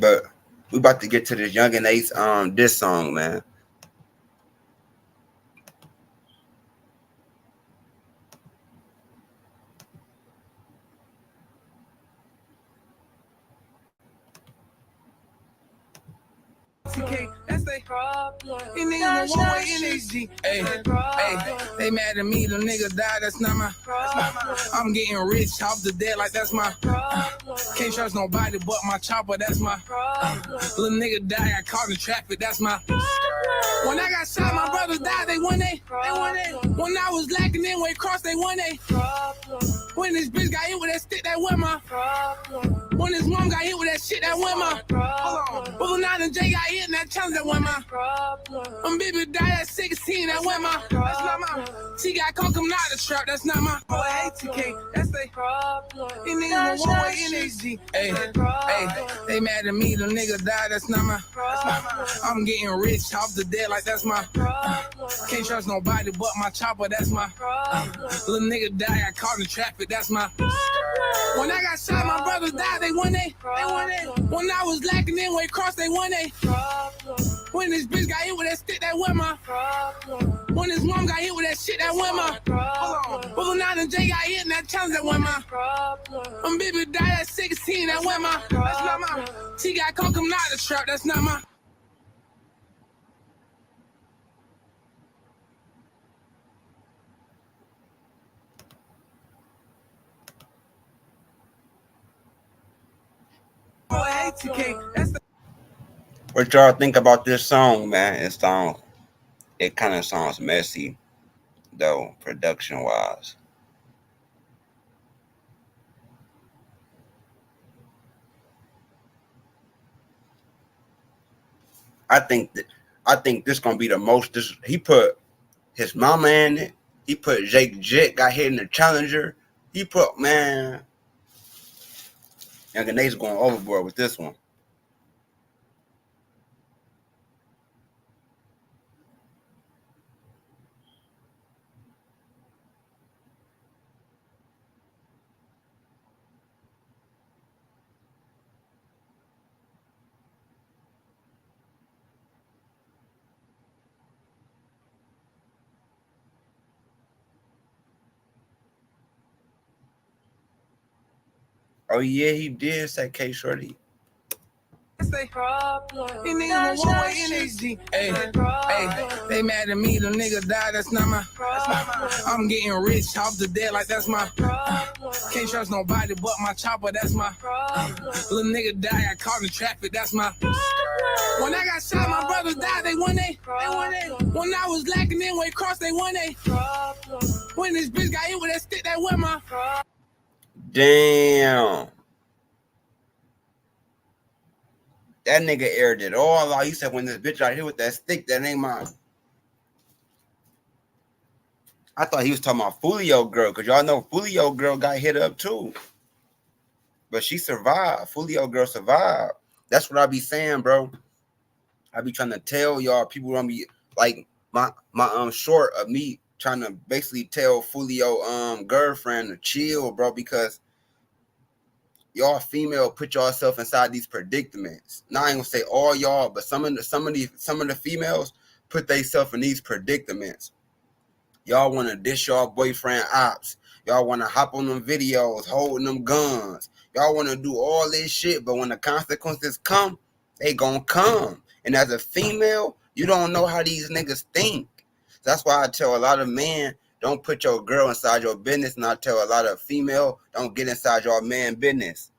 But we about to get to this 𝐷𝗀𝒏𝒏 diss song, man. That's they problem. And they on one way NHG. Hey, they mad at me, the nigga died, that's not my problem. I'm getting rich off the dead like that's my problem. Can't trust nobody but my chopper, that's my problem. Little nigga died, got caught in traffic, that's my problem. When I got shot, my brothers died, they won they. When I was lacking, then way cross, they won they. When this bitch got hit with that stick, that went my problem. When his mom got hit with that shit, that went my problem. Bubble 9 and Jay got hit in that challenge, that went my problem. When baby died at 16, that went my problem. That's not my. She got caught coming out the trap, that's not my. Oh, 𝐷𝗀𝒏𝒏, that's they problem. And they on one way NHG. Hey, they mad at me, the nigga died, that's not my problem. I'm getting rich off the dead like that's my problem. Can't trust nobody but my chopper, that's my problem. Little nigga died, got caught in traffic, that's my problem. When I got shot, my brothers died, they won they. When I was lacking, then way cross, they won they. When this bitch got hit with that stick, that went my problem. When his mom got hit with that shit, that went my problem. Bubble 9 and Jay got hit in that challenge, that went my problem. When baby died at 16, that went my. That's not my. She got caught coming out the trap, that's not my. What y'all think about this song, man? It's song. It kind of sounds messy, though, production-wise. I think this gonna be the most. He put his mama in it. He put 𝐷𝗥𝗧𝐿 got hit in the Challenger. He put, man, 𝐸 going overboard with this one. Oh yeah, he did say K Shorty. They mad at me, the nigga died, that's not my I'm getting rich off the dead like that's my can't trust nobody but my chopper, that's my little nigga die, I caught in traffic, that's my when I got shot, my brothers died, they won they when I was lacking in weight cross, they won they when this bitch got hit with that stick, that went my Damn. That nigga aired it all out. He said, when this bitch out here with that stick, that ain't mine. I thought he was talking about Fulio girl, because y'all know Fulio girl got hit up too. But she survived. Fulio girl survived. That's what I be saying, bro. I be trying to tell y'all, people don't be like my short of me trying to basically tell Fulio girlfriend to chill, bro, because y'all female put yourself inside these predicaments. Now I ain't gonna say all y'all, but some of the females put themselves in these predicaments. Y'all want to dish y'all boyfriend ops. Y'all want to hop on them videos holding them guns. Y'all want to do all this shit, but when the consequences come, they gonna come. And as a female, you don't know how these niggas think. That's why I tell a lot of men, don't put your girl inside your business, and I tell a lot of female, don't get inside your man business.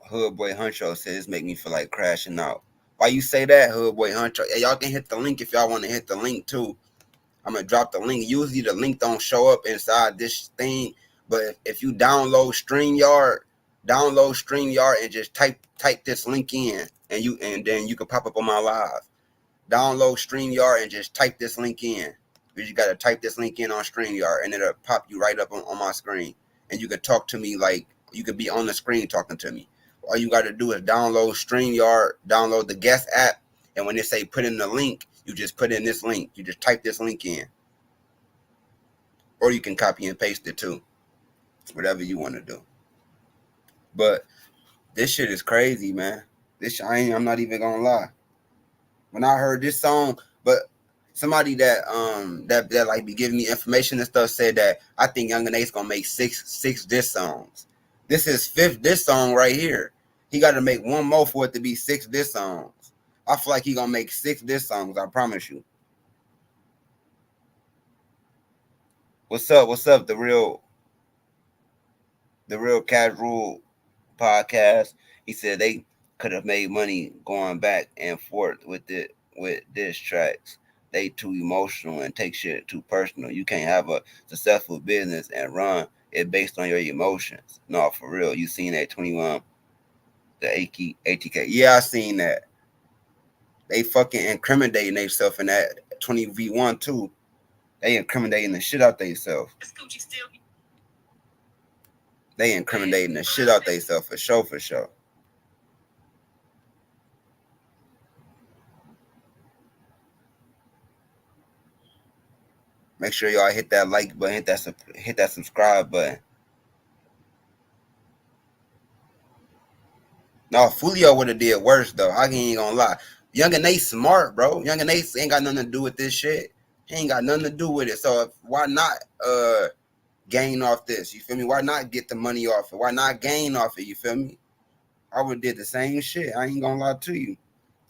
Hood Boy Huncho says, make me feel like crashing out. Why you say that, Hood Boy Huncho? Hey, y'all can hit the link if y'all want to hit the link too. I'm going to drop the link. Usually the link don't show up inside this thing, but if you download StreamYard and just type this link in, and then you can pop up on my live. Download StreamYard and just type this link in. You just got to type this link in on StreamYard, and it'll pop you right up on my screen. And you can talk to me like you could be on the screen talking to me. All you got to do is download StreamYard, download the guest app, and when they say put in the link, you just put in this link. You just type this link in. Or you can copy and paste it too. Whatever you want to do. But this shit is crazy, man. I'm not even gonna lie. When I heard this song, but somebody that like be giving me information and stuff said that I think 𝐸 gonna make six diss songs. This is 5th diss song right here. He got to make one more for it to be 6 diss songs. I feel like he gonna make 6 diss songs. I promise you. What's up? What's up? The real casual podcast. He said they could have made money going back and forth with diss tracks. They too emotional and take shit too personal. You can't have a successful business and run it based on your emotions. No, for real. You seen that 21, the ATK. Yeah, I seen that. They fucking incriminating themselves in that 20v1 too. They incriminating the shit out themselves. They incriminating the shit out themselves for sure. Make sure y'all hit that like button, hit that subscribe button. No, Fulio would have did worse though. I ain't gonna lie. 𝐸 smart, bro. 𝐸 ain't got nothing to do with this shit. He ain't got nothing to do with it. So why not gain off this? You feel me? Why not get the money off it? Why not gain off it? You feel me? I would have did the same shit. I ain't gonna lie to you.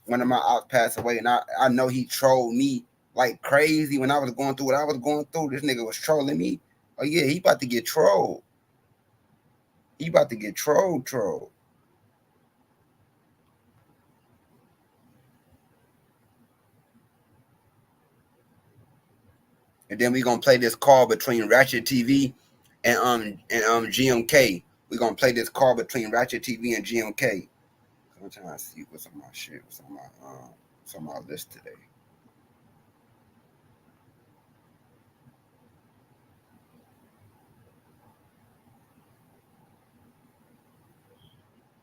One of my ops passed away, and I know he trolled me like crazy when I was going through what I was going through. This nigga was trolling me. Oh yeah, he about to get trolled. He about to get trolled. And then we gonna play this call between Ratchet TV and GMK. We gonna play this call between Ratchet TV and GMK. I'm trying to see what's on my shit, what's on my list today.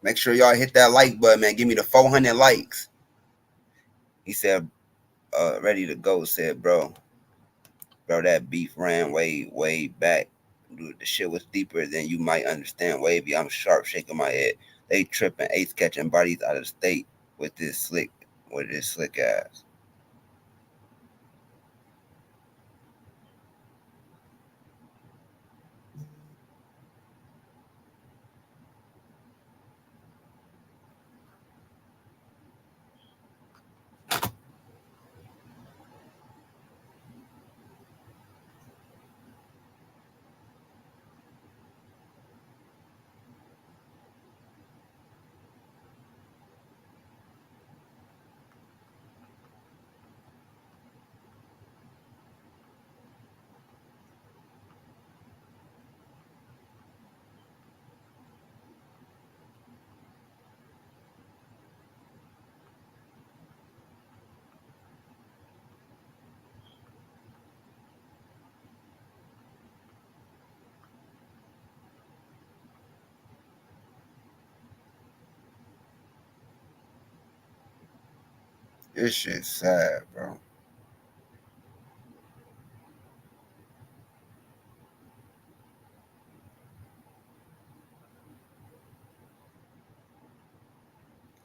Make sure y'all hit that like button, man. Give me the 400 likes. He said, ready to go, said, bro, that beef ran way back. Dude, the shit was deeper than you might understand, Wavy. I'm sharp, shaking my head. They tripping, Ace catching bodies out of state with this slick ass. This shit's sad, bro.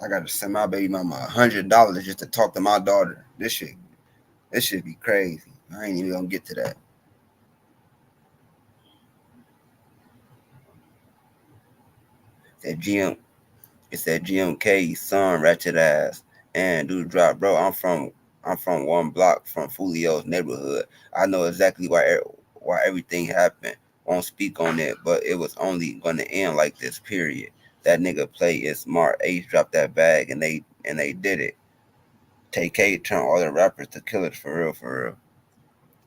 I gotta send my baby mama $100 just to talk to my daughter. This shit be crazy. I ain't even gonna get to that. It's that GMK son, ratchet ass, and dude drop, bro. I'm from one block from Fulio's neighborhood. I know exactly why everything happened. Won't speak on it, but it was only gonna end like this. Period. That nigga play is smart. Ace dropped that bag, and they did it. TK turned all the rappers to killers for real.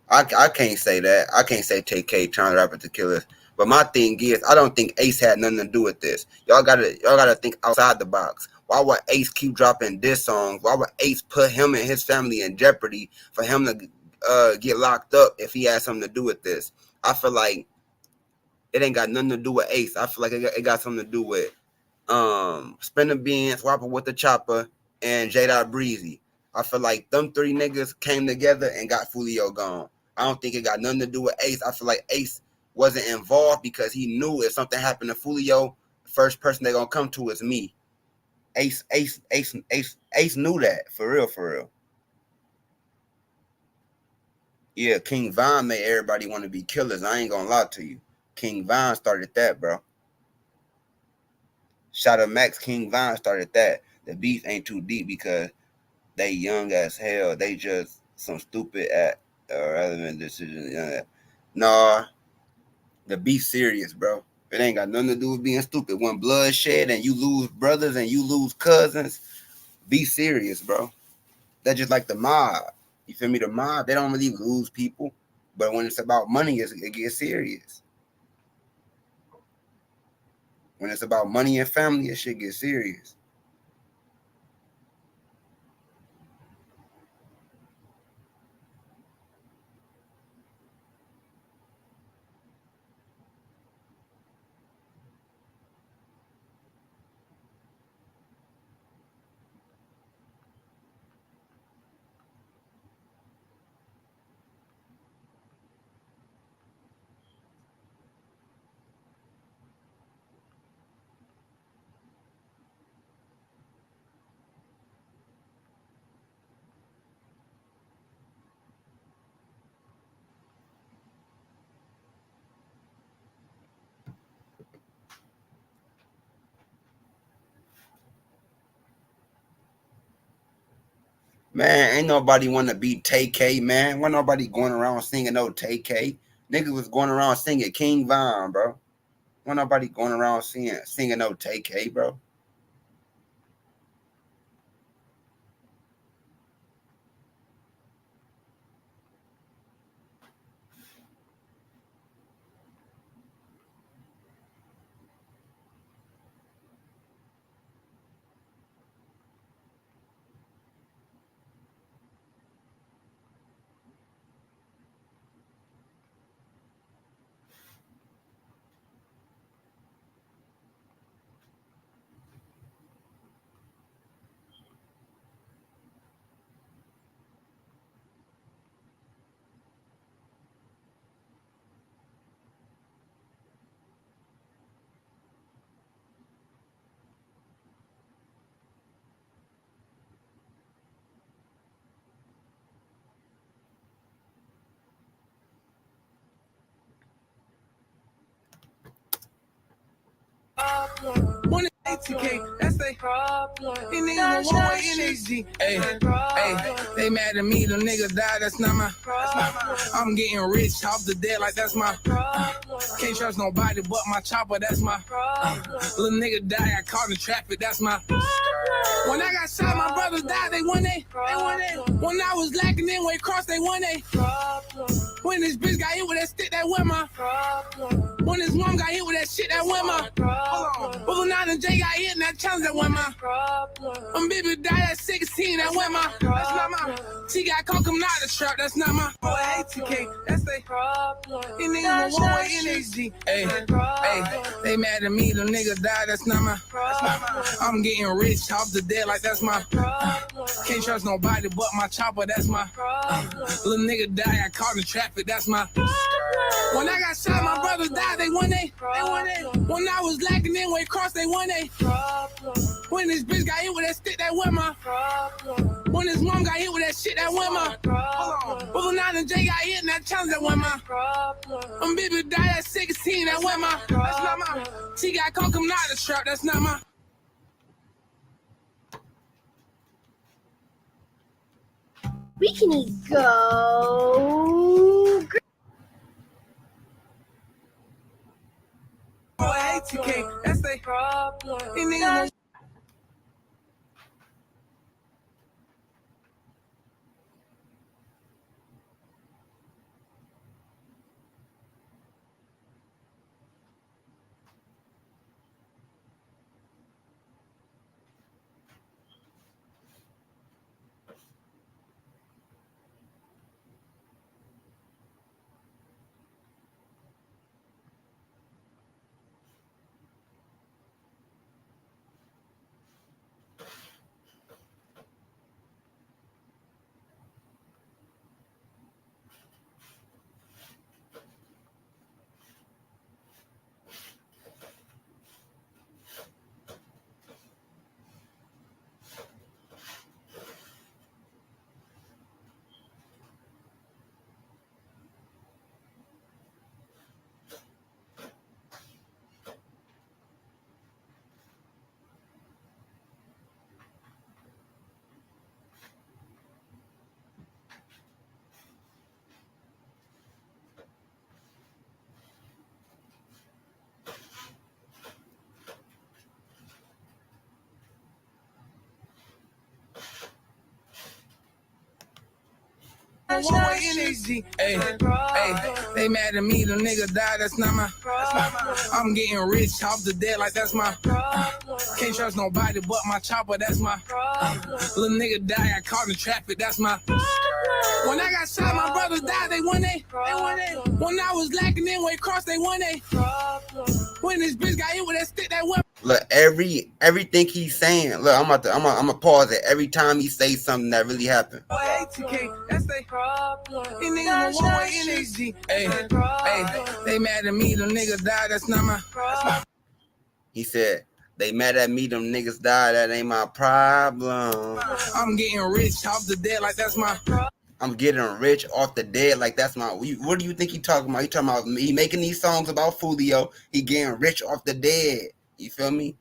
I can't say that. I can't say TK turned the rappers to killers. But my thing is, I don't think Ace had nothing to do with this. Y'all gotta think outside the box. Why would Ace keep dropping diss songs? Why would Ace put him and his family in jeopardy for him to get locked up if he had something to do with this? I feel like it ain't got nothing to do with Ace. I feel like it got something to do with Spinner Beans, Whopper with the Chopper, and J. Breezy. I feel like them three niggas came together and got Fulio gone. I don't think it got nothing to do with Ace. I feel like Ace wasn't involved because he knew if something happened to Fulio, the first person they're gonna come to is me. Ace knew that for real. Yeah, King Von made everybody want to be killers. I ain't gonna lie to you. King Von started that, bro. Shout out Max, King Von started that. The beef ain't too deep because they young as hell. They just some stupid irrelevant decisions. Nah, the beef serious, bro. It ain't got nothing to do with being stupid. When blood shed and you lose brothers and you lose cousins, be serious, bro. That's just like the mob. You feel me? The mob, they don't really lose people. But when it's about money, it gets serious. When it's about money and family, it shit gets serious. Man, ain't nobody want to be TK, man. Why nobody going around singing no TK? Niggas was going around singing King Von, bro. Wasn't nobody going around singing no TK, bro. One 𝐴TK, that's they problem. And niggas one way _𝐸𝐴𝐺. Hey, they mad at me, the nigga died, that's not my problem. I'm getting rich off the dead, like that's my problem. Can't trust nobody but my chopper, that's my problem. Little nigga died, I caught in traffic, that's my problem. When I got shot, my brothers died, they won they. When I was lacking in weight cross, they won they. When this bitch got hit with that stick, that went my problem. When his mom got hit with that shit, that went my problem. But when I and Jay got hit in that challenge, that went my problem. When baby died at 16, that went my that's not my. She got caught coming out the trap, that's not my. Boy, 𝐴TK, that's they problem. And niggas one way _𝐸𝐴𝐺. Hey, they mad at me, the nigga died, that's not my problem. I'm getting rich off the dead, like that's my problem. Can't trust nobody but my chopper, that's my problem. Little nigga died, I caught in traffic, that's my problem. When I got shot, my brothers died, they won they. When I was lacking in weight cross, they won they. When this bitch got hit with that stick, that went my problem. When his mom got hit with that shit, that went my problem. But when I and Jay got hit in that challenge, that went my problem. When baby died at 16, that went my that's not my. She got caught coming out the trap, that's not my. We can go. Boy, 𝐴TK, that's they problem. And niggas one way _𝐸𝐴𝐺. Hey, they mad at me, the nigga died, that's not my problem. I'm getting rich off the dead, like that's my problem. Can't trust nobody but my chopper, that's my problem. Little nigga died, I caught in traffic, that's my problem. When I got shot, my brothers died, they won they. When I was lacking in weight cross, they won they. When this bitch got hit with that stick, that went. Look, everything he's saying. Look, I'm gonna pause it every time he says something that really happened. Boy, 𝐴TK, that's they problem. And niggas one way _𝐸𝐴𝐺. Hey, they mad at me, the nigga died, that's not my problem. He said, they mad at me, them niggas died, that ain't my problem. I'm getting rich off the dead, like that's my problem. I'm getting rich off the dead, like that's my. What do you think he talking about? He talking about he making these songs about Fulio. He getting rich off the dead. You feel me?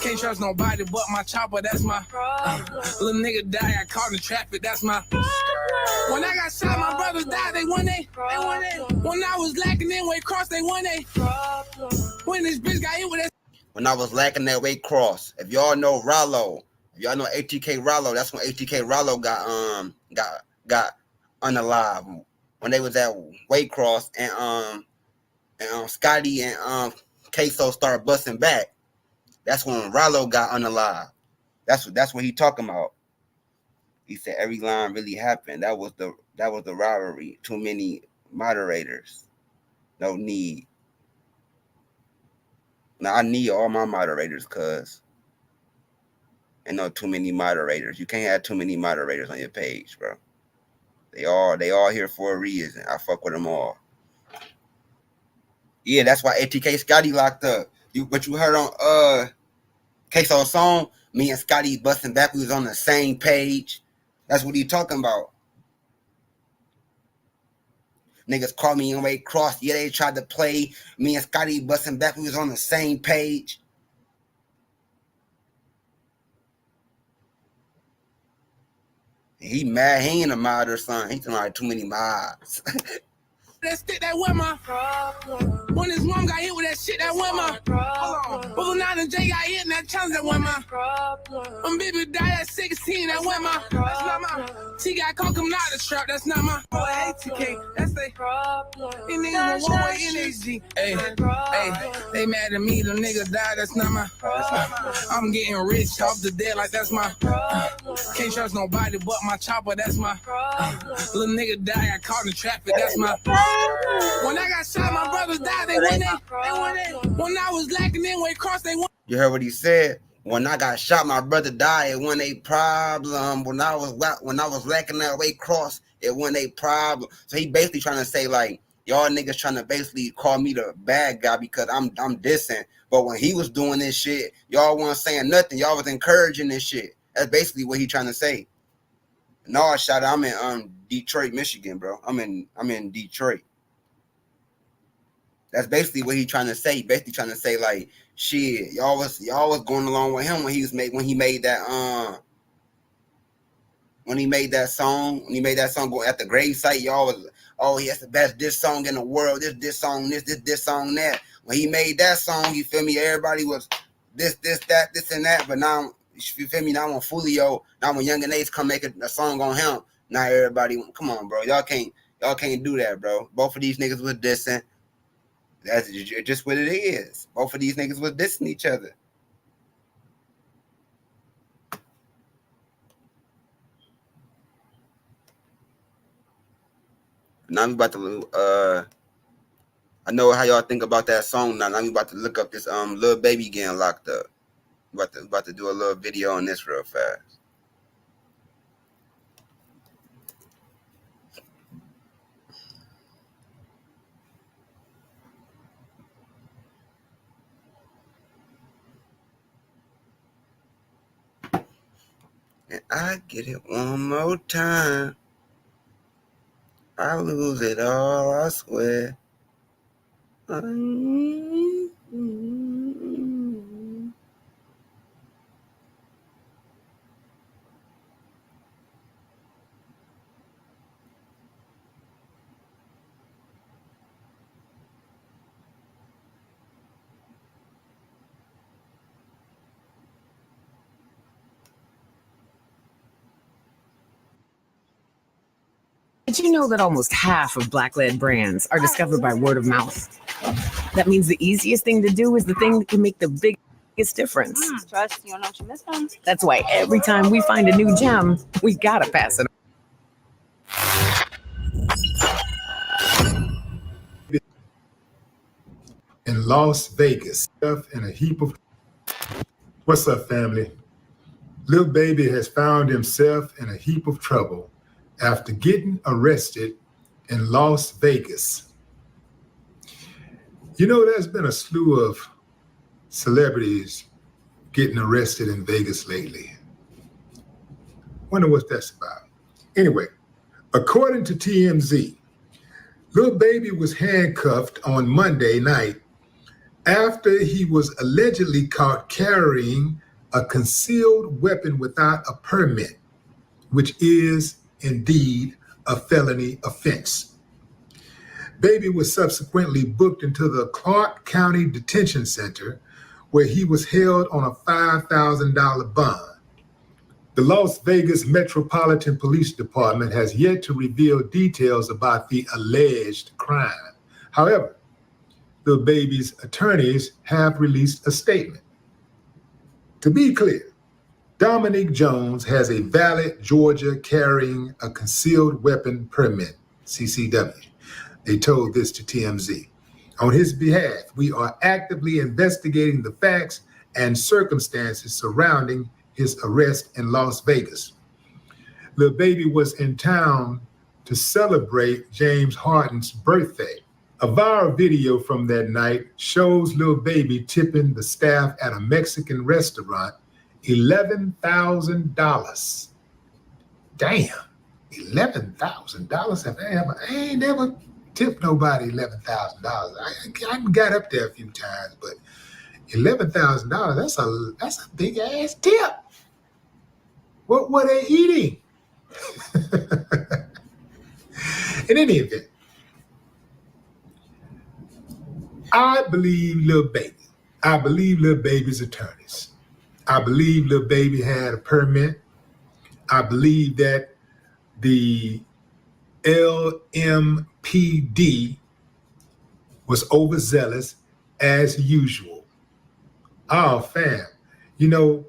Can't trust nobody but my chopper, that's my little nigga die, I caught in traffic, that's my when I got shot, my brothers died, they won they. When I was lacking in weight cross, they won they. When this bitch got hit with that. When I was lacking that weight cross, if y'all know Rollo, if y'all know ATK Rollo, that's when ATK Rollo got unalive. When they was at weight cross and Scotty and Queso started busting back. That's when Rollo got unalive. That's what he talking about. He said every line really happened. That was the robbery. Too many moderators. No need. Now I need all my moderators, cuz and no too many moderators. You can't have too many moderators on your page, bro. They all here for a reason. I fuck with them all. Yeah, that's why ATK Scotty locked up. What you heard on Queso's song, me and Scotty busting back, we was on the same page. That's what he talking about. Niggas called me in weight cross. Yeah, they tried to play. Me and Scotty busting back, we was on the same page. He mad, he ain't a mod or something. He talking about too many mods. That stick that went my when his mom got hit with that shit that went my hold on. But now the J got hit and that challenge that went my when baby died at 16 that went my that's not my she got caught coming out the trap that's not my ATK that's they niggas one way 𝐸 hey they mad at me the nigga died that's not my I'm getting rich off the dead like that's my can't trust nobody but my chopper that's my little nigga die I caught in traffic that's my when I got shot, my brothers died. They won they. When I was lacking in weight cross, they won. You heard what he said? When I got shot, my brother died. It wasn't a problem. When I was lacking that weight cross, it wasn't a problem. So he basically trying to say like y'all niggas trying to basically call me the bad guy because I'm dissing. But when he was doing this shit, y'all weren't saying nothing. Y'all was encouraging this shit. That's basically what he trying to say. No, shot. I'm in Detroit, Michigan, bro. I'm in Detroit. That's basically what he trying to say. Basically trying to say like, shit, y'all was going along with him when he made that song go at the grave site. Y'all was, oh, he has the best diss song in the world. This song, this song, that. When he made that song, you feel me? Everybody was this, that, this, and that. But now, you feel me? Now when Fulio, now when Young and Ace come make a song on him, now everybody, come on, bro. Y'all can't do that, bro. Both of these niggas was dissing. That's just what it is. Both of these niggas was dissing each other. Now I'm about to I know how y'all think about that song now. Now I'm about to look up this little baby getting locked up. About to do a little video on this real fast. And I get it one more time, I lose it all, I swear. Did you know that almost half of Black-led brands are discovered by word of mouth? That means the easiest thing to do is the thing that can make the biggest difference. Trust, you don't know what you missed on. That's why every time we find a new gem, we gotta pass it on. In Las Vegas, in a heap of... What's up, family? Lil Baby has found himself in a heap of trouble after getting arrested in Las Vegas. You know, there's been a slew of celebrities getting arrested in Vegas lately. Wonder what that's about. Anyway, according to TMZ, Lil Baby was handcuffed on Monday night after he was allegedly caught carrying a concealed weapon without a permit, which is indeed a felony offense. Baby was subsequently booked into the Clark County Detention Center, where he was held on a $5,000 bond. The Las Vegas Metropolitan Police Department has yet to reveal details about the alleged crime. However, the baby's attorneys have released a statement. To be clear, Dominique Jones has a valid Georgia carrying a concealed weapon permit, CCW. They told this to TMZ. On his behalf, we are actively investigating the facts and circumstances surrounding his arrest in Las Vegas. Lil Baby was in town to celebrate James Harden's birthday. A viral video from that night shows Lil Baby tipping the staff at a Mexican restaurant $11,000. Damn, $11,000. I ain't never tipped nobody $11,000. I got up there a few times, but $11,000, that's a big ass tip. What were they eating? In any event, I believe Lil Baby. I believe Lil Baby's attorneys. I believe Lil Baby had a permit. I believe that the LMPD was overzealous as usual. Oh, fam. You know,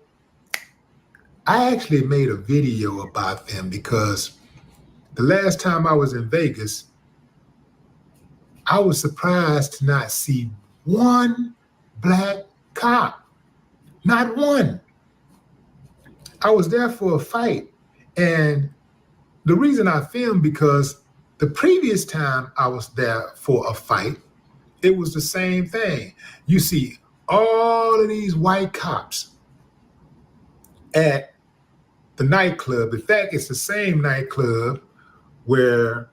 I actually made a video about them because the last time I was in Vegas, I was surprised to not see one black cop. Not one. I was there for a fight. And the reason I filmed because the previous time I was there for a fight, it was the same thing. You see all of these white cops at the nightclub. In fact, it's the same nightclub where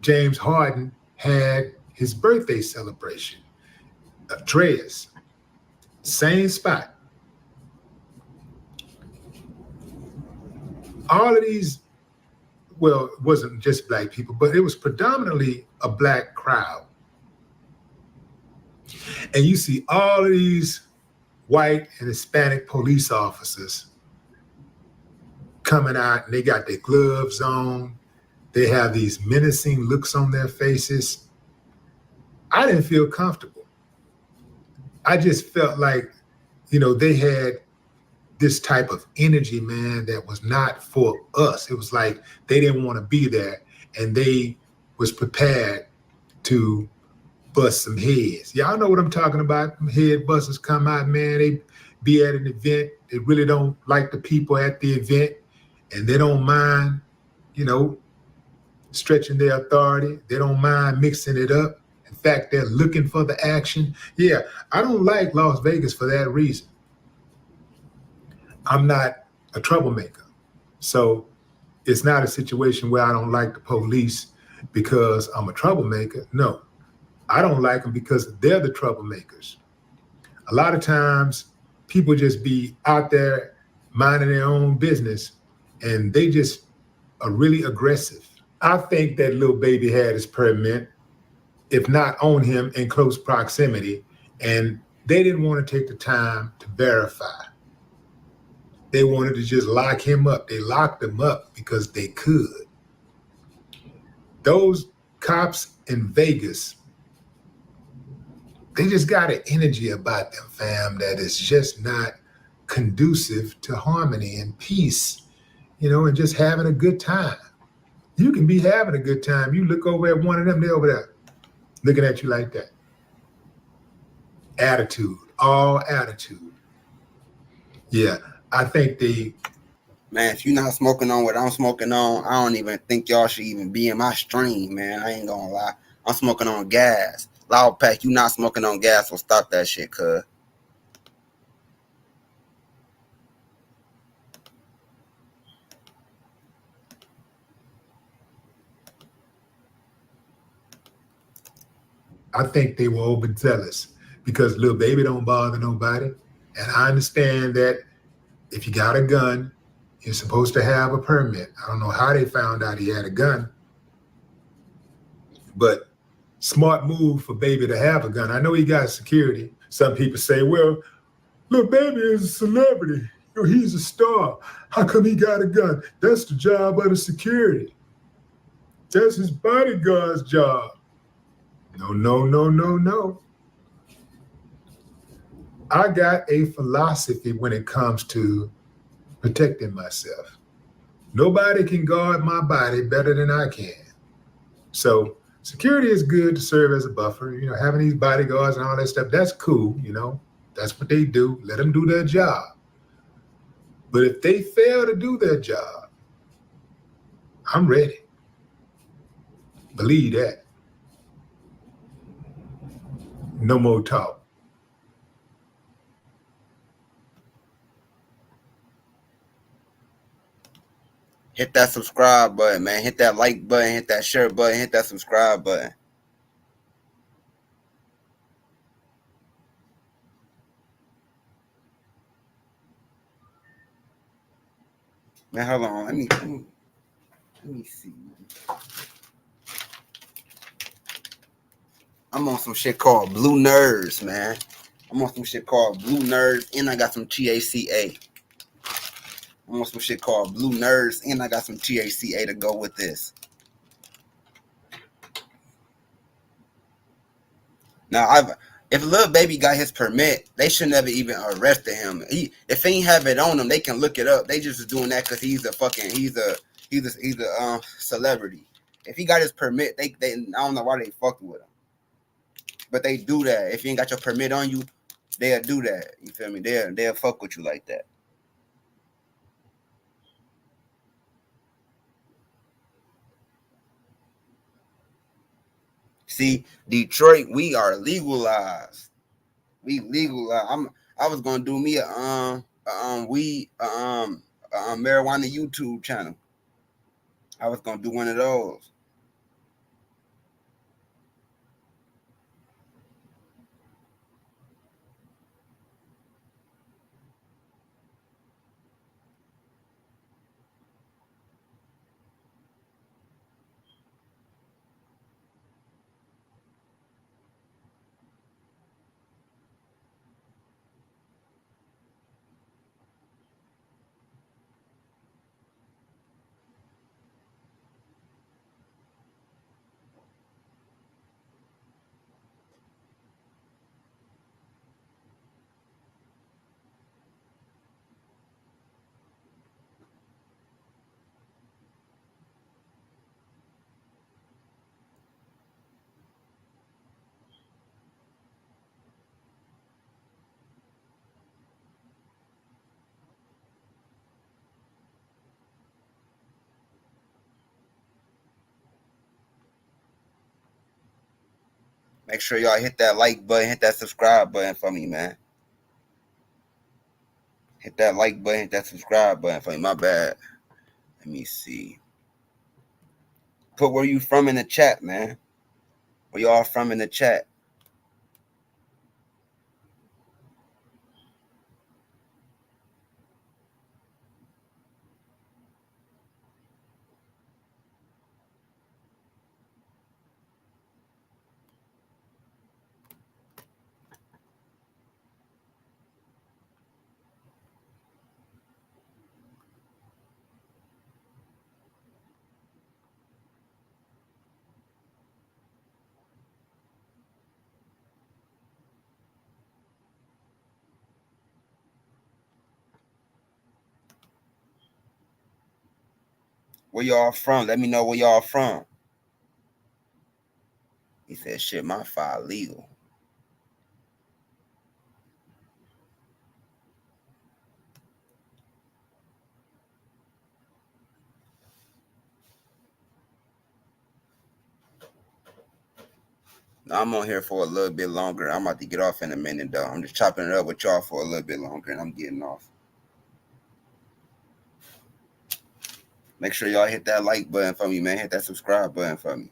James Harden had his birthday celebration. Dre's, same spot. All of these, well, it wasn't just black people, but it was predominantly a black crowd. And you see all of these white and Hispanic police officers coming out, and they got their gloves on. They have these menacing looks on their faces. I didn't feel comfortable. I just felt like, you know, they had this type of energy, man, that was not for us. It was like they didn't want to be there, and they was prepared to bust some heads. Y'all know what I'm talking about. Head busters come out, man. They be at an event. They really don't like the people at the event, and they don't mind, you know, stretching their authority. They don't mind mixing it up. In fact, they're looking for the action. Yeah, I don't like Las Vegas for that reason. I'm not a troublemaker. So it's not a situation where I don't like the police because I'm a troublemaker. No, I don't like them because they're the troublemakers. A lot of times people just be out there minding their own business and they just are really aggressive. I think that Lil Baby had his permit, if not on him, in close proximity, and they didn't want to take the time to verify. They wanted to just lock him up. They locked him up because they could. Those cops in Vegas, they just got an energy about them, fam, that is just not conducive to harmony and peace, you know, and just having a good time. You can be having a good time. You look over at one of them, they're over there looking at you like that. Attitude, all attitude. Yeah, I think man, if you're not smoking on what I'm smoking on, I don't even think y'all should even be in my stream, man. I ain't gonna lie. I'm smoking on gas. Loud Pack, you not smoking on gas, so stop that shit, cuz. I think they were overzealous. because little baby don't bother nobody. And I understand that if you got a gun, you're supposed to have a permit. I don't know how they found out he had a gun, but smart move for baby to have a gun. I know he got security. Some people say, well, little baby is a celebrity. You know, he's a star. How come he got a gun? That's the job of the security. That's his bodyguard's job. No, no, no, no, no. I got a philosophy when it comes to protecting myself. Nobody can guard my body better than I can. So security is good to serve as a buffer. You know, having these bodyguards and all that stuff, that's cool, you know. That's what they do. Let them do their job. But if they fail to do their job, I'm ready. Believe that. No more talk. Hit that subscribe button, man. Hit that like button, hit that share button, hit that subscribe button. Man, hold on. Let me see. I'm on some shit called Blue Nerds, man. I'm on some shit called Blue Nerds, and I got some THCA. I'm on some shit called Blue Nerds, and I got some THCA to go with this. Now, if little baby got his permit, they should never even arrested him. If they ain't have it on him, they can look it up. They just doing that because he's a celebrity. If he got his permit, they I don't know why they fucked with him, but they do that. If you ain't got your permit on you, they'll do that. You feel me? They'll fuck with you like that. See, Detroit, we are legalized. We legalized. I was gonna do me a marijuana YouTube channel. I was gonna do one of those. Make sure y'all hit that like button, hit that subscribe button for me, man. Hit that like button, hit that subscribe button for me. My bad. Let me see. Put where you from in the chat, man. Where y'all from in the chat. Where y'all from? Let me know where y'all from. He said, shit, my file legal. Now, I'm on here for a little bit longer. I'm about to get off in a minute, though. I'm just chopping it up with y'all for a little bit longer, and I'm getting off. Make sure y'all hit that like button for me, man. Hit that subscribe button for me.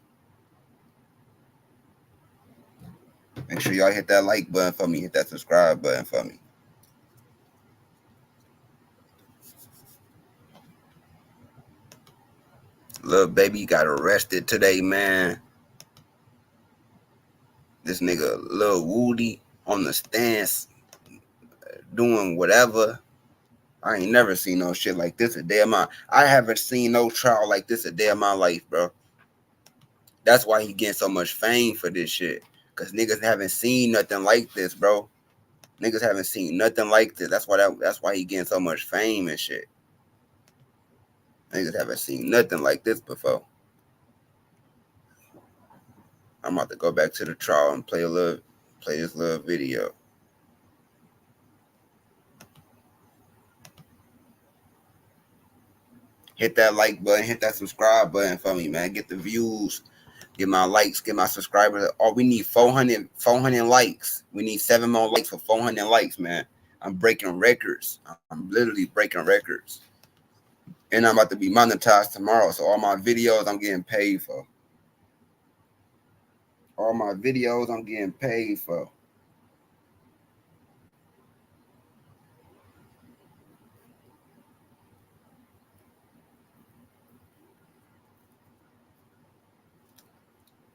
Make sure y'all hit that like button for me. Hit that subscribe button for me. Little baby got arrested today, man. This nigga, Lil Woody, on the stance, doing whatever. I ain't never seen no shit like this a day of my. I haven't seen no trial like this a day of my life, bro. That's why he getting so much fame for this shit. Cause niggas haven't seen nothing like this, bro. Niggas haven't seen nothing like this. That's why he getting so much fame and shit. Niggas haven't seen nothing like this before. I'm about to go back to the trial and play this little video. Hit that like button, hit that subscribe button for me, man. Get the views, get my likes, get my subscribers. Oh, we need 400 likes. We need 7 more likes for 400 likes, man. I'm breaking records. I'm literally breaking records. And I'm about to be monetized tomorrow. So all my videos I'm getting paid for. All my videos I'm getting paid for.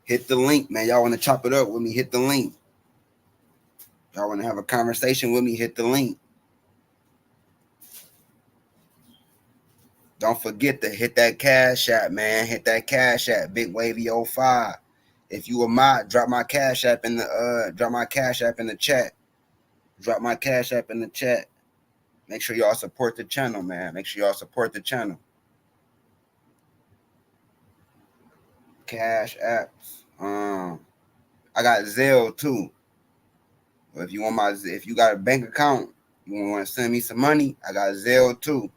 Hit the link, man. Y'all want to chop it up with me? Hit the link. Y'all want to have a conversation with me? Hit the link. Don't forget to hit that Cash App, man. Hit that Cash App, Big Wavy 05. If you a mod, drop my Cash App in the chat. Drop my Cash App in the chat. Make sure y'all support the channel, man. Make sure y'all support the channel. Cash Apps. I got Zelle too. If you got a bank account, you want to send me some money, I got Zelle too.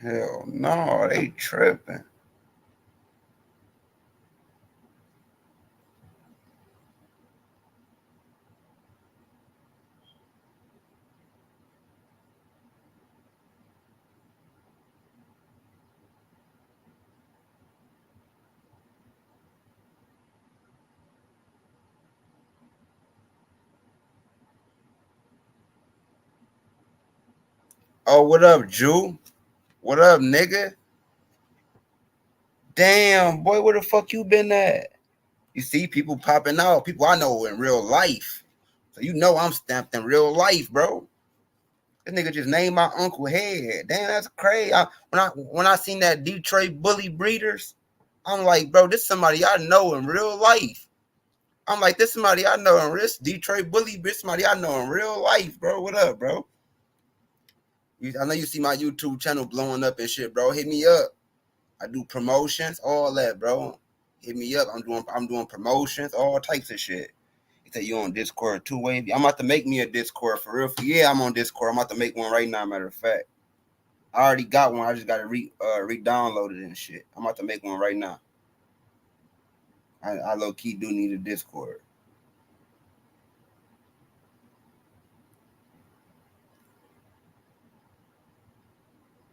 Hell no, they tripping. Oh, what up, Jew? What up, nigga? Damn, boy, where the fuck you been at? You see people popping out, people I know in real life. So you know I'm stamped in real life, bro. This nigga just named my uncle head. Damn, that's crazy. When I seen that Detroit bully breeders, I'm like, bro, this somebody I know in real life. I'm like, this somebody I know in real Detroit bully, this somebody I know in real life, bro. What up, bro? I know you see my YouTube channel blowing up and shit, bro. Hit me up. I do promotions, all that, bro. Hit me up. I'm doing promotions, all types of shit. You say you on Discord too, Wavy? I'm about to make me a Discord for real. Yeah, I'm on Discord. I'm about to make one right now, matter of fact. I already got one. I just got to re-download it and shit. I'm about to make one right now. I low-key do need a Discord.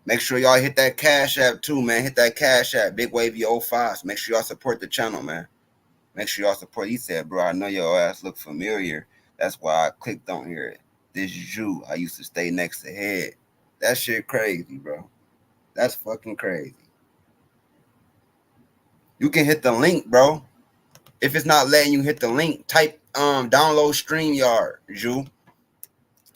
Make sure y'all hit that Cash App too, man. Hit that Cash App, Big Wavy 05. Make sure y'all support the channel, man. Make sure y'all support. He said, bro, I know your ass look familiar. That's why I clicked on here. This Jew, I used to stay next to Head. That shit crazy, bro. That's fucking crazy. You can hit the link, bro. If it's not letting you hit the link, type download StreamYard, Ju.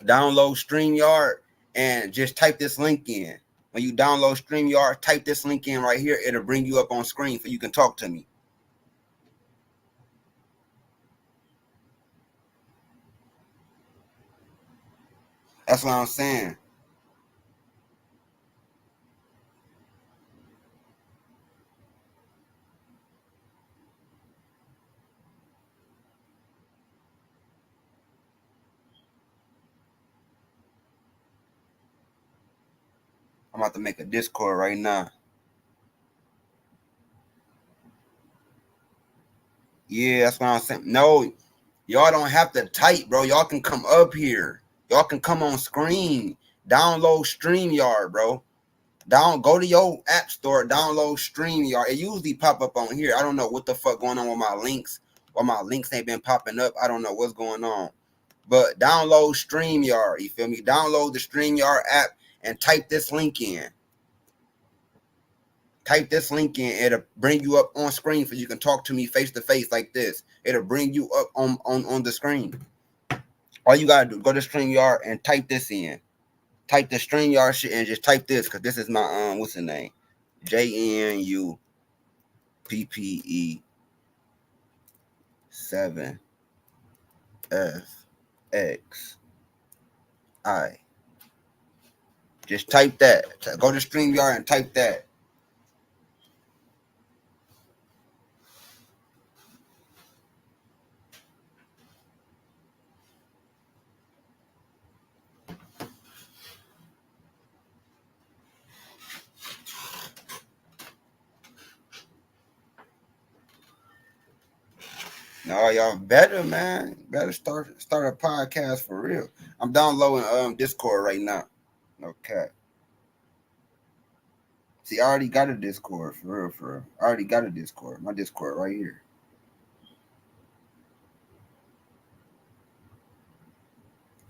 Download StreamYard and just type this link in. When you download StreamYard, type this link in right here. It'll bring you up on screen so you can talk to me. That's what I'm saying. I'm about to make a Discord right now. Yeah, that's what I'm saying. No, y'all don't have to type, bro. Y'all can come up here. Y'all can come on screen. Download StreamYard, bro. Go to your app store, download StreamYard. It usually pop up on here. I don't know what the fuck going on with my links. Or my links ain't been popping up. I don't know what's going on. But download StreamYard. You feel me? Download the StreamYard app and type this link in. Type this link in. It'll bring you up on screen so you can talk to me face to face like this. It'll bring you up on the screen. All you gotta do, go to StreamYard and type this in. Type the StreamYard shit and just type this, because this is my what's the name? JNUPPE7FXI. Just type that. Go to StreamYard and type that. No, y'all better, man. Better start a podcast for real. I'm downloading Discord right now. Okay. See, I already got a Discord for real. I already got a Discord. My Discord right here.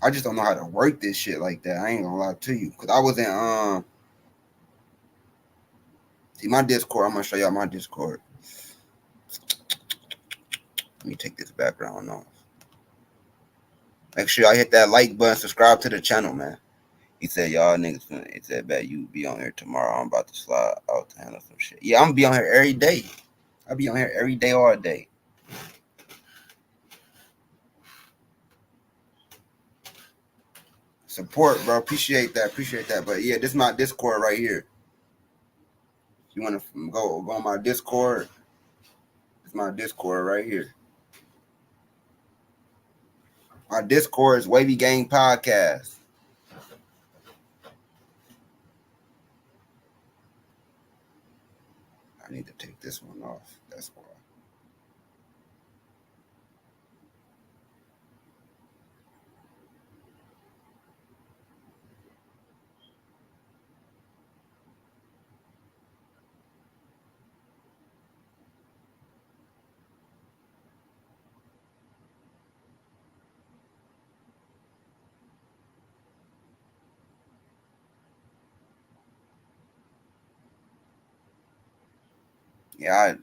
I just don't know how to work this shit like that. I ain't gonna lie to you. Cause I was in see my Discord. I'm gonna show y'all my Discord. Let me take this background off. Make sure y'all hit that like button, subscribe to the channel, man. He said, y'all niggas, he said, bet you be on here tomorrow. I'm about to slide out to handle some shit. Yeah, I'm gonna be on here every day. I'll be on here every day, all day. Support, bro. Appreciate that. But yeah, this is my Discord right here. If you want to go on my Discord, it's my Discord right here. My Discord is Wavy Gang Podcast. I need to take this one off. That's why. Yeah,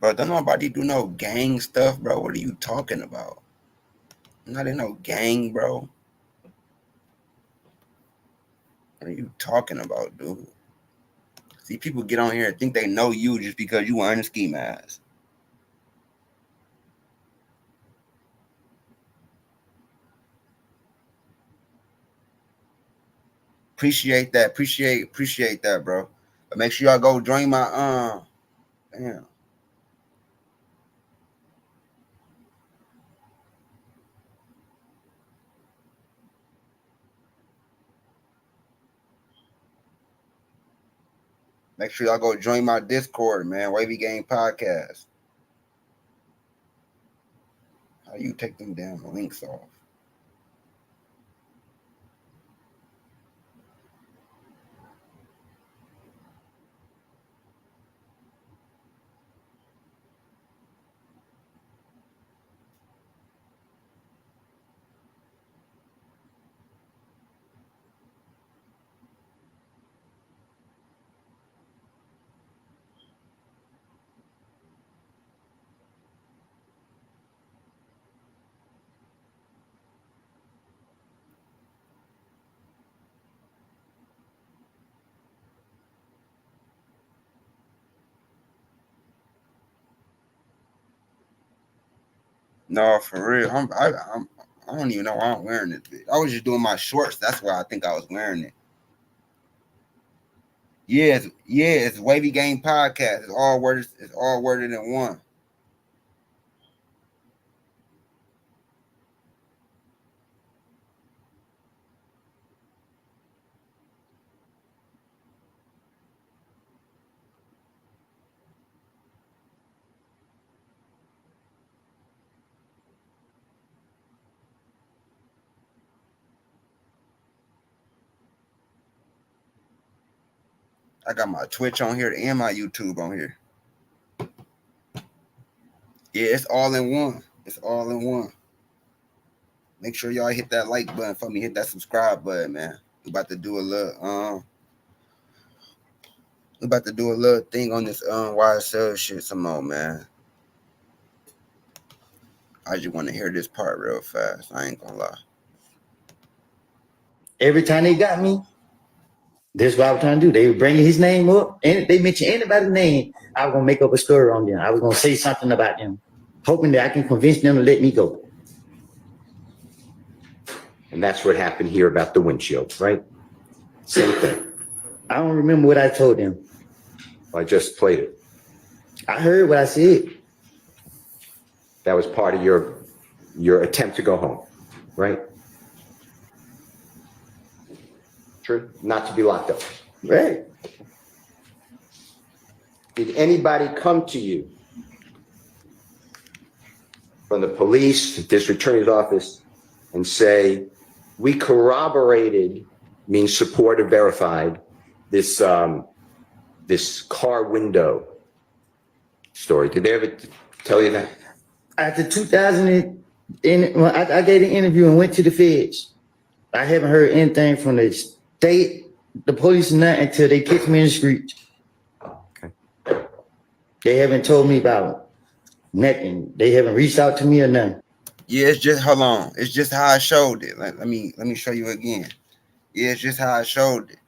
bro, don't nobody do no gang stuff, bro. What are you talking about? I'm not in no gang, bro. What are you talking about, dude? See, people get on here and think they know you just because you wearing a ski mask. Appreciate that. Appreciate that, bro. But make sure y'all go join my damn. Make sure y'all go join my Discord, man. Wavy Gang Podcast. How do you take them damn links off? No, for real. I don't even know why I'm wearing it. I was just doing my shorts. That's why I think I was wearing it. Yeah, it's Wavy Gang Podcast. It's all worded in one. I got my Twitch on here and my YouTube on here. Yeah, it's all in one. It's all in one. Make sure y'all hit that like button for me. Hit that subscribe button, man. We about to do a little thing on this YSL shit some more, man. I just want to hear this part real fast. I ain't gonna lie. Every time they got me, this is what I was trying to do. They were bringing his name up, and they mention anybody's name, I was gonna make up a story on them. I was gonna say something about them, hoping that I can convince them to let me go. And that's what happened here about the windshield, right? Same thing. I don't remember what I told them. I just played it. I heard what I said. That was part of your attempt to go home, right? True. Not to be locked up. Right. Did anybody come to you from the police, the district attorney's office, and say, we corroborated, means supported, verified, this car window story? Did they ever tell you that? After 2000, I gave an interview and went to the feds. I haven't heard anything from the state, the police, nothing until they kicked me in the streets. Okay. They haven't told me about nothing. They haven't reached out to me or nothing. Yeah, it's just, hold on. It's just how I showed it. Let me show you again. Yeah, it's just how I showed it.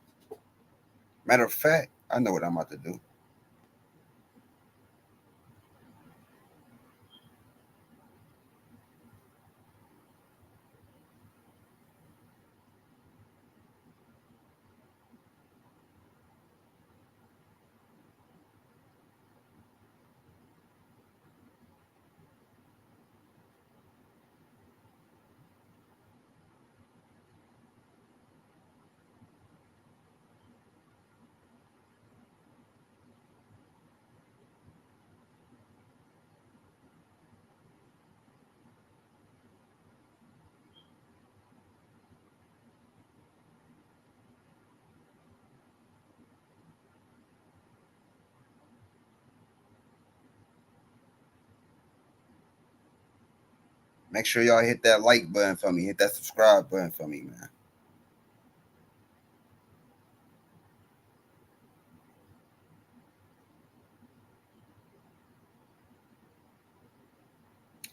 Matter of fact, I know what I'm about to do. Make sure y'all hit that like button for me. Hit that subscribe button for me, man.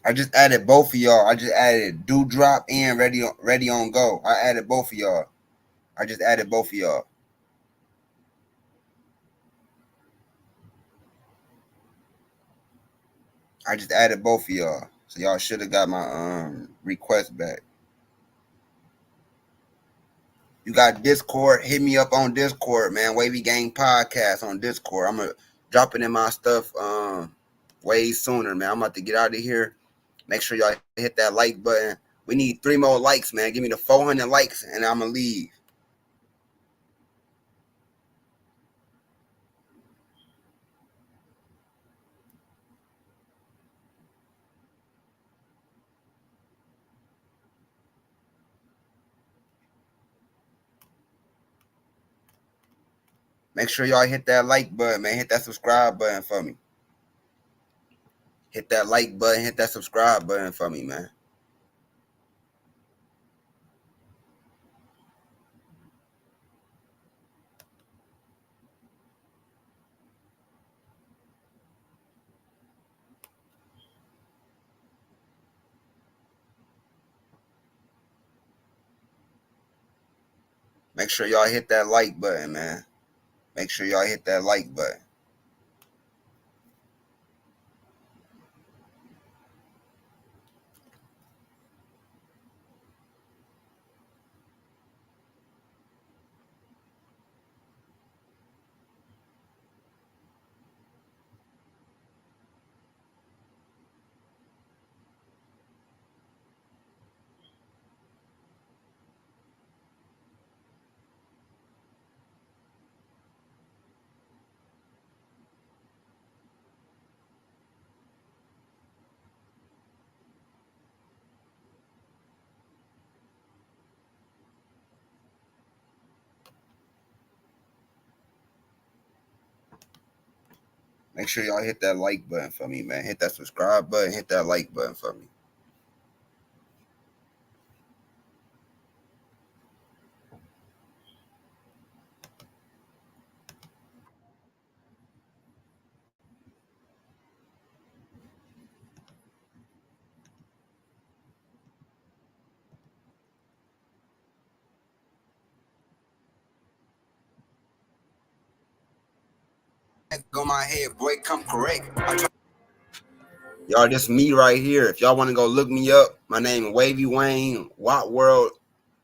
I just added both of y'all. I just added Dewdrop and Ready on Go. I added both of y'all. I just added both of y'all. I just added both of y'all. So y'all should have got my request back. You got Discord. Hit me up on Discord, man. Wavy Gang Podcast on Discord. I'm gonna drop it in my stuff way sooner, man. I'm about to get out of here. Make sure y'all hit that like button. We need 3 more likes, man. Give me the 400 likes and I'm gonna leave. Make sure y'all hit that like button, man. Hit that subscribe button for me. Hit that like button. Hit that subscribe button for me, man. Make sure y'all hit that like button, man. Make sure y'all hit that like button. Make sure y'all hit that like button for me, man. Hit that subscribe button. Hit that like button for me. Go my head, boy, come correct. Y'all, this me right here. If y'all want to go look me up, my name is Wavy Wayne, Watt World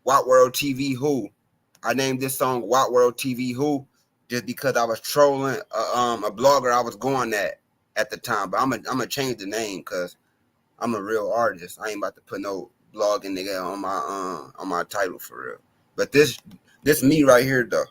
TV Who. I named this song Watt World TV Who just because I was trolling a blogger I was going at the time. But I'm gonna change the name because I'm a real artist. I ain't about to put no blogging nigga on my title for real. But this me right here though.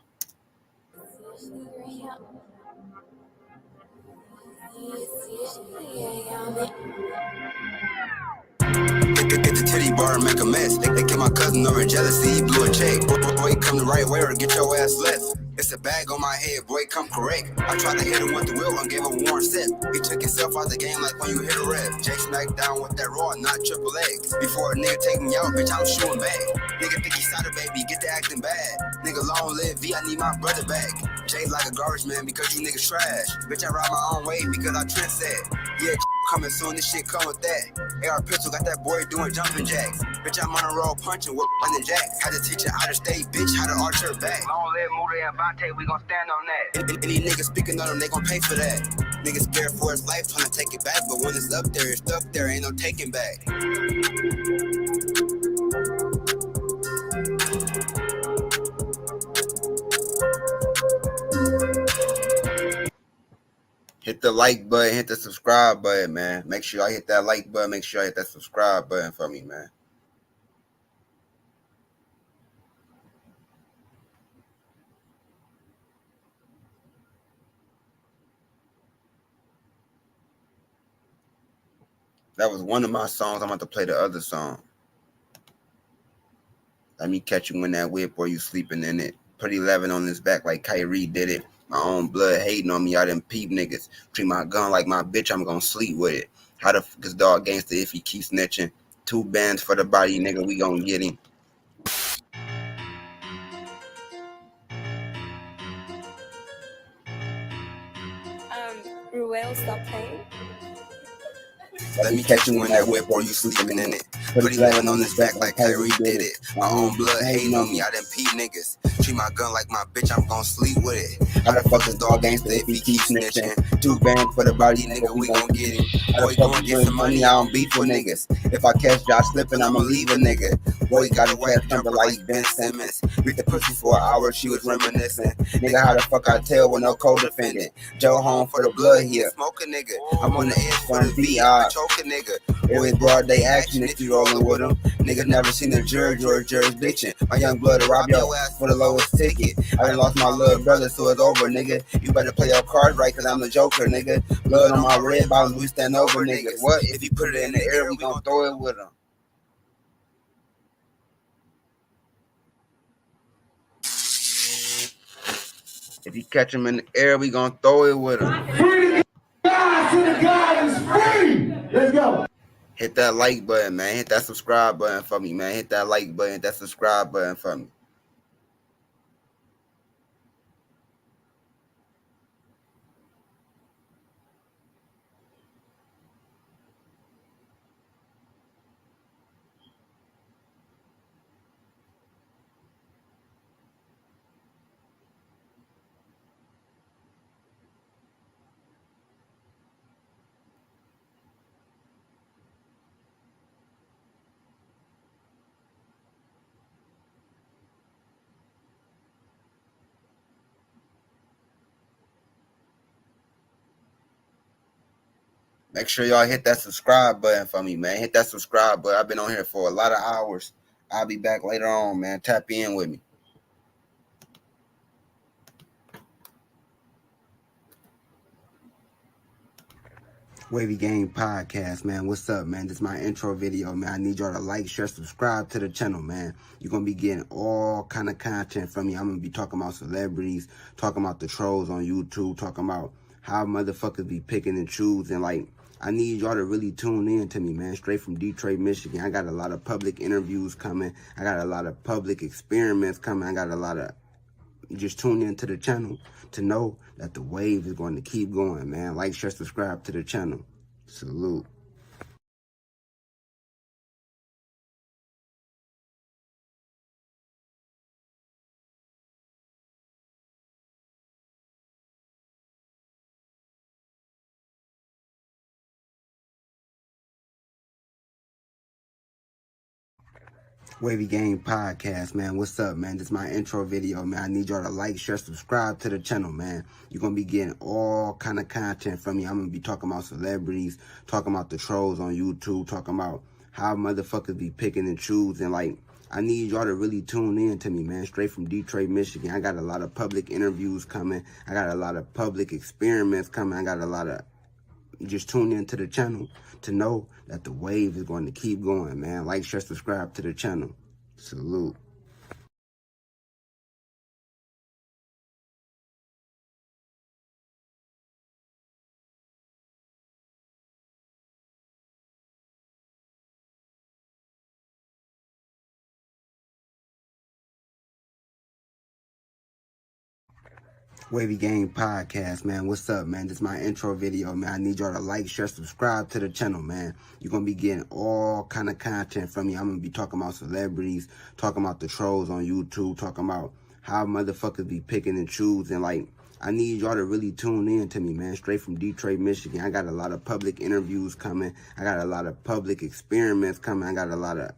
Get the titty bar and make a mess. They get my cousin over jealousy, he blew a check. Boy, come the right way or get your ass left. It's a bag on my head, boy, come correct. I tried to hit him with the wheel and gave him a warm set. He took himself out the game like when you hit a ref. Jay smacked down with that raw, not triple X. Before a nigga take me out, bitch, I'm shooting back. Nigga think he started, baby, get to acting bad. Nigga long live V, I need my brother back. Jay like a garbage man because you niggas trash. Bitch, I ride my own way because I trend set. Yeah, coming soon, this shit come with that. AR pistol got that boy doing jumping jacks. Bitch, I'm on a roll punching with the jacks. Had to teach her out of state, bitch, how to arch her back. Long live Moody and Vontae, we gon' stand on that. Any niggas speaking on them, they gon' pay for that. Niggas scared for his life, trying to take it back. But when it's up there, ain't no taking back. Hit the like button, hit the subscribe button, man. Make sure I hit that like button. Make sure I hit that subscribe button for me, man. That was one of my songs. I'm about to play the other song. Let me catch you in that whip or you sleeping in it. Put 11 on his back like Kyrie did it. My own blood hating on me, I done peep niggas. Treat my gun like my bitch, I'm gonna sleep with it. How the fuck is dog gangster if he keeps snitching? 2 bands for the body, nigga, we gonna get him. Ruel, stop playing. Let me catch you in that whip or you sleeping in it. Put 11 on his back like Kyrie did it. My own blood hating on me, I done peep niggas. Treat my gun like my bitch, I'm gon' sleep with it. How the fuck is dog gangster if he keeps snitching? 2 bands for the body, nigga, we gon' get him. Boy, gon' get some money, I don't beef with niggas. If I catch Josh slipping, I'ma leave a nigga. Boy, got a wet temper like Ben Simmons. Beat the pussy for an hour, she was reminiscing. Nigga, how the fuck I tell when no co-defendant? Joe home for the blood here. Smoke a nigga, I'm on the edge for the VR. Choke a nigga. Always broad day action if you rolling with them. Niggas never seen a judge or a jurisdiction. My young blood to rob your ass for the lowest ticket. I done lost my little brother, so it's over, nigga. You better play your cards right, cause I'm the Joker, nigga. Blood on my red bottoms, we stand over, niggas. What? If you put it in the air, we gon' throw it with them. If you catch him in the air, we gon' throw it with him. Free God, to the God is free. Let's go. Hit that like button, man. Hit that subscribe button for me, man. Hit that like button, hit that subscribe button for me. Make sure y'all hit that subscribe button for me, man. Hit that subscribe button. I've been on here for a lot of hours. I'll be back later on, man. Tap in with me. Wavy Gang Podcast, man. What's up, man? This is my intro video, man. I need y'all to like, share, subscribe to the channel, man. You're going to be getting all kind of content from me. I'm going to be talking about celebrities, talking about the trolls on YouTube, talking about how motherfuckers be picking and choosing. Like, I need y'all to really tune in to me, man. Straight from Detroit, Michigan. I got a lot of public interviews coming. I got a lot of public experiments coming. I got a lot of... Just tune into the channel to know that the wave is going to keep going, man. Like, share, subscribe to the channel. Salute. Wavy Gang Podcast, man. What's up, man? This is my intro video, man. I need y'all to like, share, subscribe to the channel, man. You're going to be getting all kind of content from me. I'm going to be talking about celebrities, talking about the trolls on YouTube, talking about how motherfuckers be picking and choosing. Like, I need y'all to really tune in to me, man. Straight from Detroit, Michigan. I got a lot of public interviews coming. I got a lot of public experiments coming. I got a lot of... Just tune into the channel to know that the wave is going to keep going, man. Like, share, subscribe to the channel. Salute. Wavy Gang Podcast, man. What's up, man? This is my intro video, man. I need y'all to like, share, subscribe to the channel, man. You're going to be getting all kind of content from me. I'm going to be talking about celebrities, talking about the trolls on YouTube, talking about how motherfuckers be picking and choosing. Like, I need y'all to really tune in to me, man. Straight from Detroit, Michigan. I got a lot of public interviews coming. I got a lot of public experiments coming. I got a lot of...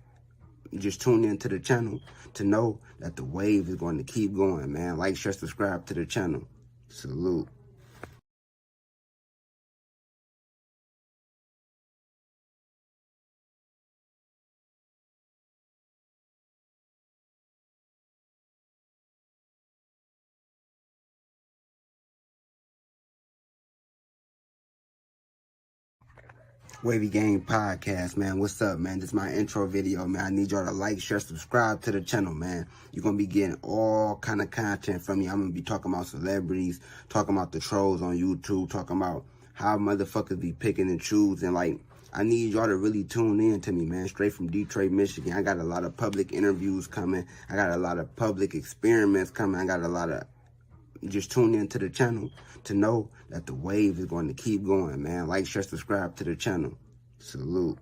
Just tune into the channel to know that the wave is going to keep going, man. Like, share, subscribe to the channel. Salute. Wavy Gang Podcast, man. What's up, man? This is my intro video, man. I need y'all to like, share, subscribe to the channel, man. You're going to be getting all kind of content from me. I'm going to be talking about celebrities, talking about the trolls on YouTube, talking about how motherfuckers be picking and choosing. Like, I need y'all to really tune in to me, man. Straight from Detroit, Michigan. I got a lot of public interviews coming. I got a lot of public experiments coming. I got a lot of... Just tune into the channel to know that the wave is going to keep going, man. Like, share, subscribe to the channel. Salute.